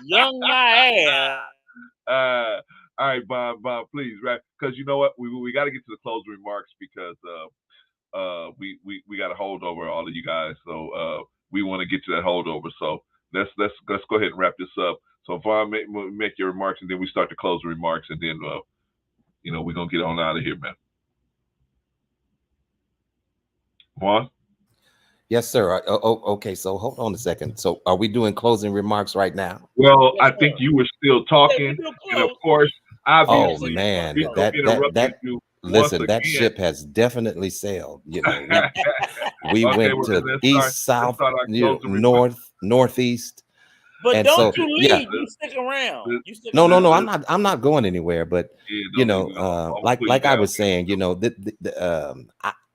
Young my ass. All right, Bob, please, right? Because you know what, we got to get to the closing remarks because we got to hold over all of you guys, so we want to get to that holdover. So let's go ahead and wrap this up. So Vaughn, make your remarks, and then we start the closing remarks, and then we're gonna get on out of here, man. Vaughn. Yes, sir. Okay, so hold on a second. So are we doing closing remarks right now? Well, Yes, I think sir. you were still talking, and of course, obviously, man, interrupted you listen, once that again. ship has definitely sailed. We Okay, went well, to let's east, start south, our closing remarks. northeast. But And don't so, you yeah. leave. You stick around. You stick No, around. I'm not going anywhere. But Yeah, don't leave it alone. I'm putting like you I down. was saying,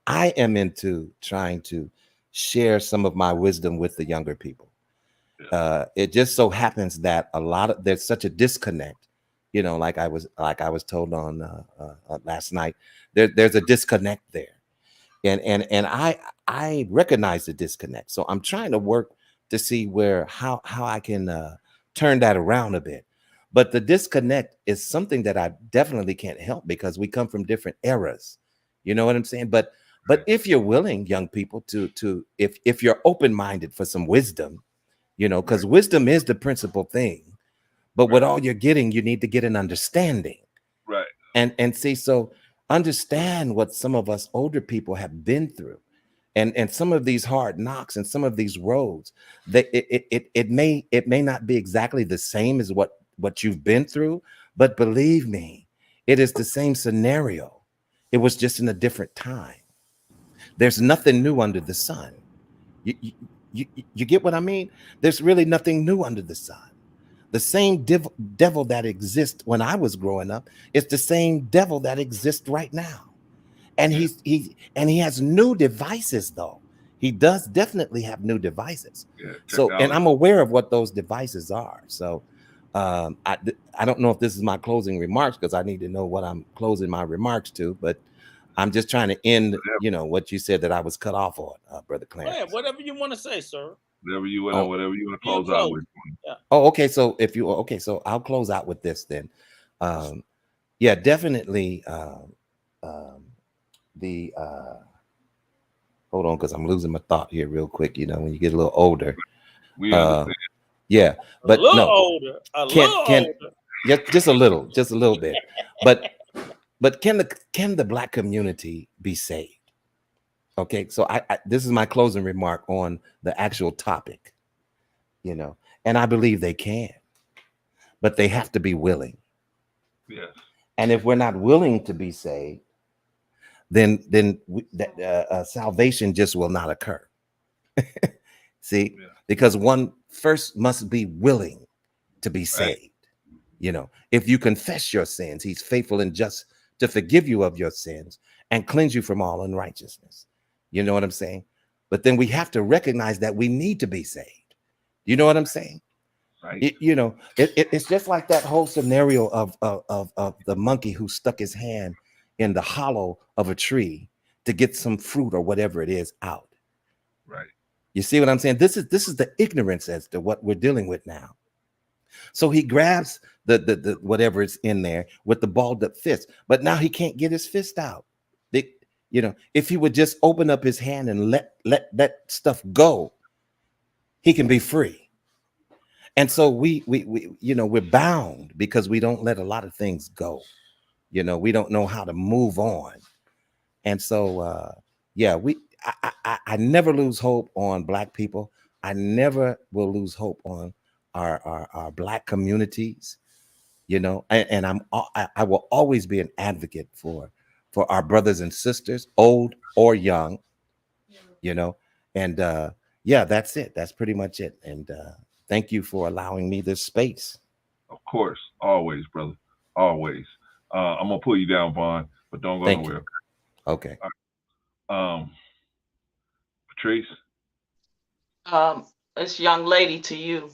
I am into trying to share some of my wisdom with the younger people. It just so happens that there's such a disconnect, like I was told on last night. There's a disconnect there, and I recognize the disconnect. So I'm trying to work to see how I can turn that around a bit. But the disconnect is something that I definitely can't help because we come from different eras. You know what I'm saying? But if you're willing, young people, if you're open-minded for some wisdom, because wisdom is the principal thing. But with all you're getting, you need to get an understanding. Right. And see, so understand what some of us older people have been through. And some of these hard knocks and some of these roads, it may not be exactly the same as what you've been through, but believe me, it is the same scenario. It was just in a different time. There's nothing new under the sun. You get what I mean? There's really nothing new under the sun. The same devil that exists when I was growing up is the same devil that exists right now. And he has new devices, though. He does definitely have new devices. Yeah, so, and I'm aware of what those devices are. So I don't know if this is my closing remarks because I need to know what I'm closing my remarks to, but I'm just trying to end, what you said that I was cut off on, Brother Clarence. Yeah, whatever you want to say, sir. Whatever you want to close out with. Yeah. Oh, okay. So so I'll close out with this then. Yeah, definitely. Hold on, because I'm losing my thought here real quick. When you get a little older. We understand. Yeah, but a little no, older. older. Just a little bit. But can the Black community be saved? Okay, so this is my closing remark on the actual topic. And I believe they can, but they have to be willing. Yes. And if we're not willing to be saved, then salvation just will not occur. See, because one first must be willing to be saved. If you confess your sins, he's faithful and just to forgive you of your sins and cleanse you from all unrighteousness. You know what I'm saying? But then we have to recognize that we need to be saved. You know what I'm saying? Right. It's just like that whole scenario of the monkey who stuck his hand in the hollow of a tree to get some fruit or whatever it is out. Right. You see what I'm saying? This is the ignorance as to what we're dealing with now. So he grabs the whatever is in there with the balled up fist, but now he can't get his fist out. If he would just open up his hand and let that stuff go, he can be free. And so we're bound because we don't let a lot of things go. We don't know how to move on. And so, I never lose hope on Black people. I never will lose hope on our Black communities, and I will always be an advocate for for our brothers and sisters, old or young, you know. And yeah, that's it. That's pretty much it. And thank you for allowing me this space. Of course, always, brother, always. I'm gonna pull you down, Vaughn, but don't go Thank nowhere. you. Okay. Patrice. This young lady to you.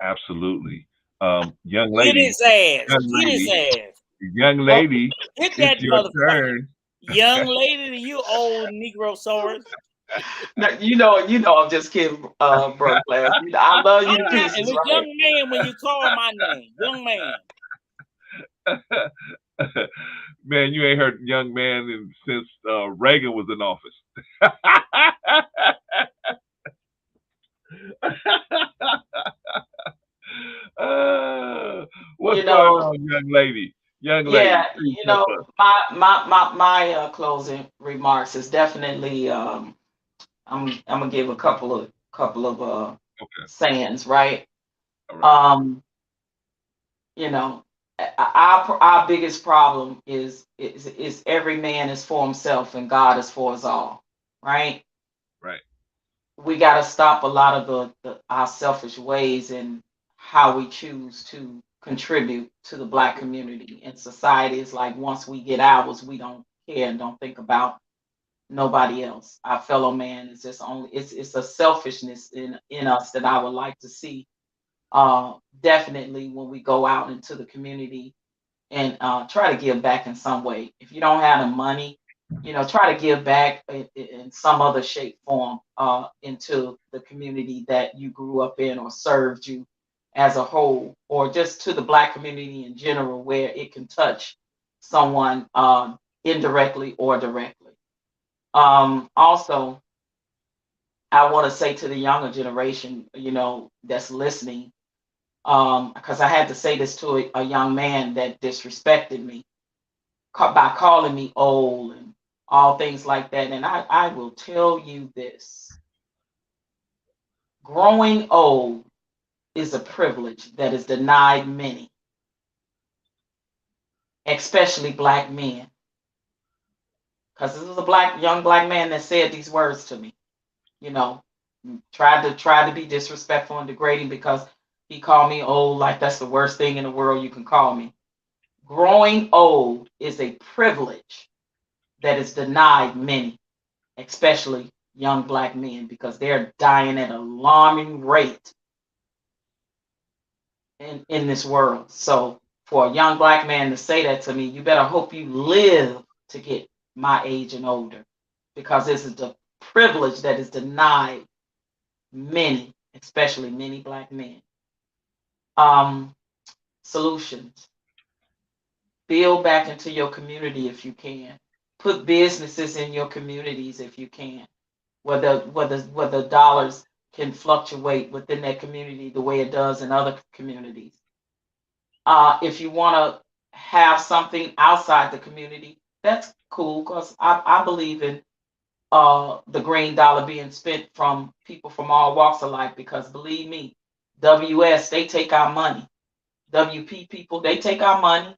Absolutely. Young Get lady. his ass. Young Get his lady. ass. Young lady. Get It's that your motherfucker. turn. Young lady to you, old Negro Saurus. Now, you know, I'm just kidding, bro. Class. I love you to And pieces, look, right? young man, when you call my name, young man. Man, you ain't heard young man since Reagan was in office. What's going on, young lady? Young lady. Yeah, you know, my closing remarks is definitely I'm gonna give a couple of sayings, right? You know, our biggest problem is every man is for himself and God is for us all, right? Right. We got to stop a lot of our selfish ways and how we choose to contribute to the Black community and society. Is like once we get ours, we don't care and don't think about nobody else. Our fellow man is just only it's a selfishness in us that I would like to see. Definitely when we go out into the community and try to give back in some way. If you don't have the money, you know, try to give back in some other shape, form into the community that you grew up in or served you as a whole, or just to the Black community in general, where it can touch someone indirectly or directly. Also, I want to say to the younger generation, you know, that's listening, because I had to say this to a young man that disrespected me by calling me old and all things like that. And I will tell you this: growing old is a privilege that is denied many, especially Black men. Because this was a young black man that said these words to me. You know, tried to be disrespectful and degrading because he called me old, like that's the worst thing in the world you can call me. Growing old is a privilege that is denied many, especially young Black men, because they're dying at an alarming rate in this world. So for a young Black man to say that to me, you better hope you live to get my age and older, because this is the privilege that is denied many, especially many Black men. Solutions. Build back into your community if you can. Put businesses in your communities if you can. Whether dollars can fluctuate within that community the way it does in other communities. If you want to have something outside the community, that's cool, because I believe in the green dollar being spent from people from all walks of life, because believe me, WS, they take our money. WP people, they take our money,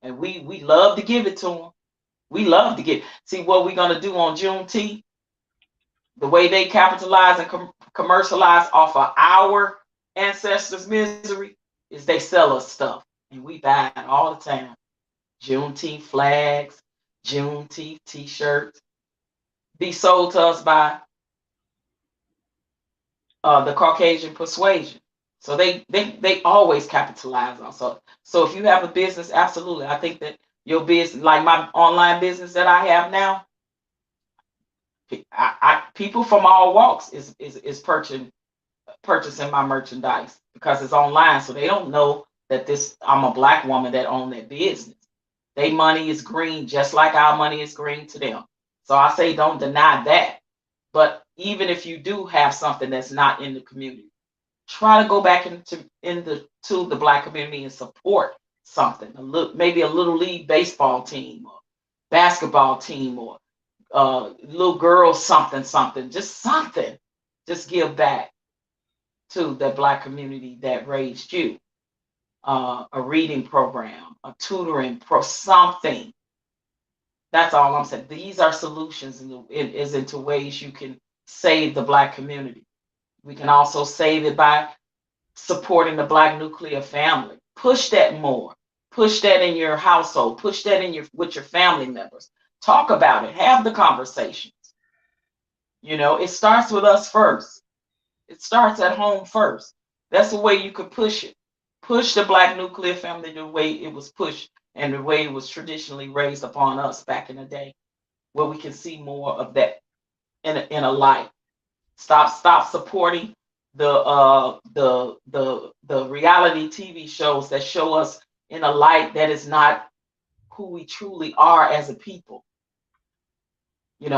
and we love to give it to them. We love to give. See what we're going to do on Juneteenth? The way they capitalize and commercialize off of our ancestors' misery is they sell us stuff, and we buy it all the time. Juneteenth flags, Juneteenth t-shirts, be sold to us by the Caucasian persuasion. So they always capitalize on. So if you have a business, absolutely, I think that your business, like my online business that I have now, people from all walks is purchasing my merchandise because it's online, so they don't know that I'm a Black woman that own that business. Their money is green, just like our money is green to them. So I say don't deny that. But even if you do have something that's not in the community, try to go back into the Black community and support something. Maybe a little league baseball team or basketball team or little girl something, just something. Just give back to the Black community that raised you. A reading program, a tutoring something. That's all I'm saying. These are solutions is into ways you can save the Black community. We can also save it by supporting the Black nuclear family. Push that more. Push that in your household. Push that with your family members. Talk about it. Have the conversations. It starts with us first. It starts at home first. That's the way you could push it. Push the Black nuclear family the way it was pushed and the way it was traditionally raised upon us back in the day, where we can see more of that in a light. Stop supporting the reality TV shows that show us in a light that is not who we truly are as a people.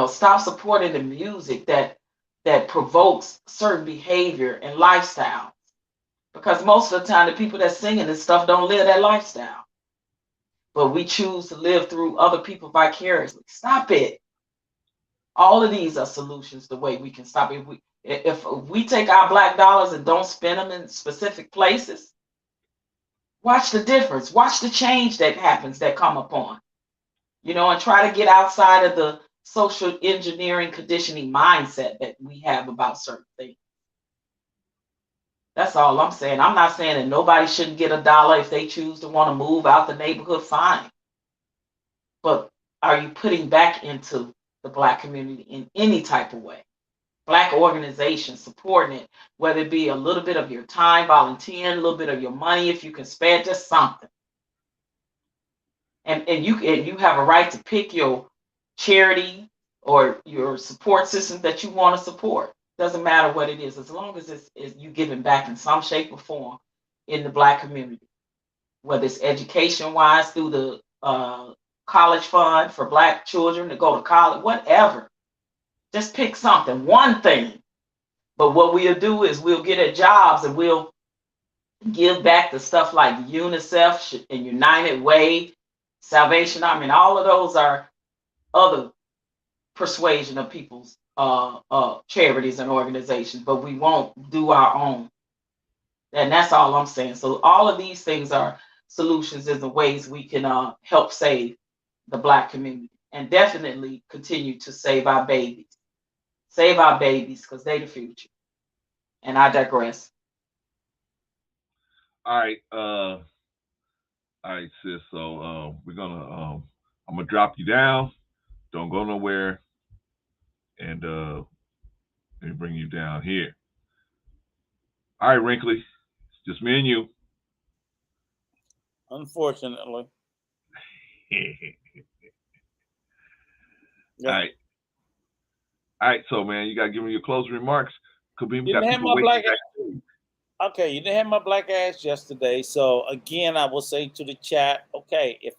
Stop supporting the music that provokes certain behavior and lifestyle. Because most of the time, the people that singing this stuff don't live that lifestyle. But we choose to live through other people vicariously. Stop it. All of these are solutions the way we can stop it. If we take our Black dollars and don't spend them in specific places, watch the difference. Watch the change that happens that come upon. And try to get outside of the social engineering conditioning mindset that we have about certain things. That's all I'm saying. I'm not saying that nobody shouldn't get $1 if they choose to want to move out the neighborhood, fine. But are you putting back into the Black community in any type of way? Black organizations supporting it, whether it be a little bit of your time, volunteering, a little bit of your money, if you can spare just something. And you have a right to pick your charity or your support system that you want to support. Doesn't matter what it is, as long as it's you giving back in some shape or form in the Black community, whether it's education-wise through the college fund for Black children to go to college, whatever. Just pick something, one thing. But what we'll do is we'll get at jobs and we'll give back to stuff like UNICEF and United Way, Salvation Army, and all of those are other persuasion of people's charities and organizations, but we won't do our own. And that's all I'm saying. So all of these things are solutions in the ways we can help save the Black community and definitely continue to save our babies. Save our babies because they're the future. And I digress. All right, sis. So I'm gonna drop you down. Don't go nowhere. And let me bring you down here. All right, Wrinkly. It's just me and you. Unfortunately. Yeah. All right. So, man, you gotta give me your closing remarks. Could be you didn't have my black ass. Okay, you didn't have my black ass yesterday. So again, I will say to the chat, okay, if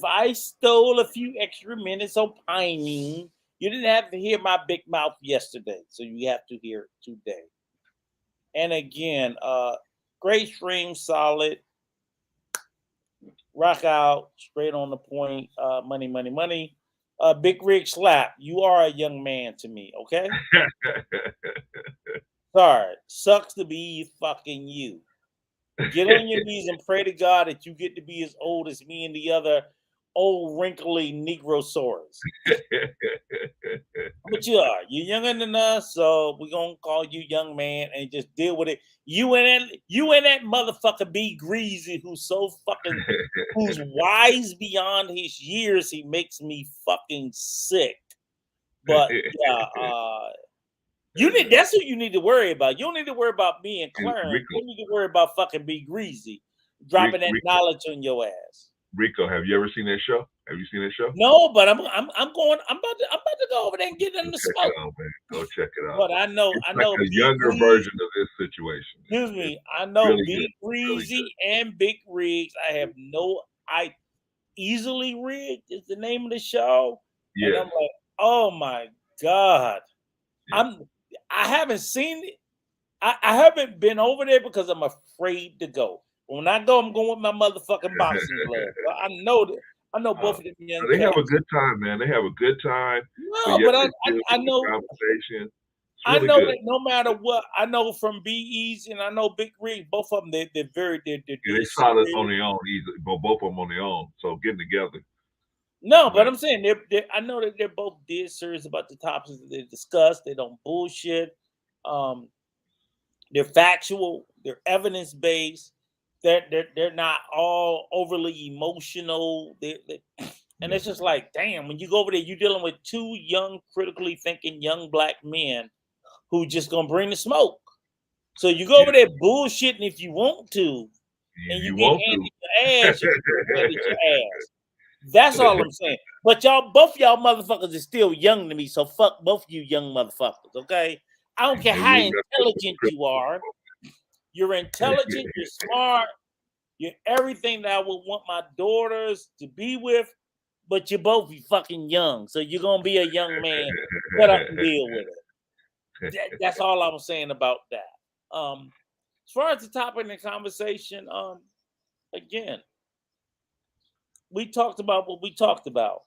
I stole a few extra minutes opining, you didn't have to hear my big mouth yesterday, so you have to hear it today. And again, great stream, solid, rock out, straight on the point, money, money, money. Big Rig Slap, you are a young man to me, okay? Sorry, sucks to be fucking you. Get on your knees and pray to God that you get to be as old as me and the other old wrinkly Negrosaurus. But you are. You're younger than us, so we're gonna call you young man and just deal with it. You and that motherfucker B Greasy, who's wise beyond his years, he makes me fucking sick. But yeah, that's who you need to worry about. You don't need to worry about me and Clarence. You need to worry about fucking B Greasy dropping that knowledge on your ass. Rico, have you ever seen that show? Have you seen that show? No, but I'm about to go over there and get in the smoke. Go check it out. But I know like a younger version of this situation. Excuse me. I know really Big Greasy and Big Rigs. Easily Rigged is the name of the show. Yeah. And I'm like, oh my God. Yeah. I haven't seen it. I haven't been over there because I'm afraid to go. When I go, I'm going with my motherfucking boxing gloves. I know that. I know both of them young They have a good time, man. They have a good time. No, but I know. Conversation. I know that no matter what, I know from Be Easy and I know Big Rig, both of them, they're solid on their own, easily, but both of them on their own. So getting together. No, but I'm saying I know that they're both dead serious about the topics that they discuss. They don't bullshit. They're factual. They're evidence based. They're not all overly emotional. And it's just like, damn, when you go over there, you're dealing with two young, critically thinking young black men who just gonna bring the smoke. So you go over there bullshitting if you want to, and you get handed your ass, you get handed your ass. That's all I'm saying. But both y'all motherfuckers is still young to me, so fuck both of you young motherfuckers, okay? I don't care how intelligent you are. You're intelligent, you're smart, you're everything that I would want my daughters to be with, but you're both fucking young. So you're gonna be a young man. Shut up and deal with it. That's all I'm saying about that. As far as the topic of the conversation, again, we talked about what we talked about.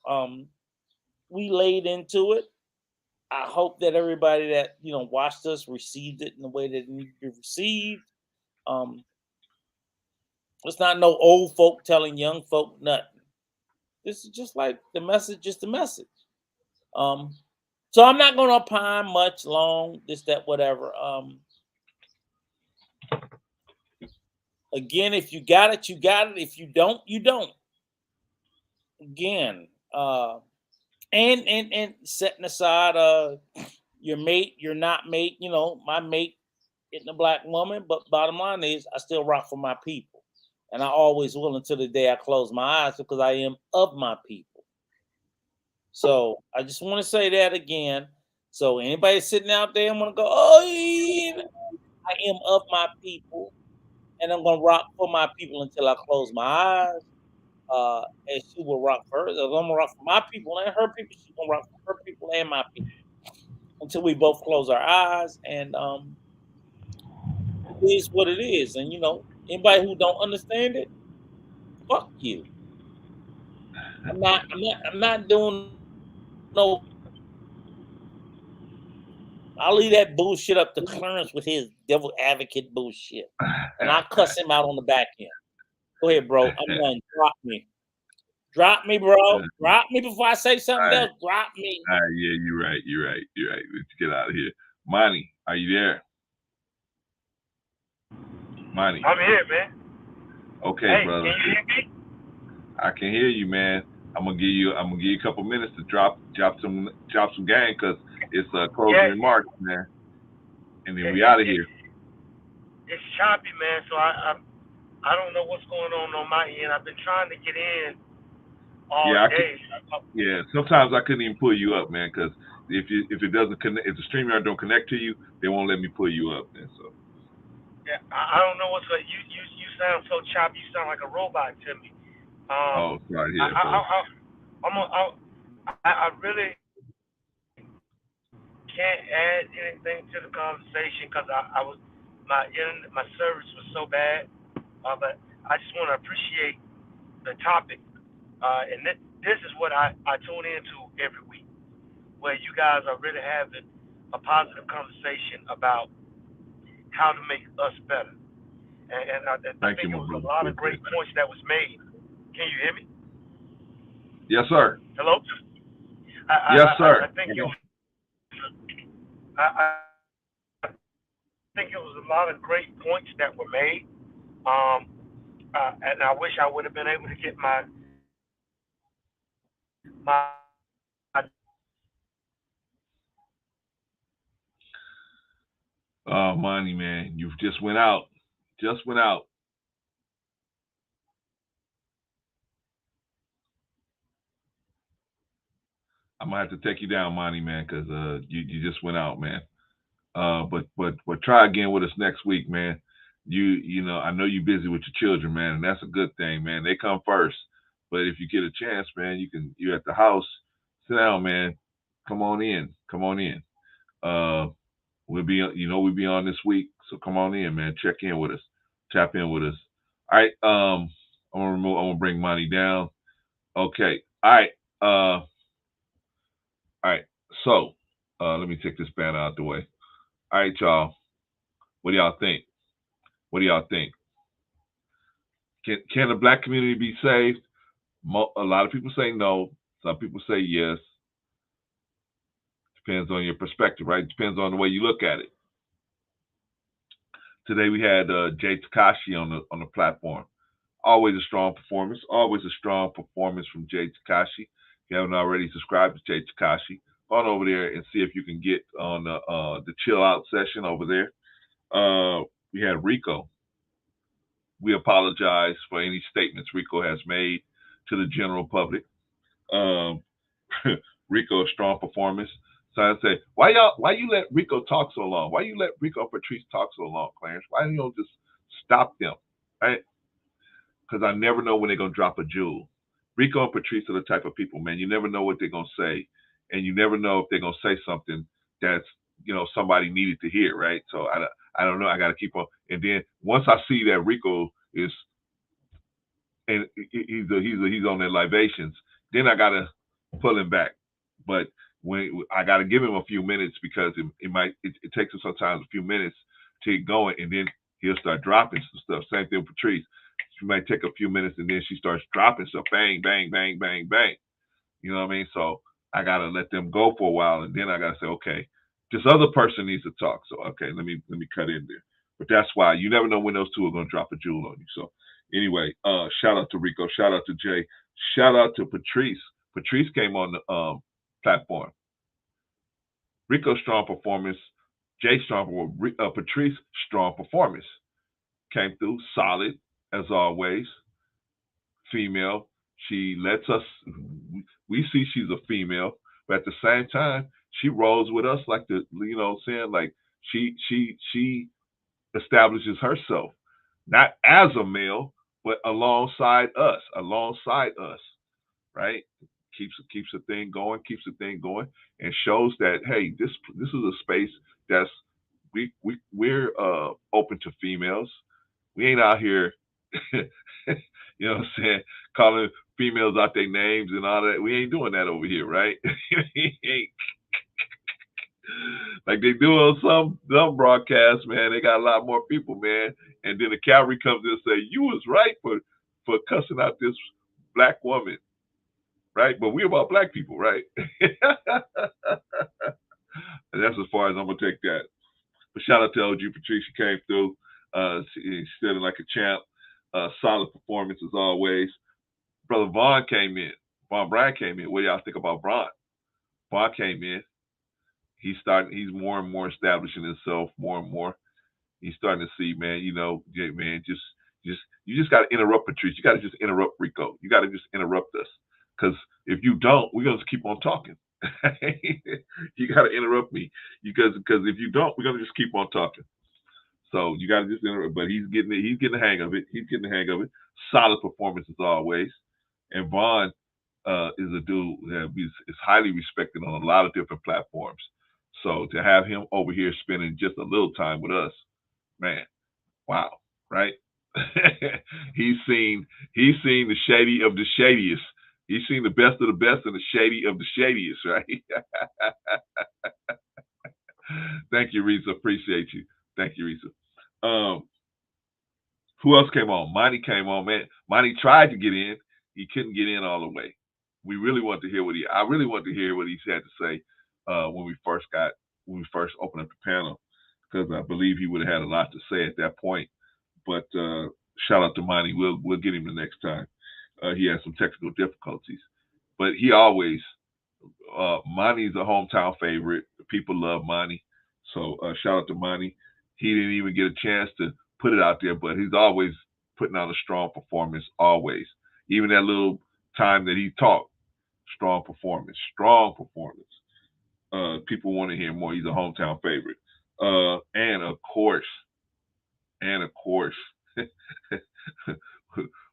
We laid into it. I hope that everybody that watched us received it in the way that it needed to be received. It's not no old folk telling young folk nothing. This is just like the message, just the message. So I'm not going to opine much long, this, that, whatever. Again, if you got it, you got it. If you don't, you don't. Again, and setting aside your mate, your not mate, my mate isn't a black woman, but bottom line is I still rock for my people. And I always will until the day I close my eyes because I am of my people. So I just want to say that again. So anybody sitting out there and want to go, oh, yeah, I am of my people. And I'm going to rock for my people until I close my eyes. And she will rock for hers. I'm going to rock for my people and her people. She's going to rock for her people and my people. Until we both close our eyes. And it is what it is. And, anybody who don't understand it, fuck you. I'm not doing no. I'll leave that bullshit up to Clarence with his devil advocate bullshit, and I'll cuss him out on the back end. Go ahead, bro. I'm done. Drop me, bro. Drop me before I say something else. Drop me. Yeah, you're right. Let's get out of here. Monty, are you there? Monty. I'm here, man. Okay, hey, brother. Can you hear me? I can hear you, man. I'm gonna give you a couple minutes to drop some game because it's closing remarks, man. And then we out of here. It's choppy, man. So I don't know what's going on my end. I've been trying to get in all day. Yeah, sometimes I couldn't even pull you up, man, because if it doesn't connect, if the StreamYard don't connect to you, they won't let me pull you up, man. So. Yeah, I don't know what's going. You sound so choppy. You sound like a robot to me. Sorry. Yeah. I really can't add anything to the conversation because my service was so bad. But I just want to appreciate the topic, and this is what I tune into every week, where you guys are really having a positive conversation about how to make us better. And I think it was a lot of great points that was made. Can you hear me? Yes, sir. Hello? Yes, sir. I think it was a lot of great points that were made. And I wish I would have been able to get my Oh, Monty, man, you just went out. I'm gonna have to take you down, Monty, man, because you just went out, man. But try again with us next week, man. You know I know you're busy with your children, man, and that's a good thing, man. They come first. But if you get a chance, man, you're at the house. Sit down, man. Come on in. We'll be on this week, so come on in, man. Check in with us. Tap in with us. All right. I'm gonna bring Monty down. Okay. All right. All right. So let me take this banner out the way. All right, y'all. What do y'all think? Can the black community be saved? A lot of people say no. Some people say yes. Depends on your perspective, right? Depends on the way you look at it. Today we had Jay Takashi on the platform. Always a strong performance. Always a strong performance from Jay Takashi. If you haven't already subscribed to Jay Takashi, go on over there and see if you can get on the chill out session over there. We had Rico. We apologize for any statements Rico has made to the general public. Rico, strong performance. So I say, why you let Rico talk so long? Why you let Rico and Patrice talk so long, Clarence? Why you don't just stop them, right? Because I never know when they're gonna drop a jewel. Rico and Patrice are the type of people, man. You never know what they're gonna say, and you never know if they're gonna say something that's somebody needed to hear, right? So I don't know. I got to keep on. And then once I see that Rico is, and he's on their libations, then I gotta pull him back. But when I gotta give him a few minutes, because it takes him sometimes a few minutes to get going, and then he'll start dropping some stuff. Same thing with Patrice. She might take a few minutes, and then she starts dropping stuff. Bang, bang, bang, bang, bang. You know what I mean? So I gotta let them go for a while, and then I gotta say, okay, this other person needs to talk. So okay, let me cut in there. But that's why you never know when those two are gonna drop a jewel on you. So anyway, shout out to Rico, shout out to Jay, shout out to Patrice. Patrice came on the platform. Rico, strong performance. Jay, strong performance. Patrice, strong performance. Came through solid as always. Female. She lets us. We see she's a female, but at the same time, she rolls with us like like she establishes herself, not as a male, but alongside us, right? Keeps the thing going, and shows that, hey, this is a space that's we're open to females. We ain't out here, you know what I'm saying, calling females out their names and all that. We ain't doing that over here, right? Like they do on some broadcasts, man. They got a lot more people, man. And then the cavalry comes in and say, you was right for cussing out this black woman, right? But we're about black people, right? And that's as far as I'm gonna take that. But shout out to OG Patricia, came through. She stood like a champ. Solid performance as always. Brother Vaughn came in. Vaughn Bryan came in. What do y'all think about Vaughn? Vaughn came in. He's more and more establishing himself more and more. He's starting to see, man, man, you just got to interrupt Patrice. You got to just interrupt Rico. You got to just interrupt us. Because if you don't, we're going to keep on talking. You got to interrupt me. Because if you don't, we're going to just keep on talking. So you got to just interrupt. But he's getting the hang of it. Solid performance as always. And Vaughn is a dude that is highly respected on a lot of different platforms. So to have him over here spending just a little time with us, man, wow, right? He's seen the shady of the shadiest. He's seen the best of the best and the shady of the shadiest, right? Thank you, Risa. Appreciate you. Thank you, Risa. Who else came on? Monty came on, man. Monty tried to get in. He couldn't get in all the way. I really wanted to hear what he had to say when we first opened up the panel, because I believe he would have had a lot to say at that point. But shout out to Monty. We'll get him the next time. He had some technical difficulties, but he always Monty's a hometown favorite. People love Monty, so shout out to Monty. He didn't even get a chance to put it out there, but he's always putting out a strong performance. Always, even that little time that he talked, strong performance. People want to hear more. He's a hometown favorite, and of course,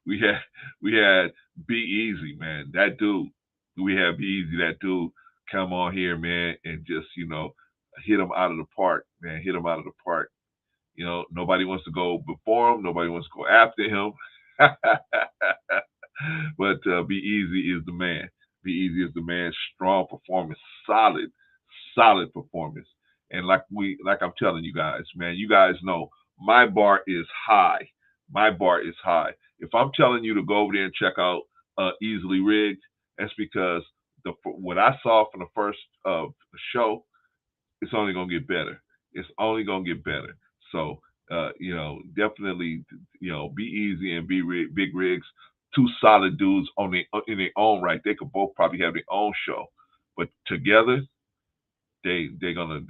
we had Be Easy, man. That dude. We had Be Easy. That dude come on here, man, and just hit him out of the park, man. Hit him out of the park. Nobody wants to go before him. Nobody wants to go after him. But Be Easy is the man. Be Easy is the man. Strong performance, solid performance. And like I'm telling you guys, man, you guys know my bar is high. If I'm telling you to go over there and check out Easily Rigged, that's because what I saw from the first show, it's only gonna get better. It's only gonna get better. So definitely, be easy and Big Rigs, two solid dudes in their own right. They could both probably have their own show, but together, they're gonna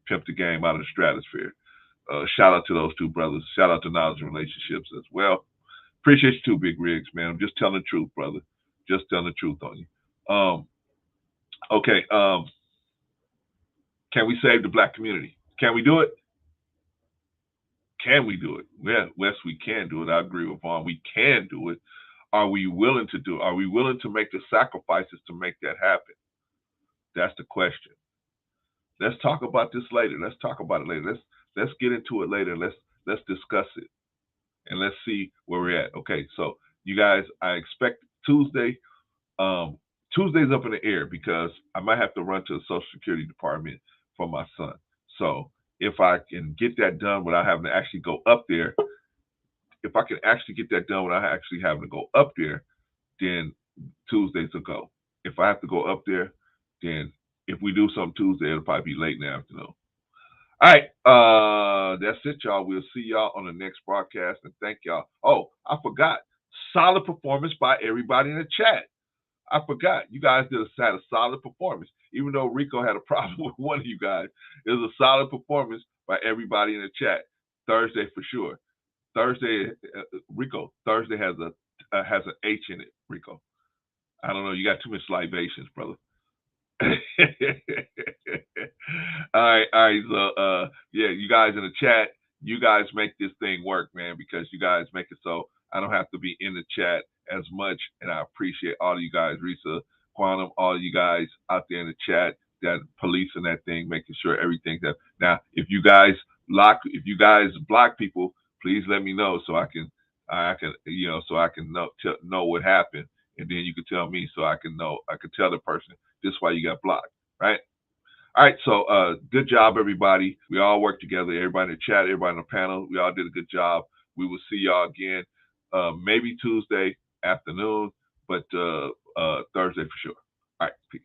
pimp the game out of the stratosphere. Shout out to those two brothers. Shout out to Knowledge and Relationships as well. Appreciate you too, Big Rigs, man. I'm just telling the truth, brother. Just telling the truth on you. Okay. Can we save the Black community? Can we do it? Can we do it? Yeah, Wes, we can do it. I agree with Vaughn. We can do it. Are we willing to do it? Are we willing to make the sacrifices to make that happen? That's the question. Let's talk about this later. Let's talk about it later. Let's get into it later. Let's discuss it. And let's see where we're at. Okay, so you guys, I expect Tuesday. Tuesday's up in the air because I might have to run to the Social Security Department for my son. So if I can get that done without having to actually go up there, if I can actually get that done without actually having to go up there, then Tuesday's a go. If I have to go up there, then if we do something Tuesday, it'll probably be late in the afternoon. All right, that's it, y'all. We'll see y'all on the next broadcast, and thank y'all. Oh, I forgot. Solid performance by everybody in the chat. I forgot. You guys had a solid performance. Even though Rico had a problem with one of you guys, it was a solid performance by everybody in the chat. Thursday for sure. Thursday, Rico. Thursday has an H in it, Rico. I don't know. You got too much libations, brother. All right. So, yeah, you guys in the chat, you guys make this thing work, man, because you guys make it so I don't have to be in the chat as much, and I appreciate all of you guys, Risa, Quantum, all of you guys out there in the chat that policing that thing, making sure everything's up. Now, if you guys block people, please let me know so I can know what happened, and then you can tell me so I can know. I can tell the person this is why you got blocked, right? All right, so good job, everybody. We all worked together. Everybody in the chat, everybody on the panel, we all did a good job. We will see y'all again, maybe Tuesday afternoon, but Thursday for sure. All right, peace.